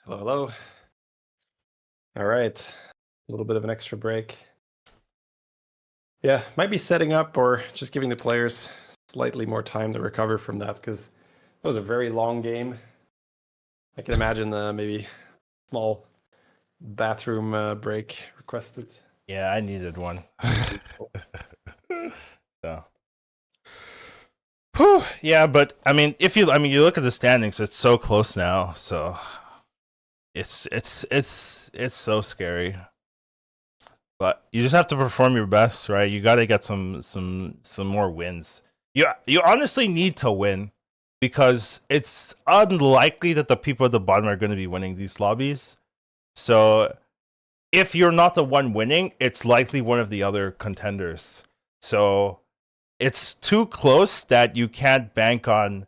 Speaker 2: Hello. All right. A little bit of an extra break. Yeah, might be setting up or just giving the players slightly more time to recover from that, because that was a very long game. I can imagine maybe small bathroom break requested.
Speaker 1: Yeah, I needed one. So. Whew, yeah, but I mean, you look at the standings, it's so close now. So it's so scary. But you just have to perform your best, right? You got to get some more wins. You honestly need to win, because it's unlikely that the people at the bottom are going to be winning these lobbies. So if you're not the one winning, it's likely one of the other contenders. So it's too close that you can't bank on,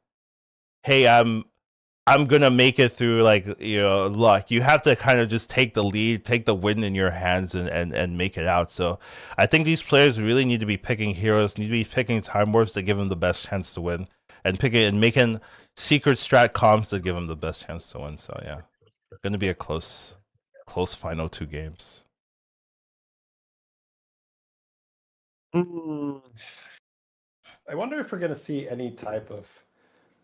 Speaker 1: hey, I'm gonna make it through like luck. You have to kind of just take the lead, take the win in your hands, and make it out. So I think these players really need to be picking heroes, need to be picking time warps to give them the best chance to win, and picking and making secret strat comps to give them the best chance to win. So yeah, gonna be a close final 2 games.
Speaker 2: I wonder if we're gonna see any type of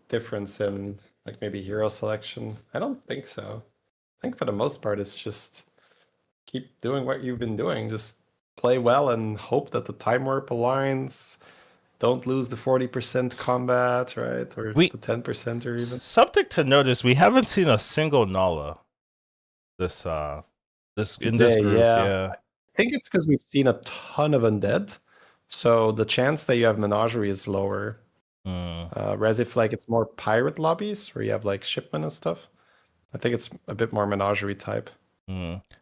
Speaker 2: difference in like maybe hero selection. I don't think so. I think for the most part it's just keep doing what you've been doing. Just play well and hope that the time warp aligns. Don't lose the 40% combat, right? Or the 10% or even.
Speaker 1: Something to notice, we haven't seen a single Nala this
Speaker 2: Today,
Speaker 1: in this group. Yeah.
Speaker 2: I think it's because we've seen a ton of undead. So the chance that you have menagerie is lower. Whereas if like it's more pirate lobbies where you have like shipmen and stuff, I think it's a bit more menagerie type.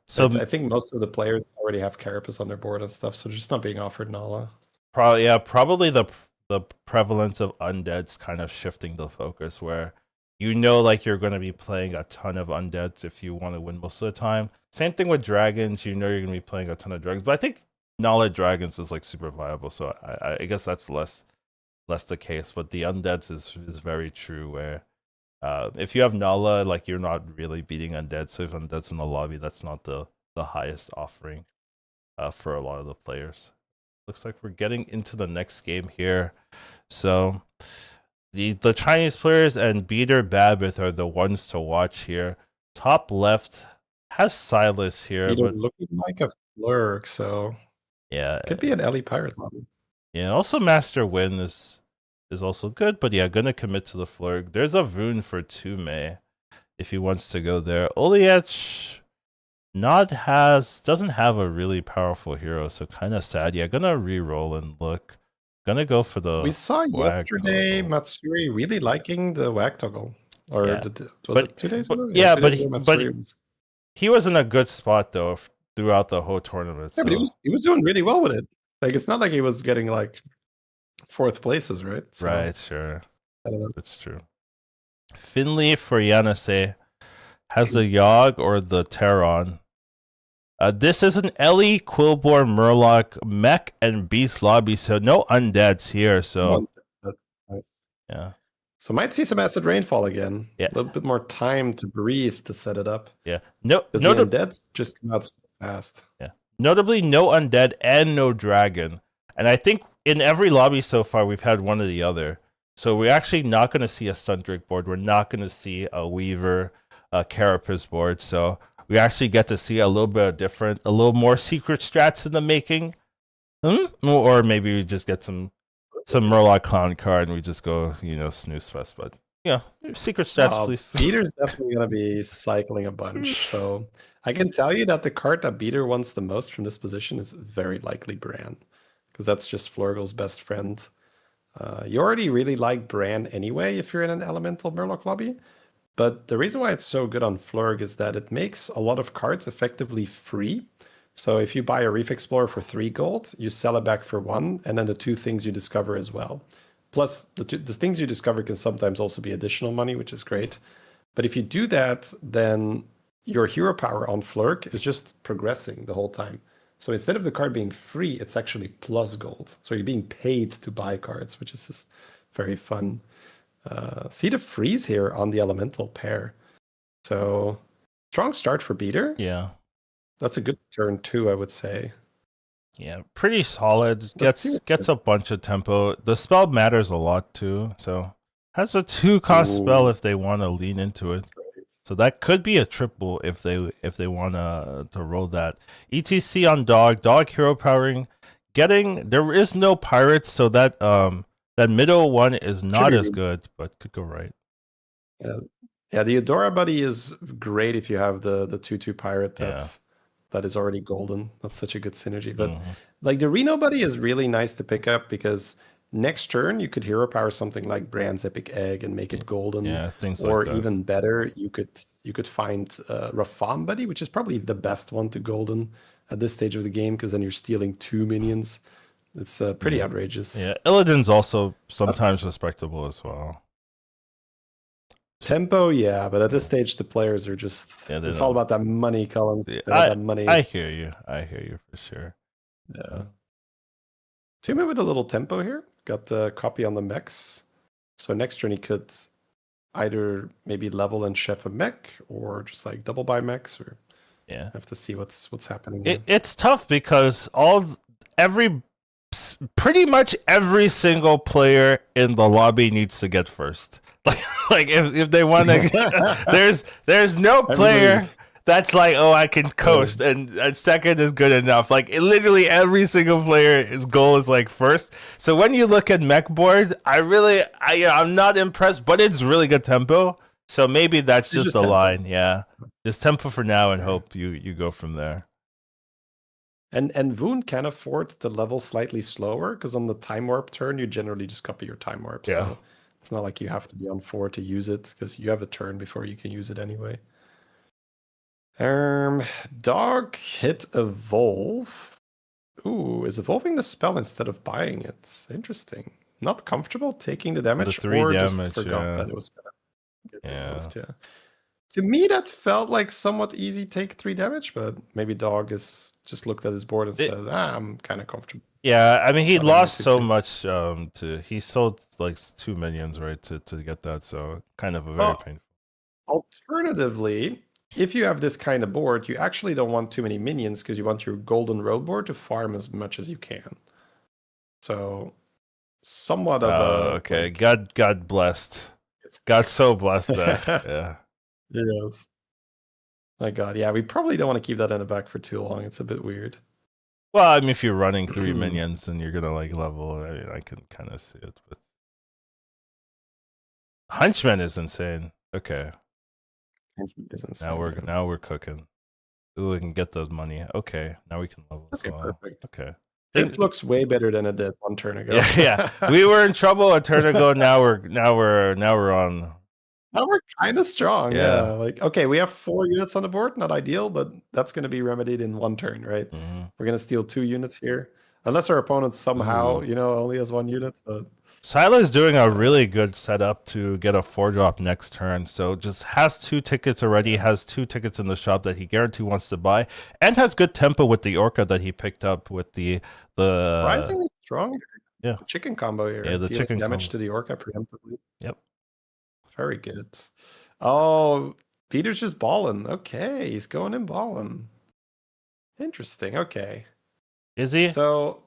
Speaker 2: So I think most of the players already have Carapace on their board and stuff, so they're just not being offered Nala.
Speaker 1: Probably the prevalence of undeads kind of shifting the focus where like you're going to be playing a ton of undeads if you want to win most of the time. Same thing with dragons, you're going to be playing a ton of dragons, but I think Nala dragons is like super viable, so I guess that's less the case, but the undeads is very true where if you have Nala, like you're not really beating undead, so if undead's in the lobby, that's not the highest offering for a lot of the players. Looks like we're getting into the next game here. So the Chinese players and Beater Babbitt are the ones to watch here. Top left has Silas here,
Speaker 2: Beater
Speaker 1: but
Speaker 2: looking like a Flurk, so
Speaker 1: yeah,
Speaker 2: could be an Ellie Pirate lobby.
Speaker 1: Yeah, also Master Win is also good, but yeah, gonna commit to the Flurk. There's a rune for Tume if he wants to go there. Oliech doesn't have a really powerful hero, so kind of sad. Yeah, gonna re-roll and look. Gonna go for the.
Speaker 2: We saw yesterday
Speaker 1: toggle.
Speaker 2: Matsuri really liking the whack toggle, or
Speaker 1: yeah.
Speaker 2: was it 2 days ago?
Speaker 1: Yeah, but he was in a good spot though throughout the whole tournament.
Speaker 2: Yeah,
Speaker 1: so.
Speaker 2: but he was doing really well with it. Like it's not like he was getting like 4th places, right?
Speaker 1: So, right, sure.
Speaker 2: I don't know.
Speaker 1: That's true. Finley for Yanase has the Yogg or the Terron. This is an Ellie, Quillbore, Murloc, Mech, and Beast lobby, so no undeads here. So
Speaker 2: nice.
Speaker 1: Yeah.
Speaker 2: So might see some acid rainfall again.
Speaker 1: Yeah.
Speaker 2: A little bit more time to breathe to set it up.
Speaker 1: Yeah.
Speaker 2: The undeads just come out so fast.
Speaker 1: Yeah. Notably, no undead and no dragon. And I think in every lobby so far, we've had one or the other. So we're actually not going to see a Stundrake board. We're not going to see a Weaver, a Carapace board. So we actually get to see a little bit of different, a little more secret strats in the making. Or maybe we just get some Murloc Clown card and we just go, snooze fest. But yeah, secret strats, please.
Speaker 2: Beater's definitely going to be cycling a bunch. So I can tell you that the card that Beater wants the most from this position is very likely Bran, because that's just Flurgle's best friend. You already really like Bran anyway if you're in an Elemental Murloc lobby. But the reason why it's so good on Flurg is that it makes a lot of cards effectively free. So if you buy a Reef Explorer for 3 gold, you sell it back for 1, and then the 2 things you discover as well. Plus, the things you discover can sometimes also be additional money, which is great. But if you do that, then your hero power on Flurk is just progressing the whole time. So instead of the card being free, it's actually plus gold. So you're being paid to buy cards, which is just very fun. See the freeze here on the elemental pair. So strong start for Beater.
Speaker 1: Yeah.
Speaker 2: That's a good turn too, I would say.
Speaker 1: Yeah, pretty solid. Gets a bunch of tempo. The spell matters a lot too. So has a 2-cost spell if they want to lean into it. So that could be a triple if they want to roll that. ETC on Dog hero powering. There is no pirates, so that that middle one is not as good, but could go right.
Speaker 2: Yeah, the Adora buddy is great if you have the 2/2 pirate that is already golden. That's such a good synergy. But like the Reno buddy is really nice to pick up because next turn you could hero power something like Brand's Epic Egg and make it golden.
Speaker 1: Yeah, things
Speaker 2: or
Speaker 1: like that.
Speaker 2: Even better, you could find Rafam buddy, which is probably the best one to golden at this stage of the game because then you're stealing 2 minions. It's pretty outrageous.
Speaker 1: Yeah, Illidan's also sometimes respectable as well.
Speaker 2: Tempo, yeah, but at this stage, the players are just,
Speaker 1: Yeah,
Speaker 2: it's all about that money, Collins.
Speaker 1: Yeah,
Speaker 2: They want that money.
Speaker 1: I hear you. I hear you for sure.
Speaker 2: Yeah. Tumi with a little tempo here. Got the copy on the mechs. So next turn he could either maybe level and chef a mech or just like double buy mechs, or
Speaker 1: Yeah.
Speaker 2: have to see what's happening here.
Speaker 1: It's tough because pretty much every single player in the lobby needs to get first. Like if they want to, there's no player that's like, oh, I can coast, and second is good enough. Like literally every single player's goal is like first. So when you look at mech board, I'm not impressed, but it's really good tempo. So maybe that's just a line, yeah. Just tempo for now, and hope you go from there.
Speaker 2: And Voon can afford to level slightly slower because on the time warp turn you generally just copy your time warp.
Speaker 1: Yeah.
Speaker 2: So it's not like you have to be on 4 to use it because you have a turn before you can use it anyway. Dog hit evolve. Ooh, is evolving the spell instead of buying it. Interesting. Not comfortable taking the damage,
Speaker 1: The 3
Speaker 2: or
Speaker 1: damage,
Speaker 2: just forgot that it was gonna get removed. Yeah. To me, that felt like somewhat easy take 3 damage, but maybe Dog is just looked at his board and said, I'm kind of comfortable.
Speaker 1: Yeah, I mean he lost so much he sold like 2 minions, right, to get that, so kind of a very painful.
Speaker 2: Alternatively, if you have this kind of board, you actually don't want too many minions because you want your golden road board to farm as much as you can. So somewhat of a
Speaker 1: okay. Like, God blessed. God so blessed that. Yeah.
Speaker 2: Yes. My God, yeah, we probably don't want to keep that in the back for too long. It's a bit weird.
Speaker 1: Well, I mean, if you're running 3 minions and you're gonna like level, I mean, I can kind of see it. But Hunchman is insane. Okay.
Speaker 2: Hunchman is insane.
Speaker 1: Now we're cooking. Ooh, we can get those money. Okay, now we can level.
Speaker 2: Okay, perfect.
Speaker 1: Okay.
Speaker 2: It looks way better than it did 1 turn ago.
Speaker 1: Yeah. We were in trouble a turn ago. Now we're on.
Speaker 2: Now we're kind of strong. Yeah. Like, okay, we have 4 units on the board. Not ideal, but that's going to be remedied in 1 turn, right?
Speaker 1: Mm-hmm.
Speaker 2: We're going to steal 2 units here. Unless our opponent somehow, only has 1 unit. But
Speaker 1: Sila is doing a really good setup to get a 4-drop next turn. So just has 2 tickets already, has 2 tickets in the shop that he guaranteed wants to buy, and has good tempo with the Orca that he picked up with the
Speaker 2: surprisingly strong.
Speaker 1: Yeah.
Speaker 2: The chicken combo here.
Speaker 1: Yeah, the chicken
Speaker 2: damage
Speaker 1: combo
Speaker 2: to the Orca preemptively.
Speaker 1: Yep.
Speaker 2: Very good. Oh, Peter's just balling. Okay, he's going in balling. Interesting. Okay.
Speaker 1: Is he?
Speaker 2: So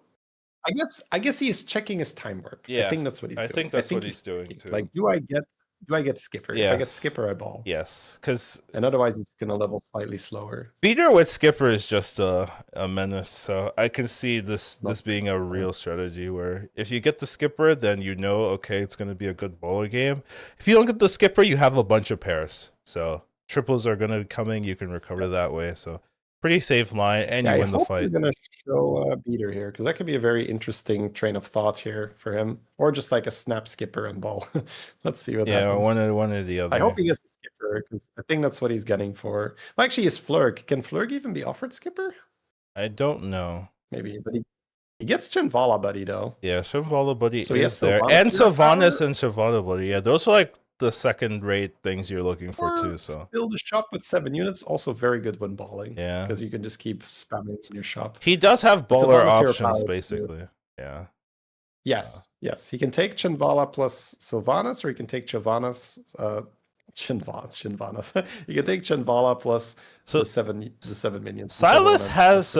Speaker 2: I guess he is checking his time work.
Speaker 1: Yeah,
Speaker 2: I think that's what he's doing.
Speaker 1: I think that's what he's doing too.
Speaker 2: Like, do I get skipper?
Speaker 1: Yes.
Speaker 2: If I get skipper, I ball.
Speaker 1: Yes, because
Speaker 2: and otherwise he's gonna level slightly slower.
Speaker 1: Peter with skipper is just a menace. So I can see this being a real strategy where if you get the skipper, then okay, it's gonna be a good bowler game. If you don't get the skipper, you have a bunch of pairs. So triples are gonna be coming. You can recover that way. So pretty safe line, and you win the fight.
Speaker 2: I'm gonna show Peter here because that could be a very interesting train of thought here for him, or just like a snap skipper and ball. Let's see what happens.
Speaker 1: Yeah, one or the other.
Speaker 2: I hope he gets a skipper because I think that's what he's getting for. Well, actually, is Flurg? Can Flurg even be offered skipper?
Speaker 1: I don't know.
Speaker 2: Maybe, but he gets Chinvala Buddy though.
Speaker 1: Yeah, Chinvala Buddy
Speaker 2: so
Speaker 1: is there, and Sylvanas and Chinvala Buddy. Yeah, those are like the second-rate things you're looking for too. So
Speaker 2: build a shop with 7 units, also very good when balling.
Speaker 1: Yeah,
Speaker 2: because you can just keep spamming in your shop.
Speaker 1: He does have baller options, basically. Yeah.
Speaker 2: Yes, yes. He can take Chinvala plus Sylvanas, or he can take Chavanas. Chinvanas. You can take Chinvala plus the seven minions.
Speaker 1: Silas has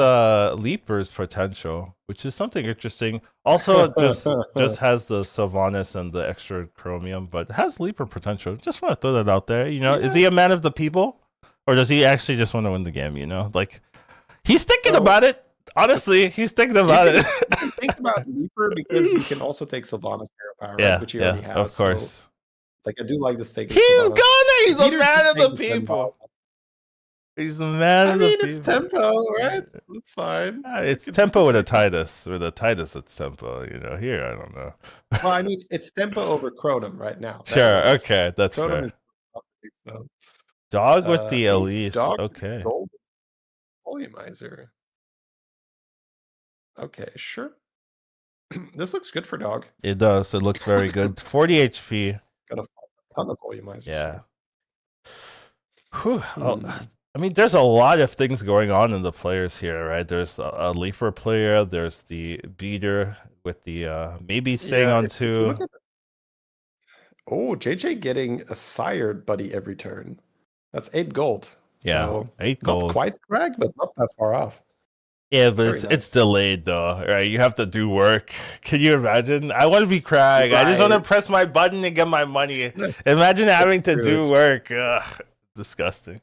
Speaker 1: Leaper's potential, which is something interesting. Also, just has the Sylvanas and the extra chromium, but has Leaper potential. Just want to throw that out there. Is he a man of the people, or does he actually just want to win the game? Like he's thinking about it. Honestly, he's thinking about it.
Speaker 2: You can think about Leaper because you can also take Sylvanas Hero Power, which he already has.
Speaker 1: Of course.
Speaker 2: So, like, I do like this take.
Speaker 1: He's gonna. He's a man of the people. He's a man of the people.
Speaker 2: It's tempo, right? That's fine.
Speaker 1: It's tempo with a Titus. With a Titus, it's tempo. Here, I don't know.
Speaker 2: Well, I mean, it's tempo over Chronom right now.
Speaker 1: Sure. Okay, that's fair.
Speaker 2: So.
Speaker 1: Dog with the Elise. Okay.
Speaker 2: Volumizer. Okay, sure. This looks good for Dog.
Speaker 1: It does. It looks very good. 40 HP.
Speaker 2: ton of volumizers.
Speaker 1: Yeah.
Speaker 2: Here.
Speaker 1: I mean, there's a lot of things going on in the players here, right? There's a Leafer player, there's the Beater with the maybe staying on
Speaker 2: if you
Speaker 1: 2.
Speaker 2: look at JJ getting a sired buddy every turn. That's 8 gold.
Speaker 1: Yeah,
Speaker 2: So
Speaker 1: 8
Speaker 2: not
Speaker 1: gold.
Speaker 2: quite correct, but not that far off.
Speaker 1: Yeah, but
Speaker 2: Very
Speaker 1: it's
Speaker 2: nice.
Speaker 1: delayed though, right? You have to do work. Can you imagine? I want to be Crag. I just want to press my button and get my money. Imagine having to do work. Ugh, disgusting.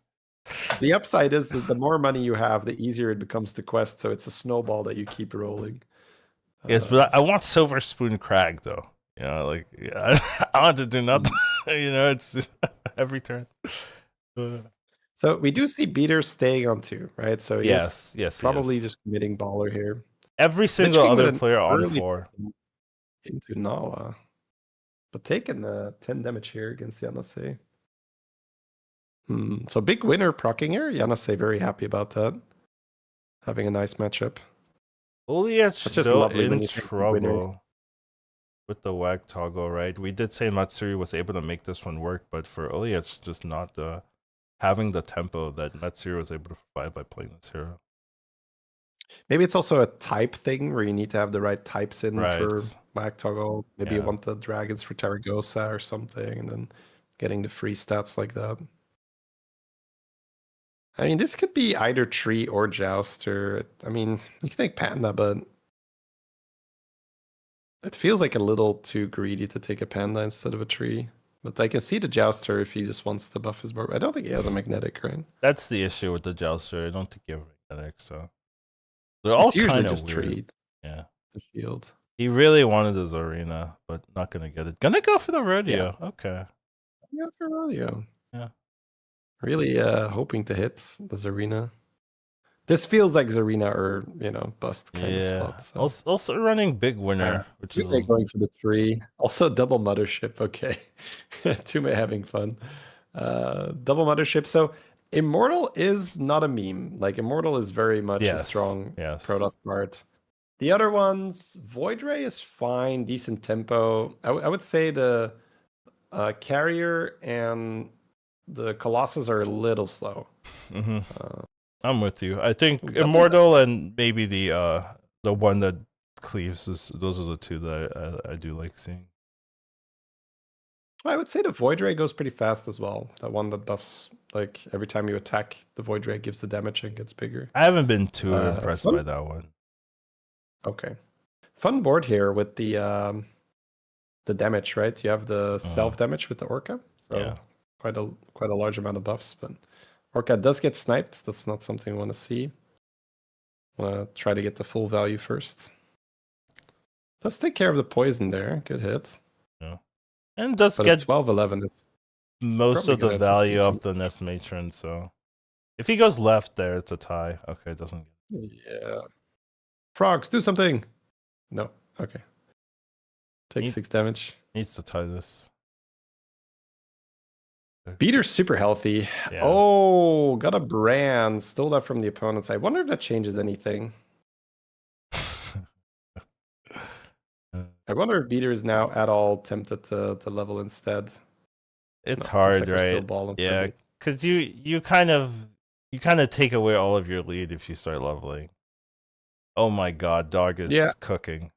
Speaker 2: The upside is that the more money you have, the easier it becomes to quest. So it's a snowball that you keep rolling.
Speaker 1: Yes, but I want Silver Spoon Crag though. You know, like I want to do nothing. You know, it's every turn.
Speaker 2: So we do see Beaters staying on 2, right? So
Speaker 1: yes,
Speaker 2: probably just committing baller here.
Speaker 1: Every single other player on 4
Speaker 2: into Nala, but taking 10 damage here against Yanase. So big winner proccing here. Yanase very happy about that. Having a nice matchup.
Speaker 1: Oliach still in trouble with the wag toggle, right? We did say Matsuri was able to make this one work, but for Oliach, just not having the tempo that Matsuri was able to provide by playing this hero.
Speaker 2: Maybe it's also a type thing where you need to have the right types in for wag toggle. Maybe you want the dragons for Taragosa or something, and then getting the free stats like that. I mean, this could be either Tree or Jouster. I mean, you can take Panda, but it feels like a little too greedy to take a Panda instead of a Tree. But I can see the Jouster if he just wants to buff his board. I don't think he has a magnetic, right?
Speaker 1: That's the issue with the Jouster. I don't think you have a magnetic, so they're all kind of
Speaker 2: just
Speaker 1: weird.
Speaker 2: Tree.
Speaker 1: Yeah.
Speaker 2: The shield.
Speaker 1: He really wanted his arena, but not gonna get it. Gonna go for the rodeo. Yeah. Okay.
Speaker 2: Yeah, for rodeo.
Speaker 1: Yeah.
Speaker 2: Really hoping to hit the Zarina. This feels like Zarina or, bust kind of spot. So.
Speaker 1: Also running big winner, which is
Speaker 2: going for the 3. Also double mothership. Okay. Tume having fun. Double mothership. So Immortal is not a meme. Like Immortal is very much a strong Protoss card. The other ones, Void Ray is fine, decent tempo. I would say the Carrier and the Colossus are a little slow.
Speaker 1: I'm with you. I think Immortal and maybe the one that cleaves those are the 2 that I do like seeing.
Speaker 2: I would say the Void Ray goes pretty fast as well. That one that buffs, like every time you attack, the Void Ray gives the damage and gets bigger.
Speaker 1: I haven't been too impressed by that one.
Speaker 2: Okay. Fun board here with the damage, right? You have the self damage with the Orca. So quite a large amount of buffs, but Orca does get sniped. That's not something we want to see. Want to try to get the full value first. Does take care of the poison there. Good hit.
Speaker 1: Yeah. And does get
Speaker 2: 12-11. It's
Speaker 1: most of the value of the Nest Matron, so if he goes left there, it's a tie. Okay, it doesn't get...
Speaker 2: Yeah. Frogs, do something. No. Okay. Take 6 damage.
Speaker 1: Needs to tie this.
Speaker 2: Beater's super healthy. Yeah. Oh, got a brand. Stole that from the opponent's. I wonder if that changes anything. I wonder if Beater is now at all tempted to level instead.
Speaker 1: It's hard, right? Yeah, because you kind of take away all of your lead if you start leveling. Oh my god, Dog is cooking.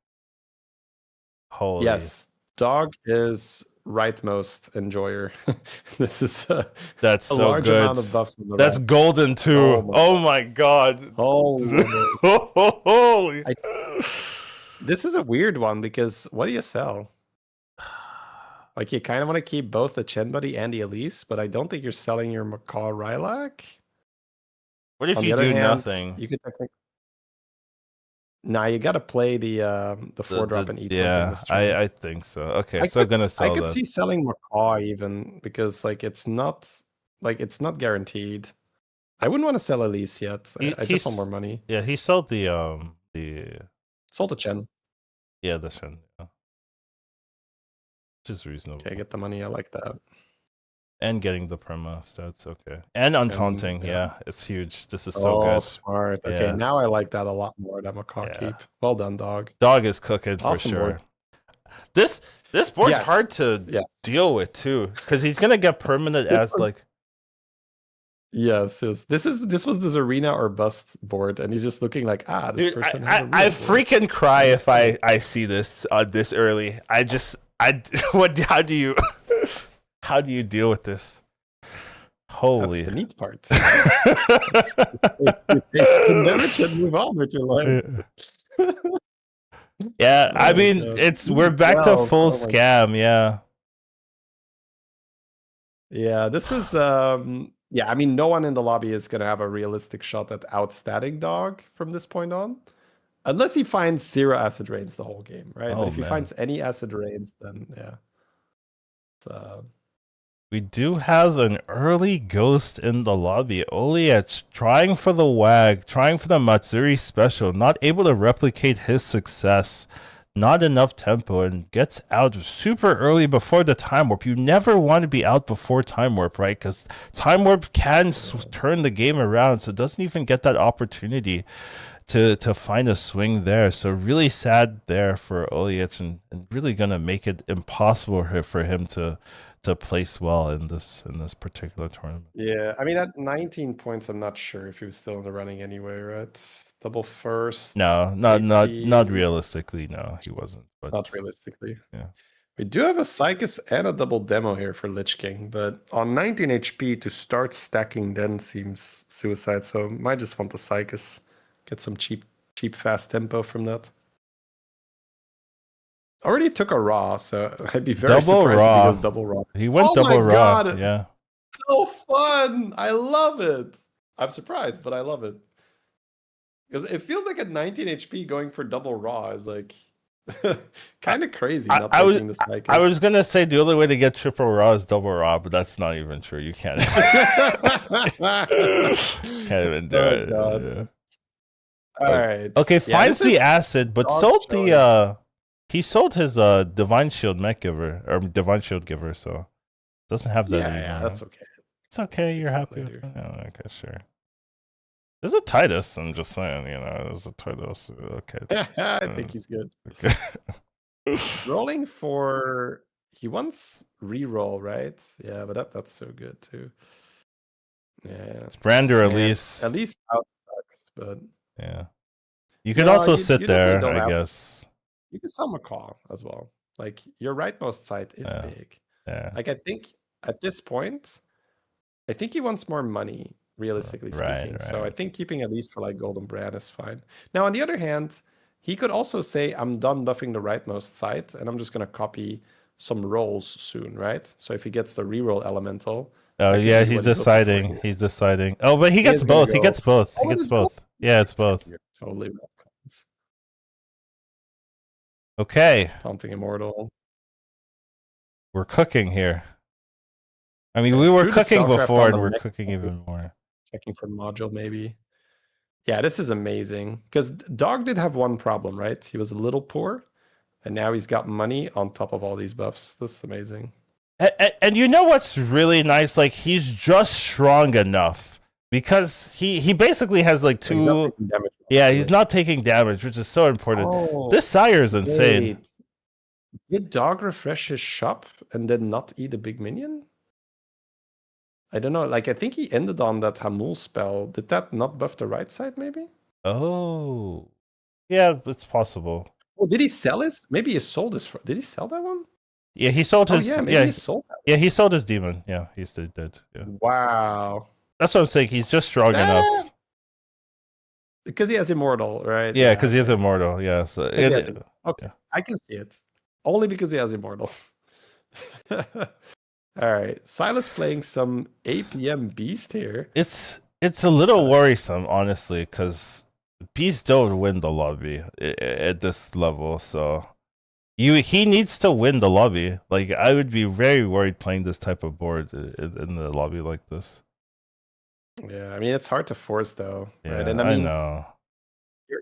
Speaker 1: Holy.
Speaker 2: Yes, Dog is rightmost enjoyer. This is
Speaker 1: that's
Speaker 2: a
Speaker 1: so
Speaker 2: large
Speaker 1: good.
Speaker 2: Amount of buffs on the
Speaker 1: that's
Speaker 2: right.
Speaker 1: golden too. Oh my god. Holy.
Speaker 2: This is a weird one because what do you sell? Like you kind of want to keep both the Chen Buddy and the Elise, but I don't think you're selling your Macaw Rylac.
Speaker 1: What if you do nothing?
Speaker 2: You could technically. Nah, you gotta play the 4-drop and eat something. This turn.
Speaker 1: I think so. Okay, so I'm gonna sell.
Speaker 2: I could see selling Macaw even because it's not guaranteed. I wouldn't want to sell Elise yet. I just want more money.
Speaker 1: Yeah, he sold the
Speaker 2: sold the Chen.
Speaker 1: Yeah, the Chen. Yeah. Which is reasonable.
Speaker 2: Okay, get the money. I like that.
Speaker 1: And getting the perma stats, okay. And untaunting, yeah, it's huge. This is so good.
Speaker 2: Smart. Okay, now I like that a lot more. That Macaw keep. Well done, Dog.
Speaker 1: Dog is cooking for sure. Board. This board's
Speaker 2: Yes.
Speaker 1: hard to
Speaker 2: Yes.
Speaker 1: deal with too, because he's gonna get permanent
Speaker 2: This
Speaker 1: as
Speaker 2: was-
Speaker 1: like.
Speaker 2: Yes. This was this arena or bust board, and he's just looking like, this
Speaker 1: Dude,
Speaker 2: person has a
Speaker 1: I
Speaker 2: real board.
Speaker 1: freaking cry if I see this this early. What? How do you deal with this? Holy.
Speaker 2: That's the neat part. You damage and move on with your life.
Speaker 1: Yeah, I mean,
Speaker 2: God.
Speaker 1: we're back to full
Speaker 2: Oh my
Speaker 1: scam. Yeah.
Speaker 2: Yeah, this is yeah, I mean no one in the lobby is gonna have a realistic shot at outstatting Dog from this point on. Unless he finds 0 acid rains the whole game, right?
Speaker 1: Oh,
Speaker 2: But if he
Speaker 1: man.
Speaker 2: finds any acid rains, then yeah.
Speaker 1: We do have an early ghost in the lobby. Oliech trying for the WAG, trying for the Matsuri special, not able to replicate his success. Not enough tempo, and gets out super early before the time warp. You never want to be out before time warp, right? Because time warp can turn the game around, so it doesn't even get that opportunity to find a swing there. So really sad there for Oliech, and really gonna make it impossible for him to place well in this particular tournament.
Speaker 2: Yeah, I mean at 19 points, I'm not sure if he was still in the running anyway, right? Double first.
Speaker 1: No, not realistically. No, he wasn't. But
Speaker 2: not realistically.
Speaker 1: Yeah.
Speaker 2: We do have a Psychus and a double demo here for Lich King, but on 19 HP to start stacking then seems suicide. So might just want the Psychus, get some cheap fast tempo from that. Already took a raw, so I'd be very surprised if he goes double raw.
Speaker 1: He went double raw.
Speaker 2: God.
Speaker 1: Yeah.
Speaker 2: So fun! I love it. I'm surprised, but I love it. Because it feels like at 19 HP going for double raw is like kind of crazy.
Speaker 1: I was gonna say the only way to get triple raw is double raw, but that's not even true. You can't. Can't even do it.
Speaker 2: God. All right.
Speaker 1: Okay, finds the acid, but sold the he sold his Divine Shield Mech Giver or Divine Shield Giver, so doesn't have that anymore.
Speaker 2: Yeah, that's okay.
Speaker 1: It's okay. You're happy with it? Oh, okay, sure. There's a Titus. I'm just saying, there's a Titus. Okay.
Speaker 2: I think he's good.
Speaker 1: Okay.
Speaker 2: Rolling for he wants reroll, right? Yeah, but that's so good too. Yeah.
Speaker 1: It's Brander at least.
Speaker 2: At least out sucks, but
Speaker 1: yeah. You could also sit there, I guess.
Speaker 2: You can summon call as well. Like your rightmost side is big.
Speaker 1: Yeah.
Speaker 2: Like I think at this point, I think he wants more money, realistically speaking.
Speaker 1: Right.
Speaker 2: So I think keeping at least for like Golden Brand is fine. Now on the other hand, he could also say, I'm done buffing the rightmost side, and I'm just gonna copy some rolls soon, right? So if he gets the reroll elemental.
Speaker 1: Oh yeah, he's deciding. He's deciding. Oh, but he gets both. He gets both. He gets both. Yeah, it's both.
Speaker 2: Totally.
Speaker 1: Okay.
Speaker 2: Taunting Immortal.
Speaker 1: We're cooking here. I mean, we were cooking before, and we're cooking even more.
Speaker 2: Checking for module, maybe. Yeah, this is amazing. Because Dog did have one problem, right? He was a little poor, and now he's got money on top of all these buffs. This is amazing.
Speaker 1: And you know what's really nice? Like, he's just strong enough. Because he basically has like two... Yeah, he's not taking damage, which is so important. Oh, this Sire is insane.
Speaker 2: Wait. Did Dog refresh his shop and then not eat a big minion? I don't know. Like, I think he ended on that Hamul spell. Did that not buff the right side, maybe?
Speaker 1: Oh. Yeah, it's possible.
Speaker 2: Oh, did he sell his? Maybe he sold his... Did he sell that one?
Speaker 1: Yeah, he sold his...
Speaker 2: Oh, yeah, he sold that one.
Speaker 1: Yeah, he sold his demon. Yeah, he's dead. Yeah.
Speaker 2: Wow.
Speaker 1: That's what I'm saying. He's just strong enough.
Speaker 2: Because he has Immortal, right?
Speaker 1: Yeah, because he has Immortal. Yeah. So
Speaker 2: okay, I can see it. Only because he has Immortal. All right, Silas playing some APM Beast here.
Speaker 1: It's a little worrisome, honestly, because Beast don't win the lobby at this level. So he needs to win the lobby. Like, I would be very worried playing this type of board in the lobby like this.
Speaker 2: Yeah, I mean, it's hard to force though,
Speaker 1: yeah,
Speaker 2: right? And I mean,
Speaker 1: know.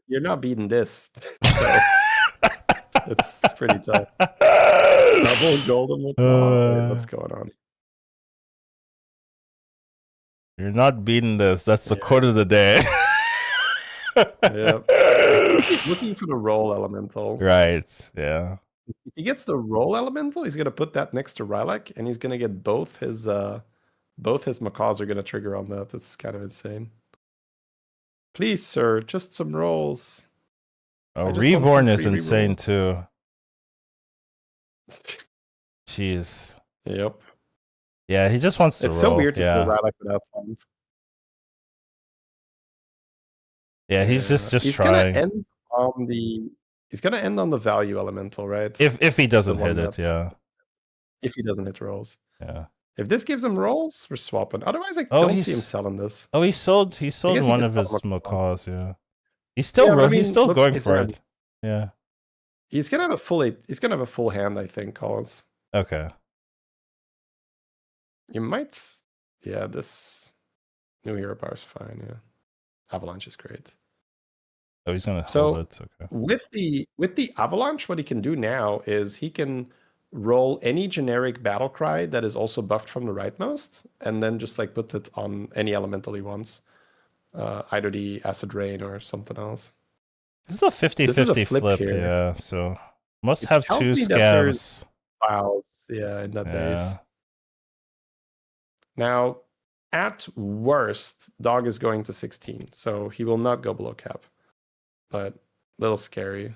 Speaker 2: You're not beating this. So it's pretty tough. Double golden. What's going on?
Speaker 1: You're not beating this. That's the quote of the day.
Speaker 2: Yep. He's looking for the roll elemental.
Speaker 1: Right. Yeah.
Speaker 2: If he gets the roll elemental, he's gonna put that next to Rylak, and he's gonna get both his macaws are gonna trigger on that. That's kind of insane. Please, sir, just some rolls.
Speaker 1: Oh,
Speaker 2: I just want
Speaker 1: Reborn
Speaker 2: some
Speaker 1: is
Speaker 2: free
Speaker 1: insane
Speaker 2: rerolls.
Speaker 1: too. Jeez.
Speaker 2: Yep.
Speaker 1: Yeah, he just wants to
Speaker 2: It's
Speaker 1: roll.
Speaker 2: so weird to see
Speaker 1: Yeah.
Speaker 2: Rylak without funds.
Speaker 1: Yeah, he's just
Speaker 2: He's
Speaker 1: trying.
Speaker 2: gonna end on the value elemental, right?
Speaker 1: If he doesn't
Speaker 2: one
Speaker 1: hit it, yeah.
Speaker 2: If he doesn't hit rolls.
Speaker 1: Yeah.
Speaker 2: If this gives him rolls, we're swapping. Otherwise, I
Speaker 1: Oh,
Speaker 2: don't see him selling this.
Speaker 1: Oh, he sold
Speaker 2: guess
Speaker 1: one
Speaker 2: he
Speaker 1: of
Speaker 2: can
Speaker 1: his
Speaker 2: sell a macaw.
Speaker 1: macaws, yeah. He's
Speaker 2: Yeah,
Speaker 1: still
Speaker 2: look
Speaker 1: going
Speaker 2: his
Speaker 1: for
Speaker 2: hand.
Speaker 1: it. Yeah.
Speaker 2: He's gonna have a full hand, I think, Collins.
Speaker 1: Okay.
Speaker 2: You might. Yeah, this new hero bar is fine. Yeah, avalanche is great.
Speaker 1: Oh, he's gonna hold it. Okay.
Speaker 2: With the avalanche, what he can do now is he can roll any generic battle cry that is also buffed from the rightmost, and then just like put it on any elemental he wants, either the acid rain or something else.
Speaker 1: This is a 50-50 flip,
Speaker 2: here.
Speaker 1: yeah. So must
Speaker 2: It
Speaker 1: have
Speaker 2: tells
Speaker 1: two
Speaker 2: me that there's
Speaker 1: scams.
Speaker 2: files, yeah, in that base.
Speaker 1: Yeah.
Speaker 2: Now, at worst, dog is going to 16, so he will not go below cap. But a little scary.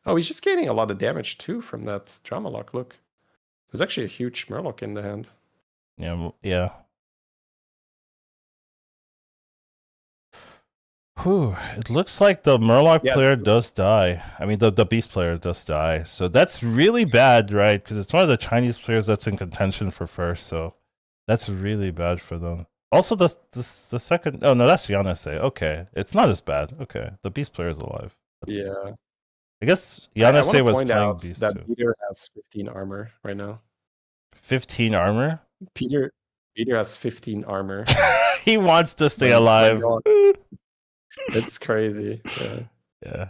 Speaker 2: Oh, he's just gaining a lot of damage too from that drama lock. Look, there's actually a huge Murloc in the hand.
Speaker 1: Yeah, yeah. Whew, it looks like the Murloc player does die. I mean, the Beast player does die. So that's really bad, right? Because it's one of the Chinese players that's in contention for first. So that's really bad for them. Also, the second... Oh, no, that's Yanase. Okay. It's not as bad. Okay. The Beast player is alive.
Speaker 2: Yeah.
Speaker 1: I guess Yanase was
Speaker 2: playing
Speaker 1: playing Beast
Speaker 2: that
Speaker 1: too.
Speaker 2: Peter has 15 armor right now.
Speaker 1: 15 armor?
Speaker 2: Peter has 15 armor.
Speaker 1: He wants to stay alive.
Speaker 2: It's crazy. Yeah.
Speaker 1: Yeah.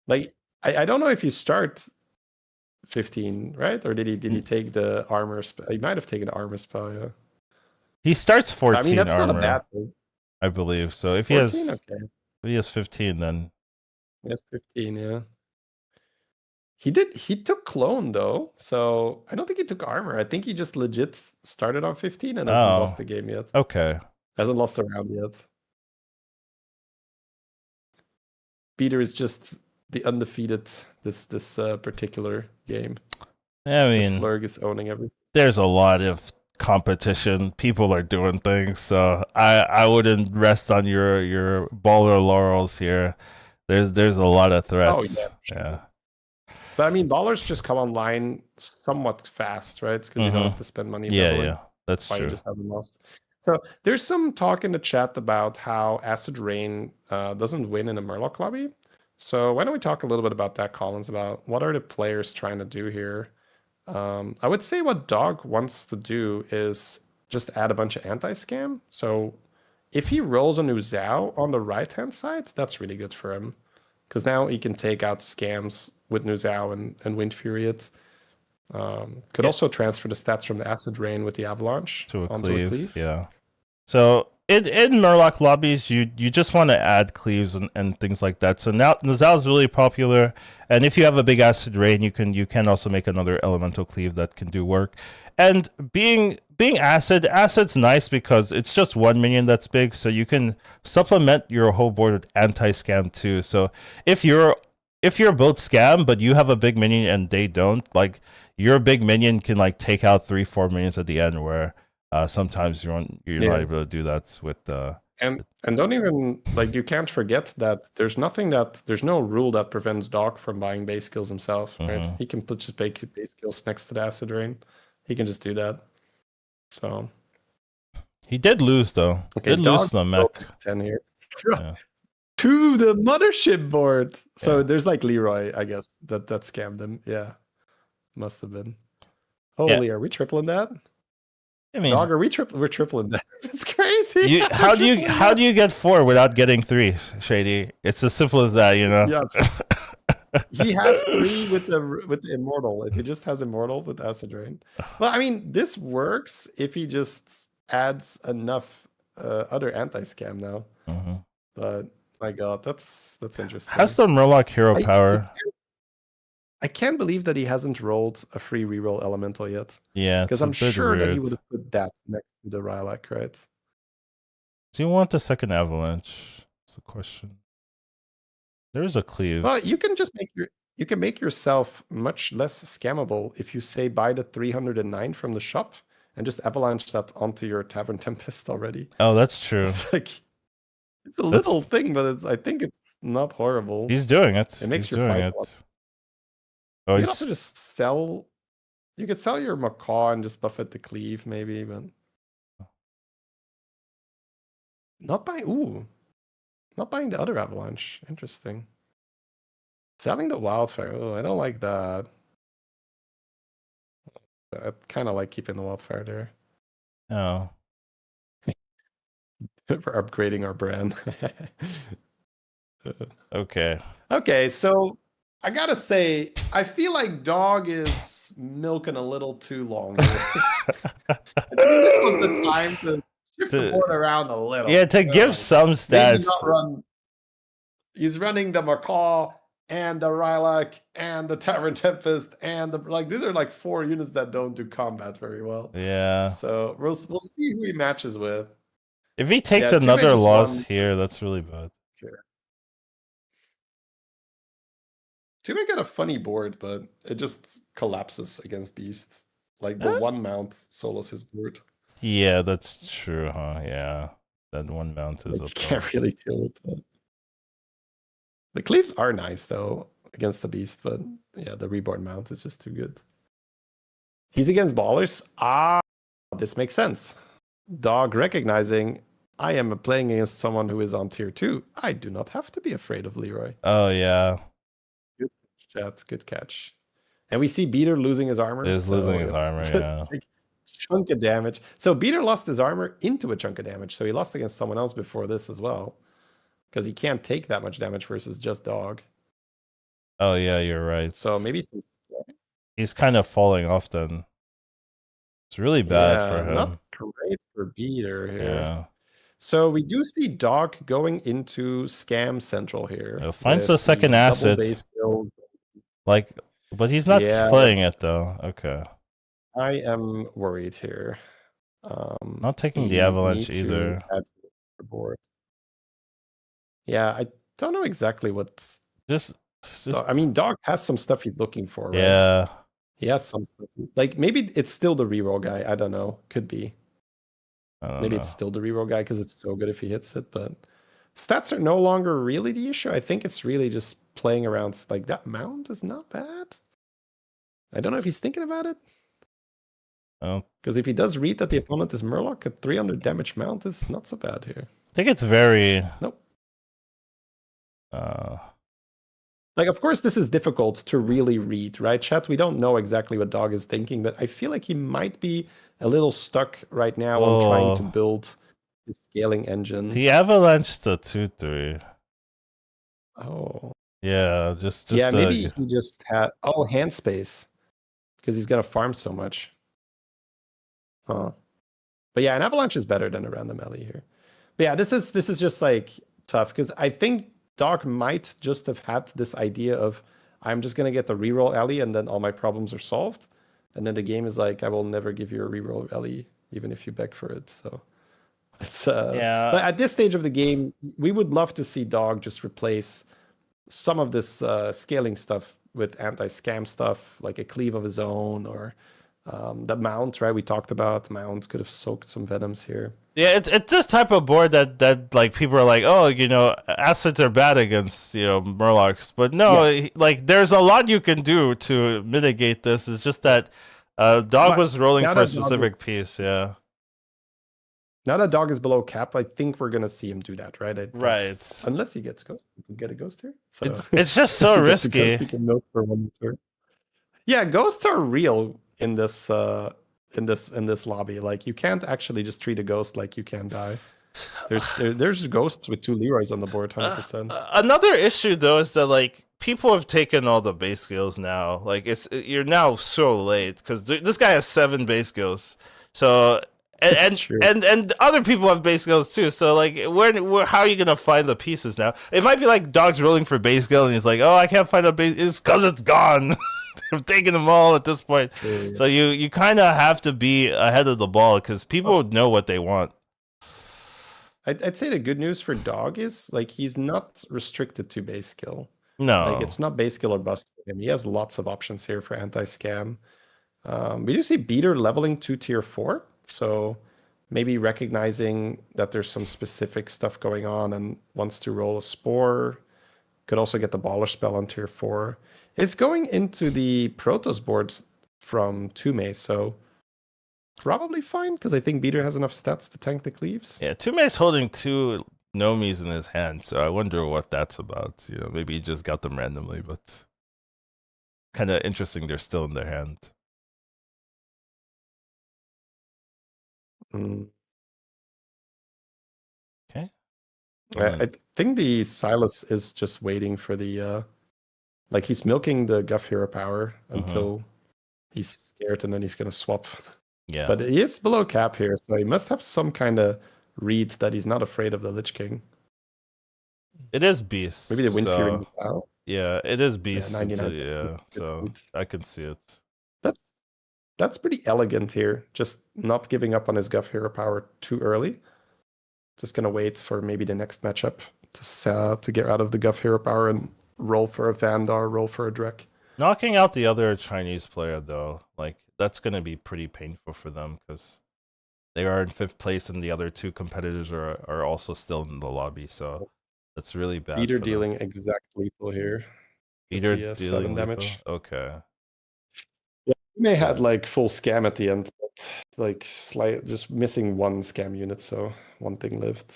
Speaker 2: Like, I don't know if you start 15, right? Or did he take the armor spell? He might have taken the armor spell, yeah.
Speaker 1: He starts 14
Speaker 2: I mean, that's
Speaker 1: armor,
Speaker 2: not a bad thing.
Speaker 1: I believe. So if
Speaker 2: 14?
Speaker 1: if he has 15, then
Speaker 2: he has 15, yeah. He took clone though, so I don't think he took armor. I think he just legit started on 15 and hasn't lost the game yet.
Speaker 1: Okay.
Speaker 2: Hasn't lost a round yet. Peter is just the undefeated this particular game.
Speaker 1: I mean,
Speaker 2: Flurg is owning everything.
Speaker 1: There's a lot of competition. People are doing things, so I wouldn't rest on your baller laurels here. There's a lot of threats.
Speaker 2: Oh, yeah.
Speaker 1: Yeah.
Speaker 2: But I mean, ballers just come online somewhat fast, right? Because you don't have to spend money.
Speaker 1: Yeah, that's true.
Speaker 2: You just haven't lost. So there's some talk in the chat about how Acid Rain doesn't win in a Murloc lobby. So why don't we talk a little bit about that, Collins, about what are the players trying to do here? I would say what Dog wants to do is just add a bunch of anti-scam. So if he rolls a new Zhao on the right-hand side, that's really good for him. Because now he can take out scams with new Zhao and Wind Fury it. Could also transfer the stats from the Acid Rain with the Avalanche
Speaker 1: onto a cleave. Yeah. So in Murloc lobbies, you just want to add cleaves and things like that. So now Zhao is really popular, and if you have a big Acid Rain, you can also make another elemental cleave that can do work. And being acid's nice because it's just one minion that's big, so you can supplement your whole board with anti-scam too. So if you're both scam but you have a big minion and they don't, like your big minion can like take out 3-4 minions at the end, where sometimes you're not able to do that with
Speaker 2: and don't even, like, you can't forget that there's no rule that prevents Dog from buying base skills himself, right? He can put just base skills next to the Acid Rain. He can just do that. So
Speaker 1: he did lose though.
Speaker 2: Okay,
Speaker 1: lose the mech
Speaker 2: 10 here. Yeah. To the mothership board. So there's like Leroy, I guess, that scammed him. Yeah. Must have been. Holy, are we tripling that?
Speaker 1: I mean,
Speaker 2: Dog, we're tripling that. It's crazy.
Speaker 1: How do you get 4 without getting 3, Shady? It's as simple as that, you know.
Speaker 2: Yeah. He has 3 with the Immortal. If he just has Immortal with Acid Rain. Well, I mean, this works if he just adds enough other anti-scam now. But my God, that's interesting.
Speaker 1: Has the Murloc hero power?
Speaker 2: I can't believe that he hasn't rolled a free reroll elemental yet.
Speaker 1: Yeah,
Speaker 2: Because
Speaker 1: it's a
Speaker 2: I'm
Speaker 1: bit
Speaker 2: sure that he
Speaker 1: weird.
Speaker 2: would have put that next to the Rylak, right?
Speaker 1: Do you want the second avalanche? That's the question. There is a cleave.
Speaker 2: Well, you can just you can make yourself much less scammable if you say buy the 309 from the shop and just avalanche that onto your Tavern Tempest already.
Speaker 1: Oh, that's true.
Speaker 2: It's like it's a little thing, but I think it's not horrible.
Speaker 1: He's doing it.
Speaker 2: It makes
Speaker 1: He's
Speaker 2: your
Speaker 1: doing
Speaker 2: fight
Speaker 1: it.
Speaker 2: a lot.
Speaker 1: Oh,
Speaker 2: You can also just sell. You could sell your Macaw and just buff it to cleave, maybe, but not buying. Ooh, not buying the other avalanche. Interesting. Selling the wildfire. Oh, I don't like that. I kind of like keeping the wildfire there.
Speaker 1: Oh.
Speaker 2: For upgrading our brand.
Speaker 1: Okay.
Speaker 2: Okay, so I gotta say, I feel like Dog is milking a little too long. I think this was the time to shift the board around a little.
Speaker 1: Yeah, to give some stats.
Speaker 2: He's running the Macaw and the Rylak and the Tavern Tempest and these are like 4 units that don't do combat very well.
Speaker 1: Yeah.
Speaker 2: So we'll see who he matches with.
Speaker 1: If he takes another loss here, that's really bad.
Speaker 2: Sure. Two-May got a funny board, but it just collapses against beasts. Like the one mount solos his board.
Speaker 1: Yeah, that's true, huh? Yeah. That one mount is
Speaker 2: you can't really deal with that. The cleaves are nice though against the beast, but yeah, the reborn mount is just too good. He's against ballers. This makes sense. Dog recognizing I am playing against someone who is on tier 2. I do not have to be afraid of Leroy.
Speaker 1: Oh yeah.
Speaker 2: Good chat, good catch. And we see Beater losing his armor.
Speaker 1: Losing his armor, yeah.
Speaker 2: Chunk of damage. So Beater lost his armor into a chunk of damage. So he lost against someone else before this as well. Because he can't take that much damage versus just Dog.
Speaker 1: Oh yeah, you're right.
Speaker 2: So maybe
Speaker 1: he's kind of falling off then. It's really bad for him.
Speaker 2: Not great for Beater here.
Speaker 1: Yeah.
Speaker 2: So we do see Dog going into Scam Central here.
Speaker 1: It finds the second acid. Like, but he's not playing it though. Okay.
Speaker 2: I am worried here.
Speaker 1: Not taking the avalanche either.
Speaker 2: Yeah, I don't know exactly what's
Speaker 1: just
Speaker 2: I mean, Dog has some stuff he's looking for, right?
Speaker 1: Yeah.
Speaker 2: He has some stuff. Like maybe it's still the reroll guy. I don't know. Could be. Maybe it's still the reroll guy because it's so good if he hits it, but stats are no longer really the issue. I think it's really just playing around. Like that mount is not bad. I don't know if he's thinking about it.
Speaker 1: Oh.
Speaker 2: Because if he does read that the opponent is Murloc, a 300 damage mount is not so bad here.
Speaker 1: I think it's very...
Speaker 2: Nope. Like, of course, this is difficult to really read, right, chat? We don't know exactly what Dog is thinking, but I feel like he might be a little stuck right now on trying to build his scaling engine.
Speaker 1: He avalanched the 2/3.
Speaker 2: Oh.
Speaker 1: Yeah, just
Speaker 2: yeah, maybe he just had hand space because he's gonna farm so much. Huh. But yeah, an avalanche is better than a random alley here. But yeah, this is just like tough because I think Dog might just have had this idea of I'm just gonna get the reroll alley and then all my problems are solved. And then the game is like, I will never give you a reroll alley, even if you beg for it. So it's
Speaker 1: yeah.
Speaker 2: But at this stage of the game, we would love to see Dog just replace some of this scaling stuff with anti-scam stuff, like a cleave of his own or the mount, right? We talked about mount could have soaked some venoms here.
Speaker 1: Yeah, it's this type of board that like people are like, oh, you know, acids are bad against, you know, Murlocs, but no, like there's a lot you can do to mitigate this. It's just that Dog was rolling for a specific piece, yeah.
Speaker 2: Now that Dog is below cap, I think we're gonna see him do that, right?
Speaker 1: Right.
Speaker 2: Unless he gets ghost, we can get a ghost here. So
Speaker 1: it's just so risky.
Speaker 2: Yeah, ghosts are real in this lobby. Like you can't actually just treat a ghost like you can die. There's ghosts with 2 Leroys on the board, 100%.
Speaker 1: Another issue though is that like people have taken all the base skills now. Like you're now so late because this guy has 7 base skills. So
Speaker 2: It's true.
Speaker 1: And other people have base skills too. So like, how are you gonna find the pieces now? It might be like Dog's rolling for base skill, and he's like, oh, I can't find a base. It's because it's gone. They've taken them all at this point.
Speaker 2: Yeah.
Speaker 1: So you kind of have to be ahead of the ball because people know what they want.
Speaker 2: I'd say the good news for Dog is like he's not restricted to base skill.
Speaker 1: No,
Speaker 2: Like it's not base skill or bust for him. He has lots of options here for anti-scam. We do see Beater leveling to tier 4, so maybe recognizing that there's some specific stuff going on and wants to roll a Spore. Could also get the Baller spell on tier 4. It's going into the Protoss boards from Tume, so probably fine, because I think Beater has enough stats to tank the cleaves.
Speaker 1: yeah, Tume's holding 2 Nomis in his hand, so I wonder what that's about. You know, maybe he just got them randomly, but kind of interesting they're still in their hand. Okay.
Speaker 2: I think the Silas is just waiting for the like he's milking the Guff hero power until he's scared and then he's gonna swap.
Speaker 1: Yeah.
Speaker 2: But he is below cap here, so he must have some kind of read that he's not afraid of the Lich King.
Speaker 1: It is Beast.
Speaker 2: Maybe the Wind Fury out.
Speaker 1: Yeah, it is Beast.
Speaker 2: Yeah, 99.
Speaker 1: Yeah, so I can see it.
Speaker 2: That's pretty elegant here. Just not giving up on his Guff hero power too early. Just gonna wait for maybe the next matchup to get out of the Guff hero power and roll for a Vandar, roll for a Drek.
Speaker 1: Knocking out the other Chinese player though, like that's gonna be pretty painful for them because they are in 5th place and the other 2 competitors are also still in the lobby. So that's really bad.
Speaker 2: Beater dealing exact lethal here.
Speaker 1: Beater
Speaker 2: dealing
Speaker 1: 7
Speaker 2: damage.
Speaker 1: Okay.
Speaker 2: Yeah, he may had like full scam at the end, but like just missing 1 scam unit, so 1 thing lived.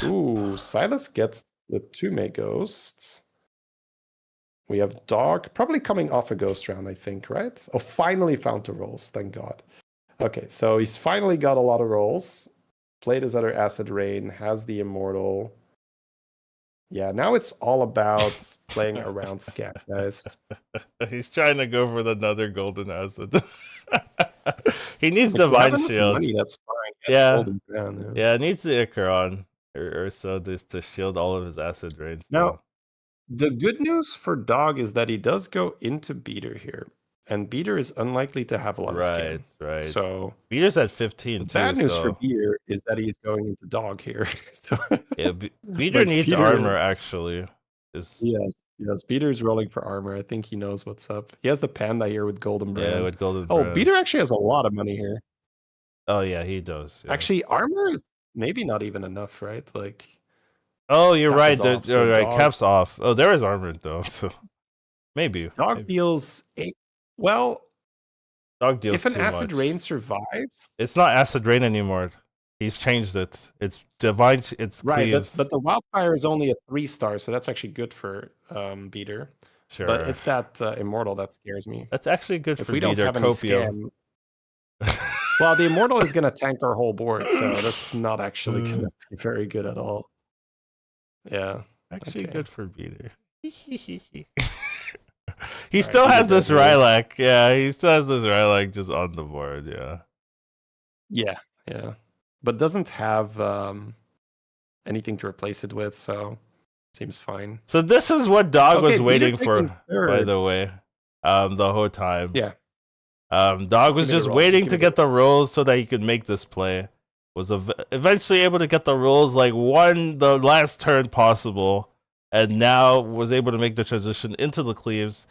Speaker 2: Ooh, Silas gets the 2 ghosts. We have Dog probably coming off a ghost round, I think, right? Oh, finally found the rolls, thank God. Okay, so he's finally got a lot of rolls. Played his other Acid Rain, has the Immortal. Yeah, now it's all about playing around scam, guys.
Speaker 1: He's trying to go for another golden acid. He needs Divine Shield.
Speaker 2: Money, that's fine.
Speaker 1: Yeah.
Speaker 2: Down,
Speaker 1: Yeah, it needs the Icaron or so to shield all of his acid rains.
Speaker 2: Now, the good news for Dog is that he does go into Beater here. And Beater is unlikely to have a lot of scam.
Speaker 1: Right.
Speaker 2: So
Speaker 1: Beater's at 15 too.
Speaker 2: Bad news for Beater is that he's going into Dog here. So
Speaker 1: yeah, Beater needs Peter armor actually.
Speaker 2: Yes, Beater's rolling for armor. I think he knows what's up. He has the panda here with Golden Brand.
Speaker 1: Yeah, with Golden Brand.
Speaker 2: Oh, Beater actually has a lot of money here.
Speaker 1: Oh yeah, he does. Yeah.
Speaker 2: Actually, armor is maybe not even enough, right? Like,
Speaker 1: oh, you're right.
Speaker 2: Off,
Speaker 1: so right, cap's off. Oh, there is armor though. So maybe
Speaker 2: Dog deals 8. Well,
Speaker 1: Dog deals
Speaker 2: if an
Speaker 1: too
Speaker 2: Acid
Speaker 1: much.
Speaker 2: Rain survives,
Speaker 1: it's not Acid Rain anymore. He's changed it. It's Divine. It's
Speaker 2: right,
Speaker 1: Cleaves.
Speaker 2: but the Wildfire is only a 3-star, so that's actually good for Beater.
Speaker 1: Sure.
Speaker 2: But it's that Immortal that scares me.
Speaker 1: That's actually good
Speaker 2: if
Speaker 1: for
Speaker 2: we don't
Speaker 1: Beater.
Speaker 2: have any scam. Well, the Immortal is going to tank our whole board, so that's not actually going to be very good at all. Yeah.
Speaker 1: Actually good for Beater. He
Speaker 2: All
Speaker 1: still
Speaker 2: right,
Speaker 1: has this Rylak. Yeah, he still has this Rylak just on the board. Yeah.
Speaker 2: Yeah. But doesn't have anything to replace it with, so seems fine.
Speaker 1: So this is what Dog was waiting for, by the way, the whole time.
Speaker 2: Yeah.
Speaker 1: Dog was just waiting to get the rolls so that he could make this play. Was eventually able to get the rolls, like won the last turn possible, and now was able to make the transition into the Cleaves.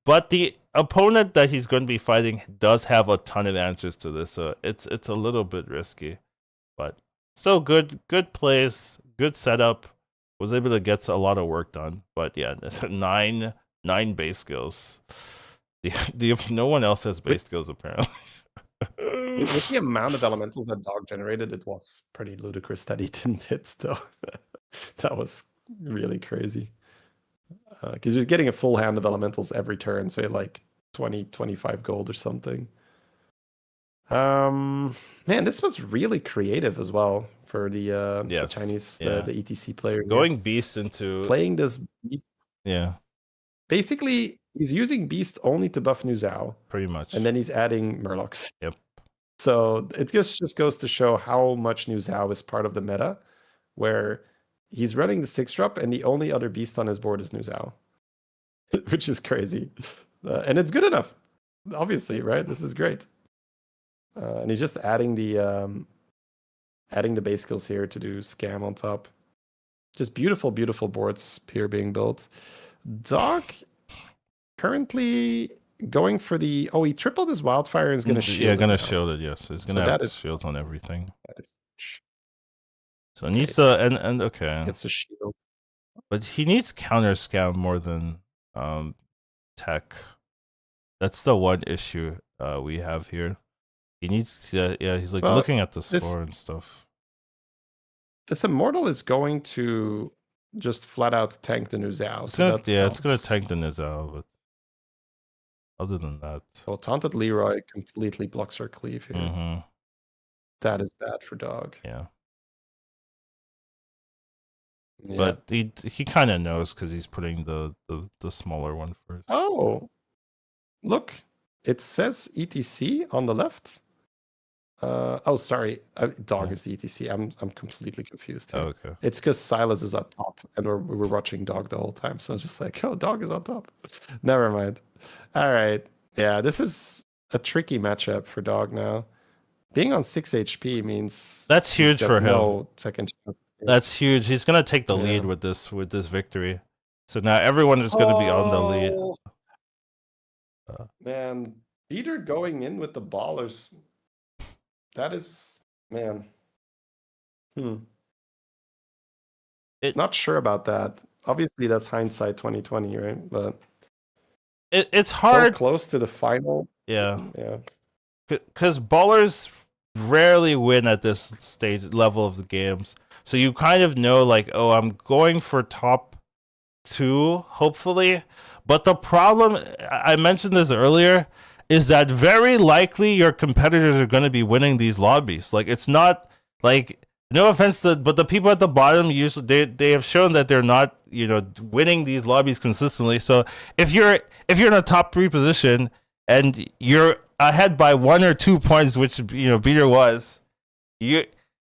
Speaker 1: But the opponent that he's going to be fighting does have a ton of answers to this, so it's a little bit risky. But still good plays, good setup. Was able to get a lot of work done. But yeah, nine base skills. No one else has base skills apparently.
Speaker 2: With the amount of elementals that Dog generated, it was pretty ludicrous that he didn't hit still. That was really crazy. Because he was getting a full hand of elementals every turn, so like 20, 25 gold or something. Man, this was really creative as well for the Chinese, the ETC player.
Speaker 1: Going Beast into...
Speaker 2: Playing this Beast.
Speaker 1: Yeah.
Speaker 2: Basically, he's using Beast only to buff New Zhao.
Speaker 1: Pretty much.
Speaker 2: And then he's adding Murlocs.
Speaker 1: Yep.
Speaker 2: So it just goes to show how much New Zhao is part of the meta, where he's running the 6-drop and the only other beast on his board is New Zhao, which is crazy. And it's good enough, obviously, right? This is great. And he's just adding the base skills here to do scam on top. Just beautiful, beautiful boards here being built. Doc currently going for the... Oh, he tripled his wildfire and is going to shield it.
Speaker 1: Yeah, going to
Speaker 2: now.
Speaker 1: shield it, yes. He's going to have shields on everything. So it needs
Speaker 2: Okay.
Speaker 1: to... And okay.
Speaker 2: Gets the shield.
Speaker 1: But he needs counter scam more than tech. That's the one issue we have here. He needs to... Yeah, he's like looking at the score and stuff.
Speaker 2: This Immortal is going to just flat out tank the New Zhao.
Speaker 1: It's going to tank the New Zhao, but other than that...
Speaker 2: Well, Taunted Leroy completely blocks our cleave here.
Speaker 1: Mm-hmm.
Speaker 2: That is bad for Dog.
Speaker 1: Yeah. But he kind of knows because he's putting the smaller one first.
Speaker 2: Oh, look. It says ETC on the left. Oh, sorry. Dog is the ETC. I'm completely confused here.
Speaker 1: Oh, okay.
Speaker 2: It's because Silas is up top, and we were watching Dog the whole time. So it's just like, oh, Dog is on top. Never mind. All right. Yeah, this is a tricky matchup for Dog now. Being on 6 HP means
Speaker 1: that's huge for him.
Speaker 2: No second chance.
Speaker 1: That's huge. He's gonna take the lead with this victory. So now everyone is gonna be on the lead.
Speaker 2: Man, Peter going in with the ballers. That is, man. Not sure about that. Obviously, that's hindsight 2020, right? But
Speaker 1: it's hard.
Speaker 2: So close to the final.
Speaker 1: Yeah.
Speaker 2: Yeah.
Speaker 1: Because ballers rarely win at this level of the games. So you kind of know, like, oh, I'm going for top 2, hopefully. But the problem, I mentioned this earlier, is that very likely your competitors are going to be winning these lobbies. Like, it's not, like, no offense to, but the people at the bottom, usually, they have shown that they're not, winning these lobbies consistently. So if you're in a top 3 position and you're ahead by 1 or 2 points, which, Peter was,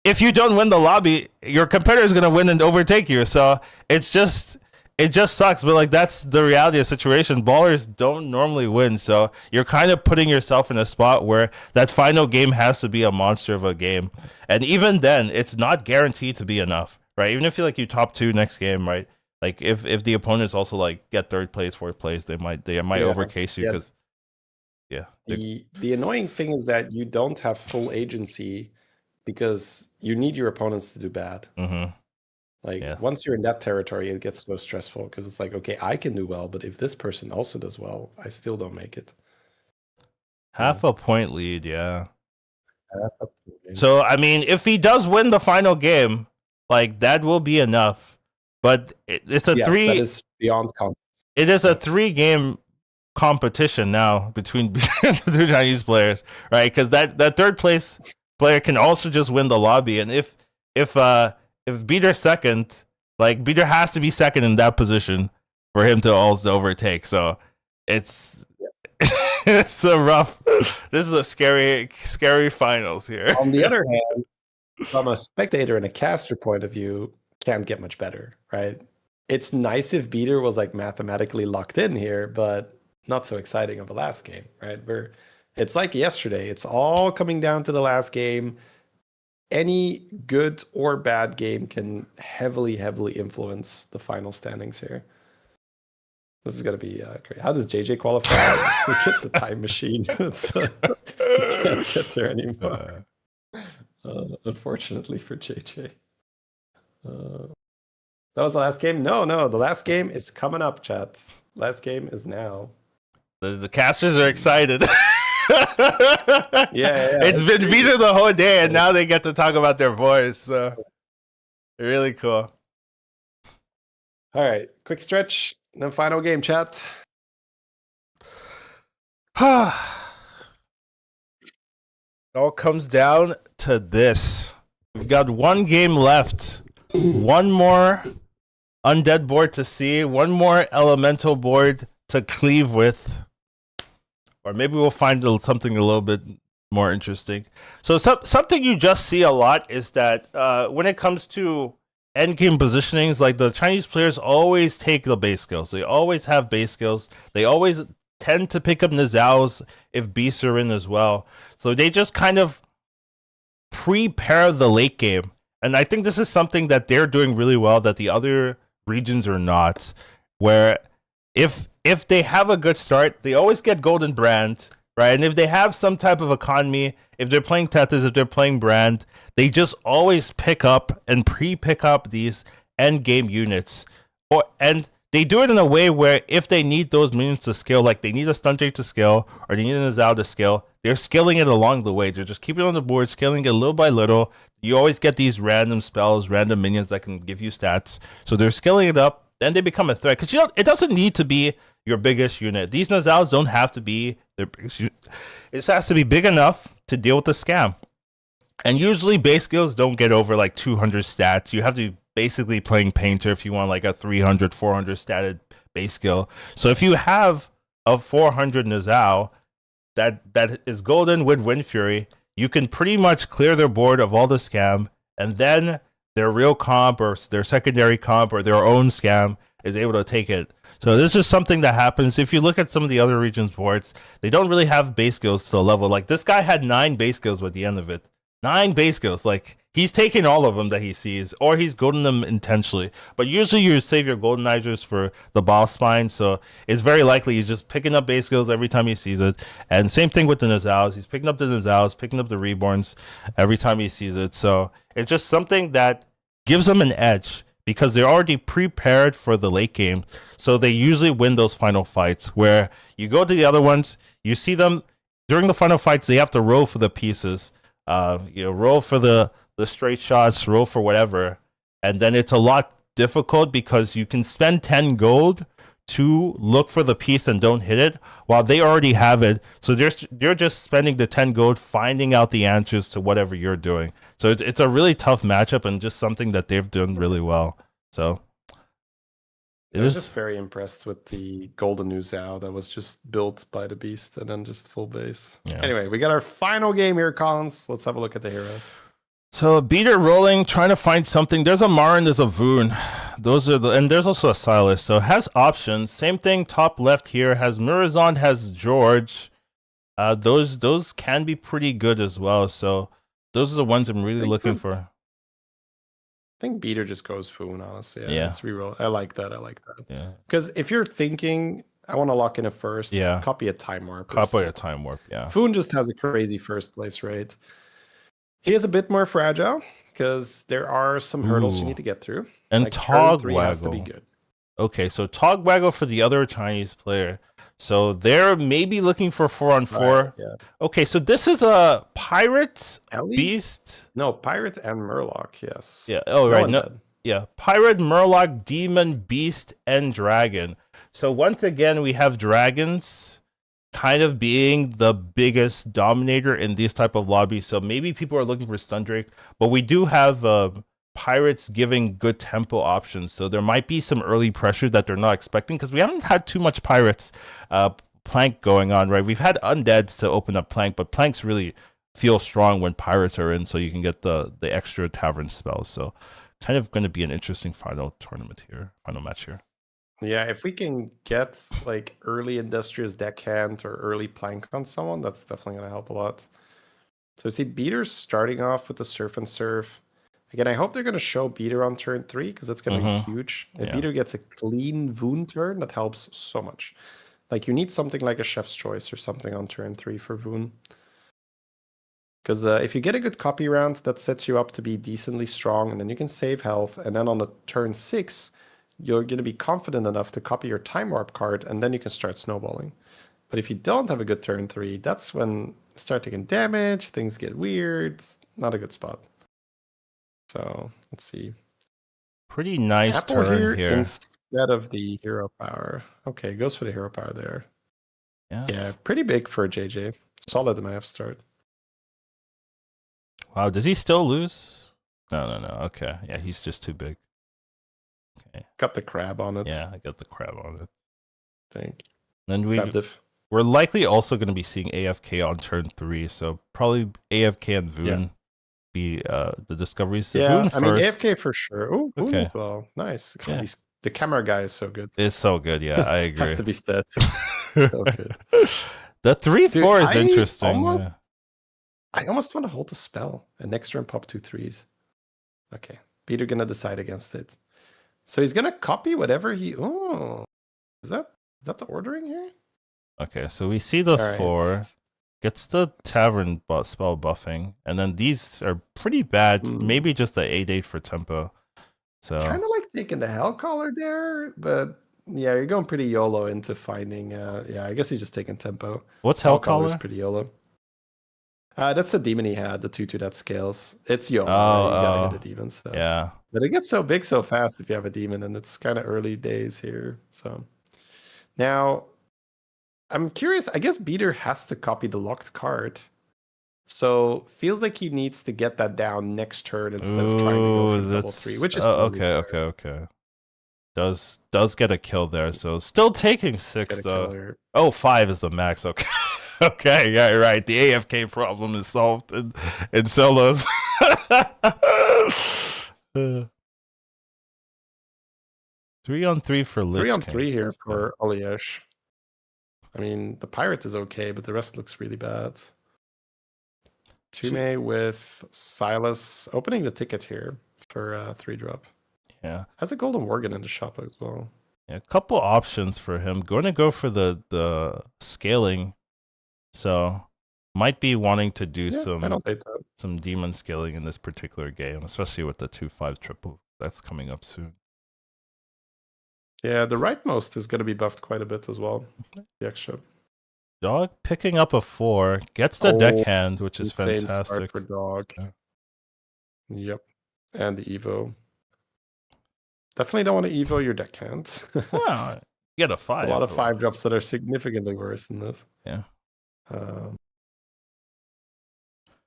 Speaker 1: if you don't win the lobby, your competitor is going to win and overtake you. So it just sucks. But like, that's the reality of the situation. Ballers don't normally win. So you're kind of putting yourself in a spot where that final game has to be a monster of a game. And even then, it's not guaranteed to be enough, right? Even if you top 2 next game, right? Like if the opponents also like get 3rd place, 4th place, they might overcase you because
Speaker 2: the annoying thing is that you don't have full agency because you need your opponents to do bad.
Speaker 1: Mm-hmm.
Speaker 2: Once you're in that territory, it gets so stressful because it's like, okay, I can do well, but if this person also does well, I still don't make it.
Speaker 1: Half a point lead, yeah. So I mean, if he does win the final game, like that will be enough. But it's a 3.
Speaker 2: That is beyond confidence.
Speaker 1: It is a 3-game competition now between the 2 Chinese players, right? Because that 3rd place player can also just win the lobby, and if Beater's second, like Beater has to be second in that position for him to also overtake. So it's a rough. This is a scary finals here.
Speaker 2: On the other hand, from a spectator and a caster point of view, can't get much better, right? It's nice if Beater was like mathematically locked in here, but not so exciting of a last game, right? It's like yesterday. It's all coming down to the last game. Any good or bad game can heavily influence the final standings here. This is going to be great. How does JJ qualify? He gets a time machine. He can't get there anymore. Unfortunately for JJ. That was the last game? No. The last game is coming up, chat. Last game is now.
Speaker 1: The casters are excited.
Speaker 2: Yeah.
Speaker 1: It's been Beater the whole day, and now they get to talk about their boys. So really cool.
Speaker 2: All right, quick stretch, then final game, chat.
Speaker 1: All comes down to this. We've got 1 game left. 1 more undead board to see. 1 more elemental board to cleave with. Or maybe we'll find something a little bit more interesting. So something you just see a lot is that when it comes to end game positionings, like the Chinese players always take the base skills. They always have base skills. They always tend to pick up Nizao's if beasts are in as well. So they just kind of prepare the late game. And I think this is something that they're doing really well that the other regions are not. Where if they have a good start, they always get golden brand, right? And if they have some type of economy, if they're playing Tethys, if they're playing brand, they just always pick up and pre-pick up these end game units. And they do it in a way where if they need those minions to scale, like they need a stun Drake to scale or they need a Nizao to scale, they're scaling it along the way. They're just keeping it on the board, scaling it little by little. You always get these random spells, random minions that can give you stats. So they're scaling it up, then they become a threat. Because it doesn't need to be your biggest unit. These Nizaos don't have to be their biggest unit. It just has to be big enough to deal with the scam. And usually base skills don't get over like 200 stats. You have to basically playing Painter if you want like a 300, 400 statted base skill. So if you have a 400 Nizao that is golden with Wind Fury, you can pretty much clear their board of all the scam, and then their real comp or their secondary comp or their own scam is able to take it. So this is something that happens. If you look at some of the other regions' boards, they don't really have base skills to the level. Like this guy had 9 base skills at the end of it. 9 base skills. Like he's taking all of them that he sees, or he's golden them intentionally. But usually you save your goldenizers for the boss spine, so it's very likely he's just picking up base skills every time he sees it. And same thing with the Nizaos. He's picking up the Nizaos, picking up the Reborns every time he sees it. So it's just something that gives them an edge because they're already prepared for the late game. So they usually win those final fights where you go to the other ones, you see them during the final fights, they have to roll for the pieces. Roll for the straight shots, roll for whatever, and then it's a lot difficult because you can spend 10 gold to look for the piece and don't hit it while they already have it. So they're just spending the 10 gold finding out the answers to whatever you're doing. So it's a really tough matchup and just something that they've done really well. So
Speaker 2: I was just very impressed with the Golden Nuzao that was just built by the Beast and then just full base. Yeah. Anyway, we got our final game here, Collins. Let's have a look at the heroes.
Speaker 1: So Beater rolling, trying to find something. There's a Marin, there's a Voon. Those are and there's also a Silas. So it has options. Same thing, top left here has Murazon, has George. Those can be pretty good as well. So those are the ones I'm really looking for.
Speaker 2: I think Beater just goes Voon, honestly. Yeah. Let's reroll. I like that.
Speaker 1: Yeah.
Speaker 2: Because if you're thinking, I want to lock in a first, copy a Time Warp.
Speaker 1: Copy a Time Warp, yeah.
Speaker 2: Voon just has a crazy first place rate. He is a bit more fragile because there are some hurdles you need to get through.
Speaker 1: And
Speaker 2: like
Speaker 1: Togwaggle
Speaker 2: has to be good.
Speaker 1: Okay, so Togwaggle for the other Chinese player. So they're maybe looking for 4-on-4. Right, yeah. Okay, so this is a Pirate, Beast.
Speaker 2: No, Pirate and Murloc, yes.
Speaker 1: Yeah. Oh, right. No, yeah, Pirate, Murloc, Demon, Beast, and Dragon. So once again, we have dragons kind of being the biggest dominator in these type of lobbies. So maybe people are looking for Stun Drake, but we do have Pirates giving good tempo options. So there might be some early pressure that they're not expecting because we haven't had too much Pirates Plank going on, right? We've had Undeads to open up Plank, but Planks really feel strong when Pirates are in, so you can get the extra Tavern spells. So kind of going to be an interesting final match here.
Speaker 2: Yeah, if we can get like early Industrious Deckhand or early Plank on someone, that's definitely going to help a lot. So see Beater's starting off with the Surf and Surf. Again, I hope they're going to show Beater on turn 3 because that's going to be huge. If Beater gets a clean Voon turn, that helps so much. Like you need something like a Chef's Choice or something on turn 3 for Voon. Because if you get a good copy round, that sets you up to be decently strong, and then you can save health. And then on the turn 6, you're going to be confident enough to copy your Time Warp card, and then you can start snowballing. But if you don't have a good turn 3, that's when you start taking damage, things get weird. It's not a good spot. So let's see.
Speaker 1: Pretty nice
Speaker 2: Apple
Speaker 1: turn here.
Speaker 2: Instead of the hero power. Okay, goes for the hero power there. Yeah, pretty big for a JJ. Solid MF start.
Speaker 1: Wow, does he still lose? No. Okay, yeah, he's just too big. Okay.
Speaker 2: Got the crab on it.
Speaker 1: Yeah, I got the crab on it.
Speaker 2: I think.
Speaker 1: Then we we're likely also going to be seeing AFK on turn 3, so probably AFK and Voon be the discoveries.
Speaker 2: Yeah,
Speaker 1: Voon
Speaker 2: I mean
Speaker 1: first.
Speaker 2: AFK for sure. Oh, Voon
Speaker 1: Okay.
Speaker 2: as well. Nice. God,
Speaker 1: Yeah.
Speaker 2: the camera guy is so good.
Speaker 1: It's so good, yeah, I agree.
Speaker 2: Has to be said. So good.
Speaker 1: The 3/4 is
Speaker 2: I
Speaker 1: interesting.
Speaker 2: almost,
Speaker 1: Yeah.
Speaker 2: I almost want to hold the spell and next turn pop 2 3s. Okay, Peter gonna decide against it. So he's gonna copy whatever he. Oh, is that the ordering here?
Speaker 1: Okay, so we see those
Speaker 2: All
Speaker 1: 4.
Speaker 2: right.
Speaker 1: Gets the tavern spell buffing, and then these are pretty bad. Maybe just the 8/8 for tempo. So
Speaker 2: kind of like taking the Hell Caller there, but yeah, you're going pretty YOLO into finding. Yeah, I guess he's just taking tempo.
Speaker 1: what's Hell Caller?
Speaker 2: Is pretty YOLO. That's the demon he had, the 2/2 that scales. It's YOLO,
Speaker 1: Oh,
Speaker 2: right? You gotta hit a demon. So
Speaker 1: yeah.
Speaker 2: But it gets so big so fast if you have a demon, and it's kind of early days here. So now I'm curious. I guess Beater has to copy the locked card. So feels like he needs to get that down next turn instead of trying to go for double 3, which is totally
Speaker 1: okay. Does get a kill there, so still taking 6 though.
Speaker 2: Killer.
Speaker 1: Oh, 5 is the max. Okay. Okay, yeah, right. The AFK problem is solved in solos. 3-on-3 for Lich.
Speaker 2: 3-on-3 here for Oliesh. I mean, the pirate is okay, but the rest looks really bad. Tume with Silas opening the ticket here for 3-drop.
Speaker 1: Yeah.
Speaker 2: Has a golden worgen in the shop as well.
Speaker 1: Yeah, a couple options for him. Going to go for the scaling. So might be wanting to do some demon scaling in this particular game, especially with the 2/5 triple that's coming up soon.
Speaker 2: Yeah, the rightmost is going to be buffed quite a bit as well. The extra.
Speaker 1: Dog picking up a 4, gets the deckhand, which is fantastic.
Speaker 2: Start for Dog. Yeah. Yep. And the Evo. Definitely don't want to Evo your deckhand.
Speaker 1: Well, you get a 5.
Speaker 2: A lot of 5-drops that are significantly worse than this.
Speaker 1: Yeah.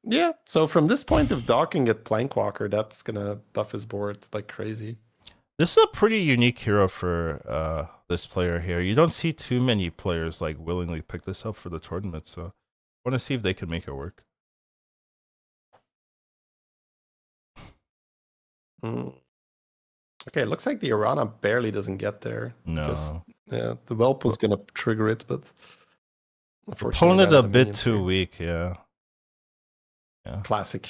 Speaker 2: Yeah, so from this point, if Dog can get Plankwalker, that's going to buff his board like crazy.
Speaker 1: This is a pretty unique hero for this player here. You don't see too many players like willingly pick this up for the tournament, so I want to see if they can make it work.
Speaker 2: Okay, it looks like the Arana barely doesn't get there.
Speaker 1: No.
Speaker 2: Yeah, the Whelp was going to trigger it, but
Speaker 1: unfortunately, opponent a bit too weak, yeah.
Speaker 2: Classic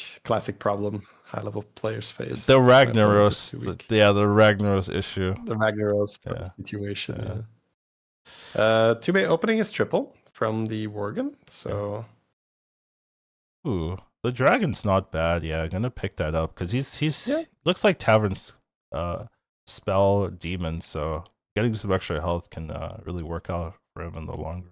Speaker 2: problem high-level players face.
Speaker 1: The Ragnaros, the Ragnaros issue.
Speaker 2: The Ragnaros situation, yeah. Tume opening is triple from the Worgen, so...
Speaker 1: Ooh, the Dragon's not bad, yeah. I'm gonna pick that up, because he's looks like Tavern's spell demon, so getting some extra health can really work out for him in the long run.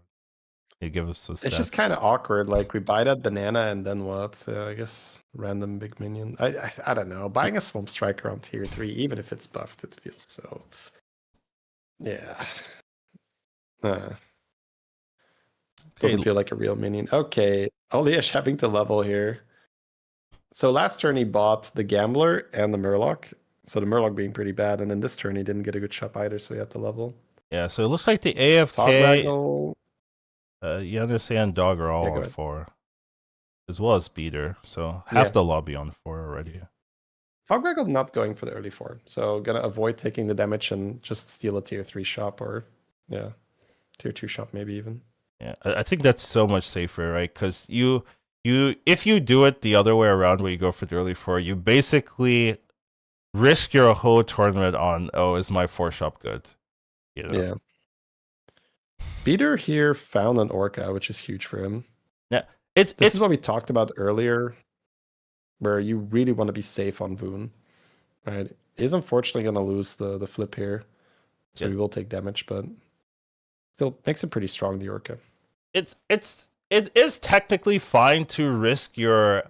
Speaker 1: Give us some stats.
Speaker 2: It's just kind of awkward. Like we buy that banana and then what? I guess random big minion. I don't know. Buying a Swamp Striker on tier 3, even if it's buffed, it feels so. Yeah. Doesn't feel like a real minion. Okay, Oliesh having to level here. So last turn he bought the Gambler and the Murloc. So the Murloc being pretty bad, and then this turn he didn't get a good shop either, so he had to level.
Speaker 1: Yeah, so it looks like the AFK. Yannis and Dog are all on 4, as well as Beater. So half the lobby on 4 already.
Speaker 2: Tograggle not going for the early 4, so gonna avoid taking the damage and just steal a tier 3 shop or tier 2 shop maybe even.
Speaker 1: Yeah, I think that's so much safer, right? Because if you do it the other way around, where you go for the early 4, you basically risk your whole tournament on, is my 4 shop good? You know?
Speaker 2: Yeah. Beater here found an Orca, which is huge for him.
Speaker 1: Yeah,
Speaker 2: this is what we talked about earlier, where you really want to be safe on Voon. Right? He's unfortunately going to lose the flip here, so he will take damage, but still makes him pretty strong, the Orca.
Speaker 1: It is technically fine to risk your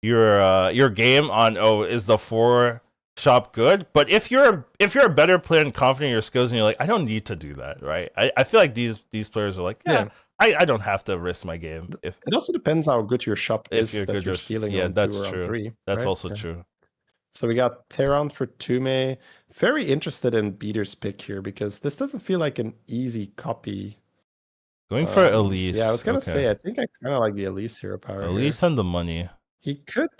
Speaker 1: game on is the 4 shop good, but if you're a better player and confident in your skills and you're like, I don't need to do that, right? I feel like these players are like, I don't have to risk my game. It
Speaker 2: also depends how good your shop is that you're stealing.
Speaker 1: Yeah, that's true.
Speaker 2: 3,
Speaker 1: that's also true.
Speaker 2: So we got Terran for Tume. Very interested in Beater's pick here because this doesn't feel like an easy copy.
Speaker 1: Going for Elise.
Speaker 2: Yeah, I was gonna
Speaker 1: okay.
Speaker 2: say I think I kind of like the Elise hero power.
Speaker 1: Elise
Speaker 2: here.
Speaker 1: and the money.
Speaker 2: He could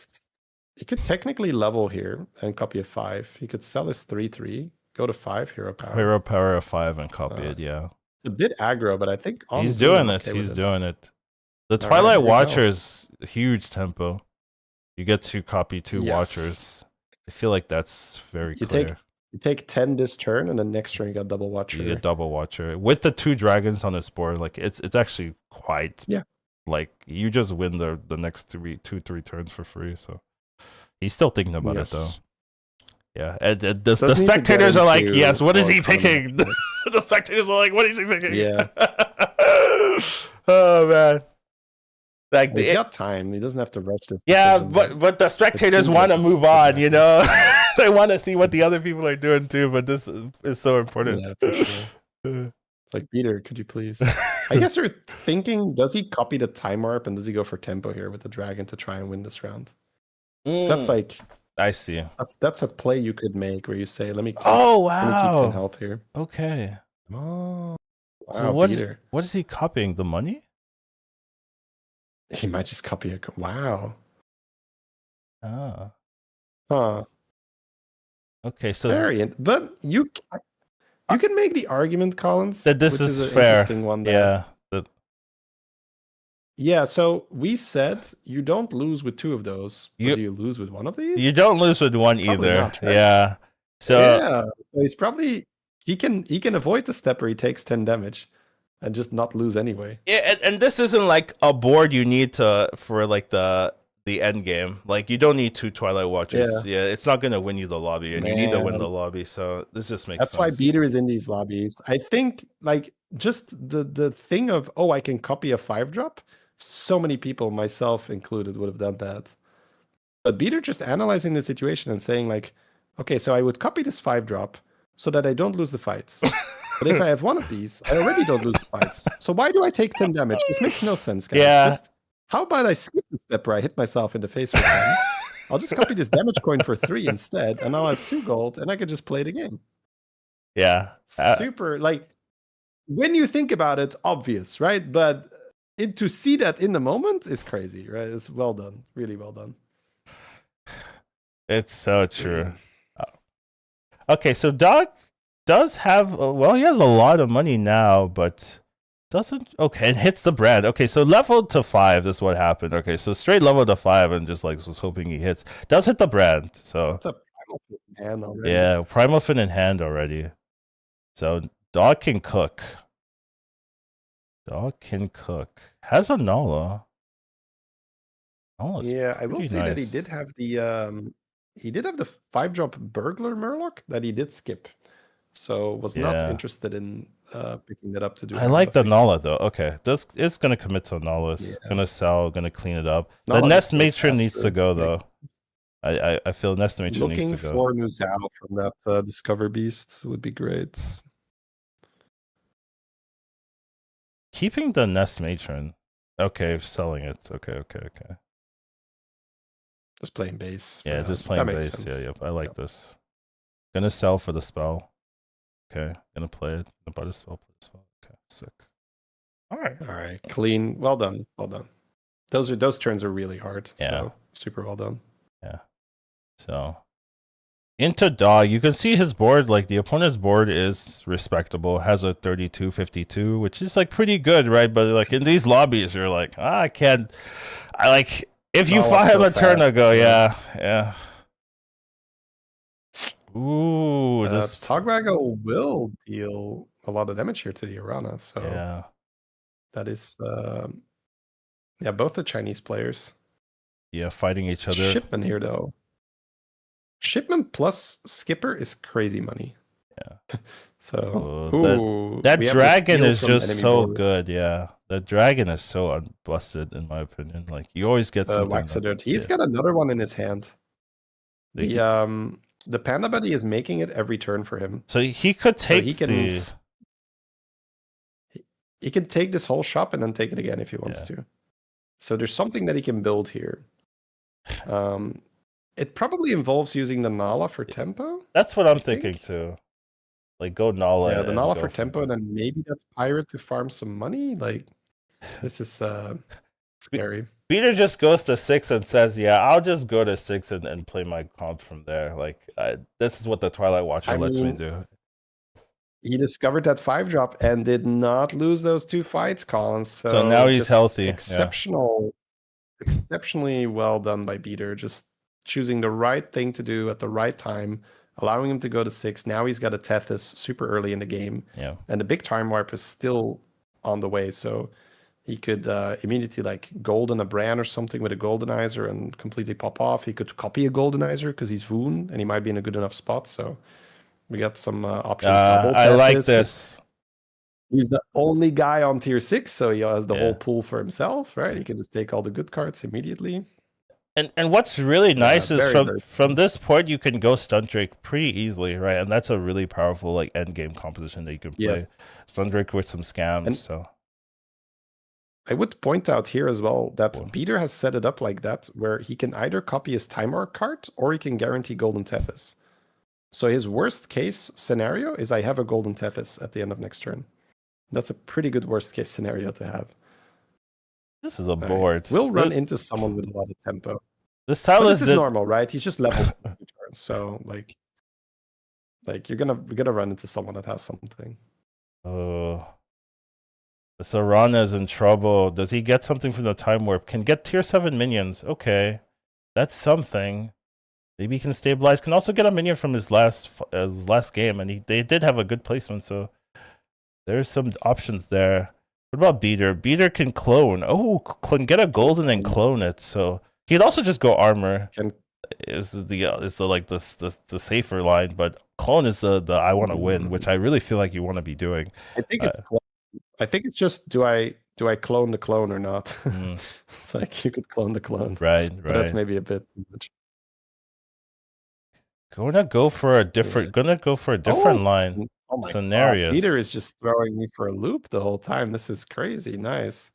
Speaker 2: technically level here and copy a 5. He could sell his 3/3, go to 5 hero power.
Speaker 1: Hero power of 5 and copy it. Yeah.
Speaker 2: It's a bit aggro, but I think
Speaker 1: He's doing it. He's doing it. The
Speaker 2: All
Speaker 1: Twilight
Speaker 2: right,
Speaker 1: Watcher is huge tempo. You get to copy 2 Watchers. I feel like that's very clear.
Speaker 2: You take 10 this turn, and then next turn you got double Watcher.
Speaker 1: You get double Watcher with the 2 dragons on his board. Like it's actually quite like you just win the next 3 turns for free. So he's still thinking about it though. Yeah, and the spectators are like, yes, what is he picking? The spectators are like, what is he picking?
Speaker 2: Yeah.
Speaker 1: Oh man. Like
Speaker 2: he's got time. He doesn't have to rush this.
Speaker 1: Yeah, but the spectators want to move on, you know? They want to see what the other people are doing too, but this is so important.
Speaker 2: Yeah, for sure. It's like, Peter, could you please? I guess you're thinking, does he copy the time warp and does he go for tempo here with the dragon to try and win this round? So that's like,
Speaker 1: I see.
Speaker 2: That's a play you could make where you say, let me keep,
Speaker 1: let
Speaker 2: me keep 10 health here.
Speaker 1: Okay.
Speaker 2: Oh, wow,
Speaker 1: so what is he copying? The money?
Speaker 2: He might just copy a... Wow.
Speaker 1: Ah.
Speaker 2: Huh.
Speaker 1: Okay, so...
Speaker 2: But you can make the argument, Collins,
Speaker 1: that this is
Speaker 2: an
Speaker 1: fair.
Speaker 2: Interesting one yeah, so we said you don't lose with 2 of those. Do you lose with 1 of these?
Speaker 1: You don't lose with 1
Speaker 2: probably
Speaker 1: either.
Speaker 2: Not, right?
Speaker 1: Yeah. So
Speaker 2: yeah, he's probably... He can avoid the step where he takes 10 damage. And just not lose anyway.
Speaker 1: Yeah, and this isn't like a board you need for like the end game. Like you don't need 2 Twilight Watchers. Yeah, it's not gonna win you the lobby, and you need to win the lobby. So this just makes sense.
Speaker 2: That's why Beater is in these lobbies. I think like just the thing of I can copy a 5-drop. So many people, myself included, would have done that. But Beater just analyzing the situation and saying like, okay, so I would copy this 5-drop so that I don't lose the fights. But if I have 1 of these, I already don't lose the fights. So why do I take 10 damage? This makes no sense, guys.
Speaker 1: Yeah.
Speaker 2: How about I skip the step where I hit myself in the face with 10? I'll just copy this damage coin for 3 instead, and now I have 2 gold, and I can just play the game.
Speaker 1: Yeah.
Speaker 2: Super, like, when you think about it, obvious, right? But to see that in the moment is crazy, right? It's well done. Really well done.
Speaker 1: It's so true. Okay, so Doc does have he has a lot of money now, but doesn't it hits the brand. Okay, so level to 5 is what happened. Okay, so straight level to 5 and just like was hoping he hits. Does hit the brand. So
Speaker 2: it's a primal fin in hand already.
Speaker 1: Yeah, primal fin in hand already. So Dog can cook. Has a Nala.
Speaker 2: Yeah, I will say that he did have the 5-drop Burglar Murloc that he did skip. So was not interested in picking that up to do.
Speaker 1: I like the Nala though. Okay, this is gonna commit to Nala. It's gonna sell. Gonna clean it up. The Nest Matron needs to go though. I feel Nest Matron needs to go.
Speaker 2: Looking for Nuzao from that Discover Beast would be great.
Speaker 1: Keeping the Nest Matron. Okay, selling it. Okay.
Speaker 2: Just playing base.
Speaker 1: Yeah, just playing base. Yeah. I like this. Gonna sell for the spell. Okay, gonna play it. Gonna buy the spell, play the spell. Okay, sick. All right.
Speaker 2: Clean. Well done. Those turns are really hard.
Speaker 1: Yeah.
Speaker 2: So super well done.
Speaker 1: Yeah. So into Dog, you can see his board. Like the opponent's board is respectable. Has a 32-52, which is like pretty good, right? But like in these lobbies, you're like, I can't. If you fought him a turn ago, yeah. Ooh, this
Speaker 2: Togrago will deal a lot of damage here to the Arana. So
Speaker 1: yeah,
Speaker 2: that is both the Chinese players.
Speaker 1: Yeah, fighting each other.
Speaker 2: Shipman here though. Shipman plus Skipper is crazy money.
Speaker 1: Yeah.
Speaker 2: So
Speaker 1: that dragon is just so good. Yeah, the dragon is so unbusted in my opinion. Like you always get something.
Speaker 2: He's got another one in his hand. The Panda Buddy is making it every turn for him.
Speaker 1: So he could take
Speaker 2: he can take this whole shop and then take it again if he wants to. So there's something that he can build here. It probably involves using the Nala for tempo.
Speaker 1: That's what I'm thinking too. Like go Nala.
Speaker 2: Yeah, the
Speaker 1: and
Speaker 2: Nala
Speaker 1: go
Speaker 2: for tempo, and then maybe that pirate to farm some money. Like, this is scary.
Speaker 1: Peter just goes to 6 and says, "Yeah, I'll just go to 6 and play my comp from there." Like, this is what the Twilight Watcher
Speaker 2: I
Speaker 1: lets me
Speaker 2: mean,
Speaker 1: do.
Speaker 2: he discovered that 5-drop and did not lose those 2 fights, Collins.
Speaker 1: So now he's
Speaker 2: just
Speaker 1: healthy.
Speaker 2: exceptionally well done by Peter. Just choosing the right thing to do at the right time, allowing him to go to 6. Now he's got a Tethys super early in the game.
Speaker 1: Yeah.
Speaker 2: And the big time warp is still on the way. So he could immediately like golden a Bran or something with a goldenizer and completely pop off. He could copy a goldenizer because he's Voon and he might be in a good enough spot. So we got some options.
Speaker 1: I like this.
Speaker 2: He's the only guy on tier 6, so he has the whole pool for himself, right? He can just take all the good cards immediately.
Speaker 1: And what's really nice is from this point you can go Stunt Drake pretty easily, right? And that's a really powerful like end game composition that you can play. Stunt Drake with some scams. So
Speaker 2: I would point out here as well that Peter has set it up like that, where he can either copy his Time Warp card or he can guarantee Golden Tethys. So his worst case scenario is I have a Golden Tethys at the end of next turn. That's a pretty good worst case scenario to have.
Speaker 1: This is a board.
Speaker 2: We'll run into someone with a lot of tempo.
Speaker 1: This
Speaker 2: is normal, right? He's just level 2 turns, so like we're gonna run into someone that has something.
Speaker 1: Oh. So Rana's in trouble. Does he get something from the Time Warp? Can get tier 7 minions. Okay. That's something. Maybe he can stabilize. Can also get a minion from his last game, and they did have a good placement, so there's some options there. What about Beater? Beater can clone. Oh, can get a golden and clone it. So he'd also just go armor. Is the safer line, but clone is the I want to win, which I really feel like you want to be doing.
Speaker 2: I think it's just do I clone the clone or not? It's like you could clone the clone,
Speaker 1: right?
Speaker 2: But that's maybe a bit too much.
Speaker 1: Gonna go for a different line.
Speaker 2: Oh my
Speaker 1: scenarios.
Speaker 2: God. Peter is just throwing me for a loop the whole time. This is crazy. Nice.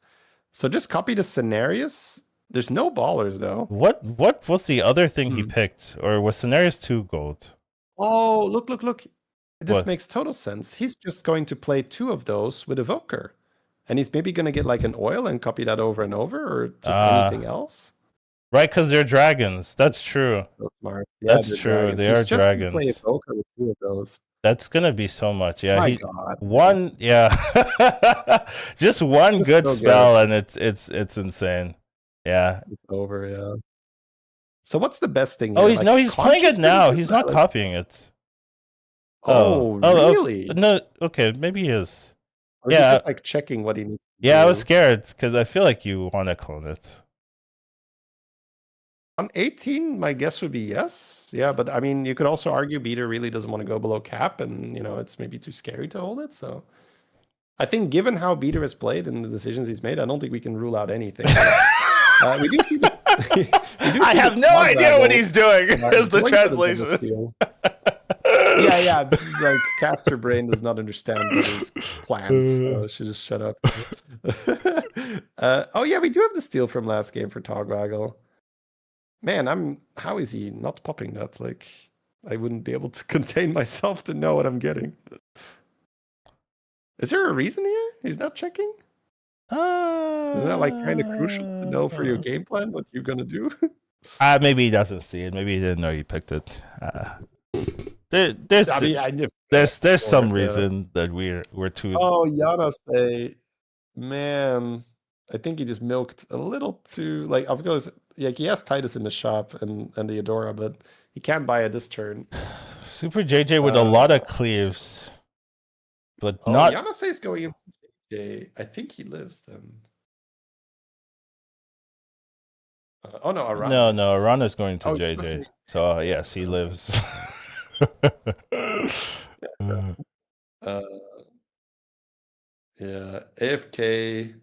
Speaker 2: So just copy the scenarios. There's no ballers though.
Speaker 1: What was the other thing he picked? Or was scenarios 2 gold?
Speaker 2: Oh, look. This makes total sense. He's just going to play 2 of those with Evoker. And he's maybe going to get like an oil and copy that over and over, or just anything else.
Speaker 1: Right, because they're dragons. That's true.
Speaker 2: So smart. Yeah,
Speaker 1: that's true. They are dragons.
Speaker 2: Play Evoker with 2 of those.
Speaker 1: That's gonna be so much. Yeah,
Speaker 2: My God.
Speaker 1: One, yeah, just one good spell, and it's insane. Yeah,
Speaker 2: it's over. Yeah. So what's the best thing?
Speaker 1: Oh, he's playing it now. He's not copying it.
Speaker 2: Oh, really?
Speaker 1: No, okay, maybe he is.
Speaker 2: Or yeah, just like checking what he needs.
Speaker 1: Yeah, I was scared because I feel like you want to clone it.
Speaker 2: On 18, my guess would be yes. Yeah, but I mean, you could also argue Beater really doesn't want to go below cap, and it's maybe too scary to hold it. So, I think given how Beater has played and the decisions he's made, I don't think we can rule out anything. We do see
Speaker 1: I have no idea what he's doing. Is the translation?
Speaker 2: Yeah. Like caster brain does not understand Beater's plans, so she just shut up. Oh yeah, we do have the steal from last game for Togwaggle. Man, how is he not popping that? Like, I wouldn't be able to contain myself to know what I'm getting. Is there a reason here? He's not checking? Isn't that like kind of crucial to know for your game plan what you're gonna do?
Speaker 1: Maybe he doesn't see it. Maybe he didn't know you picked it. There's some reason that we're too.
Speaker 2: Oh, Yana say, man, I think he just milked a little too. Like, of course, like he has Titus in the shop and the Adora, but he can't buy it this turn.
Speaker 1: Super JJ with a lot of cleaves, but not.
Speaker 2: Yana says going into JJ. I think he lives then. Oh no, Arana.
Speaker 1: No, Arana's going to JJ. So yes, he lives.
Speaker 2: Yeah, AFK.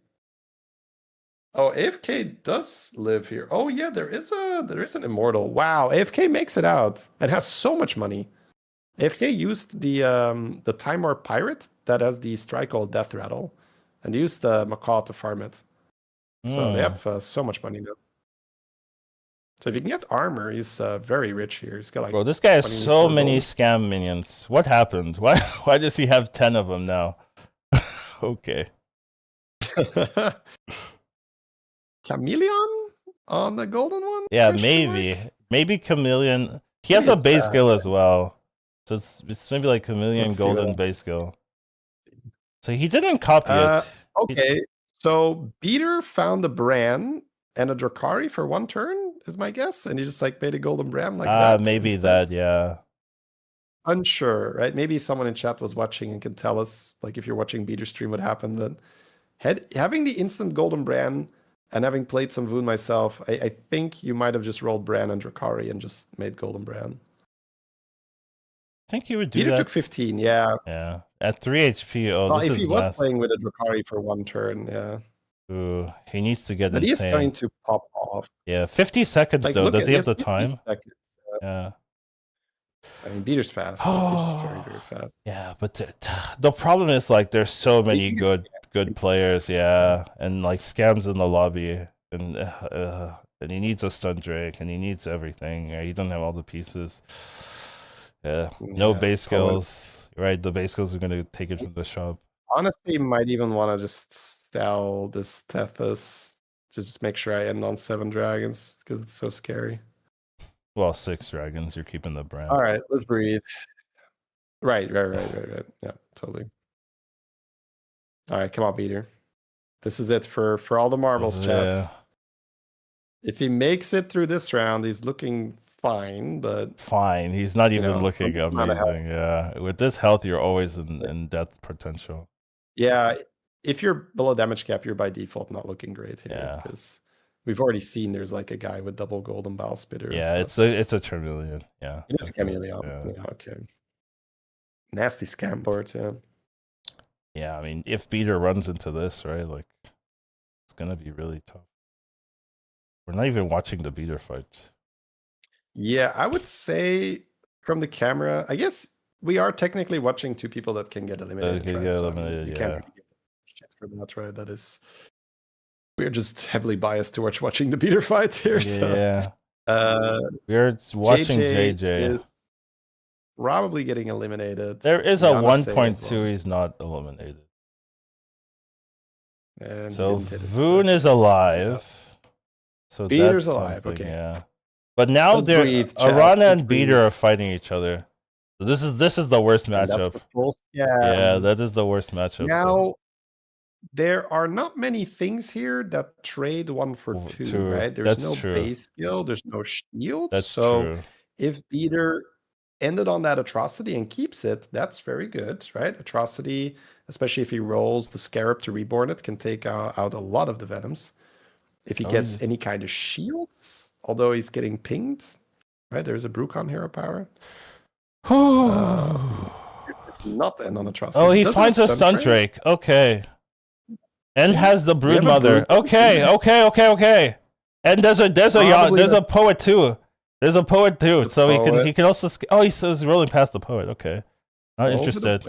Speaker 2: Oh, AFK does live here. Oh yeah, there is an immortal. Wow, AFK makes it out and has so much money. AFK used the Time Warp Pirate that has the strike all death rattle, and used the Macaw to farm it. So they have so much money now. So if you can get armor, he's very rich here. He's got like.
Speaker 1: Bro, this guy has
Speaker 2: 24
Speaker 1: so many
Speaker 2: gold.
Speaker 1: scam minions. What happened? Why does he have 10 of them now? Okay.
Speaker 2: Chameleon on the golden one?
Speaker 1: Yeah, maybe Chameleon. He has a base skill as well. So it's maybe like Chameleon golden base skill. So he didn't copy it.
Speaker 2: Okay, so Beater found a Bran and a Drakari for one turn, is my guess, and he just like made a golden Bran like that.
Speaker 1: Maybe instead. That, yeah.
Speaker 2: Unsure, right? Maybe someone in chat was watching and can tell us, like, if you're watching Beater stream, what happened. But having the instant golden Bran and having played some Voon myself, I think you might have just rolled Bran and Drakari and just made golden Bran.
Speaker 1: I think he would do
Speaker 2: Beater
Speaker 1: that.
Speaker 2: took 15, yeah.
Speaker 1: Yeah, at 3 HP. Oh, well,
Speaker 2: if he was playing with a Drakari for one turn, yeah.
Speaker 1: Ooh, he needs to get
Speaker 2: but
Speaker 1: insane.
Speaker 2: But he is going to pop off.
Speaker 1: Yeah, 50 seconds like, though. Does he have the time?
Speaker 2: Seconds,
Speaker 1: yeah.
Speaker 2: I mean, Beater's fast. Beater's very, very fast.
Speaker 1: Yeah, but the problem is, like, there's so many good players, yeah, and like scams in the lobby, and he needs a stun Drake, and he needs everything. He doesn't have all the pieces. Yeah, no base skills. Right, the base skills are going to take it from the shop.
Speaker 2: Honestly, might even want to just sell this Tethys to just make sure I end on 7 dragons because it's so scary.
Speaker 1: Well, 6 dragons. You're keeping the brand.
Speaker 2: All right, let's breathe. Right. Yeah, totally. All right, come on, Beater. This is it for all the marbles, chat. If he makes it through this round, he's looking fine, but
Speaker 1: fine. He's not even looking amazing. Yeah, with this health, you're always in death potential.
Speaker 2: Yeah, if you're below damage cap, you're by default not looking great here. Yeah, because we've already seen there's like a guy with double golden bow spitter.
Speaker 1: Yeah, it's a chameleon. Yeah,
Speaker 2: it's a chameleon. Yeah, okay. Nasty scam board. Yeah.
Speaker 1: Yeah, I mean, if Beater runs into this, right, like, it's gonna be really tough. We're not even watching the Beater fights.
Speaker 2: Yeah, I would say from the camera, I guess we are technically watching 2 people that can get eliminated.
Speaker 1: Can't really get
Speaker 2: shit for that, right? That is, we're just heavily biased towards watching the Beater fights here.
Speaker 1: Yeah.
Speaker 2: So,
Speaker 1: we're watching JJ.
Speaker 2: Is probably getting eliminated.
Speaker 1: There is a 1.2. He's not eliminated.
Speaker 2: And
Speaker 1: so Voon is alive. So
Speaker 2: Beater's alive. Okay.
Speaker 1: Yeah. But now Arana and Beater are fighting each other. So this is the worst matchup. Yeah, that is the worst matchup.
Speaker 2: Now there are not many things here that trade 1 for 2, right? There's no base skill, there's no shield.
Speaker 1: That's true.
Speaker 2: If Beater ended on that atrocity and keeps it, that's very good, right? Atrocity, especially if he rolls the Scarab to reborn it, can take out a lot of the Venoms. If he gets any kind of shields, although he's getting pinged, right? There's a Brucon hero power. Not end on atrocity.
Speaker 1: Oh, he finds a stun Drake. Okay. And has the Brood Mother. Okay. And there's a poet too. There's a poet too, so he can also. Oh, he's rolling past the poet. Okay, not interested.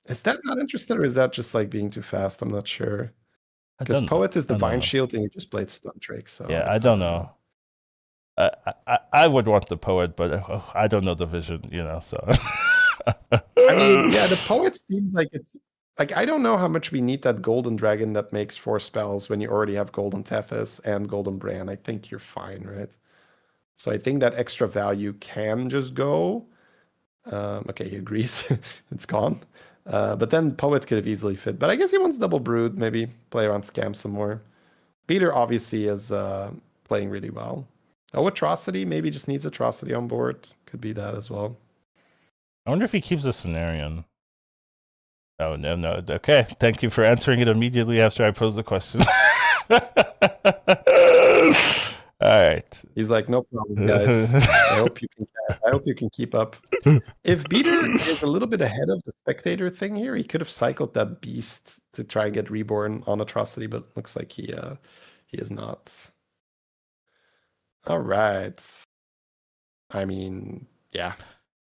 Speaker 2: Is that not interested, or is that just like being too fast? I'm not sure. Because poet is divine shield, and you just played stun Drake. So
Speaker 1: yeah, I don't know. I would want the poet, but I don't know the vision, So
Speaker 2: I mean, yeah, the poet seems like it's. Like, I don't know how much we need that golden dragon that makes 4 spells when you already have golden Tethys and golden Bran. I think you're fine, right? So I think that extra value can just go. Okay, he agrees. It's gone. But then Poet could have easily fit. But I guess he wants double Brood, maybe play around Scam some more. Beater obviously is playing really well. Oh, Atrocity, maybe just needs Atrocity on board. Could be that as well.
Speaker 1: I wonder if he keeps a Cenarion. Oh, no. Okay, thank you for answering it immediately after I posed the question. All right.
Speaker 2: He's like, no problem, guys. I hope you can keep up. If Beater is a little bit ahead of the spectator thing here, he could have cycled that beast to try and get reborn on Atrocity, but looks like he is not. All right. I mean, yeah.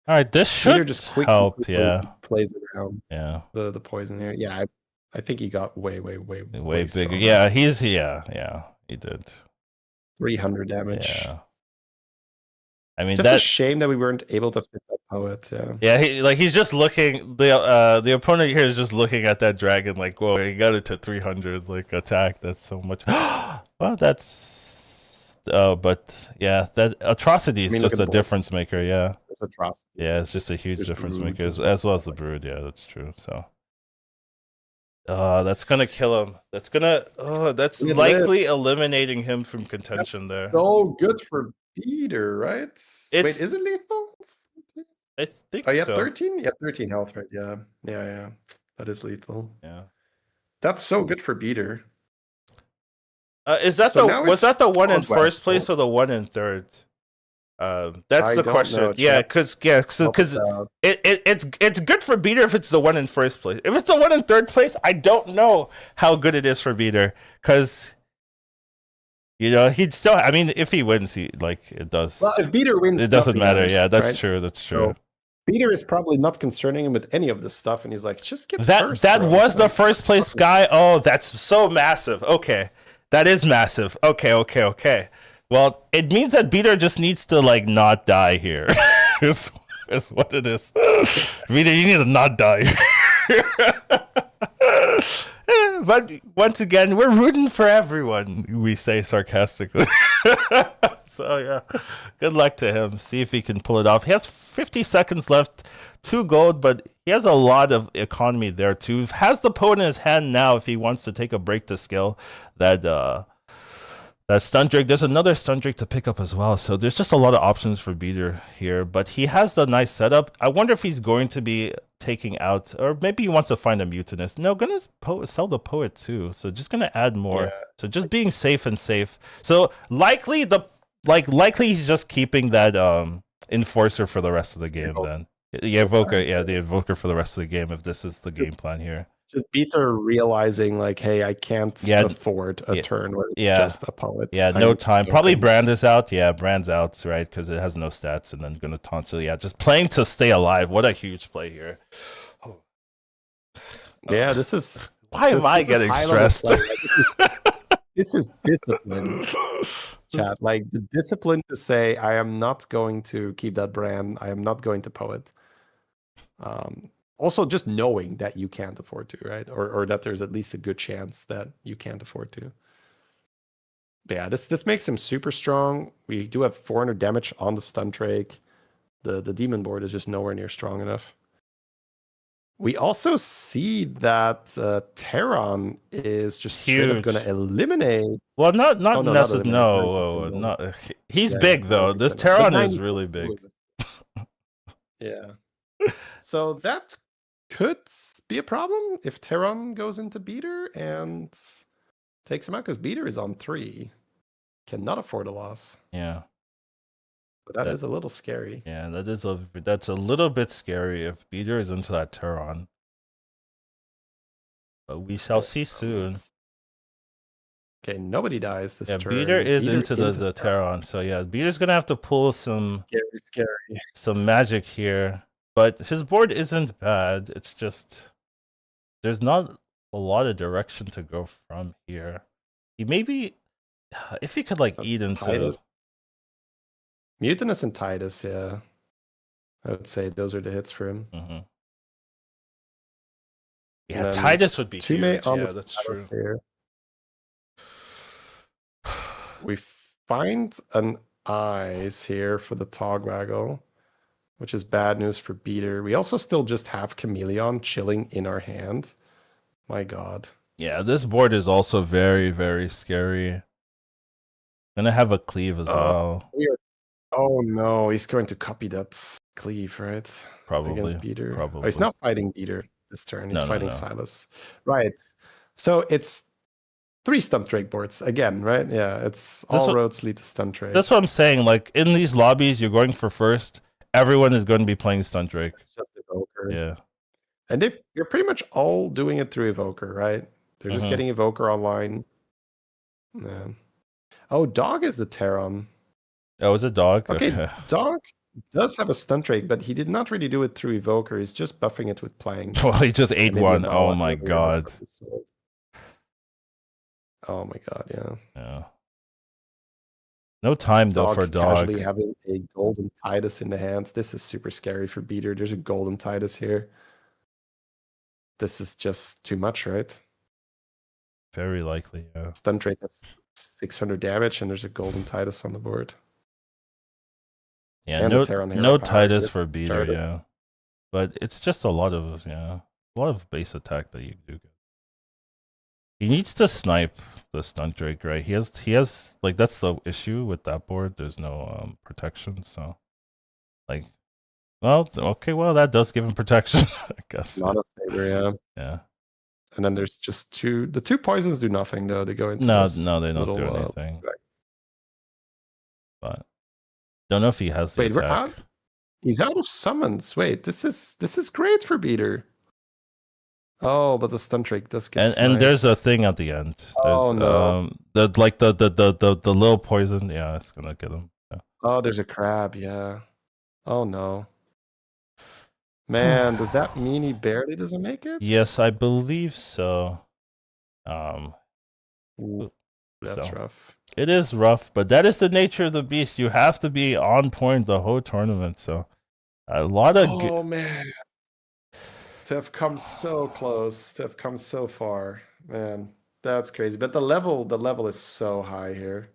Speaker 1: All right, this should just help. Yeah,
Speaker 2: plays around.
Speaker 1: Yeah,
Speaker 2: the poison here. Yeah, I think he got way
Speaker 1: bigger. Yeah, He did.
Speaker 2: 300 damage.
Speaker 1: Yeah. I mean,
Speaker 2: just a shame that we weren't able to fit that poet.
Speaker 1: Yeah, he's just looking. The opponent here is just looking at that dragon like, whoa, he got it to 300 like attack. That's so much. Well, that's. Oh, but yeah, that atrocity is just a difference maker. Yeah.
Speaker 2: Atrocity.
Speaker 1: Yeah, it's just a huge difference maker as well as the brood. Yeah, that's true. So. That's gonna kill him. That's gonna. Oh, that's likely eliminating him from contention there.
Speaker 2: So good for Peter, right? Wait, is it lethal?
Speaker 1: I think so.
Speaker 2: Yeah, 13? Yeah, 13 health, right? Yeah. That is lethal.
Speaker 1: Yeah.
Speaker 2: That's so good for Beater.
Speaker 1: Was that the one in first place or the one in third? That's the question. Yeah, because it's good for Beater if it's the one in first place. If it's the one in third place, I don't know how good it is for Beater, because he'd still. I mean, if he wins, it does.
Speaker 2: Well, if Beater wins,
Speaker 1: it doesn't matter. Yeah, that's true. That's true.
Speaker 2: So, Peter is probably not concerning him with any of this stuff, and he's like, just get
Speaker 1: that.
Speaker 2: First,
Speaker 1: that
Speaker 2: bro.
Speaker 1: was the first place guy. Oh, that's so massive. Okay, that is massive. Okay. Well, it means that Beater just needs to not die here. is what it is. Beater, you need to not die. But once again, we're rooting for everyone. We say sarcastically. So yeah, good luck to him. See if he can pull it off. He has 50 seconds left, 2 gold, but he has a lot of economy there too. Has the poet in his hand now if he wants to take a break to skill that stun drake. There's another stun drake to pick up as well. So there's just a lot of options for Beater here, but he has the nice setup. I wonder if he's going to be taking out, or maybe he wants to find a mutinous. No, gonna sell the poet too. So just gonna add more. Yeah. So just being safe and safe. So likely he's just keeping that enforcer for the rest of the game then. The invoker for the rest of the game if this is the game plan here.
Speaker 2: Just Beater realizing hey, I can't afford a turn where it's just a poet.
Speaker 1: Yeah, no time. Probably Brand is out. Yeah, Brand's out, right? Because it has no stats and then gonna taunt. So yeah, just playing to stay alive. What a huge play here. Oh.
Speaker 2: Yeah, this is
Speaker 1: why am I getting stressed?
Speaker 2: This is discipline. Chat. The discipline to say I am not going to keep that Brand. I am not going to poet. Also, just knowing that you can't afford to, right? Or that there's at least a good chance that you can't afford to. But yeah, this makes him super strong. We do have 400 damage on the stun drake. The demon board is just nowhere near strong enough. We also see that Terran is just straight up going to eliminate.
Speaker 1: Well, not necessarily. No, he's big though. This Terran is really big.
Speaker 2: Yeah. So that could be a problem if Terran goes into Beater and takes him out, because Beater is on 3. Cannot afford a loss.
Speaker 1: Yeah.
Speaker 2: But that is a little scary.
Speaker 1: Yeah, that's a little bit scary if Beater is into that Terran. But we shall see soon.
Speaker 2: Okay, nobody dies this turn.
Speaker 1: Beater is into the Terran. So yeah, Beater's gonna have to pull some some magic here. But his board isn't bad. It's just there's not a lot of direction to go from here. He maybe if he could eat into
Speaker 2: Titus. Mutinous and Titus, yeah. I would say those are the hits for him.
Speaker 1: Mm-hmm. Yeah, Titus would be huge. Yeah, that's true. Here.
Speaker 2: We find an eyes here for the Togwaggle, which is bad news for Beater. We also still just have Chameleon chilling in our hand. My God.
Speaker 1: Yeah, this board is also very, very scary. Gonna have a cleave as well.
Speaker 2: Oh no, he's going to copy that cleave, right?
Speaker 1: Probably.
Speaker 2: Against Beater.
Speaker 1: Probably.
Speaker 2: Oh, he's not fighting Beater this turn. He's fighting Silas. Right. So it's 3 Stunt Drake boards again, right? Yeah, it's all roads lead to Stunt Drake.
Speaker 1: That's what I'm saying. In these lobbies, you're going for first. Everyone is going to be playing Stunt Drake.
Speaker 2: Just Evoker.
Speaker 1: Yeah.
Speaker 2: And if you're pretty much all doing it through Evoker, right? They're just getting Evoker online. Yeah. Oh, Dog is the Terran.
Speaker 1: Oh, is it Dog?
Speaker 2: Okay, Dog does have a Stunt Drake, but he did not really do it through Evoker. He's just buffing it with Plank.
Speaker 1: Well, he just ate one. Oh my God.
Speaker 2: Oh my God, yeah.
Speaker 1: Yeah. No time though for
Speaker 2: casually
Speaker 1: dog.
Speaker 2: having a golden Titus in the hand. This is super scary for beater. There's a golden Titus here. This is just too much, right?
Speaker 1: Very likely, yeah.
Speaker 2: Stun Drake has 600 damage, and there's a golden Titus on the board.
Speaker 1: Yeah,
Speaker 2: And
Speaker 1: no Titus for beater,
Speaker 2: started.
Speaker 1: yeah. But it's just a lot of base attack that you do get. He needs to snipe the stun Drake, right? He has like that's the issue with that board. There's no protection, so like, well, okay, well that does give him protection, I guess.
Speaker 2: Not a saber, yeah.
Speaker 1: Yeah.
Speaker 2: And then there's just the two poisons do nothing though. They go into
Speaker 1: no, they don't
Speaker 2: little,
Speaker 1: do anything. But don't know if he has the
Speaker 2: wait,
Speaker 1: attack.
Speaker 2: we're out. He's out of summons. Wait, this is great for beater. Oh, but the stun Drake does get
Speaker 1: and there's a thing at the end. There's
Speaker 2: no.
Speaker 1: the little poison, yeah, it's gonna get him. Yeah.
Speaker 2: Oh, there's a crab, yeah. Oh no. Man, does that mean he barely doesn't make it?
Speaker 1: Yes, I believe so.
Speaker 2: Ooh, that's rough.
Speaker 1: It is rough, but that is the nature of the beast. You have to be on point the whole tournament. So a lot of
Speaker 2: man. To have come so close, to have come so far. Man, that's crazy. But the level is so high here.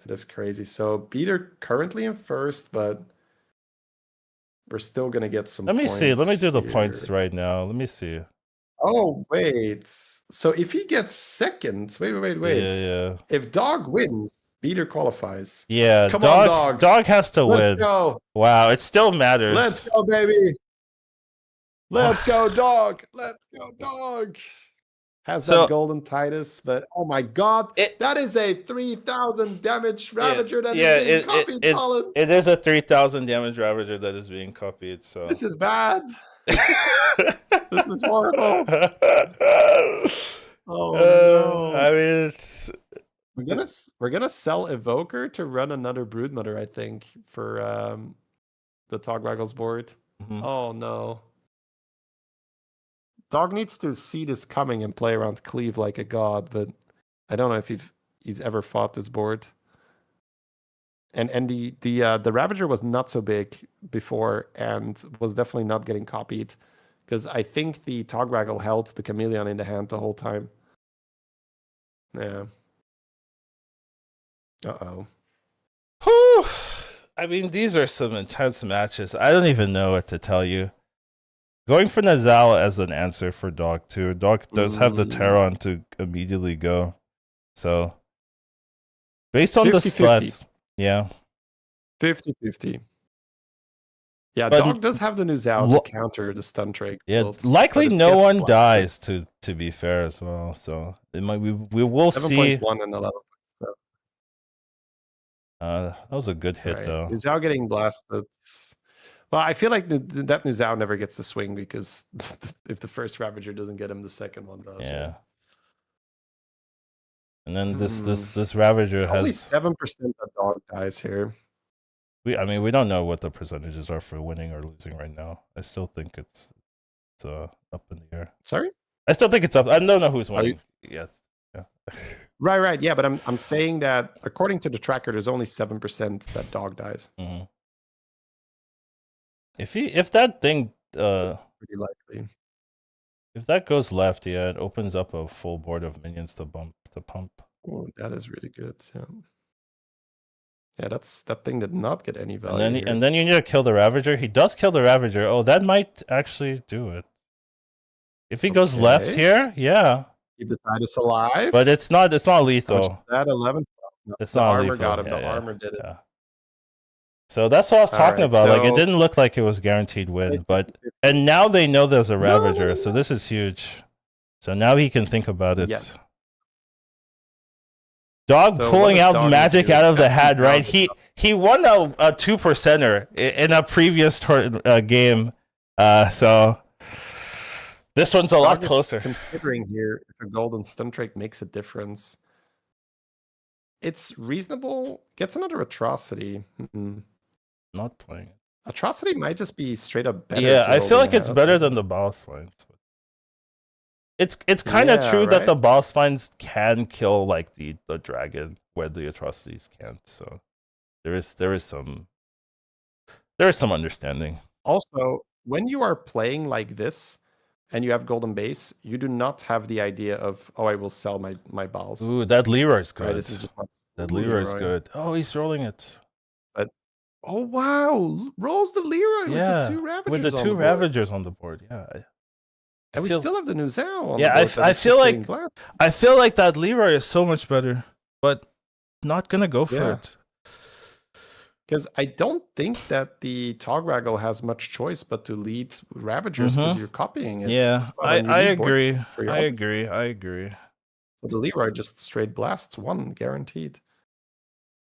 Speaker 2: It is crazy. So beater currently in first, but we're still gonna get some
Speaker 1: Let me
Speaker 2: points
Speaker 1: see. Let me do the
Speaker 2: here.
Speaker 1: points right now. Let me see.
Speaker 2: Oh, wait. So if he gets second, wait.
Speaker 1: Yeah.
Speaker 2: If dog wins, beater qualifies.
Speaker 1: Yeah,
Speaker 2: Come on, dog.
Speaker 1: Dog has to win.
Speaker 2: Let's go.
Speaker 1: Wow, it still matters.
Speaker 2: Let's go, baby. Let's go, dog. Let's go, dog. Has that golden Titus, but oh my god, that is a 3,000 damage Ravager that is being copied, Collins.
Speaker 1: It is a 3,000 damage Ravager that is being copied, so
Speaker 2: this is bad. This is horrible. Oh no.
Speaker 1: I mean,
Speaker 2: we're gonna sell Evoker to run another Broodmother, I think, for the Togwaggles board.
Speaker 1: Mm-hmm.
Speaker 2: Oh no. Dog needs to see this coming and play around Cleave like a god, but I don't know if he's ever fought this board. And the Ravager was not so big before and was definitely not getting copied, because I think the Togwaggle held the Chameleon in the hand the whole time. Yeah. Uh-oh.
Speaker 1: Whew. I mean, these are some intense matches. I don't even know what to tell you. Going for Nazal as an answer for Dog too. Dog does have the Terron to immediately go. So, based on 50, the stats, yeah.
Speaker 2: 50-50. Yeah, but Dog does have the Nuzal to counter the stun Drake.
Speaker 1: Yeah, likely no one dies, to be fair as well. So it might we will 7.
Speaker 2: see 7.1 and 11.
Speaker 1: That was a good hit though.
Speaker 2: Nuzal getting blasted. Well, I feel like that Nuzal never gets to swing, because if the first Ravager doesn't get him, the second one does.
Speaker 1: Yeah. And then this Ravager
Speaker 2: only
Speaker 1: has
Speaker 2: 7% that Dog dies here.
Speaker 1: We don't know what the percentages are for winning or losing right now. I still think it's up in the air.
Speaker 2: Sorry?
Speaker 1: I still think it's up. I don't know who's winning yet. Yeah.
Speaker 2: Right. Yeah, but I'm saying that according to the tracker, there's only 7% that Dog dies.
Speaker 1: Mm-hmm. If that thing
Speaker 2: pretty likely.
Speaker 1: If that goes left, yeah, it opens up a full board of minions to pump.
Speaker 2: Oh, that is really good. Yeah. Yeah, that thing did not get any value.
Speaker 1: And then you need to kill the Ravager. He does kill the Ravager. Oh, that might actually do it. If he goes left here, yeah.
Speaker 2: Keep the Titus alive.
Speaker 1: But it's not lethal.
Speaker 2: That 11. No,
Speaker 1: it's
Speaker 2: the
Speaker 1: not
Speaker 2: armor
Speaker 1: lethal.
Speaker 2: got him. The armor did it.
Speaker 1: Yeah. So that's what I was talking about. Like, it didn't look like it was guaranteed win, and now they know there's a Ravager, so this is huge. So now he can think about it.
Speaker 2: Yeah.
Speaker 1: Dog pulling out magic out of the hat, right? He won a 2%er in a previous game. So this one's a lot closer.
Speaker 2: Considering here, if a golden stun Drake makes a difference, it's reasonable. Gets another atrocity.
Speaker 1: Not playing it.
Speaker 2: Atrocity might just be straight up better.
Speaker 1: Yeah, I feel like it's better than the boss lines. It's kind of
Speaker 2: Yeah,
Speaker 1: true that the
Speaker 2: right?
Speaker 1: boss spines can kill like the dragon where the atrocities can't. So there is some understanding.
Speaker 2: Also, when you are playing like this and you have golden base, you do not have the idea of, oh, I will sell my balls.
Speaker 1: Ooh, that Leroy's
Speaker 2: Right?
Speaker 1: good.
Speaker 2: This is just not
Speaker 1: That
Speaker 2: ooh,
Speaker 1: Leroy's
Speaker 2: Leroy.
Speaker 1: good. Oh, he's rolling it.
Speaker 2: But oh wow, rolls the Leroy with the
Speaker 1: Yeah,
Speaker 2: two
Speaker 1: with the
Speaker 2: Ravagers on
Speaker 1: two
Speaker 2: the board.
Speaker 1: Ravagers on the board. Yeah, I
Speaker 2: And we
Speaker 1: feel.
Speaker 2: still have the new Zhao on the
Speaker 1: Yeah,
Speaker 2: board, but
Speaker 1: I
Speaker 2: it's
Speaker 1: feel
Speaker 2: just getting
Speaker 1: like
Speaker 2: black.
Speaker 1: I feel like that Leroy is so much better, but not gonna go for
Speaker 2: Yeah.
Speaker 1: it.
Speaker 2: Because I don't think that the Togwaggle has much choice but to lead Ravagers because you're copying it.
Speaker 1: Yeah,
Speaker 2: Well,
Speaker 1: I
Speaker 2: then you
Speaker 1: I
Speaker 2: need board
Speaker 1: agree.
Speaker 2: for your
Speaker 1: I
Speaker 2: other.
Speaker 1: agree. I agree.
Speaker 2: So the Leroy just straight blasts one, guaranteed.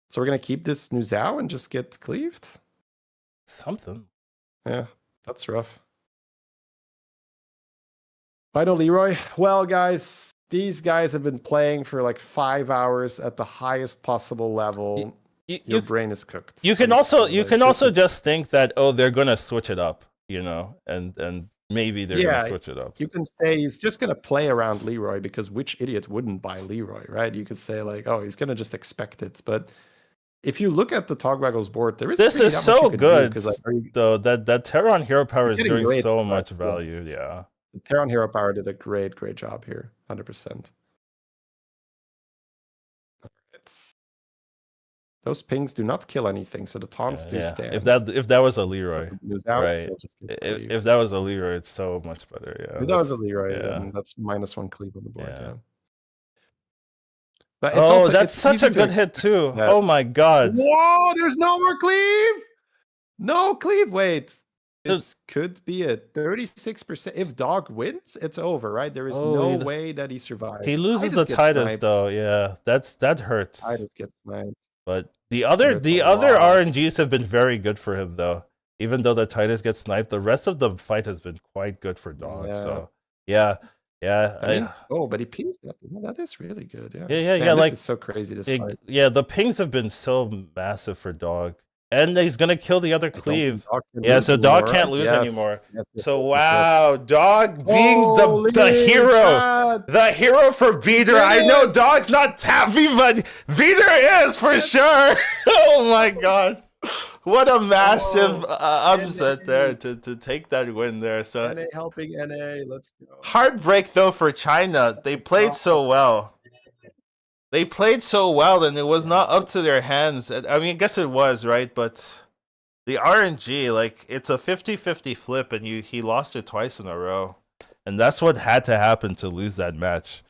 Speaker 2: So we're gonna keep this new Zhao and just get cleaved?
Speaker 1: Something.
Speaker 2: Yeah, that's rough. Final Leroy. Well, guys, these guys have been playing for like 5 hours at the highest possible level. Your brain is cooked.
Speaker 1: You can
Speaker 2: Let me
Speaker 1: also
Speaker 2: tell you, like, this is-
Speaker 1: just think that, oh, they're gonna switch it up, and maybe they're gonna
Speaker 2: yeah,
Speaker 1: switch it up.
Speaker 2: you can say he's just gonna play around Leroy because which idiot wouldn't buy Leroy, right? You could say like, oh, he's gonna just expect it. But if you look at the Togwaggle's board, there is
Speaker 1: This
Speaker 2: really
Speaker 1: is
Speaker 2: not much you
Speaker 1: so
Speaker 2: can do,
Speaker 1: good,
Speaker 2: 'cause, like,
Speaker 1: though. That Terran Hero Power is
Speaker 2: getting
Speaker 1: doing
Speaker 2: great,
Speaker 1: so
Speaker 2: but
Speaker 1: much
Speaker 2: yeah.
Speaker 1: value. Yeah.
Speaker 2: The Terran Hero Power did a great job here, 100%. Those pings do not kill anything, so the taunts do stand.
Speaker 1: If that was a Leroy,
Speaker 2: Out,
Speaker 1: right? If that was a Leroy, it's so much better. Yeah.
Speaker 2: If that was a Leroy,
Speaker 1: yeah.
Speaker 2: then that's -1 cleave on the board.
Speaker 1: Yeah.
Speaker 2: Yeah. But it's also
Speaker 1: that's
Speaker 2: it's
Speaker 1: such
Speaker 2: easy
Speaker 1: a good hit too.
Speaker 2: that-
Speaker 1: Oh my god.
Speaker 2: Whoa! There's no more cleave. No cleave. Wait. This could be a 36%. If Dog wins, it's over, right? There is no way that he survives.
Speaker 1: He loses the Titus though. Yeah, that hurts.
Speaker 2: Titus gets sniped.
Speaker 1: But the other RNGs have been very good for him though. Even though the Titus gets sniped, the rest of the fight has been quite good for Dog.
Speaker 2: Yeah.
Speaker 1: So yeah.
Speaker 2: I mean, but he pings that. Well, that is really good. Yeah.
Speaker 1: Yeah.
Speaker 2: Man,
Speaker 1: like,
Speaker 2: this is so crazy. This fight.
Speaker 1: Yeah, the pings have been so massive for Dog. And he's gonna kill the other cleave. Yeah, so Dog can't lose anymore. So wow, Dog being the hero, the hero for Beater. I know Dog's not happy, but Beater is for sure. Oh my god, what a massive upset there to take that win there. So
Speaker 2: NA helping NA. Let's go.
Speaker 1: Heartbreak though for China. They played so well. They played so well, and it was not up to their hands. I mean, I guess it was, right? But the RNG, like, it's a 50-50 flip, and he lost it twice in a row. And that's what had to happen to lose that match.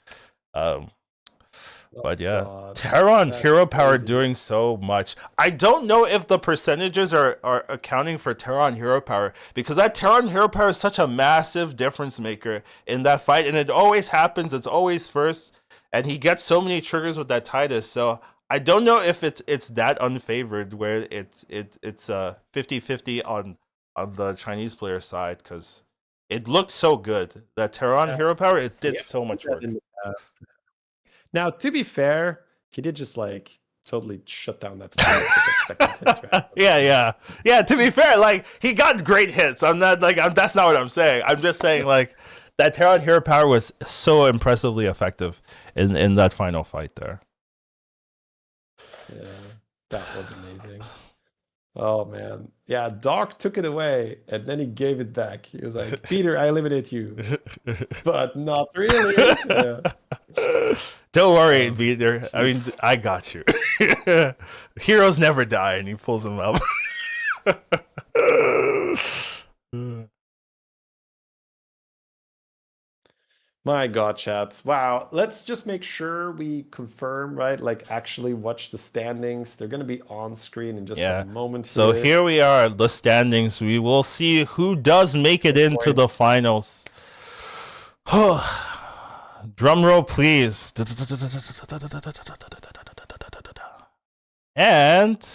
Speaker 1: But yeah, Terran Hero Power doing so much. I don't know if the percentages are accounting for Terran Hero Power, because that Terran Hero Power is such a massive difference maker in that fight, and it always happens. It's always first. And he gets so many triggers with that Titus, so I don't know if it's that unfavored where it's 50-50 on the Chinese player side, because it looked so good. That Terran Hero Power, it did so much work.
Speaker 2: Now, to be fair, he did just like totally shut down that second hit, right?
Speaker 1: Yeah. To be fair, like, he got great hits. I'm not like that's not what I'm saying. I'm just saying like that Terran Hero Power was so impressively effective in that final fight there.
Speaker 2: Yeah, that was amazing. Oh man, yeah. Doc took it away and then he gave it back. He was like, "Peter, I eliminate you," but not really. Yeah.
Speaker 1: Don't worry, Peter. I mean, I got you. Heroes never die, and he pulls them up.
Speaker 2: My God, chats. Wow. Let's just make sure we confirm, right? Like, actually watch the standings. They're going to be on screen in just a moment.
Speaker 1: So here we are, the standings. We will see who does make it into the finals. Drum roll, please. And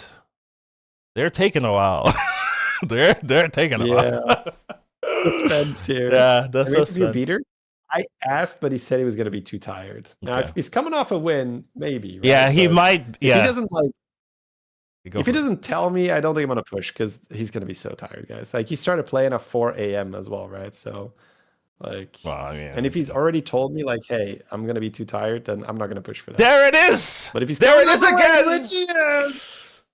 Speaker 1: they're taking a while. they're taking a while.
Speaker 2: Suspense here.
Speaker 1: Yeah, that's
Speaker 2: suspense. Beater. I asked, but he said he was going to be too tired. Now, if he's coming off a win, maybe. Right?
Speaker 1: Yeah, he might. Yeah.
Speaker 2: If he doesn't like. If he doesn't tell me, I don't think I'm going to push because he's going to be so tired, guys. Like, he started playing at 4 a.m. as well, right? So Like,
Speaker 1: Well, I
Speaker 2: and if
Speaker 1: mean,
Speaker 2: he's already told me like, "Hey, I'm gonna be too tired," then I'm not gonna push for that.
Speaker 1: there it is.
Speaker 2: But if he's
Speaker 1: There it
Speaker 2: coming
Speaker 1: is
Speaker 2: all the way,
Speaker 1: again.
Speaker 2: which he is,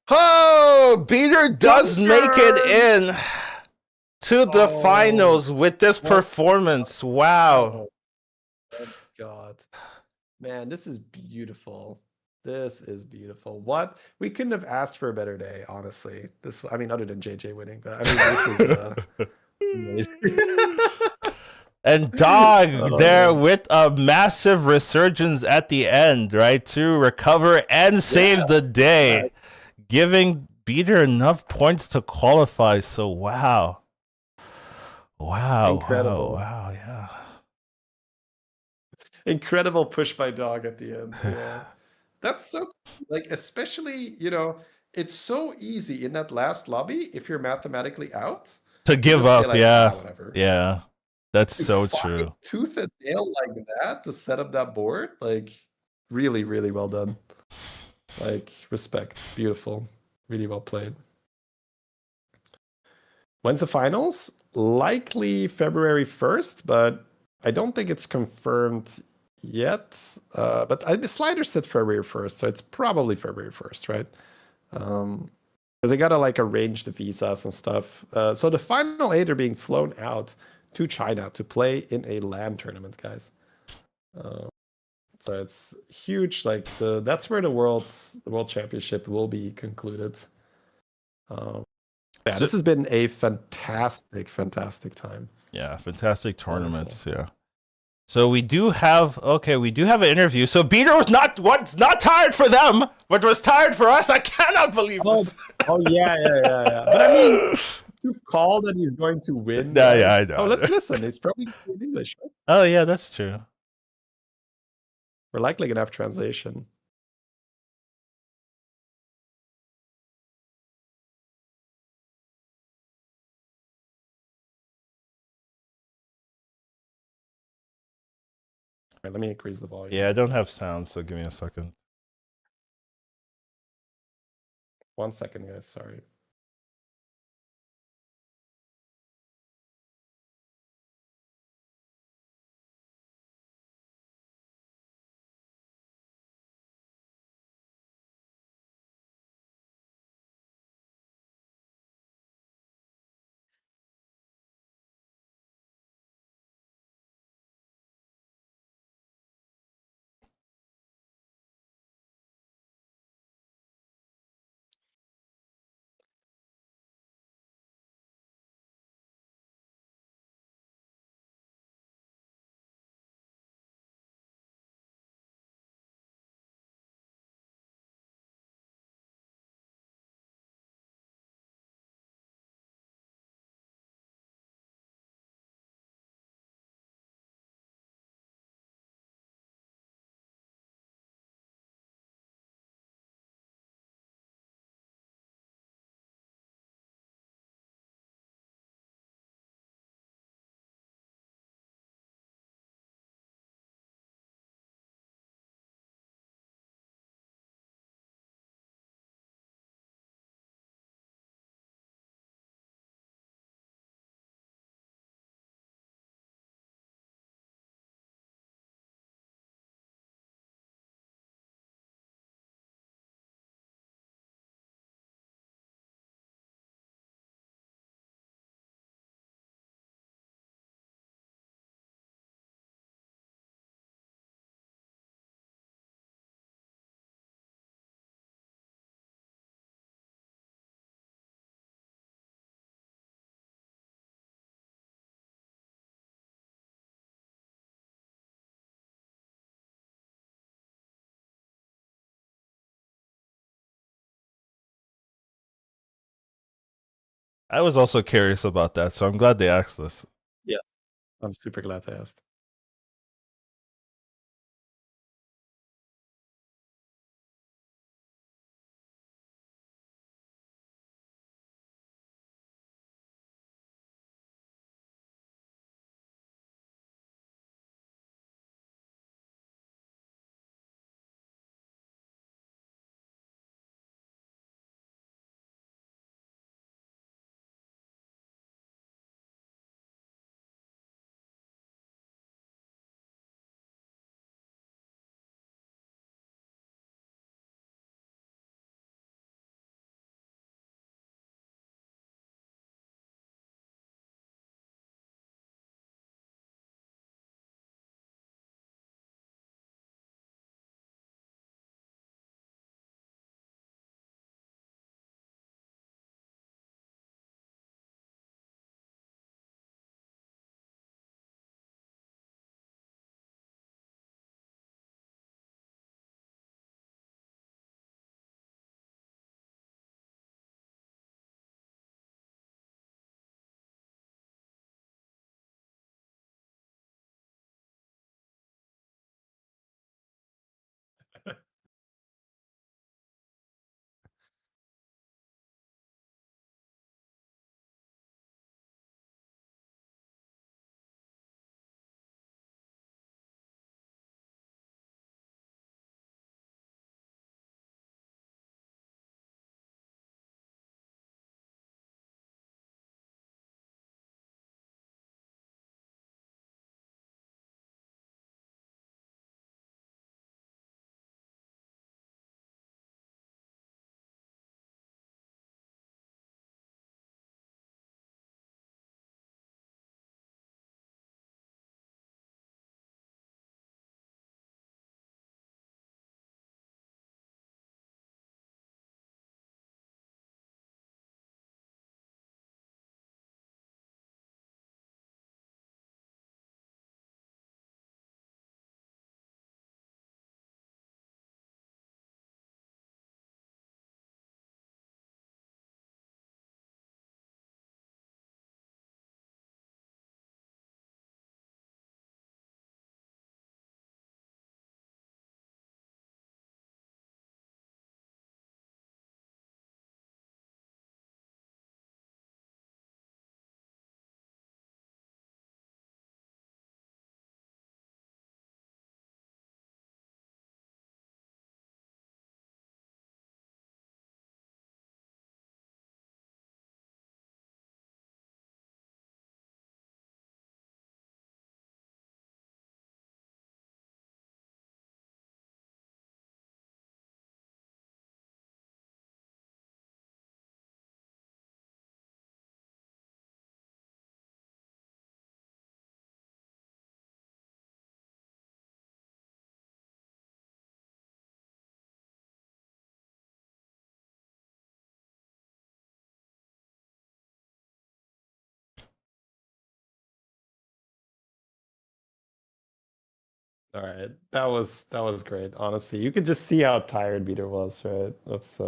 Speaker 1: Oh, Beater does make it
Speaker 2: Dunker!
Speaker 1: in to the finals with this performance. Wow.
Speaker 2: Oh God, man, this is beautiful. This is beautiful. What we couldn't have asked for a better day, honestly. This, I mean, other than JJ winning, but I mean, this is amazing.
Speaker 1: And Dog there
Speaker 2: Man.
Speaker 1: with a massive resurgence at the end, right? To recover and save the day, giving Beater enough points to qualify. So wow. Wow.
Speaker 2: Incredible.
Speaker 1: Wow, yeah.
Speaker 2: Incredible push by Dog at the end. Yeah. That's so, like, especially, it's so easy in that last lobby if you're mathematically out
Speaker 1: To give
Speaker 2: just say,
Speaker 1: up,
Speaker 2: like,
Speaker 1: yeah.
Speaker 2: whatever.
Speaker 1: Yeah. That's
Speaker 2: To
Speaker 1: so
Speaker 2: fight
Speaker 1: true.
Speaker 2: tooth and nail like that to set up that board, like, really, really well done. Like, respect. Beautiful. Really well played. When's the finals? Likely February 1st, but I don't think it's confirmed yet. But the slider said February 1st, so it's probably February 1st, right? Because they gotta like arrange the visas and stuff. So the final 8 are being flown out to China to play in a LAN tournament, guys. So it's huge. Like that's where the world championship will be concluded. Yeah, this has been a fantastic time.
Speaker 1: Yeah, fantastic tournaments. Wonderful. Yeah. So we do have an interview. So Beater was not tired for them, but was tired for us. I cannot believe this.
Speaker 2: Oh yeah. But I mean, to call that he's going to win.
Speaker 1: Yeah, I know.
Speaker 2: Oh, let's listen. It's probably in English. Right?
Speaker 1: Oh yeah, that's true.
Speaker 2: We're likely gonna have translation. Right, let me increase the volume.
Speaker 1: Yeah, I don't have sound, so give me a second.
Speaker 2: 1 second, guys. Sorry.
Speaker 1: I was also curious about that, so I'm glad they asked this.
Speaker 2: Yeah, I'm super glad they asked. All right, that was great. Honestly, you could just see how tired Peter was, right? That's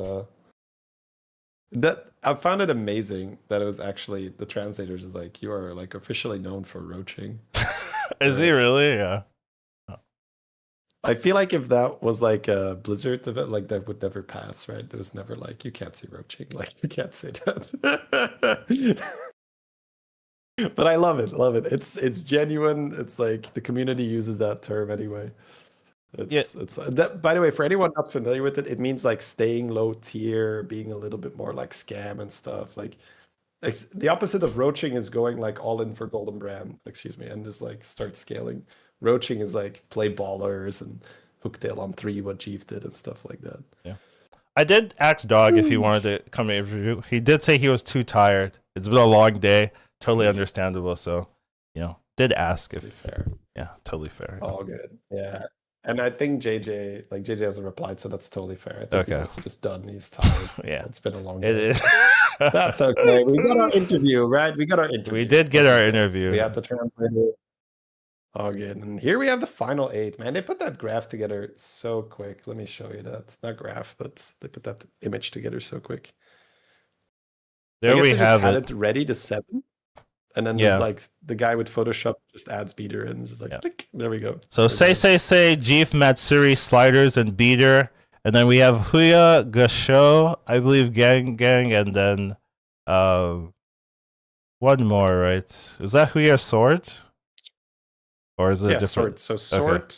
Speaker 2: that I found it amazing that it was actually the translators is like you are like officially known for roaching.
Speaker 1: Is he
Speaker 2: Right.
Speaker 1: really? Yeah.
Speaker 2: I feel like if that was like a Blizzard event, like that would never pass, right? There was never like you can't say roaching, like you can't say that. But I love it, love it. It's genuine. It's like the community uses that term anyway.
Speaker 1: Yeah.
Speaker 2: It's that. By the way, for anyone not familiar with it, it means like staying low tier, being a little bit more like scam and stuff. Like the opposite of roaching is going like all in for golden brand, excuse me, and just like start scaling. Roaching is like play ballers and hooktail on 3, what Jeeve did and stuff like that.
Speaker 1: Yeah. I did ask Dog if he wanted to come to interview. He did say he was too tired. It's been a long day. Totally understandable. So, did ask if.
Speaker 2: Fair.
Speaker 1: Yeah, totally fair.
Speaker 2: All good. Yeah. And I think JJ hasn't replied, so that's totally fair. I think he's also just done. He's tired.
Speaker 1: Yeah.
Speaker 2: It's been a long day. That's okay. We got our interview, right? We got our interview.
Speaker 1: We did get our interview.
Speaker 2: We have the translator. All good. And here we have the final 8. Man, they put that graph together so quick. Let me show you that. Not graph, but they put that image together so quick.
Speaker 1: There we have
Speaker 2: had it ready to 7. And then there's like the guy with Photoshop just adds beater and it's just like, click, there we go.
Speaker 1: So say, Jeef, Matsuri, sliders, and beater. And then we have Huya, Gasho, I believe Gang, and then one more, right? Is that Huya Sword? Or is it different?
Speaker 2: Sword. So Sword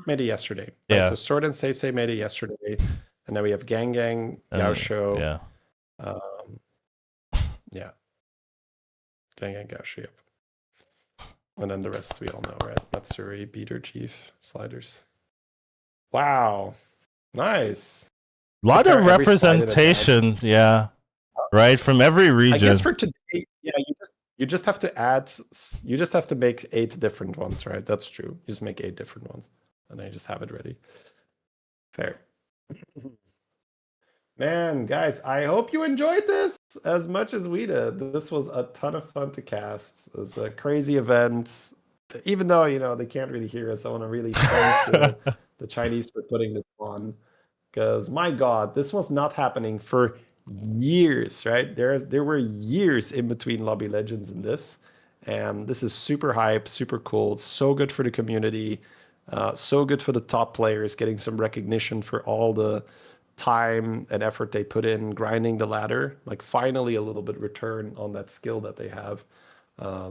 Speaker 2: made it yesterday. Right?
Speaker 1: Yeah.
Speaker 2: So Sword and Seisei made it yesterday. And then we have Gang, Gaosho.
Speaker 1: Yeah.
Speaker 2: Yeah. Gang, Gaosho, yep. And then the rest we all know, right? Matsuri, beater, Chief, sliders. Wow. Nice.
Speaker 1: A lot of representation, yeah. Right? From every region. I
Speaker 2: guess for today, yeah, you just have to add, you just have to make 8 different ones, right? That's true. You just make 8 different ones. And then you just have it ready. Fair. Man, guys, I hope you enjoyed this as much as we did. This was a ton of fun to cast. It was a crazy event. Even though, they can't really hear us, I want to really thank the Chinese for putting this on. Because, my God, this was not happening for years, right? There were years in between Lobby Legends and this. And this is super hype, super cool. So good for the community. So good for the top players, getting some recognition for all the time and effort they put in grinding the ladder, like finally a little bit return on that skill that they have.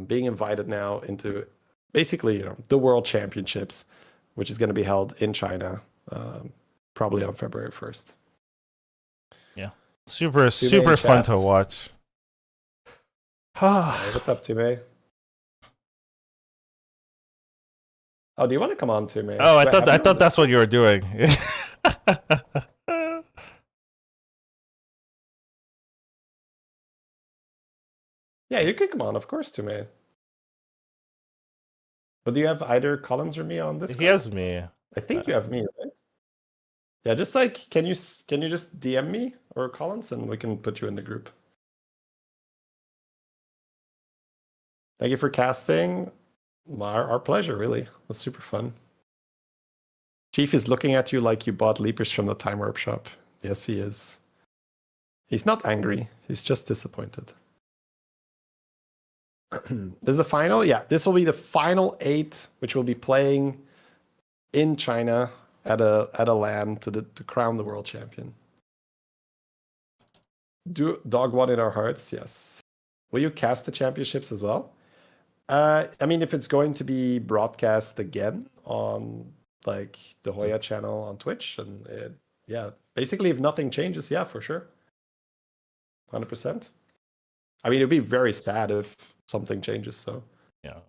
Speaker 2: Being invited now into basically the World Championships, which is going to be held in China, probably on February 1st.
Speaker 1: Yeah, super fun to watch.
Speaker 2: Hey, what's up, Tume? Oh, do you want to come on, Tume?
Speaker 1: Oh, I thought that's what you were doing.
Speaker 2: Yeah, you can come on, of course, Tume. But do you have either Collins or me on this?
Speaker 1: He has me.
Speaker 2: I think you have me, right? Yeah, just like, can you just DM me or Collins and we can put you in the group. Thank you for casting. Our pleasure, really. It was super fun. Chief is looking at you like you bought Leapers from the Time Warp shop. Yes, he is. He's not angry. He's just disappointed. This is the final? Yeah, this will be the final 8, which will be playing in China at a LAN to crown the world champion. Dog won in our hearts, yes. Will you cast the championships as well? I mean, if it's going to be broadcast again on like the Hoya channel on Twitch, and yeah, basically if nothing changes, yeah, for sure. 100%. I mean, it'd be very sad if something changes, so.
Speaker 1: Yeah.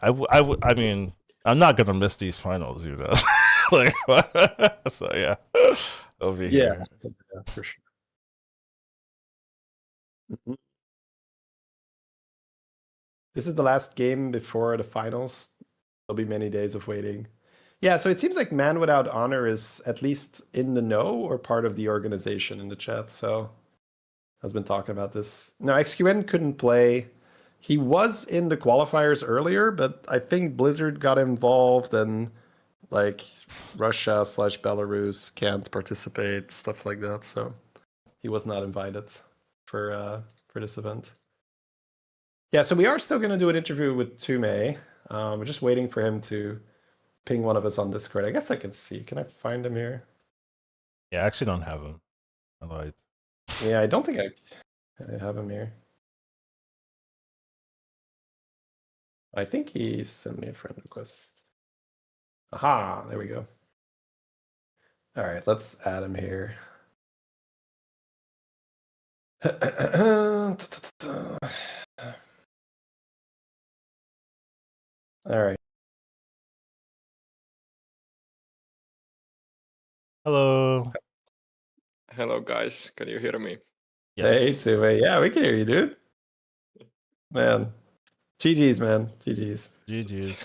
Speaker 1: I mean, I'm not gonna miss these finals, like, so yeah, over here.
Speaker 2: Yeah, for sure. This is the last game before the finals. There'll be many days of waiting. Yeah, so it seems like Man Without Honor is at least in the know or part of the organization in the chat. So has been talking about this. Now, XQN couldn't play He was in the qualifiers earlier, but I think Blizzard got involved and like Russia/Belarus can't participate, stuff like that. So he was not invited for this event. Yeah, so we are still going to do an interview with Tume. We're just waiting for him to ping one of us on Discord. I guess I can see. Can I find him here?
Speaker 1: Yeah, I actually don't have him. I lied.
Speaker 2: Yeah, I don't think I have him here. I think he sent me a friend request. Aha, there we go. All right, let's add him here. All right.
Speaker 1: Hello.
Speaker 3: Hello, guys. Can you hear me?
Speaker 2: Hey,
Speaker 1: Yes.
Speaker 2: Tume. Yeah, we can hear you, dude. Man. GG's, man. GG's.
Speaker 1: GG's.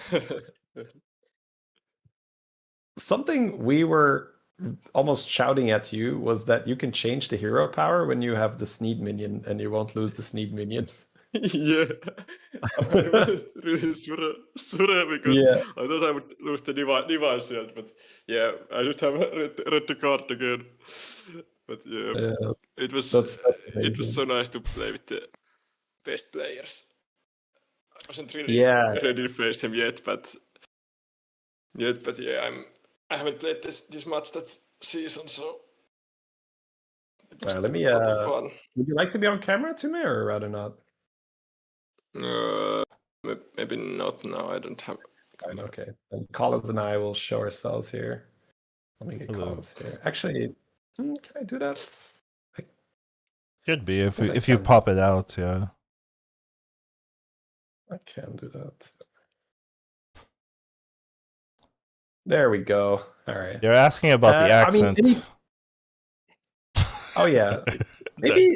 Speaker 2: Something we were almost shouting at you was that you can change the hero power when you have the Sneed minion and you won't lose the Sneed minion.
Speaker 3: Yeah, I wasn't really sure because
Speaker 2: Yeah.
Speaker 3: I thought I would lose the device yet, but yeah, I just have read the card again. But yeah, it was
Speaker 2: that's
Speaker 3: it
Speaker 2: amazing.
Speaker 3: was so nice to play with the best players. I wasn't really ready to face him yet, but yeah, I haven't played this much that season, so it was
Speaker 2: let me.
Speaker 3: a lot of fun.
Speaker 2: Would you like to be on camera, Tume, or rather not?
Speaker 3: Maybe not now. I don't have.
Speaker 2: Fine, okay. And Collins and I will show ourselves here. Let me get Collins here. Actually, can I do that?
Speaker 1: Should be if you pop it out, yeah.
Speaker 2: I can do that. There we go. All right.
Speaker 1: You're asking about the accent.
Speaker 2: Oh yeah. Maybe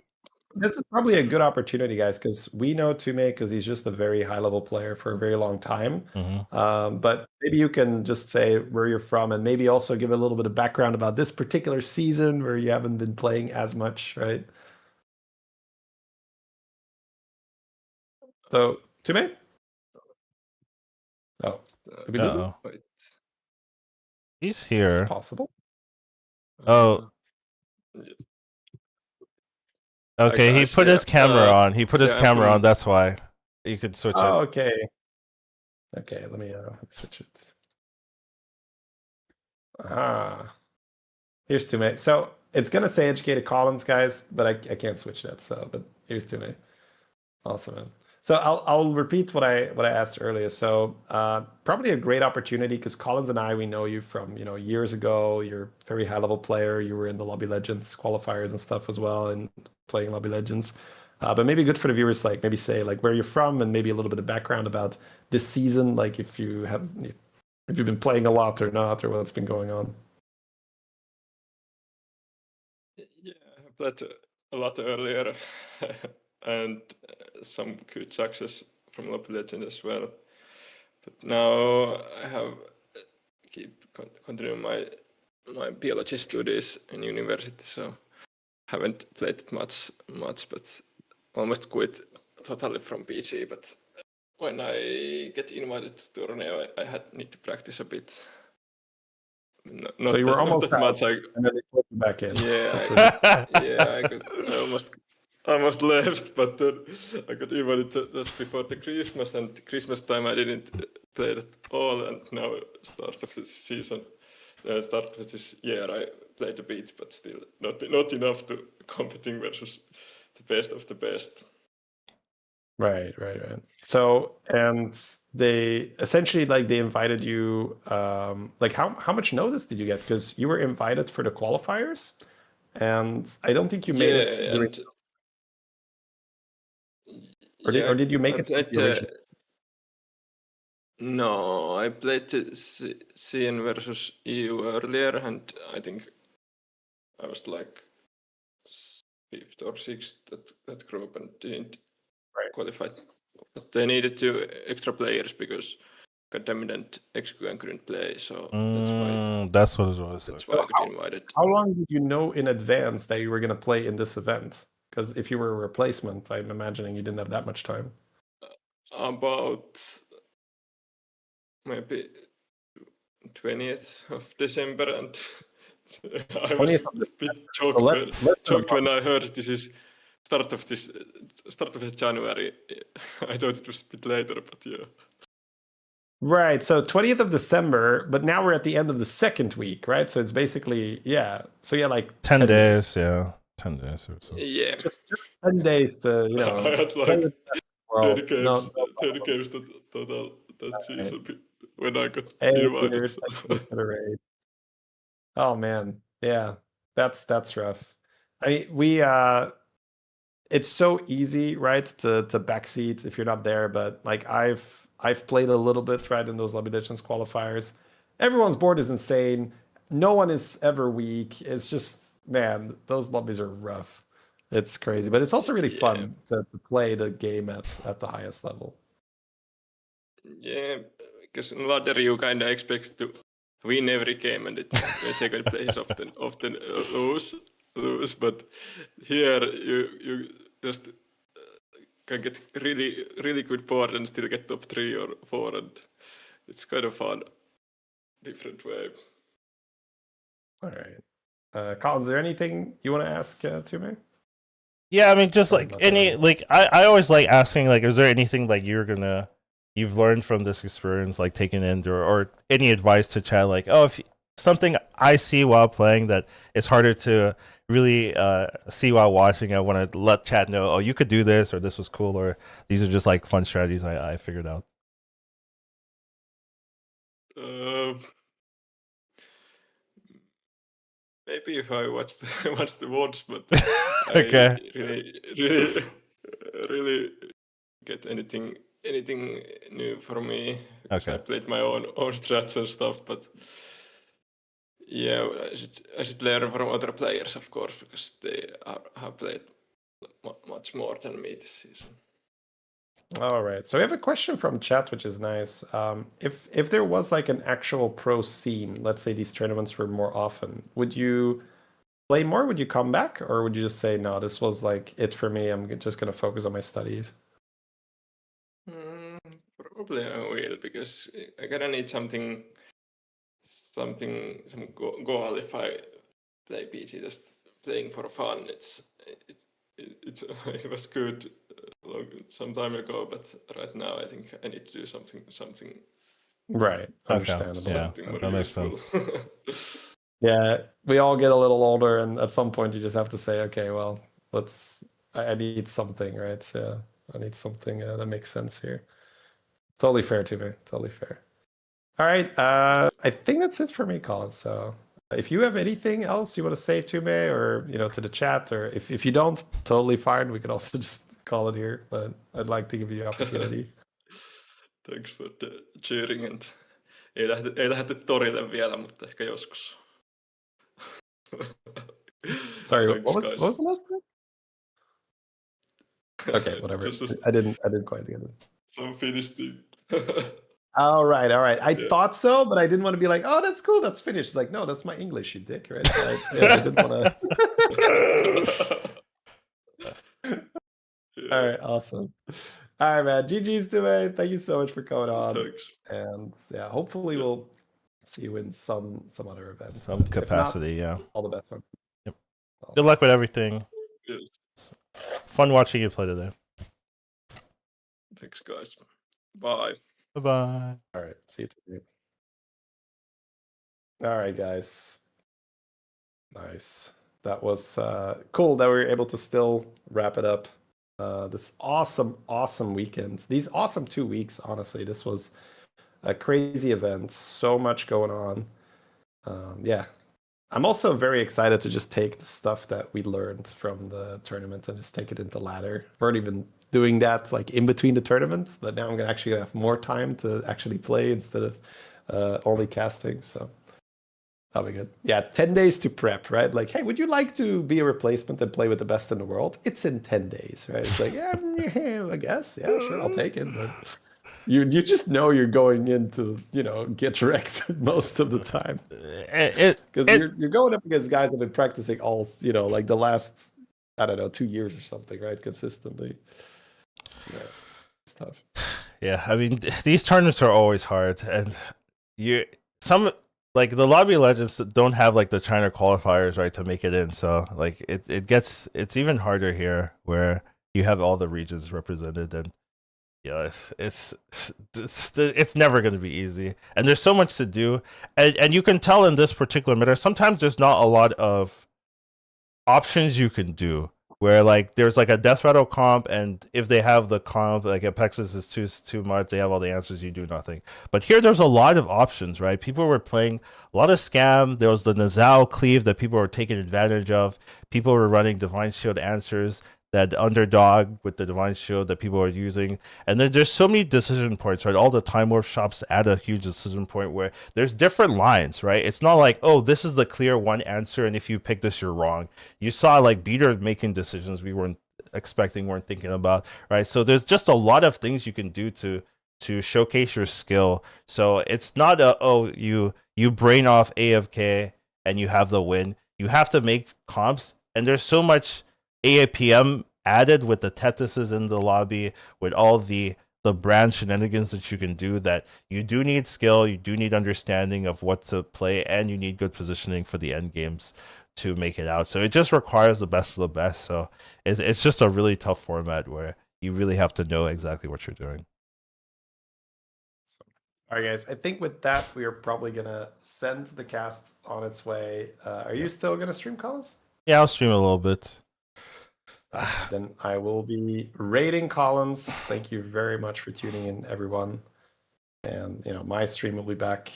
Speaker 2: this is probably a good opportunity, guys, because we know Tume because he's just a very high-level player for a very long time. But maybe you can just say where you're from and maybe also give a little bit of background about this particular season where you haven't been playing as much, right? So, Tume? Oh, did we lose him?
Speaker 1: He's here.
Speaker 2: It's possible.
Speaker 1: Oh. Okay, he put his camera on. He put his camera on. That's why you could switch it.
Speaker 2: Oh, okay. Okay, let me switch it. Aha. Here's Tume. So it's gonna say Educatedcollins, guys, but I can't switch that. So, but here's Tume. Awesome, man. So I'll repeat what I asked earlier. So probably a great opportunity because Collins and I, we know you from years ago. You're a very high level player. You were in the Lobby Legends qualifiers and stuff as well, and playing Lobby Legends. But maybe good for the viewers, like maybe say like where you're from and maybe a little bit of background about this season, like if you've been playing a lot or not, or what's been going on.
Speaker 3: Yeah, I played a lot earlier. And some good success from Lobby Legend as well. But now I have continuing my biology studies in university, so haven't played it much, but almost quit totally from PG. But when I get invited to tournament, I need to practice a bit. Not
Speaker 2: so you were almost
Speaker 3: that much.
Speaker 2: And then they put you back in.
Speaker 3: Yeah, I almost left, but then I got invited just before the Christmas, and Christmas time I didn't play at all, and now start of this season, start of this year I played a bit, but still not enough to competing versus the best of the best.
Speaker 2: Right. So, and they essentially they invited you. Like how much notice did you get? Because you were invited for the qualifiers, and I don't think you made it. Or did you make it?
Speaker 3: No, I played CN versus EU earlier, and I think I was like 5th or 6th that group and didn't qualify. But they needed 2 extra players because Contaminant XQN couldn't play, so that's why.
Speaker 1: That's what it was.
Speaker 3: That's why I got invited.
Speaker 2: How long did you know in advance that you were going to play in this event? Because if you were a replacement, I'm imagining you didn't have that much time.
Speaker 3: about maybe 20th of December, and I was
Speaker 2: 20th of
Speaker 3: a bit
Speaker 2: December.
Speaker 3: shocked,
Speaker 2: So let's
Speaker 3: shocked when I heard this is start of January. I thought it was a bit later, but yeah.
Speaker 2: Right. So 20th of December, but now we're at the end of the second week, right? So it's basically, yeah. So yeah, like
Speaker 1: 10 days, yeah. 10 days or so.
Speaker 3: Yeah.
Speaker 2: Just 10 days to, you know,
Speaker 3: I had
Speaker 2: play
Speaker 3: like
Speaker 2: with the world.
Speaker 3: 30 games,
Speaker 2: No
Speaker 3: 30
Speaker 2: problem.
Speaker 3: games total that season when I got
Speaker 2: Hey,
Speaker 3: invited.
Speaker 2: Peter, thanks for the raid. Oh man, yeah, that's rough. I mean, it's so easy, right, to backseat if you're not there. But like I've played a little bit, right, in those Lobby Legends qualifiers. Everyone's board is insane. No one is ever weak. It's just, man, those lobbies are rough. It's crazy, but it's also really fun to play the game at the highest level.
Speaker 3: Yeah, because in ladder you kind of expect to win every game, and the second place often lose. But here you just can get really good board and still get top 3 or 4, and it's kind of fun, different way.
Speaker 2: All right, Colin, is there anything you want to ask to me?
Speaker 1: Yeah, I mean, just like any, like I always like asking, like, is there anything like you've learned from this experience, like taking in, or any advice to chat, like, oh, if something I see while playing that it's harder to really see while watching, I want to let chat know, oh, you could do this, or this was cool, or these are just like fun strategies I figured out.
Speaker 3: Maybe if I watch the VODs, but
Speaker 1: Okay.
Speaker 3: I really get anything new for me.
Speaker 1: Okay.
Speaker 3: I played my own strats and stuff, but yeah, I should learn from other players, of course, because they have played much more than me this season.
Speaker 2: All right. So we have a question from chat, which is nice. If there was like an actual pro scene, let's say these tournaments were more often, would you play more? Would you come back, or would you just say, no, this was like it for me, I'm just gonna focus on my studies?
Speaker 3: Probably I will, because I gotta need some goal if I play PC. Just playing for fun. It was good some time ago, but right now I think I need to do something.
Speaker 2: Right. Understandable.
Speaker 1: Yeah, that makes sense.
Speaker 2: Yeah, we all get a little older, and at some point you just have to say, okay, well, I need something, right? So I need something that makes sense here. Totally fair to me. Totally fair. All right. I think that's it for me, Colin. So if you have anything else you want to say to me, or to the chat, or if you don't, totally fine. We could also just call it here, but I'd like to give you the opportunity.
Speaker 3: Thanks for the cheering, and ei lähdetty torille vielä, mutta ehkä joskus.
Speaker 2: Sorry, what was the last thing? Okay, whatever. I didn't quite get it.
Speaker 3: Some Finnish thing.
Speaker 2: All right. I thought so, but I didn't want to be like, oh, that's cool, that's Finnish. It's like, no, that's my English, you dick, right? So I didn't want to. All right, awesome. All right, man. GG's to me. Thank you so much for coming on.
Speaker 3: Thanks.
Speaker 2: And yeah, hopefully we'll see you in some other event.
Speaker 1: Some capacity, yeah.
Speaker 2: All the best.
Speaker 1: Yep. Good luck with everything.
Speaker 3: Yes.
Speaker 1: Fun watching you play today.
Speaker 3: Thanks, guys. Bye.
Speaker 1: Bye-bye.
Speaker 2: All right. See you today. All right, guys. Nice. That was cool that we were able to still wrap it up. This awesome weekend. These awesome 2 weeks, honestly. This was a crazy event. So much going on. Yeah. I'm also very excited to just take the stuff that we learned from the tournament and just take it into ladder. I've already been doing that like in between the tournaments, but now I'm gonna actually have more time to actually play instead of only casting. So that'll be good. Yeah, 10 days to prep, right? Like, hey, would you like to be a replacement and play with the best in the world? It's in 10 days, right? It's like, yeah, I guess, yeah, sure, I'll take it. But you just know you're going in to get wrecked most of the time, because you're going up against guys that have been practicing all like the last 2 years or something, right? Consistently. Yeah, it's tough.
Speaker 1: Yeah. I mean, these tournaments are always hard, and some like the lobby legends don't have like the China qualifiers, right, to make it in. So like it's even harder here where you have all the regions represented, and yeah, it's never going to be easy, and there's so much to do, and you can tell in this particular meta sometimes there's not a lot of options you can do. Where like there's like a death rattle comp, and if they have the comp like Apexis is too much, they have all the answers, you do nothing. But here there's a lot of options, right? People were playing a lot of scam. There was the Nazal cleave that people were taking advantage of. People were running Divine Shield answers, that underdog with the Divine Shield that people are using. And then there's so many decision points, right? All the Time Warp shops add a huge decision point where there's different lines, right? It's not like, oh, this is the clear one answer, and if you pick this, you're wrong. You saw like Beater making decisions we weren't expecting, weren't thinking about, right? So there's just a lot of things you can do to showcase your skill. So it's not you brain off AFK and you have the win. You have to make comps, and there's so much AAPM added with the Tetises in the lobby, with all the brand shenanigans that you can do, that you do need skill, you do need understanding of what to play, and you need good positioning for the end games to make it out. So it just requires the best of the best. So it's just a really tough format where you really have to know exactly what you're doing.
Speaker 2: All right, guys. I think with that, we are probably gonna send the cast on its way. Are you still gonna stream, Collins?
Speaker 1: Yeah, I'll stream a little bit.
Speaker 2: Then I will be rating Collins. Thank you very much for tuning in, everyone. And my stream will be back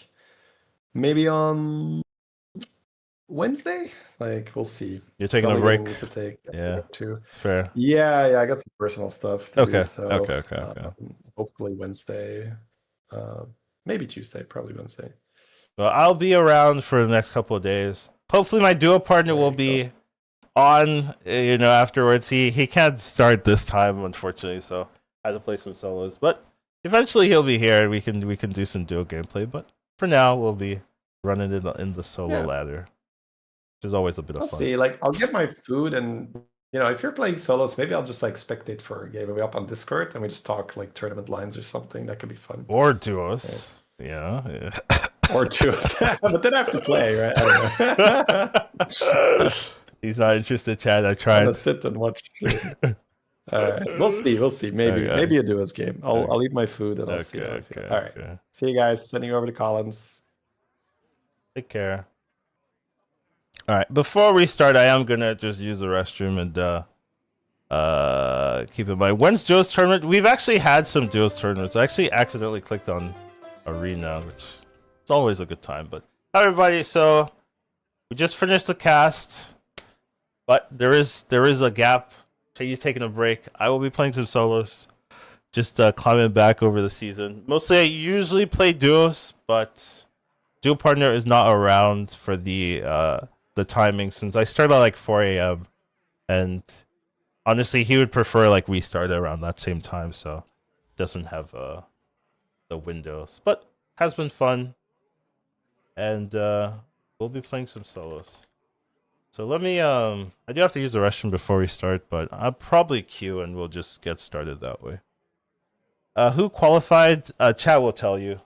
Speaker 2: maybe on Wednesday. Like, we'll see.
Speaker 1: You're taking
Speaker 2: Probably
Speaker 1: a break?
Speaker 2: gonna need to take
Speaker 1: Yeah,
Speaker 2: two.
Speaker 1: fair.
Speaker 2: Yeah, I got some personal stuff to do. So
Speaker 1: Okay.
Speaker 2: hopefully Wednesday, maybe Tuesday, probably Wednesday.
Speaker 1: Well, I'll be around for the next couple of days. Hopefully my duo partner will be on, afterwards. He can't start this time, unfortunately, so I had to play some solos. But eventually he'll be here, and we can do some duo gameplay. But for now, we'll be running in the solo ladder, which is always a bit of fun.
Speaker 2: I'll see. Like, I'll get my food, and if you're playing solos, maybe I'll just like spectate for a game. We'll be up on Discord, and we just talk like tournament lines or something. That could be fun.
Speaker 1: Or duos, yeah.
Speaker 2: Or duos, but then I have to play, right? I don't know.
Speaker 1: He's not interested, Chad. I tried.
Speaker 2: I'm gonna sit and watch. All right, we'll see. Maybe a duos game. I'll eat my food and I'll see how I feel. All right, see you guys. Sending you over to Collins.
Speaker 1: Take care. All right, before we start, I am gonna just use the restroom and keep in mind, when's duos tournament? We've actually had some duos tournaments. I actually accidentally clicked on Arena, which is always a good time. But hi everybody, so we just finished the cast, but there is a gap. He's taking a break. I will be playing some solos, just climbing back over the season. Mostly I usually play duos, but duo partner is not around for the timing, since I start at like 4 a.m. and honestly he would prefer like we start around that same time, so doesn't have the windows. But has been fun, and we'll be playing some solos. So let me I do have to use the restroom before we start, but I'll probably queue and we'll just get started that way. Who qualified? Chat will tell you.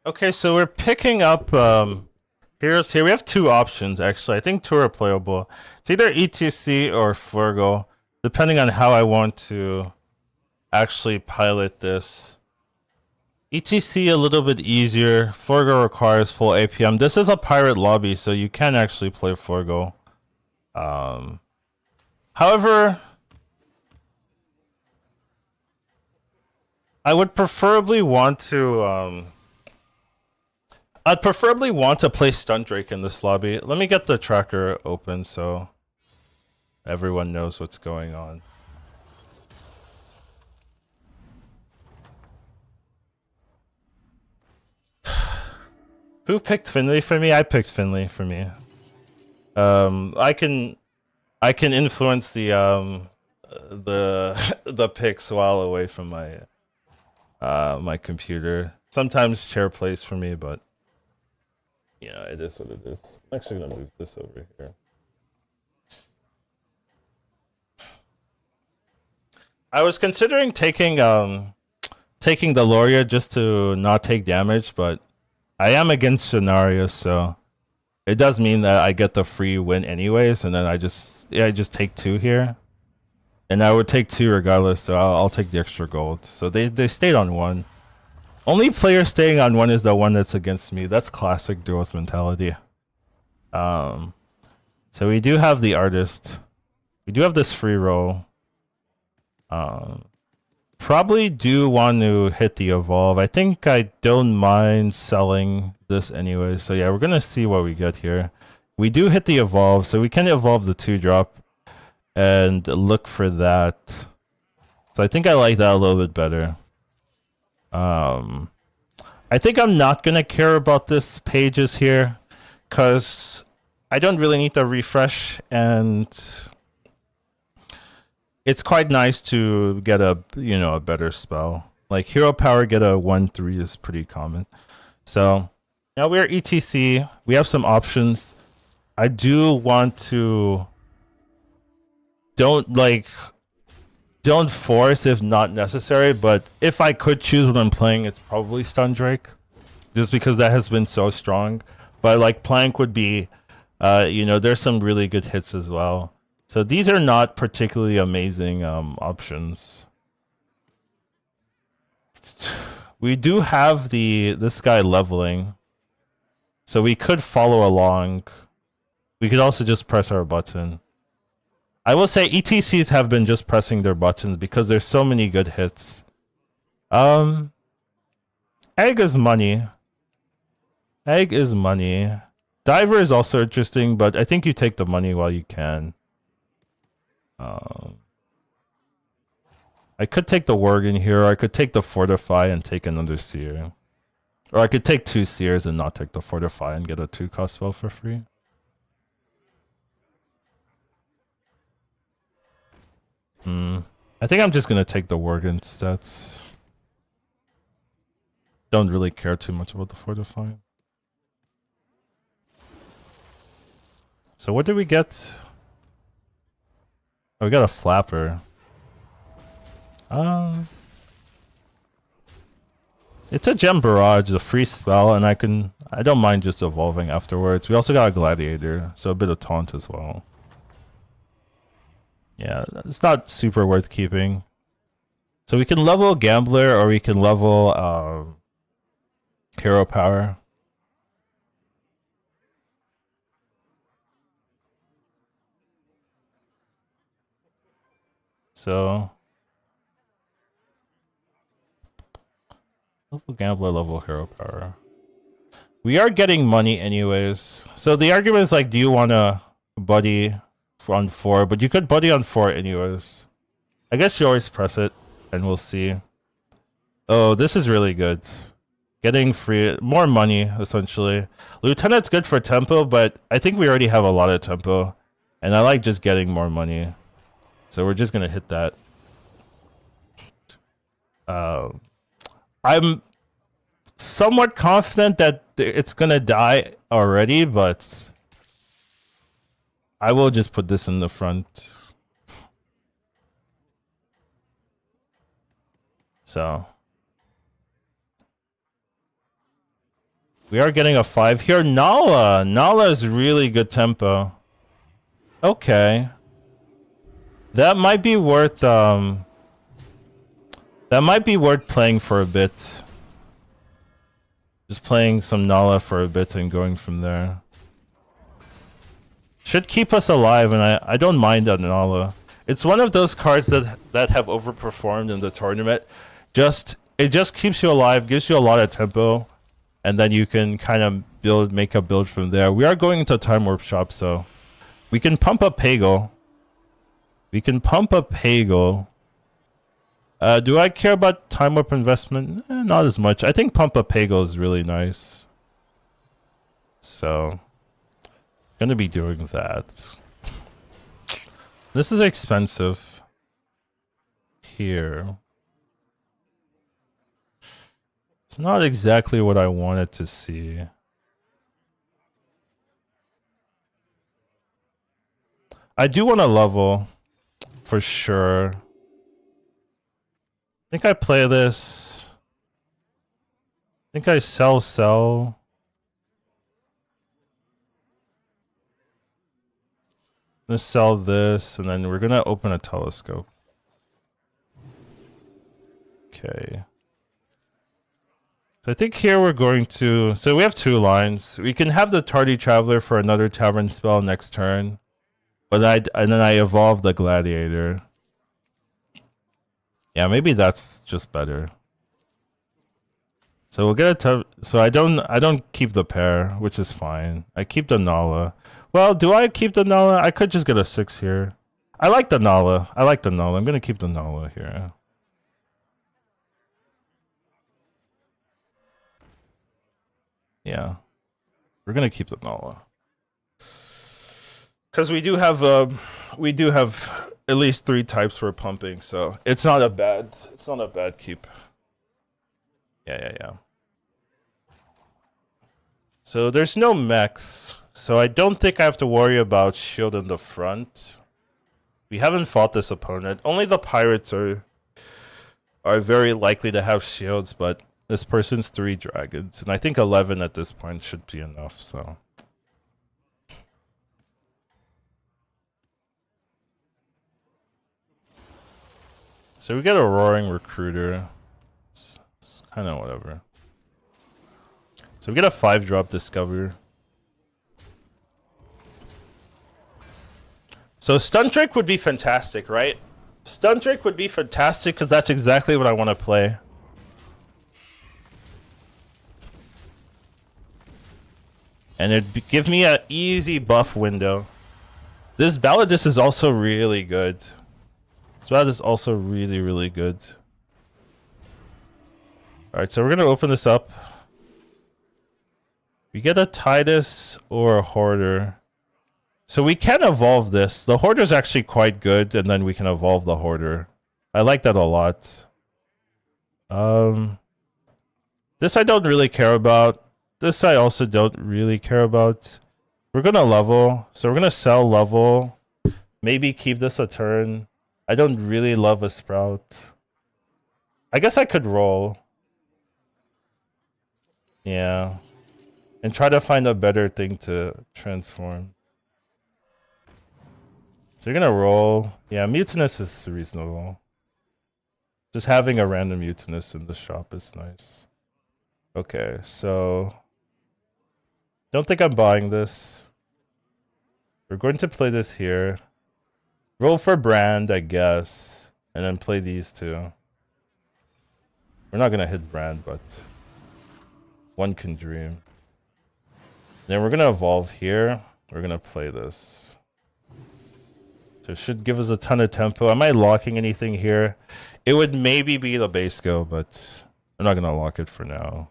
Speaker 1: Okay, so we're picking up. Here we have two options actually. I think two are playable. It's either ETC or Flurgo, depending on how I want to actually pilot this. ETC a little bit easier. Flurgo requires full APM. This is a pirate lobby, so you can actually play Flurgo. However, I would preferably want to I'd preferably want to play Stunt Drake in this lobby. Let me get the tracker open so everyone knows what's going on. Who picked Finley for me? I picked Finley for me. I can influence the the picks while away from my my computer. Sometimes chair plays for me, but yeah, it is what it is. I'm actually gonna move this over here. I was considering taking the Loria just to not take damage, but I am against scenarios, so it does mean that I get the free win anyways, and then I just take 2 here. And I would take 2 regardless, so I'll take the extra gold. So they stayed on 1. Only player staying on 1 is the one that's against me. That's classic DUOS mentality. So we do have the artist. We do have this free roll. Probably do want to hit the evolve. I think I don't mind selling this anyway. So yeah, we're gonna see what we get here. We do hit the evolve, so we can evolve the 2-drop and look for that. So I think I like that a little bit better. I think I'm not gonna care about this pages here because I don't really need to refresh, and it's quite nice to get a a better spell. Like hero power get a 1/3 is pretty common. So now we're ETC. We have some options. I do want to don't force if not necessary, but if I could choose what I'm playing, it's probably Stun Drake, just because that has been so strong. But like Plank would be, there's some really good hits as well. So these are not particularly amazing options. We do have this guy leveling, so we could follow along. We could also just press our button. I will say ETCs have been just pressing their buttons because there's so many good hits. Egg is money. Egg is money. Diver is also interesting, but I think you take the money while you can. I could take the Worgen here, or I could take the Fortify and take another Seer. Or I could take 2 Seers and not take the Fortify and get a 2-cost spell for free. I think I'm just gonna take the Worgen stats. Don't really care too much about the Fortify. So what did we get? Oh, we got a Flapper. It's a Gem Barrage, a free spell, and I don't mind just evolving afterwards. We also got a Gladiator, so a bit of taunt as well. Yeah, it's not super worth keeping. So we can level Gambler, or we can level Hero Power. So level Gambler, level Hero Power. We are getting money anyways. So the argument is like, do you want to buddy on 4? But you could buddy on 4 anyways. I guess you always press it, and we'll see. Oh, this is really good. Getting free, more money, essentially. Lieutenant's good for tempo, but I think we already have a lot of tempo. And I like just getting more money. So we're just going to hit that. I'm somewhat confident that it's going to die already, but I will just put this in the front. So We are getting a 5 here. Nala! Nala is really good tempo. Okay. That might be worth playing for a bit. Just playing some Nala for a bit and going from there. Should keep us alive, and I don't mind that Nala. It's one of those cards that have overperformed in the tournament. It just keeps you alive, gives you a lot of tempo, and then you can kind of make a build from there. We are going into Time Warp Shop, so we can pump up Pagel. Do I care about Time Warp investment? Not as much. I think pump up Pagel is really nice. So, gonna be doing that. This is expensive. Here. It's not exactly what I wanted to see. I do want to level. For sure. I think I play this. I think I sell. I'm gonna sell this, and then we're gonna open a telescope. Okay. So I think here we're going to... So we have 2 lines. We can have the Tardy Traveler for another Tavern spell next turn. But and then I evolve the Gladiator. Yeah, maybe that's just better. So we'll get a... So I don't keep the pair, which is fine. I keep the Nala. Well, do I keep the Nala? I could just get a 6 here. I like the Nala. I'm gonna keep the Nala here. Yeah. We're gonna keep the Nala. Because we do have at least 3 types for pumping, so it's not a bad keep. Yeah. So there's no mechs, so I don't think I have to worry about shield in the front. We haven't fought this opponent. Only the pirates are very likely to have shields, but this person's 3 dragons, and I think 11 at this point should be enough, so. So we get a Roaring Recruiter. It's kind of whatever. So we get a 5-drop Discover. So Stun Drake would be fantastic, right? Stun Drake would be fantastic because that's exactly what I want to play. And it'd give me an easy buff window. This Balladus is also really good. This is also really, really good. Alright, so we're going to open this up. We get a Titus or a Hoarder. So we can evolve this. The Hoarder's actually quite good, and then we can evolve the Hoarder. I like that a lot. This I don't really care about. This I also don't really care about. We're going to level. So we're going to sell level. Maybe keep this a turn. I don't really love a Sprout. I guess I could roll. Yeah. And try to find a better thing to transform. So you're gonna roll. Yeah, Mutinous is reasonable. Just having a random Mutinous in the shop is nice. Okay, so... Don't think I'm buying this. We're going to play this here. Roll for Brand, I guess. And then play these 2. We're not gonna hit Brand, but... One can dream. Then we're gonna evolve here. We're gonna play this. So it should give us a ton of tempo. Am I locking anything here? It would maybe be the base go, but I'm not gonna lock it for now.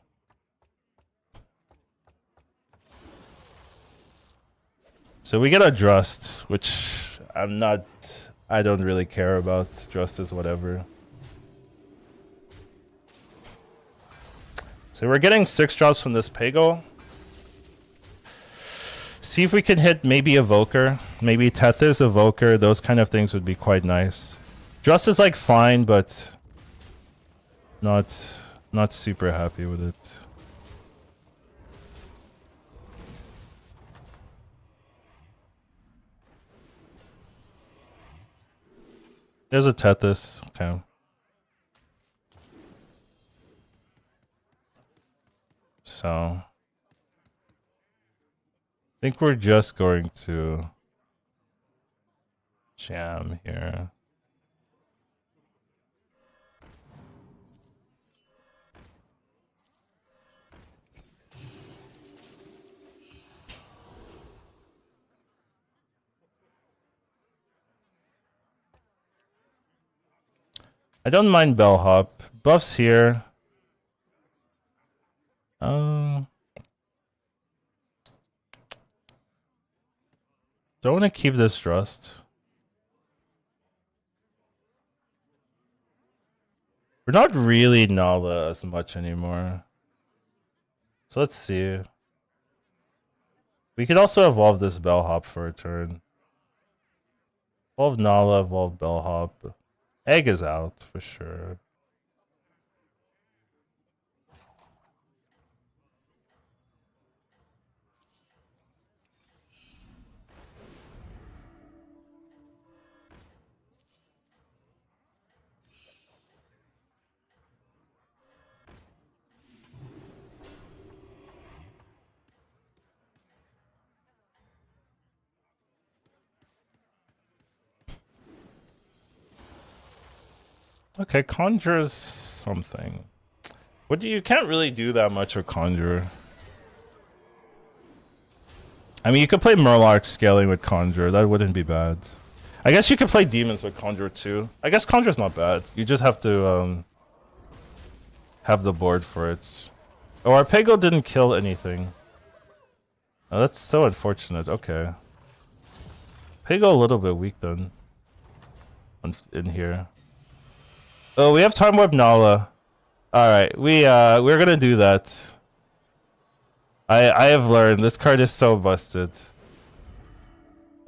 Speaker 1: So we get a Drust, which I don't really care about. Drust is whatever. So we're getting 6 drops from this Pagel. See if we can hit maybe Evoker. Maybe Tethys, Evoker, those kind of things would be quite nice. Drust is like fine, but not super happy with it. There's a Tethys. Okay. So I think we're just going to jam here. I don't mind bellhop. Buffs here. Don't want to keep this trust. We're not really Nala as much anymore. So let's see. We could also evolve this bellhop for a turn. Evolve Nala, evolve bellhop. Egg is out for sure. Okay, conjure something. What do you can't really do that much with conjure. I mean, you could play Murloc scaling with conjure. That wouldn't be bad. I guess you could play demons with conjure too. I guess conjure's not bad. You just have to have the board for it. Oh, our Pego didn't kill anything. Oh, that's so unfortunate. Okay. Pego a little bit weak then. In here. Oh, we have Time Warp Nala. Alright, we're gonna do that. I have learned. This card is so busted.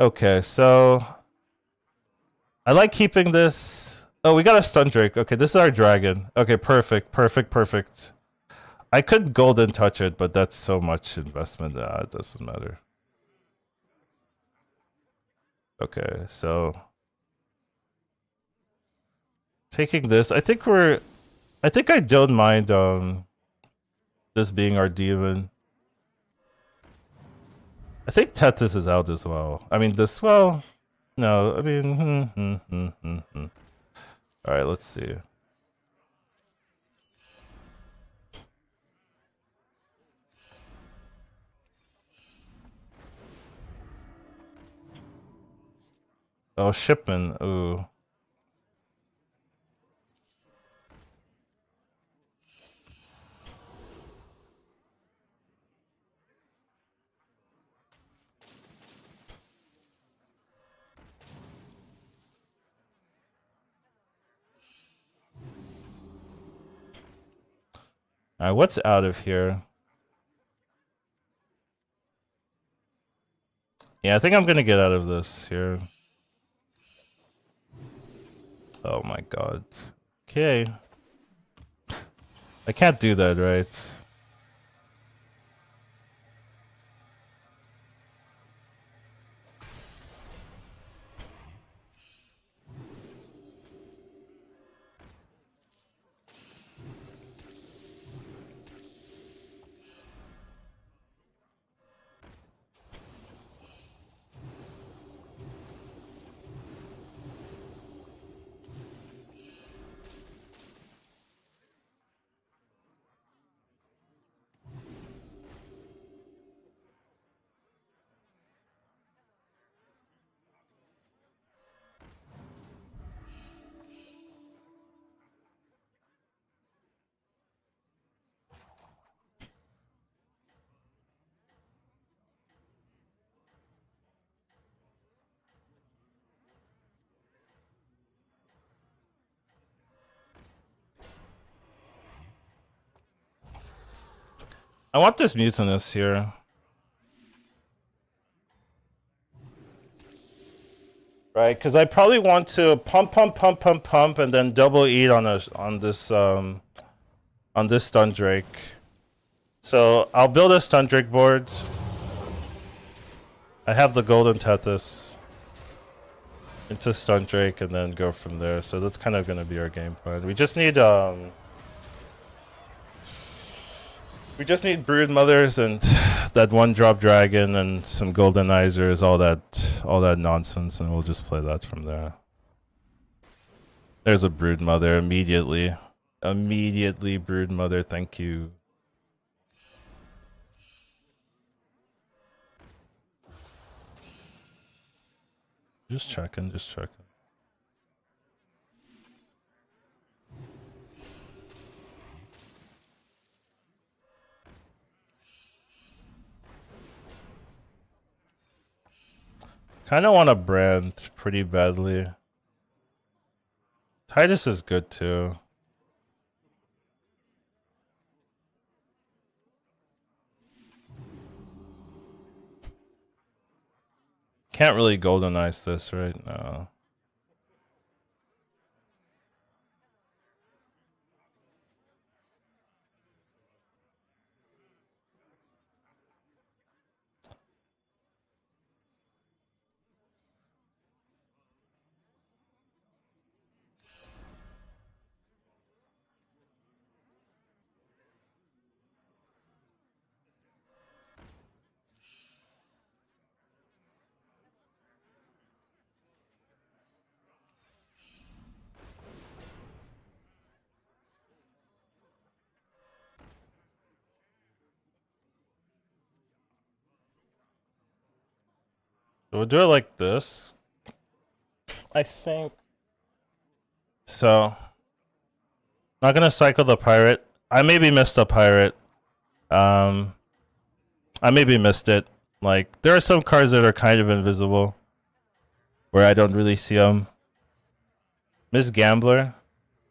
Speaker 1: Okay, so I like keeping this. Oh, we got a Stun Drake. Okay, this is our dragon. Okay, perfect. I could golden touch it, but that's so much investment. It doesn't matter. Okay, so taking this, I think I don't mind this being our demon. I think Tethys is out as well. I mean no, I mean Alright, let's see. Oh, Shipman, ooh. Alright, what's out of here? Yeah, I think I'm gonna get out of this here. Oh my god. Okay. I can't do that, right? I want this Mutinous here. Right, because I probably want to pump, and then double eat on this Stun Drake. So I'll build a Stun Drake board. I have the Golden Tethys. into Stunt Drake and then go from there. So that's kind of gonna be our game plan. We just need Brood Mothers and that 1-drop dragon and some Goldenizers, all that nonsense, and we'll just play that from there. There's a Brood Mother immediately. Immediately Brood Mother, thank you. Just checking. Kind of want to brand pretty badly. Titus is good too. Can't really Goldenize this right now. So we'll do it like this, I think. So, not gonna cycle the pirate. I maybe missed a pirate. I maybe missed it. Like, there are some cards that are kind of invisible, where I don't really see them. Miss Gambler.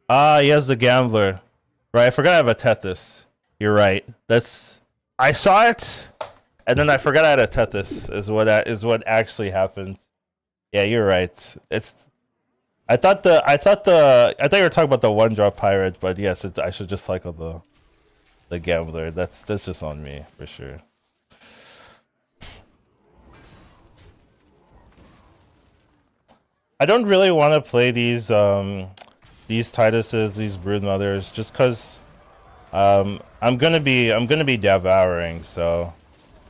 Speaker 1: Ah, he has the Gambler. Right, I forgot I have a Tethys. You're right. I saw it, and then I forgot I had a Tethys. Is what actually happened. Yeah, you're right. I thought you were talking about the 1-drop pirate, but yes, I should just cycle the Gambler. That's just on me for sure. I don't really want to play these Tituses, these Brood Mothers, just because I'm gonna be devouring, so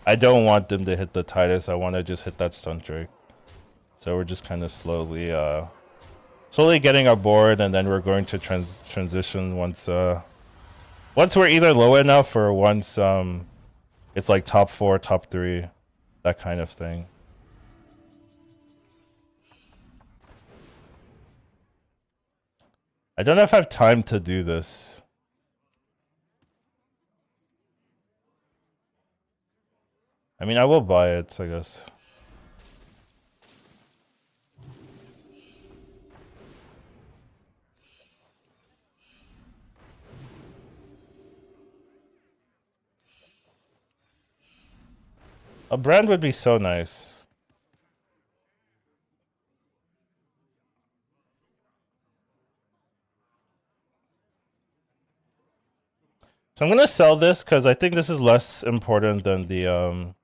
Speaker 1: I don't want them to hit the Titus. I want to just hit that Stunt Drake. So we're just kind of slowly getting our board, and then we're going to transition once we're either low enough or once it's like top 4, top 3, that kind of thing. I don't know if I have time to do this. I mean, I will buy it, I guess. A brand would be so nice. So I'm gonna sell this because I think this is less important than than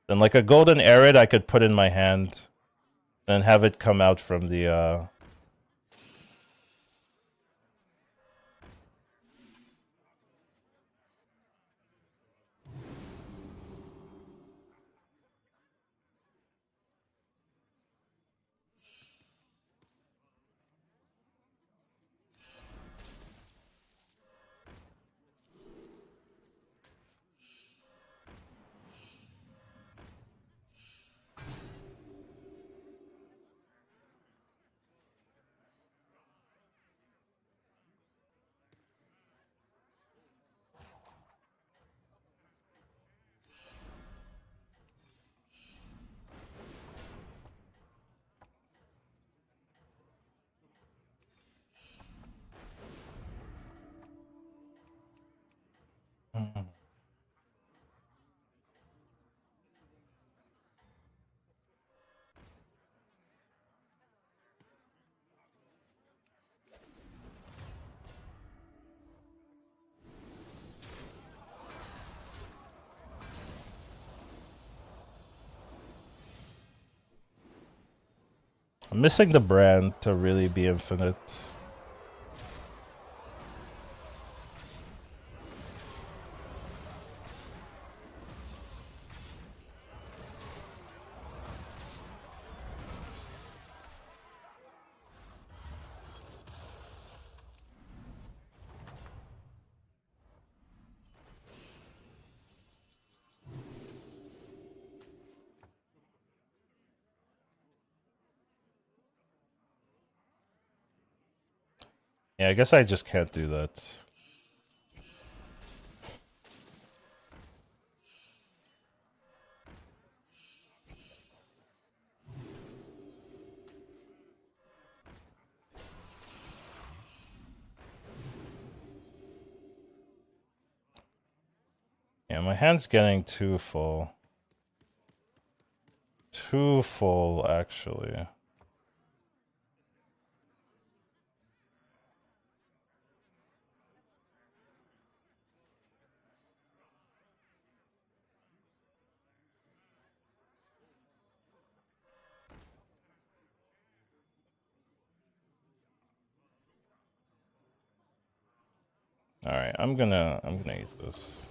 Speaker 1: like a golden arid I could put in my hand and have it come out from the I'm missing the brand to really be infinite. Yeah, I guess I just can't do that. Yeah, my hand's getting too full. Too full, actually. All right, I'm gonna eat this.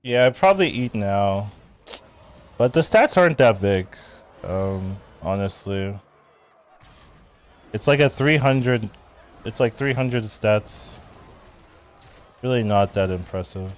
Speaker 1: Yeah, I'd probably eat now. But the stats aren't that big, honestly. It's like a 300... It's like 300 stats. Really not that impressive.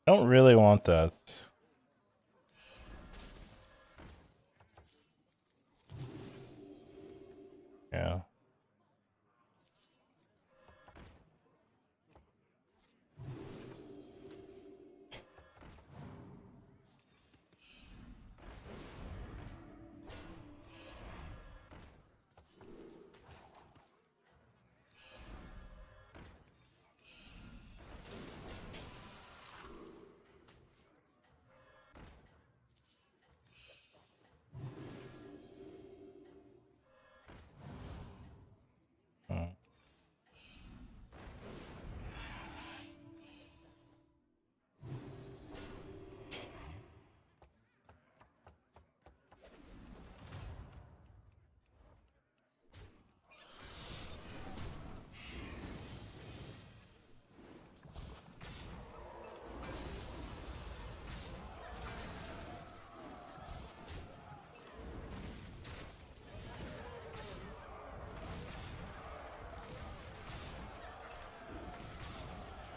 Speaker 1: I don't really want that. Yeah.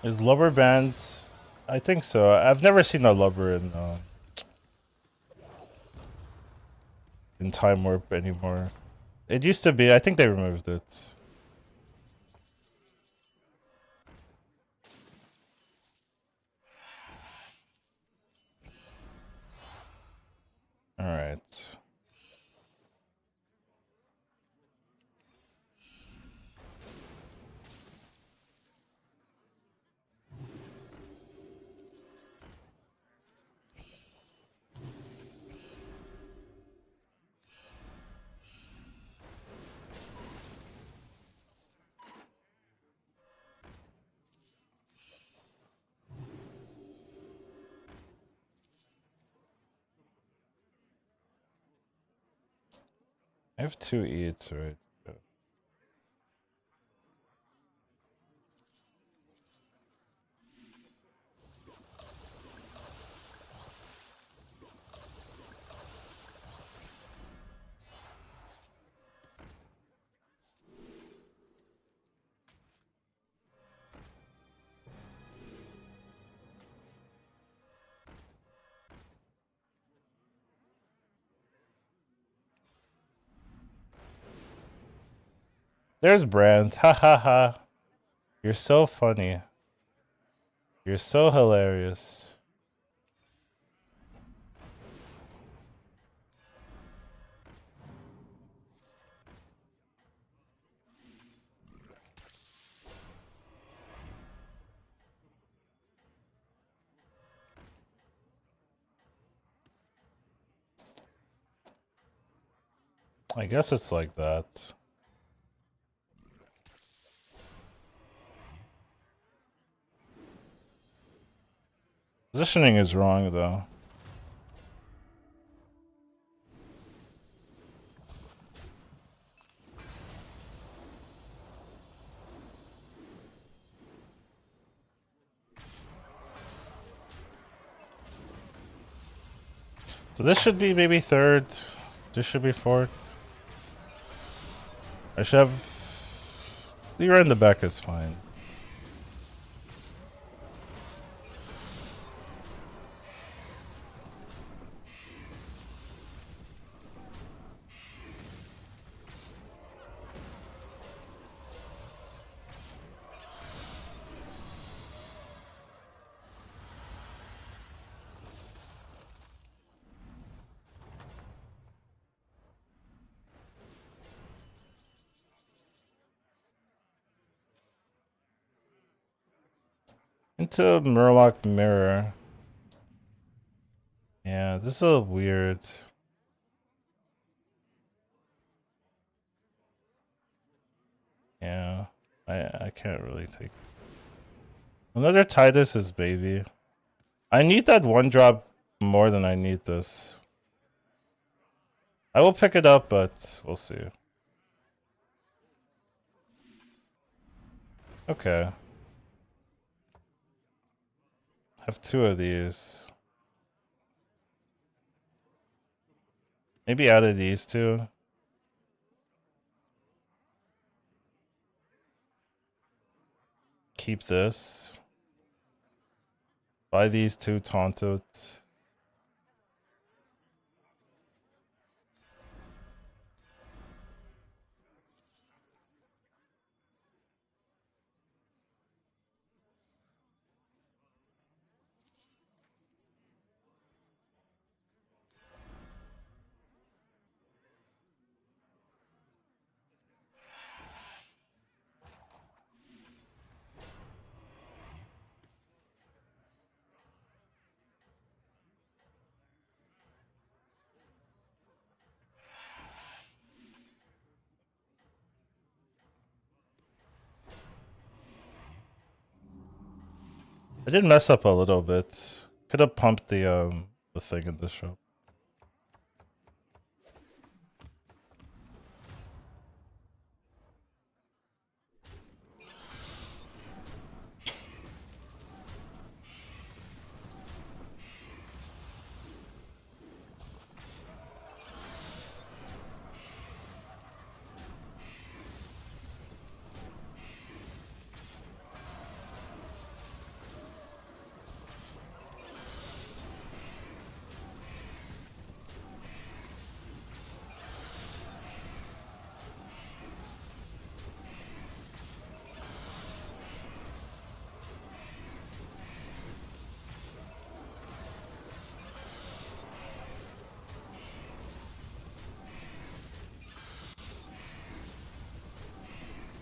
Speaker 1: Is Lubber banned? I think so. I've never seen a Lubber in Time Warp anymore. It used to be. I think they removed it. All right. I have 2 eats, right? There's Brand. Ha ha ha. You're so funny. You're so hilarious. I guess it's like that. Positioning is wrong, though. So this should be maybe 3rd. This should be 4th. I should have... Lyra in the back is fine. Into Murloc Mirror. Yeah, this is a weird... Yeah, I can't really take... Another Titus is baby. I need that 1-drop more than I need this. I will pick it up, but we'll see. Okay. Have 2 of these. Maybe out of these 2. Keep this. Buy these 2, taunt it. I did mess up a little bit. Could have pumped the thing in the shop.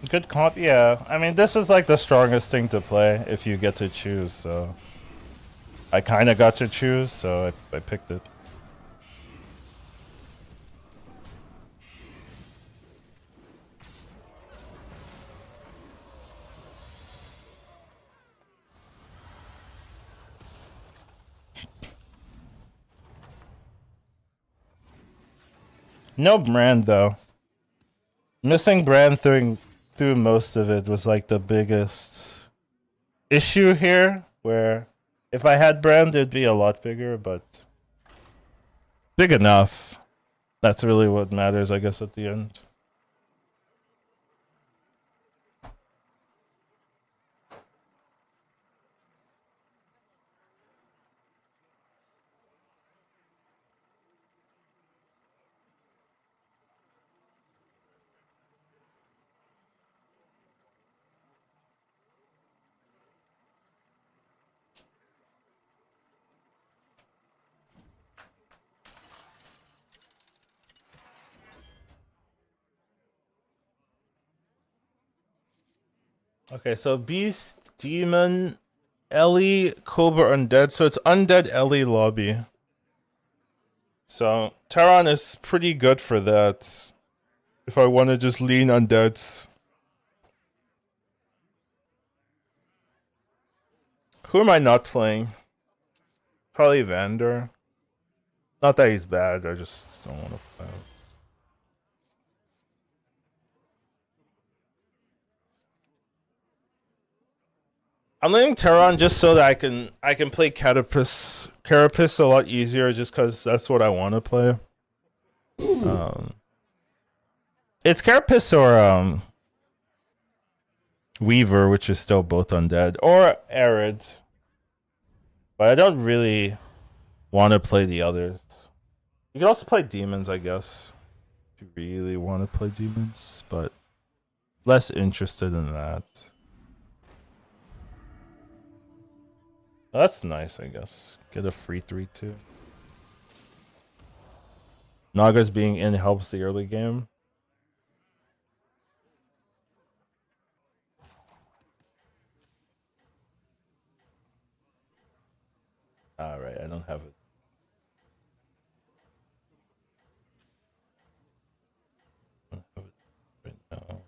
Speaker 1: Good comp, yeah. I mean, this is like the strongest thing to play if you get to choose, so... I kinda got to choose, so I picked it. No brand, though. Missing brand through most of it was like the biggest issue here, where if I had brand, it'd be a lot bigger, but big enough. That's really what matters, I guess, at the end. Okay, so Beast, Demon, Ellie, Cobra, Undead. So it's Undead Ellie lobby. So Terran is pretty good for that. If I want to just lean Undeads. Who am I not playing? Probably Vander. Not that he's bad, I just don't want to play him. I'm letting Terran just so that I can play Carapace a lot easier, just because that's what I want to play. It's Carapace or Weaver, which is still both undead, or Arid. But I don't really want to play the others. You can also play demons, I guess, if you really want to play demons, but less interested in that. That's nice, I guess. Get a free 3-2. Naga's being in helps the early game. Alright, I don't have it. I don't have it right now.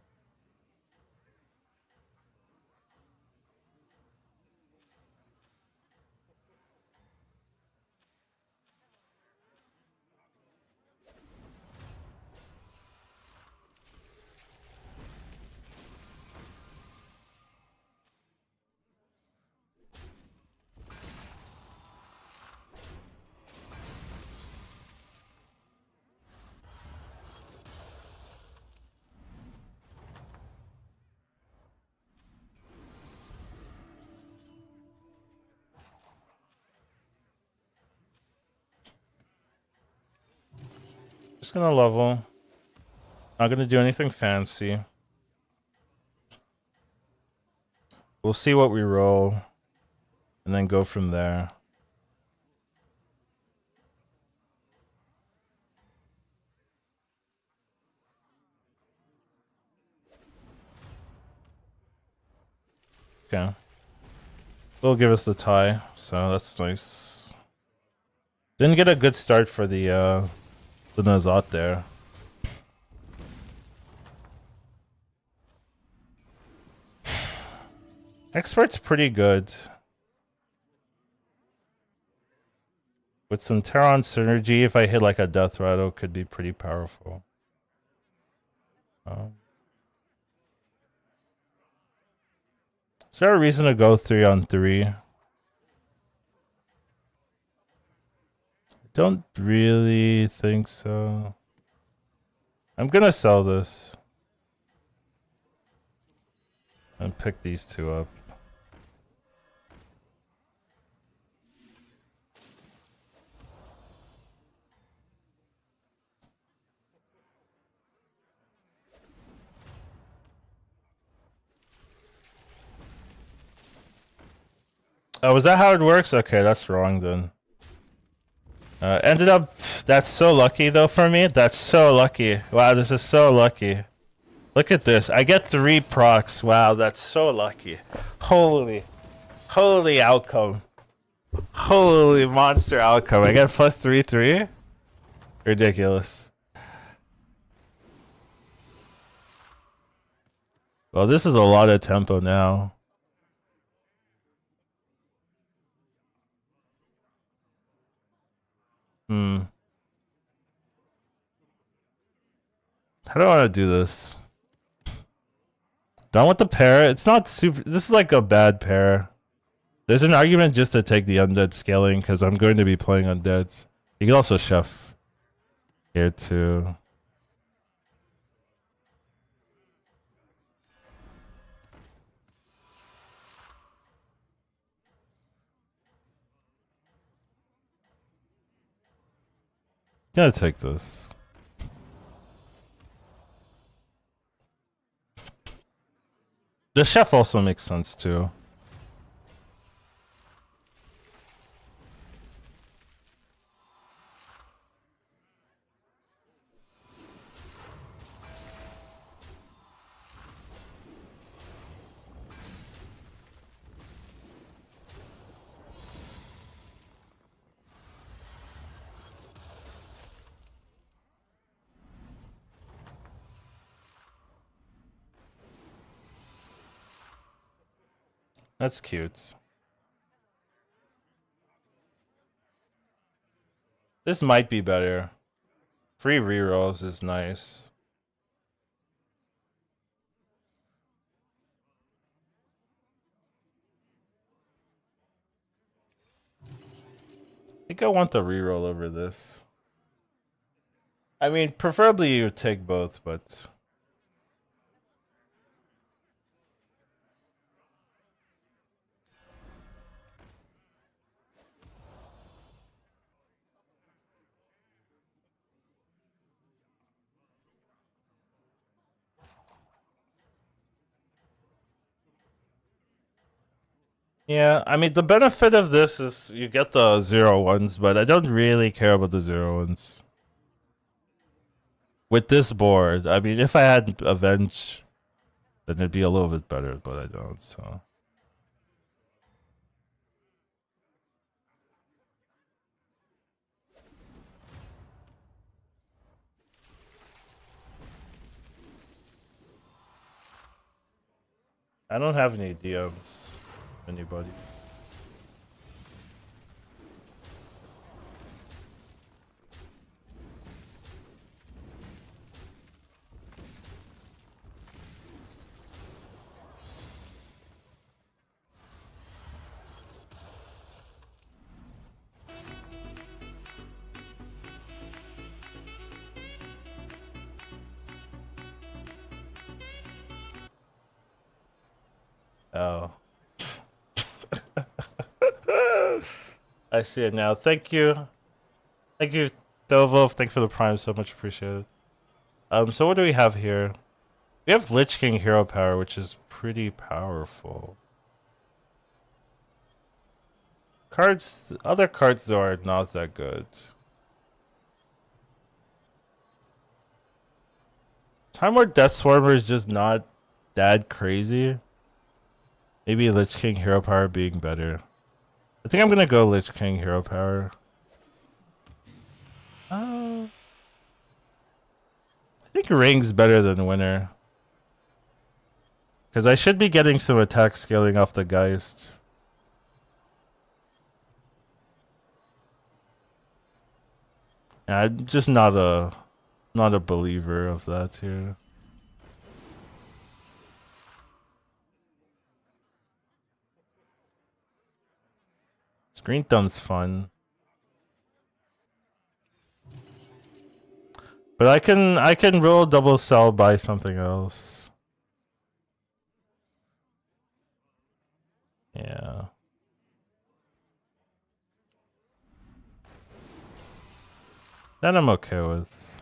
Speaker 1: Just gonna level. Not gonna do anything fancy. We'll see what we roll, and then go from there. Okay. Will give us the tie, so that's nice. Didn't get a good start for the Nazat there. Expert's pretty good. With some Terran synergy, if I hit like a Death Rattle, could be pretty powerful. Is there a reason to go 3-on-3? Don't really think so. I'm gonna sell this. And pick these two up. Oh, is that how it works? Okay, that's wrong then. Ended up... That's so lucky though for me. That's so lucky. Wow, this is so lucky. Look at this. I get 3 procs. Wow, that's so lucky. Holy outcome. Holy monster outcome. I get plus 3/3? Ridiculous. Well, this is a lot of tempo now. How do I want to do this? Do I want the pair? It's not super. This is like a bad pair. There's an argument just to take the undead scaling because I'm going to be playing undeads. You can also chef here too. Gotta take this. The chef also makes sense too. That's cute. This might be better. Free rerolls is nice. I think I want the reroll over this. I mean, preferably you take both, but... Yeah, I mean, the benefit of this is you get the 0/1s, but I don't really care about the 0/1s. With this board, I mean, if I had Avenge, then it'd be a little bit better, but I don't, so... I don't have any DMs. Anybody? Oh. I see it now. Thank you. Thank you, Delvolf. Thanks for the prime. So much appreciated. So what do we have here? We have Lich King hero power, which is pretty powerful. Cards, other cards though are not that good. Time Lord Death Swarmer is just not that crazy. Maybe Lich King hero power being better. I think I'm gonna go Lich King hero power. I think Ring's better than Winner. Because I should be getting some attack scaling off the Geist. Yeah, I'm just not a believer of that here. Screen Thumb's fun. But I can roll double sell by something else. Yeah. That I'm okay with.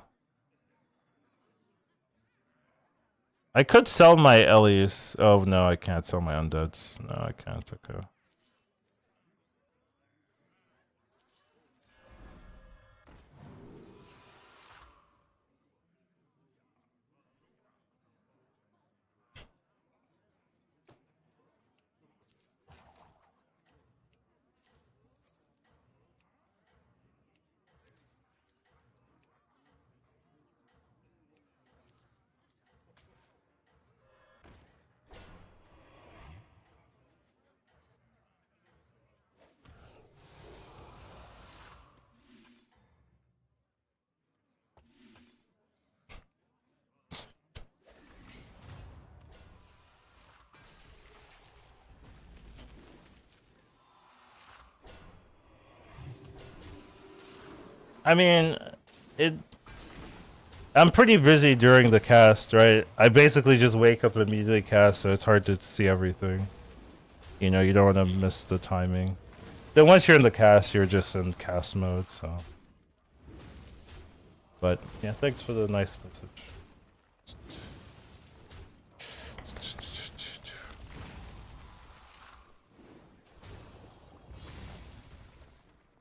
Speaker 1: I could sell my Ellies. Oh no, I can't sell my undeads. No, I can't. Okay. I mean, I'm pretty busy during the cast, right? I basically just wake up and immediately cast, so it's hard to see everything. You know, you don't want to miss the timing. Then once you're in the cast, you're just in cast mode, so. But yeah, thanks for the nice message.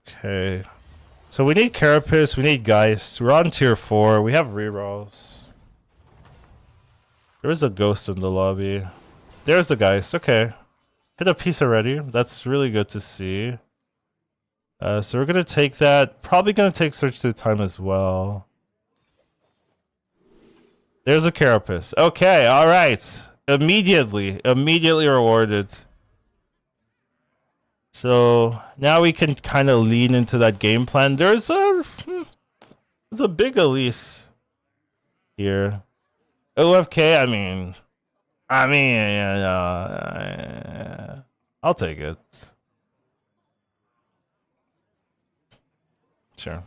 Speaker 1: Okay. So we need Carapace, we need Geist. We're on tier 4. We have rerolls. There is a ghost in the lobby. There's the Geist. Okay. Hit a piece already. That's really good to see. So we're going to take that. Probably going to take Search Through Time as well. There's a Carapace. Okay, alright. Immediately rewarded. So now we can kind of lean into that game plan. There's a big Elise here. OFK, I'll take it. Sure.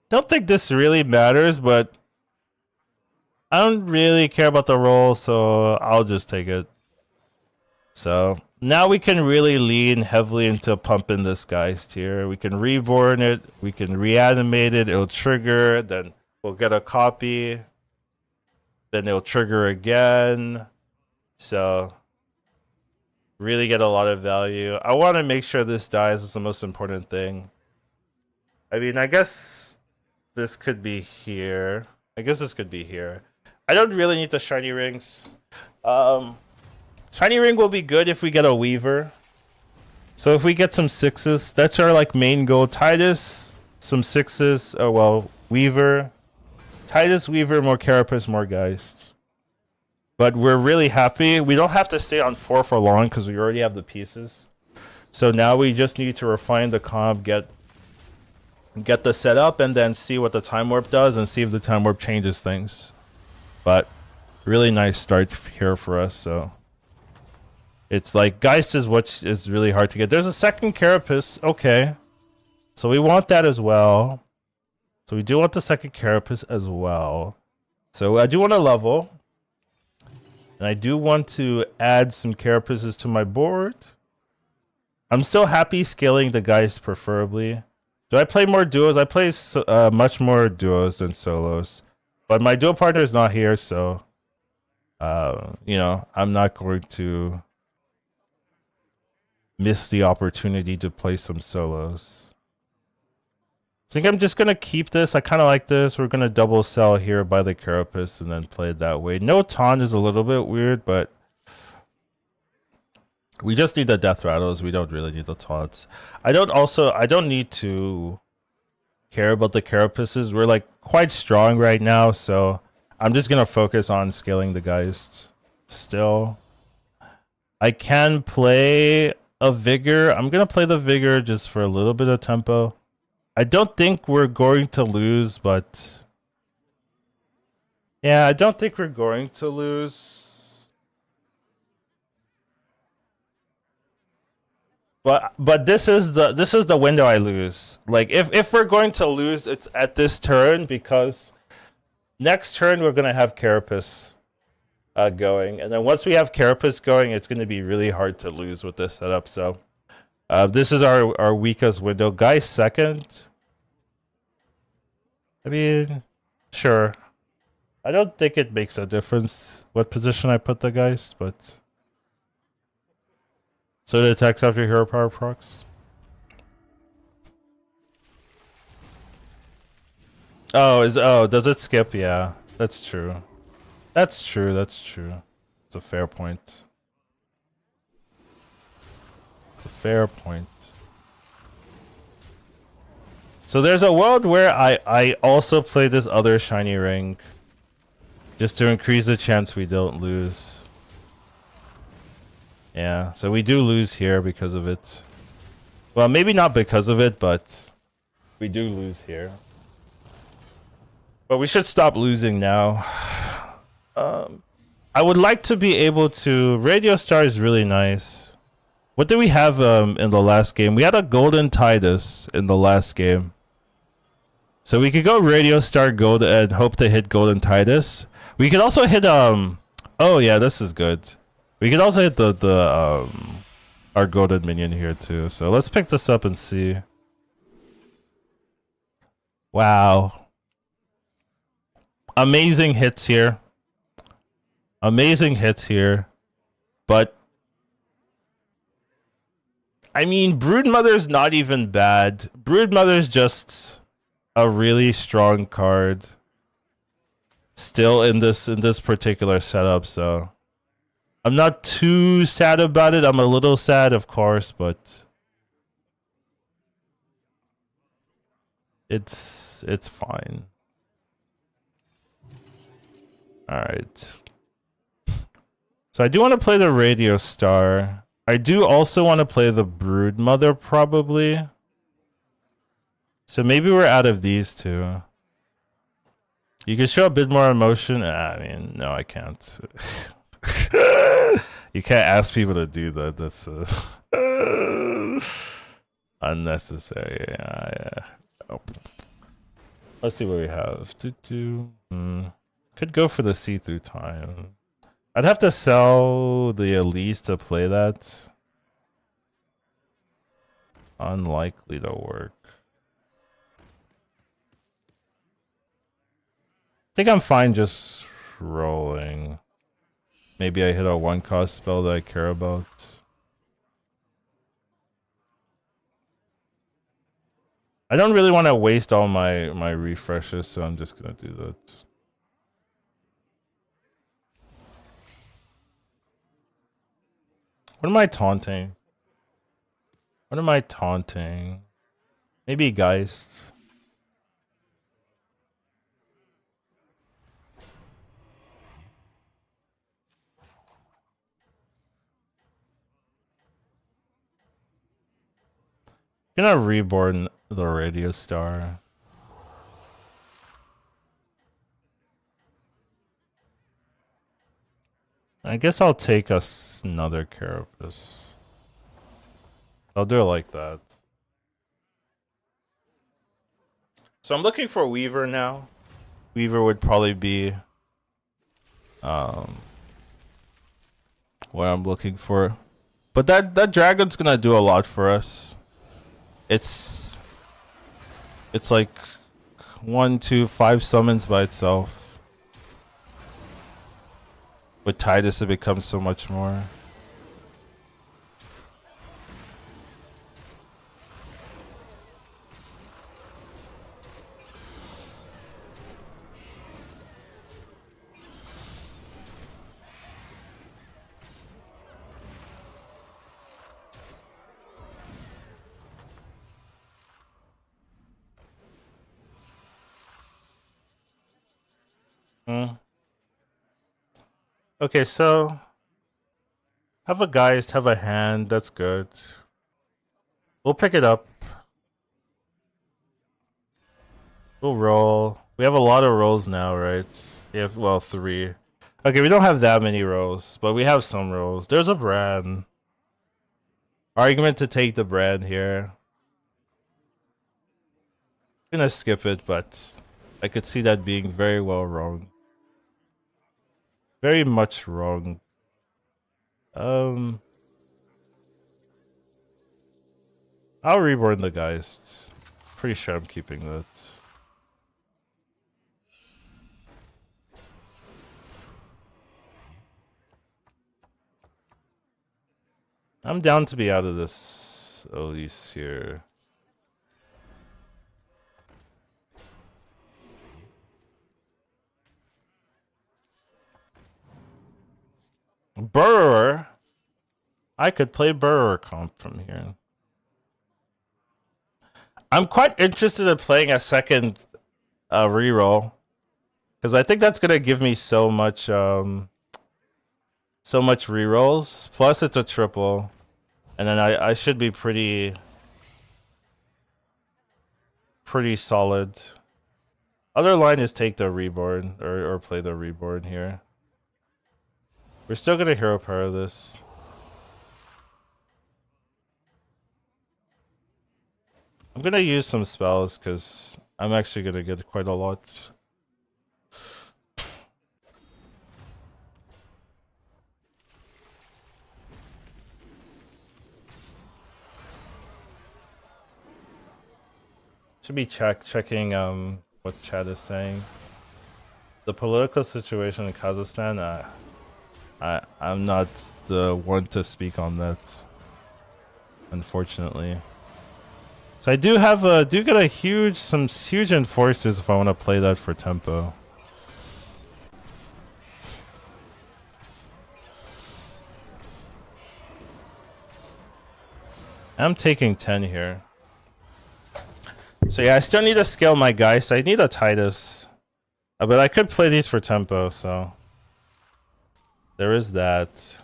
Speaker 1: Don't think this really matters, but I don't really care about the role, so I'll just take it. So now we can really lean heavily into pumping this Geist here. We can reborn it, we can reanimate it, it'll trigger, then we'll get a copy, then it'll trigger again. So really get a lot of value. I want to make sure this dies is the most important thing. I mean, I guess this could be here. I don't really need the shiny rings. Shiny ring will be good if we get a Weaver. So if we get some 6s, that's our like main goal. Titus, some 6s. Oh well, Weaver. Titus, Weaver, more Carapace, more Geist. But we're really happy. We don't have to stay on 4 for long because we already have the pieces. So now we just need to refine the comp, get the setup, and then see what the time warp does and see if the time warp changes things. But really nice start here for us. So it's like Geist is what is really hard to get. There's a second Carapace. Okay. So we want that as well. So we do want the second Carapace as well. So I do want to level. And I do want to add some Carapaces to my board. I'm still happy scaling the Geist preferably. Do I play more duos? I play much more duos than solos. But my duo partner is not here, so you know, I'm not going to miss the opportunity to play some solos. I think I'm just going to keep this. I kind of like this. We're going to double sell here by the Carapace and then play it that way. No taunt is a little bit weird, but we just need the death rattles. We don't really need the taunts. I don't need to care about the Carapaces. We're like quite strong right now, so I'm just going to focus on scaling the Geist still. I can play a Vigor. I'm going to play the Vigor just for a little bit of tempo. I don't think we're going to lose, but yeah, I don't think we're going to lose. But this is the window I lose. Like if we're going to lose, it's at this turn, because next turn we're gonna have Carapace going, and then once we have Carapace going, it's gonna be really hard to lose with this setup. So this is our weakest window. Geist second. I mean, sure. I don't think it makes a difference what position I put the Geist, but so it attacks after hero power procs. Does it skip? Yeah, that's true. That's true. It's a fair point. So there's a world where I also play this other shiny ring just to increase the chance we don't lose. Yeah, so we do lose here because of it. Well, maybe not because of it, but we do lose here. But we should stop losing now. I would like to be able to... Radio Star is really nice. What did we have in the last game? We had a Golden Titus in the last game. So we could go Radio Star Gold and hope to hit Golden Titus. We could also hit oh yeah, this is good. We could also hit the our golden minion here too. So let's pick this up and see. Wow. Amazing hits here. Amazing hits here. But I mean, Broodmother's not even bad. Broodmother's just a really strong card. Still in this particular setup, so I'm not too sad about it. I'm a little sad, of course, but it's fine. All right. So I do want to play the Radio Star. I do also want to play the Broodmother, probably. So maybe we're out of these two. You can show a bit more emotion. I mean, no, I can't. You can't ask people to do that. That's unnecessary. Yeah. Oh. Let's see what we have. Could go for the see-through time. I'd have to sell the Elise to play that. Unlikely to work. I think I'm fine just rolling. Maybe I hit a 1-cost spell that I care about. I don't really want to waste all my refreshes, so I'm just gonna do that. What am I taunting? What am I taunting? Maybe Geist. Gonna reborn the Radio Star. I guess I'll take another Carapace. I'll do it like that. So I'm looking for Weaver now. Weaver would probably be what I'm looking for. But that dragon's gonna do a lot for us. It's like 1, 2, 5 summons by itself. With Titus, it becomes so much more. Okay, so have a Geist, have a hand, that's good. We'll pick it up. We'll roll. We have a lot of rolls now, right? We have, well, 3. Okay, we don't have that many rolls, but we have some rolls. There's a brand. Argument to take the brand here. I'm gonna skip it, but I could see that being very well wrong. Very much wrong. I'll reborn the Geist. Pretty sure I'm keeping that. I'm down to be out of this Elise here. Burrower. I could play Burrower comp from here. I'm quite interested in playing a second reroll, because I think that's gonna give me so much rerolls. Plus, it's a triple, and then I should be pretty solid. Other line is take the reborn or play the reborn here. We're still gonna hero power this. I'm gonna use some spells because I'm actually gonna get quite a lot. Should be checking what chat is saying. The political situation in Kazakhstan, I'm not the one to speak on that, unfortunately. So I do have get some huge enforcers if I want to play that for tempo. I'm taking 10 here. So yeah, I still need to scale my guys. I need a Titus. But I could play these for tempo, so there is that.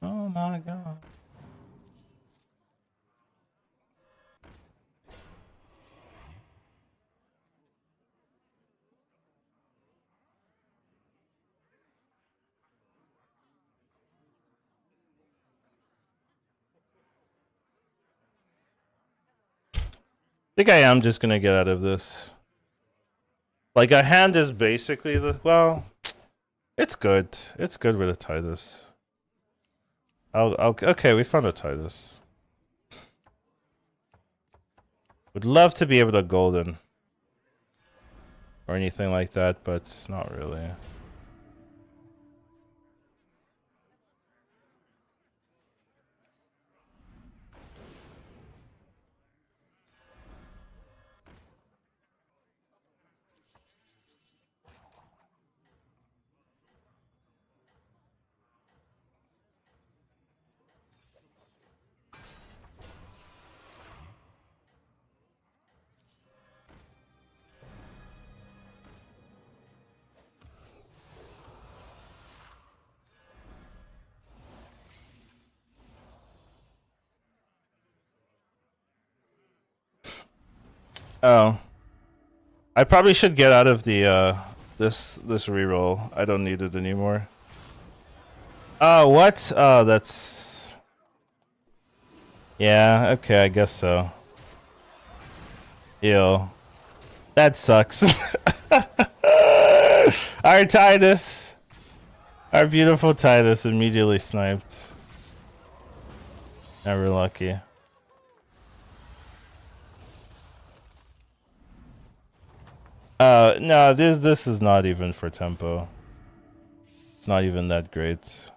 Speaker 1: Oh my god. I think I am just gonna get out of this. Like a hand is basically well, it's good. It's good with a Titus. Okay, we found a Titus. Would love to be able to golden or anything like that, but not really. Oh. I probably should get out of the this reroll. I don't need it anymore. Oh, what? Oh, that's yeah, okay, I guess so. Ew. That sucks. Our Titus. Our beautiful Titus immediately sniped. Never lucky. No, this is not even for tempo. It's not even that great.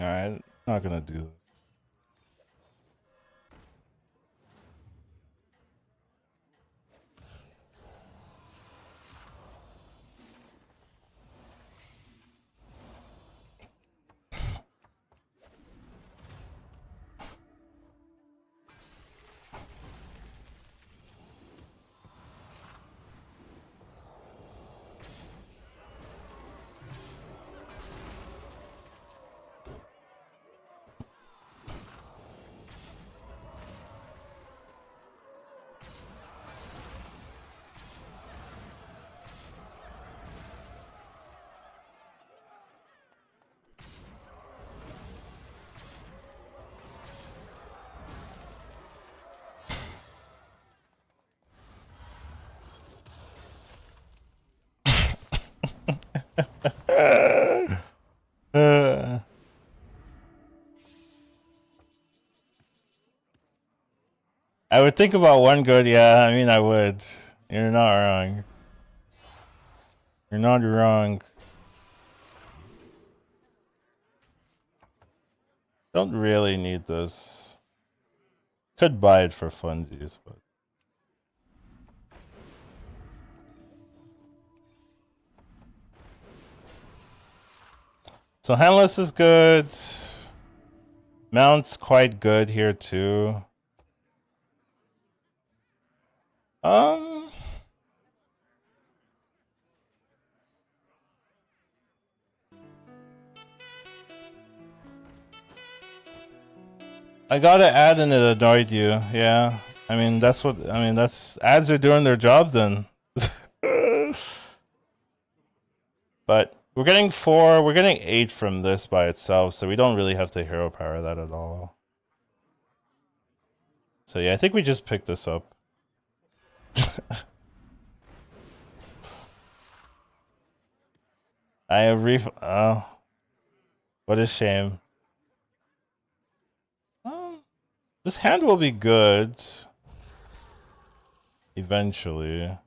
Speaker 1: Alright. Not gonna do that. I would think about one good, yeah, I mean I would. You're not wrong. You're not wrong. Don't really need this. Could buy it for funsies, but so handless is good. Mount's quite good here too. I gotta add and it annoyed you, yeah. I mean that's ads are doing their job then. But we're getting 4, we're getting 8 from this by itself, so we don't really have to hero power that at all. So yeah, I think we just pick this up. I have oh. What a shame. This hand will be good. Eventually.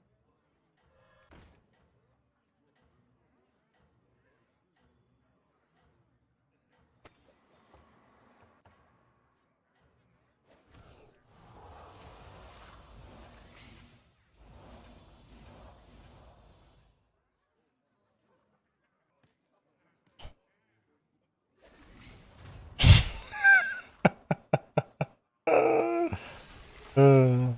Speaker 1: uh.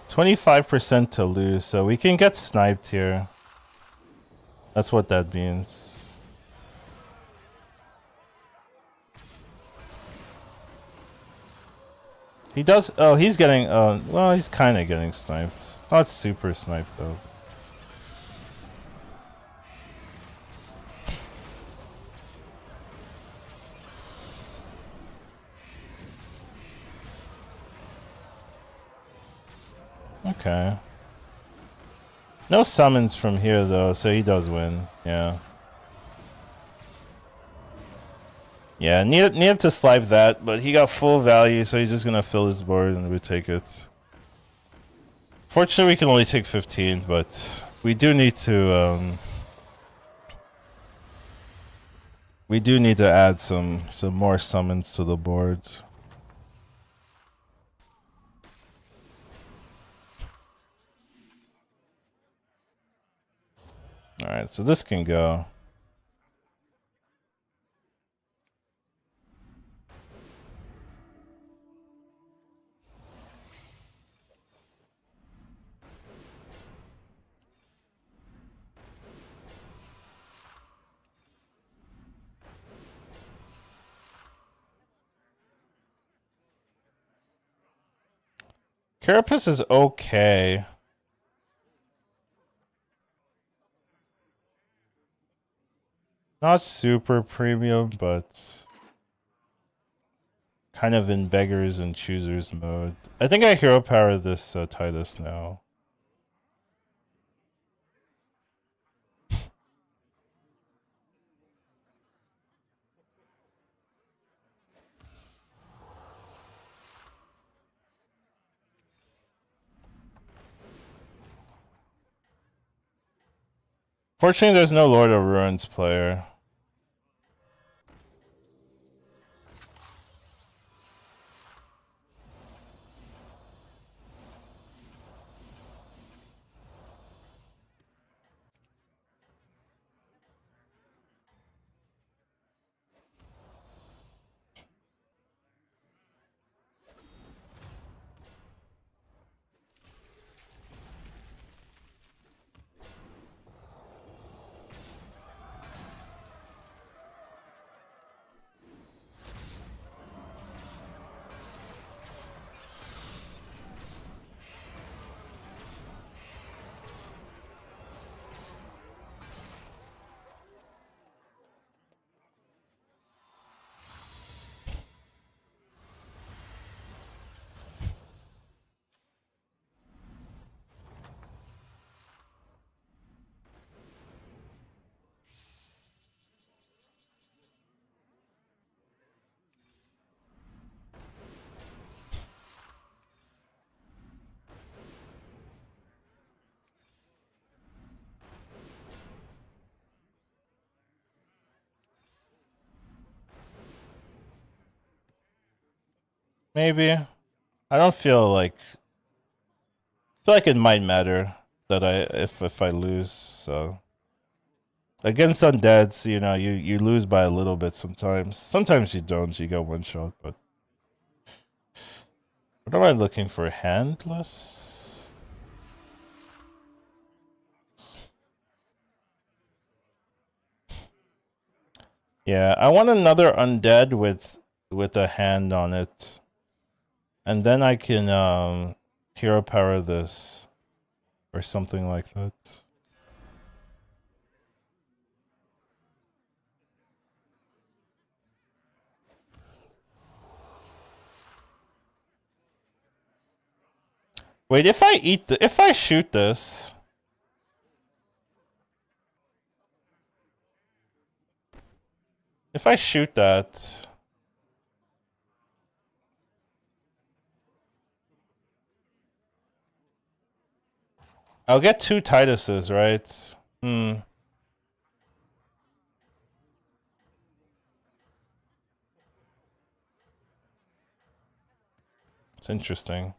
Speaker 1: 25% to lose, so we can get sniped here. That's what that means. He does. Oh, he's getting. Well, he's kind of getting sniped. Not super sniped though. Okay. No summons from here though, so he does win. Yeah. Yeah, needed to slipe that, but he got full value, so he's just gonna fill his board and we take it. Fortunately, we can only take 15, but we do need to add some more summons to the board. All right, so this can go. Carapace is okay. Not super premium, but kind of in beggars and choosers mode. I think I hero power this Titus now. Fortunately, there's no Lord of Ruins player. Maybe. I don't feel like it might matter that if I lose, so against undeads, you know, you lose by a little bit sometimes. Sometimes you don't, you go one shot, but what am I looking for? Handless? Yeah, I want another undead with a hand on it. And then I can hero power this or something like that. Wait, if I shoot this, if I shoot that, I'll get 2 Tituses, right? It's interesting.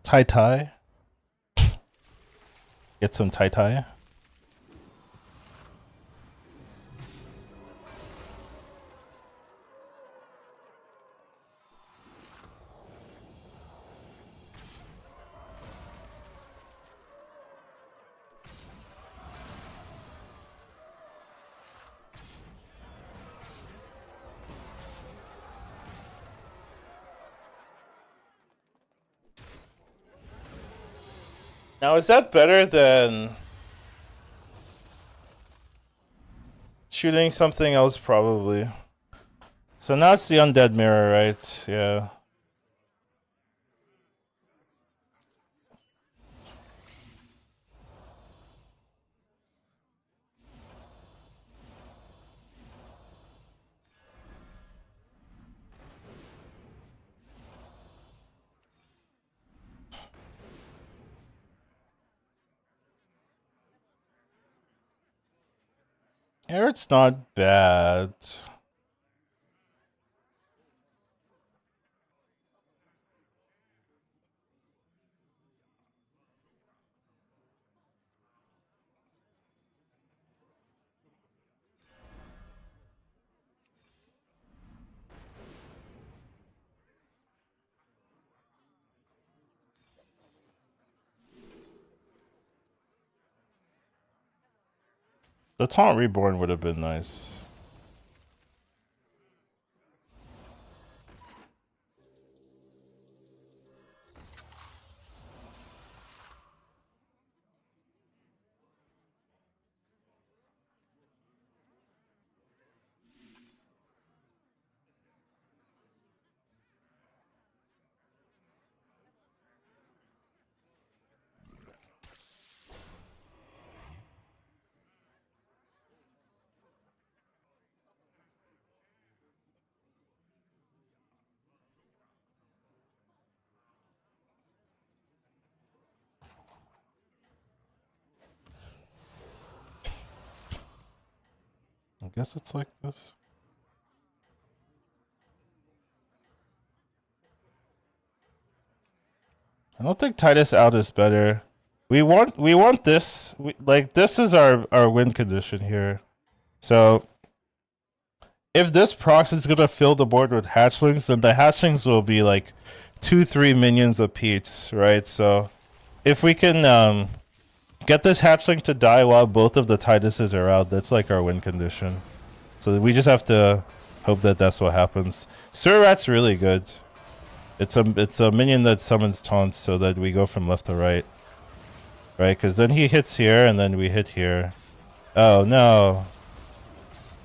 Speaker 1: Tai. Get some Tai. Now, is that better than shooting something else? Probably. So now it's the undead mirror, right? Yeah. Here it's not bad. The Taunt Reborn would have been nice. guess it's like this. I don't think Titus out is better. We want this. This is our win condition here. So if this procs is gonna fill the board with hatchlings, then the hatchlings will be like 2-3 minions apiece, right? So if we can get this hatchling to die while both of the Tituses are out, that's like our win condition. So we just have to hope that that's what happens. Surrat's really good. It's a minion that summons taunts so that we go from left to right. Right, because then he hits here and then we hit here. Oh no.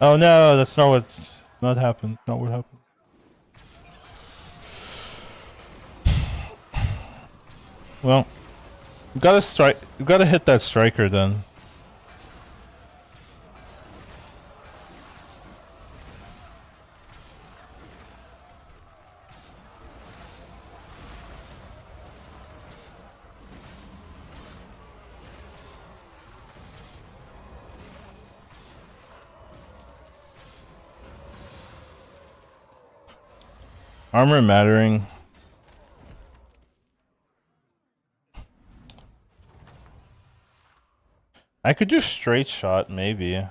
Speaker 1: Oh no, that's not happened. Not what happened. Well, we gotta hit that striker then. Armor mattering. I could do straight shot, maybe.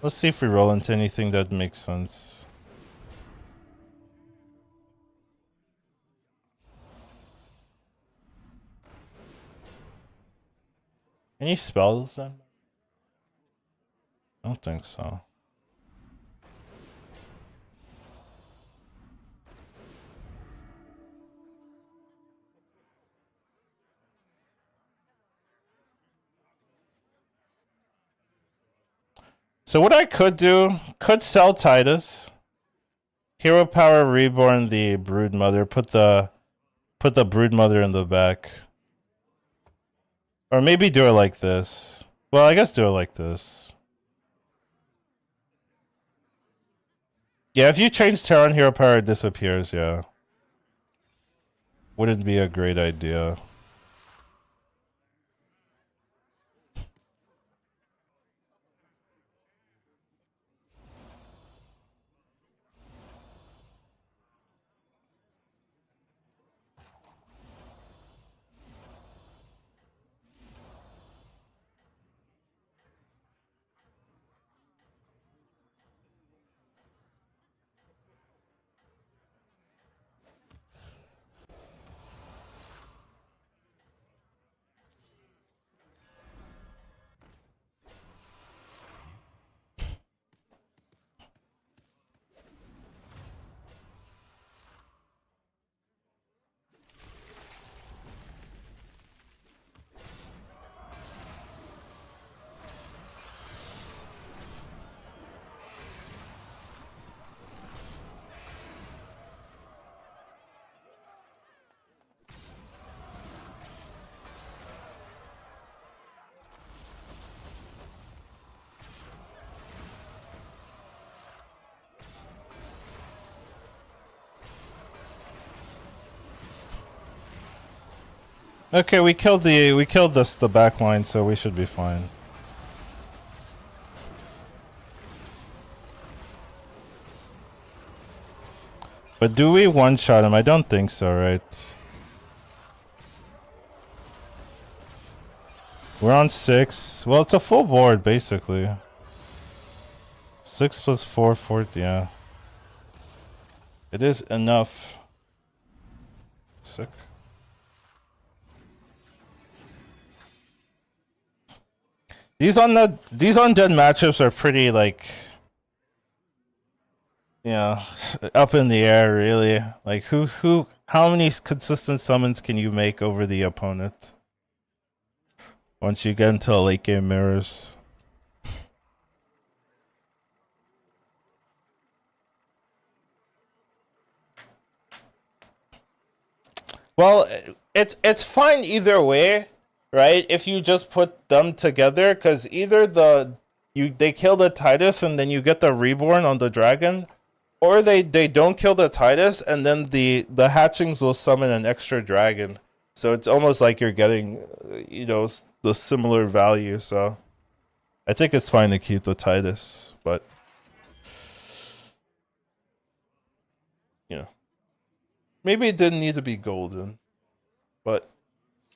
Speaker 1: Let's see if we roll into anything that makes sense. Any spells then? I don't think so. So what I could do, could sell Titus, hero power reborn the broodmother, put the broodmother in the back, or maybe do it like this. Well, I guess do it like this. Yeah, if you change Terran hero power, it disappears. Yeah, wouldn't be a great idea. Okay, we killed the back line, so we should be fine. But do we one-shot him? I don't think so, right? We're on 6. Well, it's a full board, basically. 6 plus 4, 4, yeah. It is enough. Sick. These undead matchups are pretty, like, yeah, up in the air, really. Like, how many consistent summons can you make over the opponent once you get into late game mirrors? Well, it's fine either way. Right, if you just put them together, because either they kill the Titus and then you get the reborn on the dragon, or they don't kill the Titus and then the hatchings will summon an extra dragon. So it's almost like you're getting, the similar value, so I think it's fine to keep the Titus, but you know, maybe it didn't need to be golden, but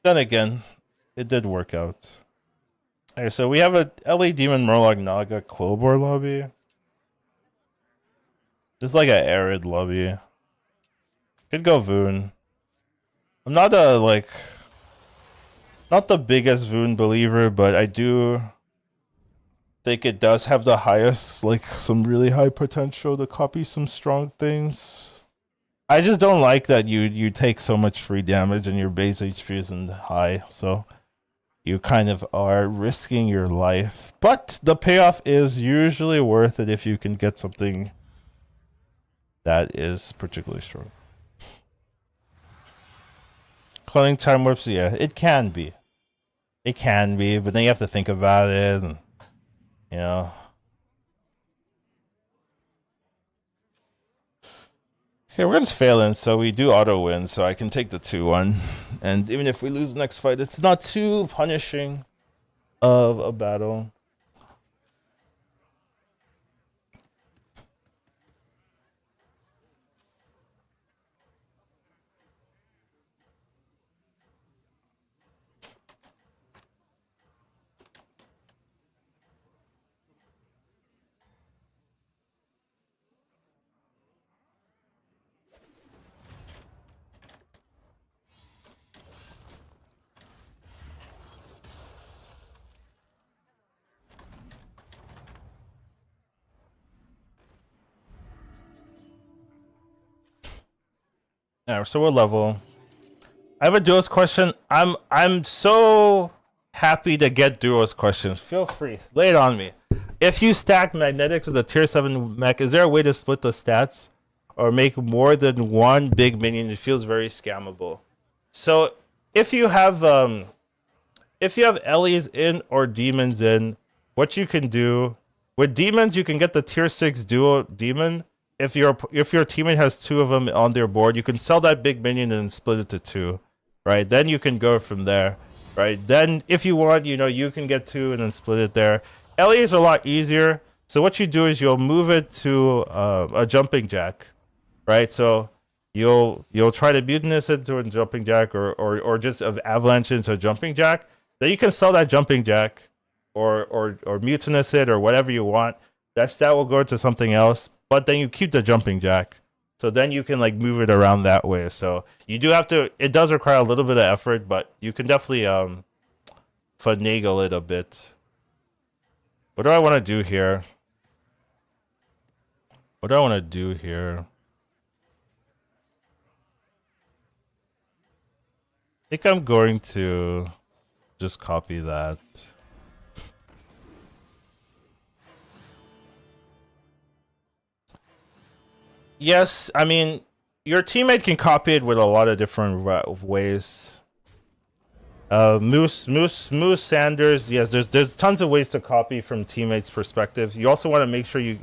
Speaker 1: then again, it did work out. Okay, so we have a LA Demon Murloc Naga Quillbore lobby. This is like an arid lobby. Could go Voon. I'm not not the biggest Voon believer, but I do think it does have the highest, like some really high potential to copy some strong things. I just don't like that you take so much free damage and your base HP isn't high, so you kind of are risking your life. But the payoff is usually worth it if you can get something that is particularly strong. Cloning time warps, yeah, it can be. It can be, but then you have to think about it, and you know. Okay, we're gonna fail in, so we do auto win, so I can take the 2-1. And even if we lose the next fight, it's not too punishing of a battle. Yeah, so we're level. I have a DUOS question. I'm so happy to get DUOS questions. Feel free, lay it on me. If you stack magnetics with a tier 7 mech, is there a way to split the stats or make more than one big minion? It feels very scammable. So if you have Ellies in or demons in, what you can do with demons, you can get the tier 6 duo demon. If your teammate has 2 of them on their board, you can sell that big minion and split it to 2, right? Then you can go from there, right? Then if you want, you can get 2 and then split it there. LEs are a lot easier. So what you do is you'll move it to a jumping jack, right? So you'll try to mutinous it to a jumping jack or just avalanche into a jumping jack. Then you can sell that jumping jack or mutinous it or whatever you want. That stat will go to something else. But then you keep the jumping jack. So then you can like move it around that way. So you do have to, it does require a little bit of effort, but you can definitely finagle it a bit. What do I want to do here? I think I'm going to just copy that. Yes, I mean, your teammate can copy it with a lot of different ways. Moose Sanders, yes, there's tons of ways to copy from teammates' perspective. You also want to make sure you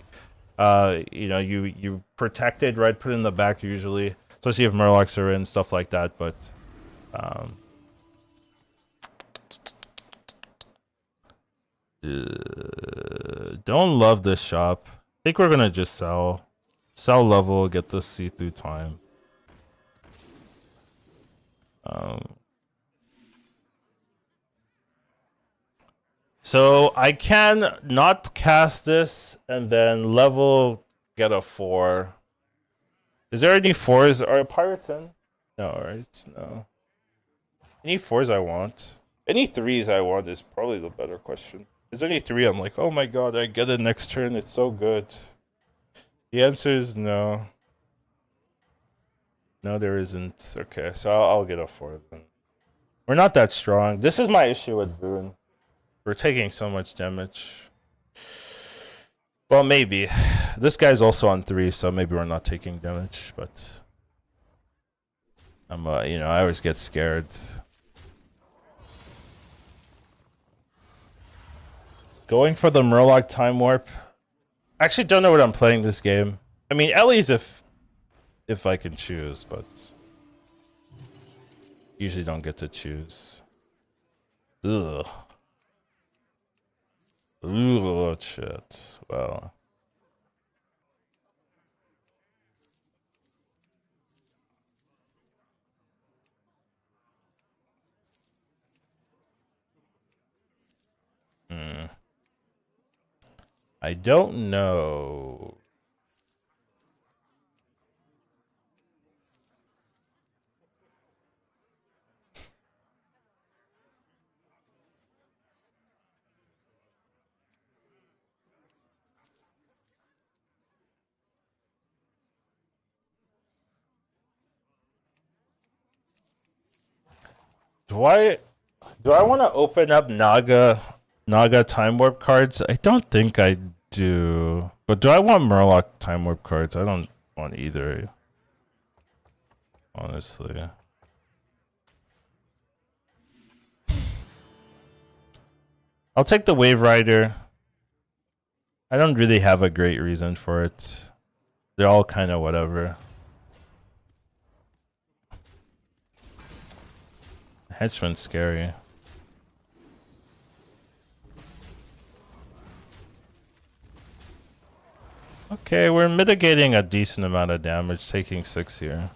Speaker 1: protect it, right? Put it in the back usually, especially if Murlocs are in, stuff like that. But don't love this shop. I think we're gonna just sell level, get the see-through time. So I can not cast this and then level, get a 4. Is there any 4s? Are pirates in? No, right? No. Any 4s I want? Any 3s I want is probably the better question. Is there any 3 I'm like, oh my god, I get it next turn, it's so good? The answer is no. No, there isn't. Okay, so I'll get a 4 then. We're not that strong. This is my issue with Boone. We're taking so much damage. Well, maybe. This guy's also on 3, so maybe we're not taking damage, but I'm I always get scared. Going for the Murloc Time Warp. I actually don't know what I'm playing this game. I mean, Ellie's if I can choose, but usually don't get to choose. Ugh. Ooh, shit. Well. I don't know. Do I want to open up Naga time warp cards? I don't think I do. But do I want Murloc time warp cards? I don't want either. Honestly. I'll take the Wave Rider. I don't really have a great reason for it. They're all kind of whatever. Henchman's scary. Okay, we're mitigating a decent amount of damage, taking 6 here.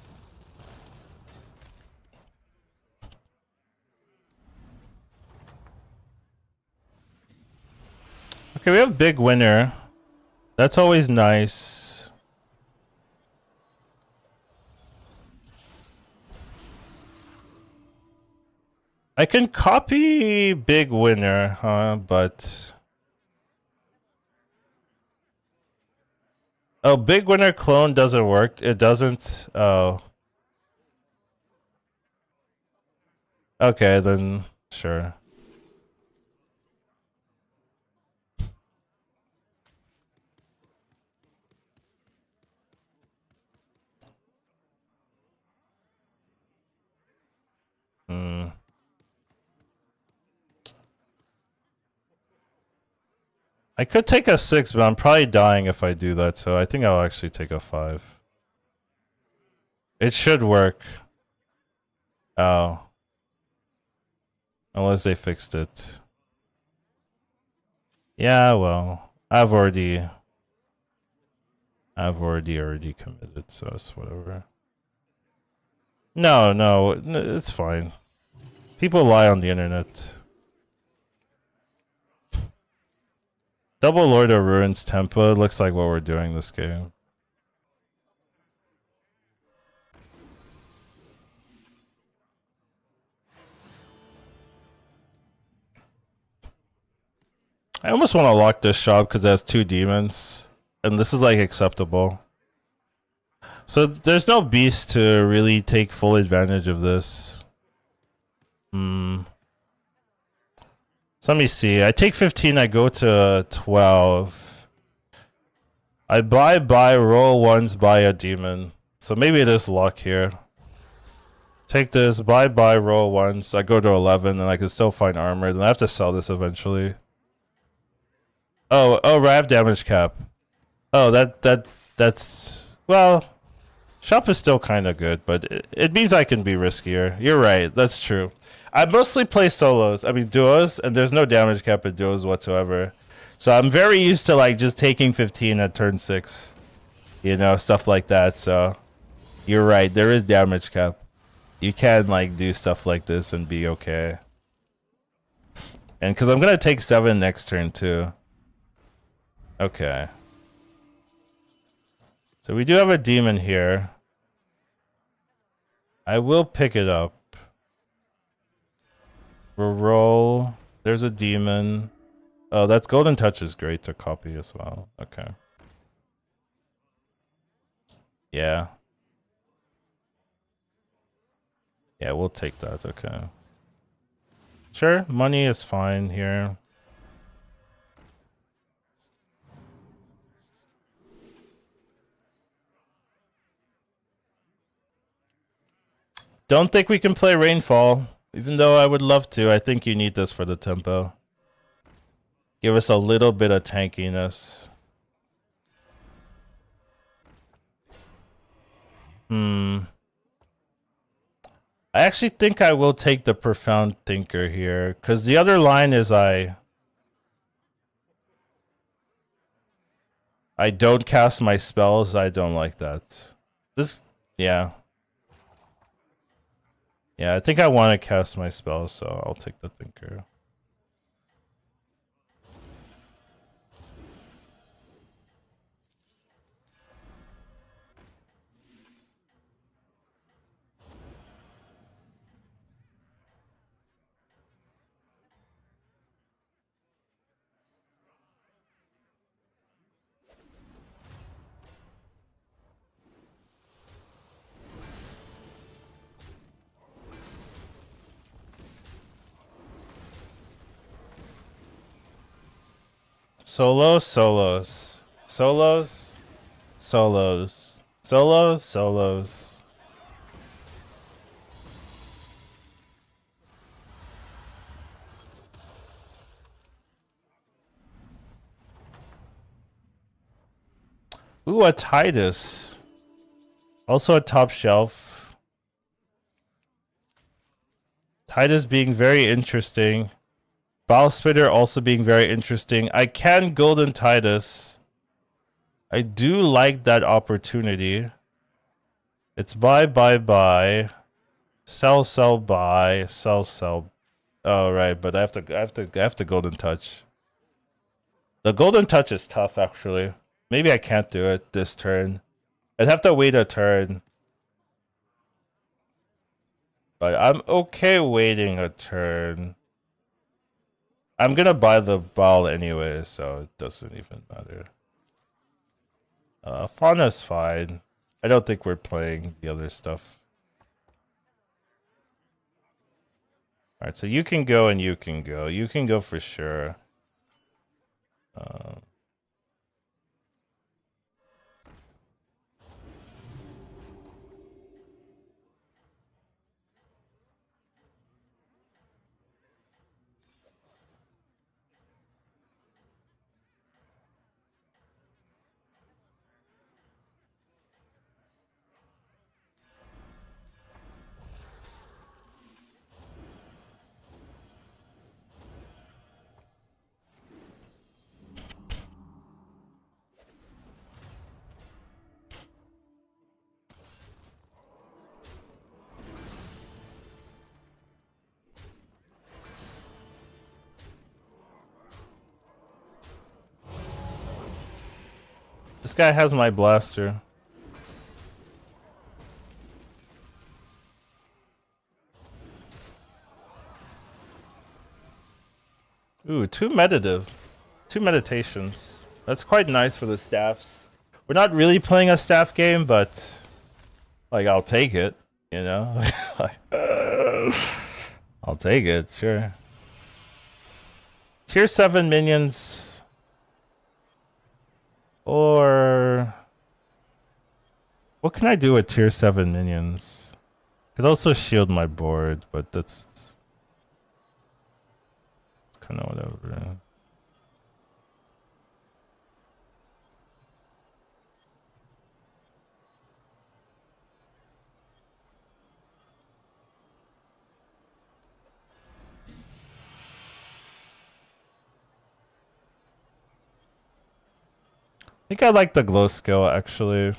Speaker 1: Okay, we have big winner. That's always nice. I can copy big winner, huh? But oh, big winner clone doesn't work. It doesn't. Oh. Okay, then sure. I could take a 6, but I'm probably dying if I do that, so I think I'll actually take a 5. It should work. Oh. Unless they fixed it. Yeah, well, I've already committed, so it's whatever. No, it's fine. People lie on the internet. Double Lord of Ruins tempo looks like what we're doing this game. I almost want to lock this shop because it has 2 demons. And this is like acceptable. So there's no beast to really take full advantage of this. So let me see. I take 15, I go to 12. I buy, roll once, buy a demon. So maybe it is luck here. Take this, buy, roll once. I go to 11, and I can still find armor. Then I have to sell this eventually. Oh, I have damage cap. Oh, that's well. Shop is still kind of good, but it means I can be riskier. You're right. That's true. I mostly play solos. I mean duos, and there's no damage cap in duos whatsoever. So I'm very used to like just taking 15 at turn 6. You know, stuff like that. So you're right. There is damage cap. You can like do stuff like this and be okay. And because I'm gonna take 7 next turn too. Okay. So we do have a demon here. I will pick it up. We'll roll. There's a demon. Oh, that's Golden Touch is great to copy as well. Okay. Yeah. Yeah, we'll take that. Okay. Sure, money is fine here. Don't think we can play Rainfall. Even though I would love to, I think you need this for the tempo. Give us a little bit of tankiness. I actually think I will take the Profound Thinker here, because the other line is I don't cast my spells. I don't like that. Yeah. Yeah, I think I want to cast my spells, so I'll take the Thinker. Solos. Ooh, a Titus. Also a top shelf. Titus being very interesting. Bile Spitter also being very interesting. I can Golden Titus. I do like that opportunity. It's buy, sell, buy, sell. Oh right, but I have to Golden Touch. The Golden Touch is tough actually. Maybe I can't do it this turn. I'd have to wait a turn. But I'm okay waiting a turn. I'm gonna buy the ball anyway, so it doesn't even matter. Fauna's fine. I don't think we're playing the other stuff. Alright, so you can go and you can go. You can go for sure. This guy has my blaster. Ooh, two meditations. That's quite nice for the staffs. We're not really playing a staff game, but like I'll take it, you know? I'll take it, sure. Tier 7 minions. Or what can I do with tier 7 minions? Could also shield my board, but that's kind of whatever. I think I like the glow skill actually.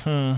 Speaker 1: Hmm.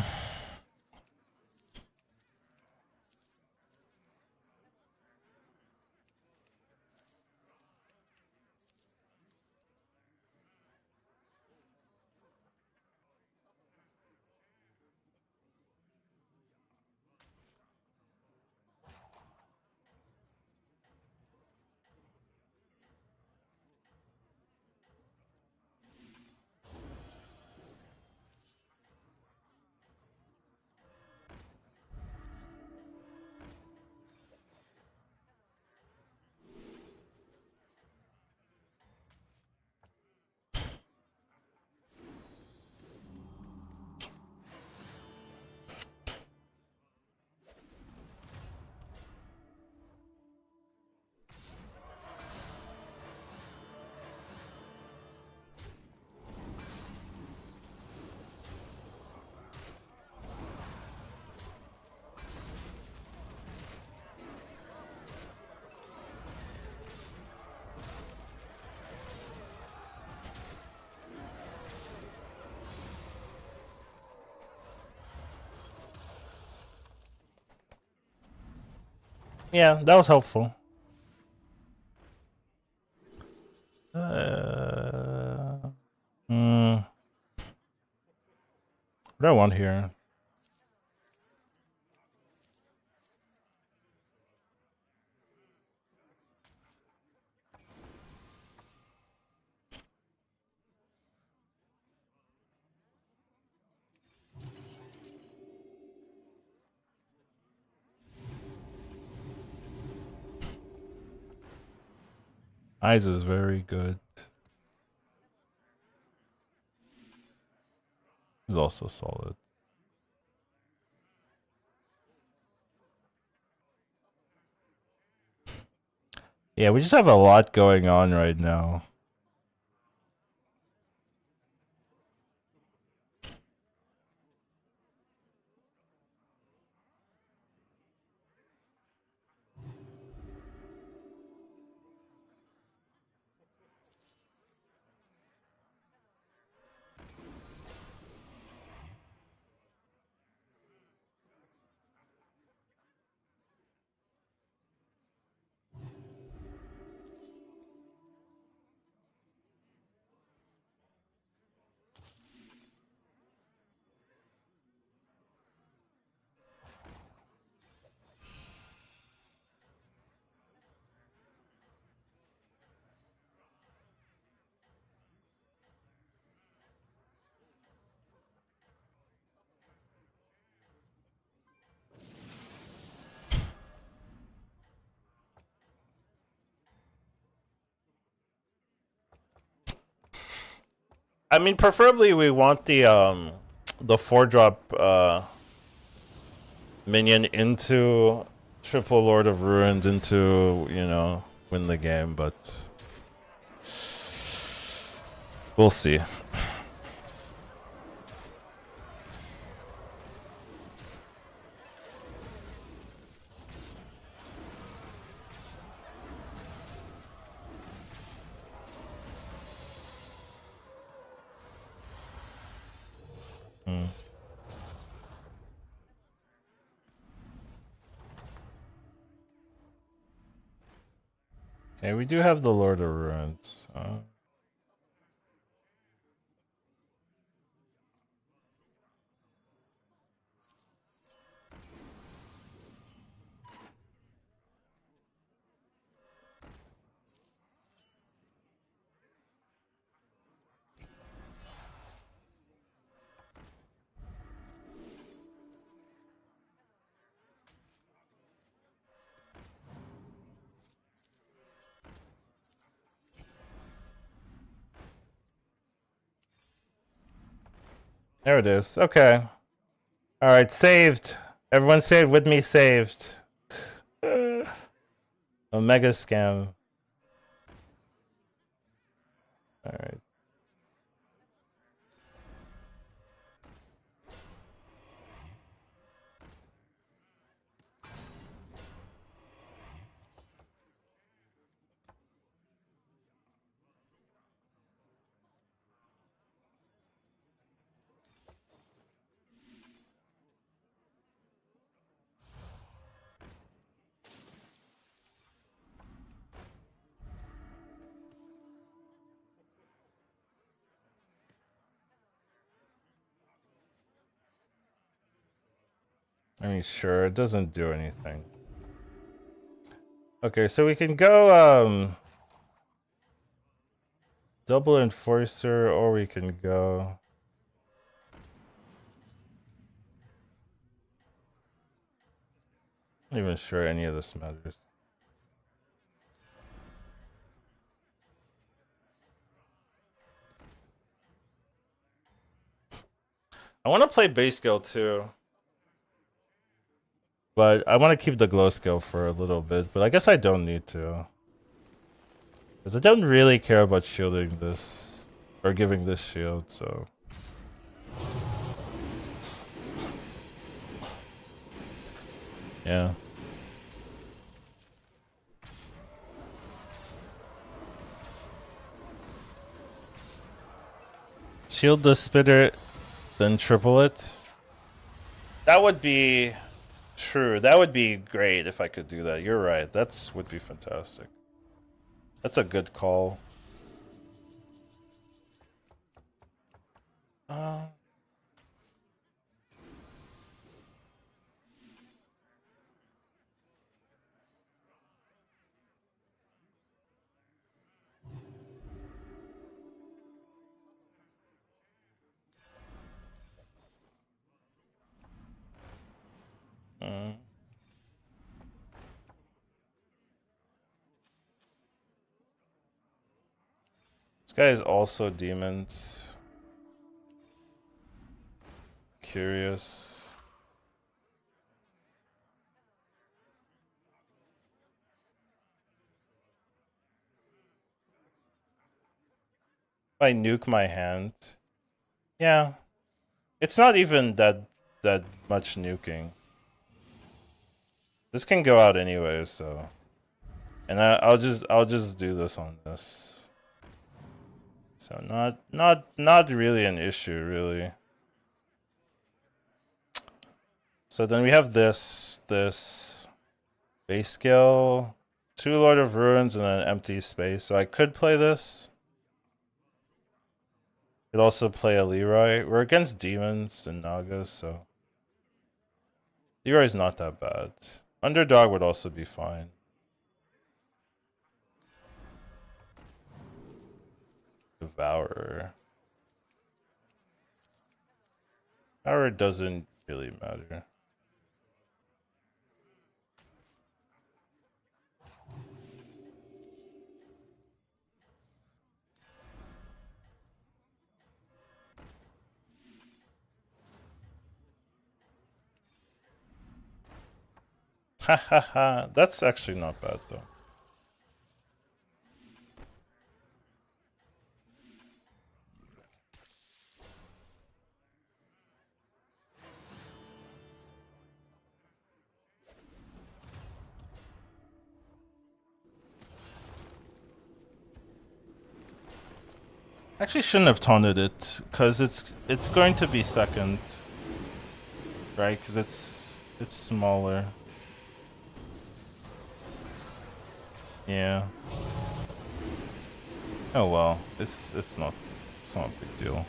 Speaker 1: Yeah, that was helpful. What do I want here? Eyes is very good. Is also solid. Yeah, we just have a lot going on right now. I mean, preferably we want the 4-drop minion into triple Lord of Ruins into, you know, win the game, but we'll see. Okay, we do have the Lord of Ruins. There it is. Okay. All right, saved. Everyone saved with me. Saved. Omega scam. All right. I mean, sure, it doesn't do anything. Okay, so we can go double enforcer, or we can go not even sure any of this matters. I want to play base skill too, but I want to keep the glow skill for a little bit. But I guess I don't need to, because I don't really care about shielding this or giving this shield. So yeah. Shield the spitter, then triple it. That would be true. That would be great if I could do that. You're right. That's would be fantastic. That's a good call. This guy is also demons. Curious. If I nuke my hand, yeah, it's not even that much nuking. This can go out anyway, so, and I'll just do this on this. So not really an issue, really. So then we have this base skill, 2 Lord of Ruins, and an empty space. So I could play this. Could also play a Leroy. We're against demons and Nagas, so Leroy's not that bad. Underdog would also be fine. Devourer. Devourer doesn't really matter. Ha ha ha. That's actually not bad though. Actually shouldn't have taunted it, because it's going to be second. Right? Because it's smaller. Yeah. Oh well. It's not a big deal.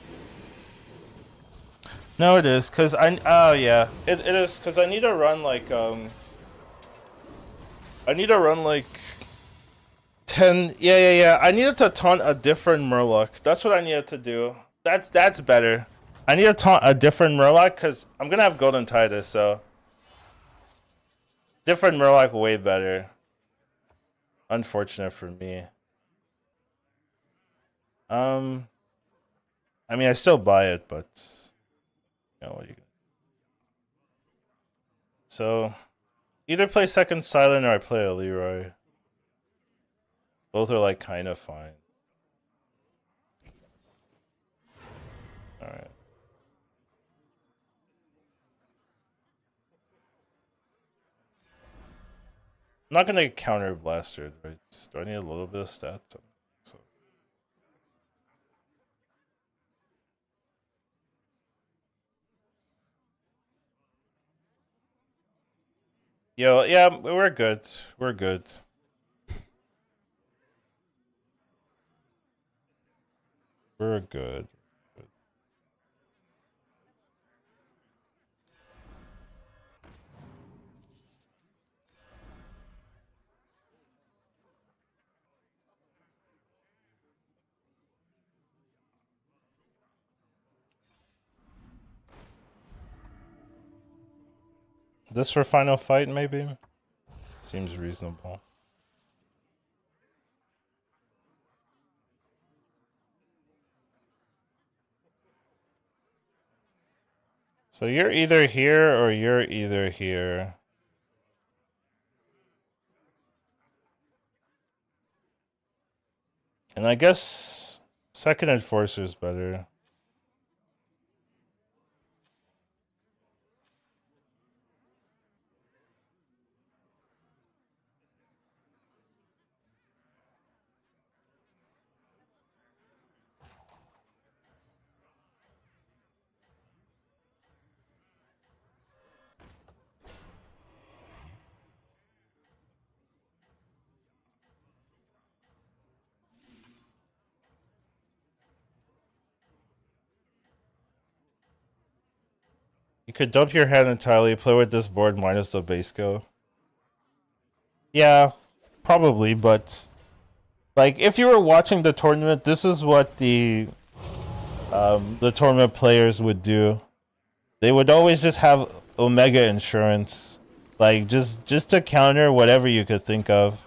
Speaker 1: No, it is, because oh yeah. It is, because I need to run like 10. Yeah. I needed to taunt a different Murloc. That's what I needed to do. That's better. I need to taunt a different Murloc because I'm gonna have Golden Titus, so different Murloc way better. Unfortunate for me. I mean I still buy it, but you know what you. So either play second silent or I play a Leroy. Both are like kind of fine. All right. I'm not gonna get counter blastered, right? Do I need a little bit of stats? So. Yo, yeah, we're good. We're good. We're good. This for final fight, maybe? Seems reasonable. So you're either here or you're either here. And I guess second Enforcer is better. You could dump your hand entirely, play with this board minus the base go. Yeah, probably, but like if you were watching the tournament, this is what the tournament players would do. They would always just have Omega insurance, like just to counter whatever you could think of.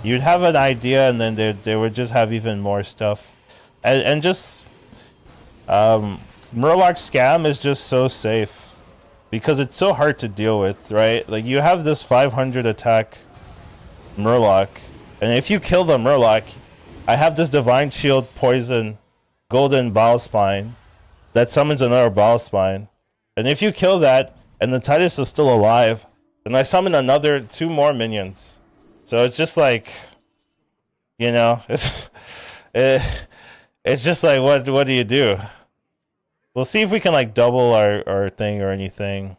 Speaker 1: You'd have an idea, and then they would just have even more stuff, and just Murloc Scam is just so safe because it's so hard to deal with, right? Like you have this 500 attack Murloc, and if you kill the Murloc, I have this Divine Shield Poison Golden Bile Spine that summons another Bile Spine, and if you kill that and the Titus is still alive, then I summon another 2 more minions. So it's just like, you know, it's just like what do you do? We'll see if we can like double our thing or anything.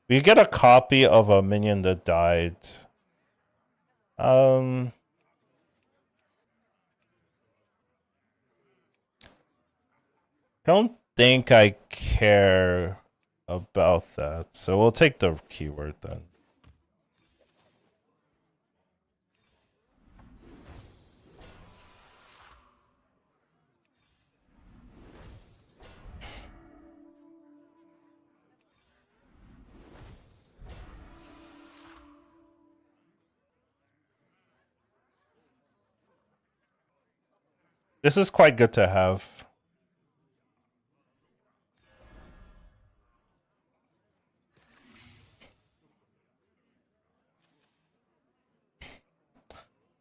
Speaker 1: We get a copy of a minion that died. Don't think I care about that. So we'll take the keyword then. This is quite good to have.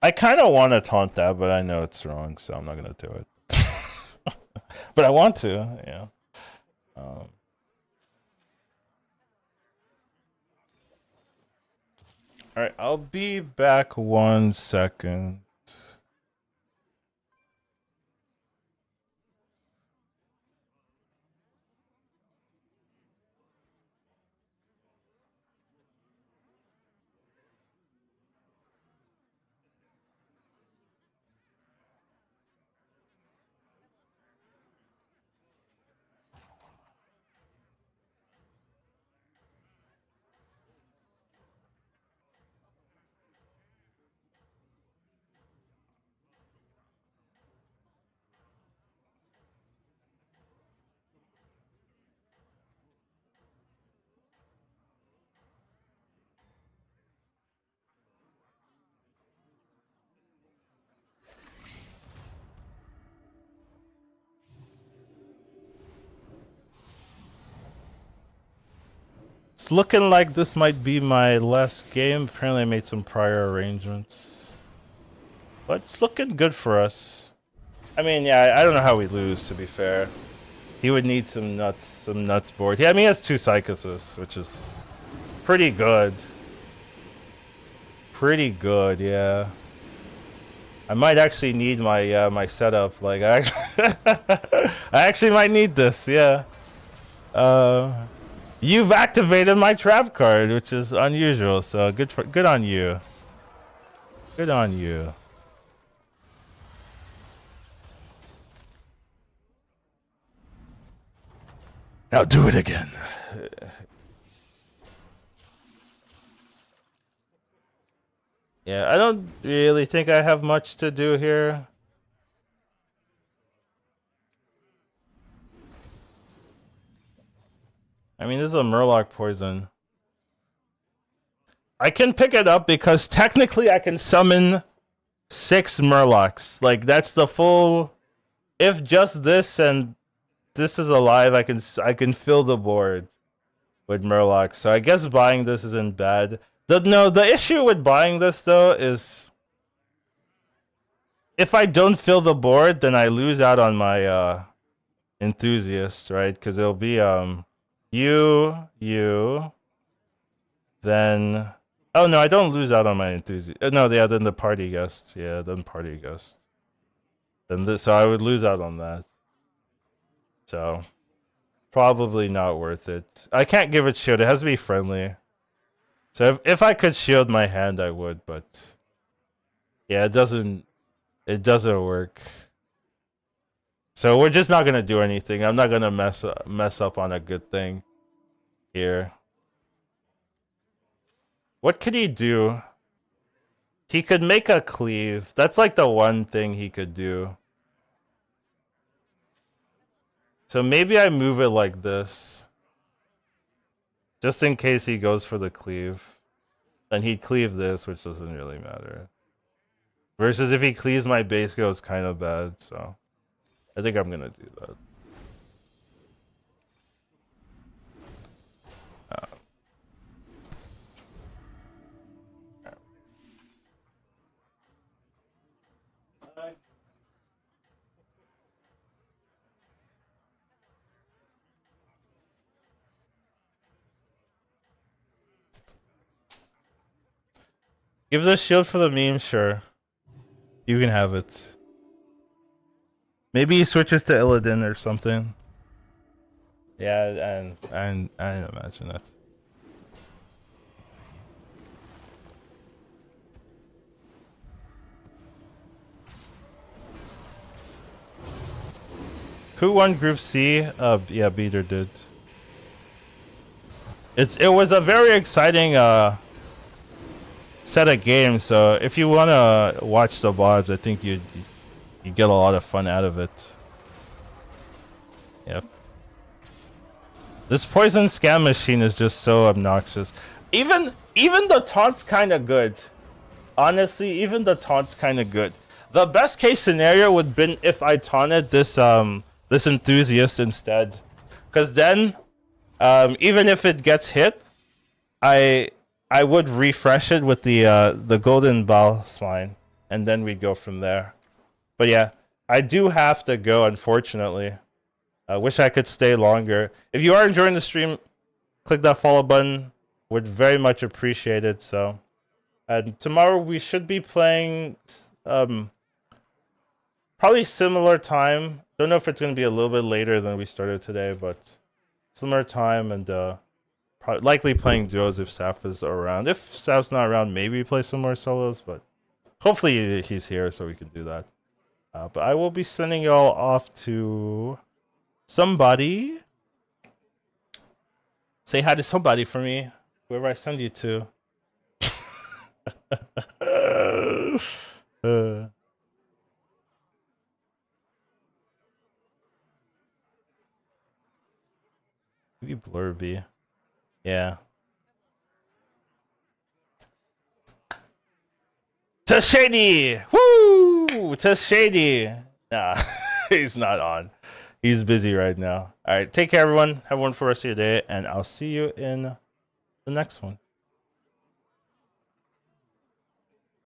Speaker 1: I kind of want to taunt that, but I know it's wrong, so I'm not going to do it. But I want to, yeah. All right, I'll be back 1 second. It's looking like this might be my last game. Apparently I made some prior arrangements. But it's looking good for us. I mean, yeah, I don't know how we lose, to be fair. He would need some nuts board. Yeah, I mean, he has 2 Psychosis, which is pretty good. Pretty good, yeah. I might actually need my my setup. Like, I actually might need this, yeah. You've activated my trap card, which is unusual. So good on you. Good on you. Now do it again. Yeah, I don't really think I have much to do here. I mean, this is a Murloc poison. I can pick it up because technically I can summon 6 Murlocs. Like that's the full. If just this and this is alive, I can fill the board with Murlocs. So I guess buying this isn't bad. The issue with buying this though is if I don't fill the board, then I lose out on my enthusiast, right? Because it'll be you, then oh no, I don't lose out on my enthusiast. No, yeah, then the party guest. Yeah, then party guest. Then this, so I would lose out on that. So probably not worth it. I can't give it shield. It has to be friendly. So if I could shield my hand, I would, but yeah, it doesn't work. So we're just not gonna do anything. I'm not gonna mess up on a good thing here. What could he do? He could make a cleave. That's like the one thing he could do. So maybe I move it like this. Just in case he goes for the cleave. Then he'd cleave this, which doesn't really matter. Versus if he cleaves my base goes kind of bad, so I think I'm gonna do that. Give the shield for the meme, sure. You can have it. Maybe he switches to Illidan or something. Yeah, and I imagine that. Who won Group C? Yeah, Beater did. It was a very exciting set of games. So if you wanna watch the VODs, I think you get a lot of fun out of it. Yep. This poison scam machine is just so obnoxious. Even the taunt's kind of good. Honestly, even the taunt's kind of good. The best case scenario would have been if I taunted this this enthusiast instead, because then even if it gets hit, I would refresh it with the golden ball spine, and then we'd go from there. But yeah, I do have to go, unfortunately. I wish I could stay longer. If you are enjoying the stream, click that follow button. Would very much appreciate it. So, and tomorrow we should be playing probably similar time. Don't know if it's going to be a little bit later than we started today, but similar time, and likely playing duos if Saf is around. If Saf's not around, maybe play some more solos, but hopefully he's here so we can do that. But I will be sending y'all off to somebody. Say hi to somebody for me, whoever I send you to. Maybe Blurby. Yeah. Tashady! Woo! Tashady! Nah, he's not on. He's busy right now. Alright, take care everyone. Have a wonderful rest of your day, and I'll see you in the next one.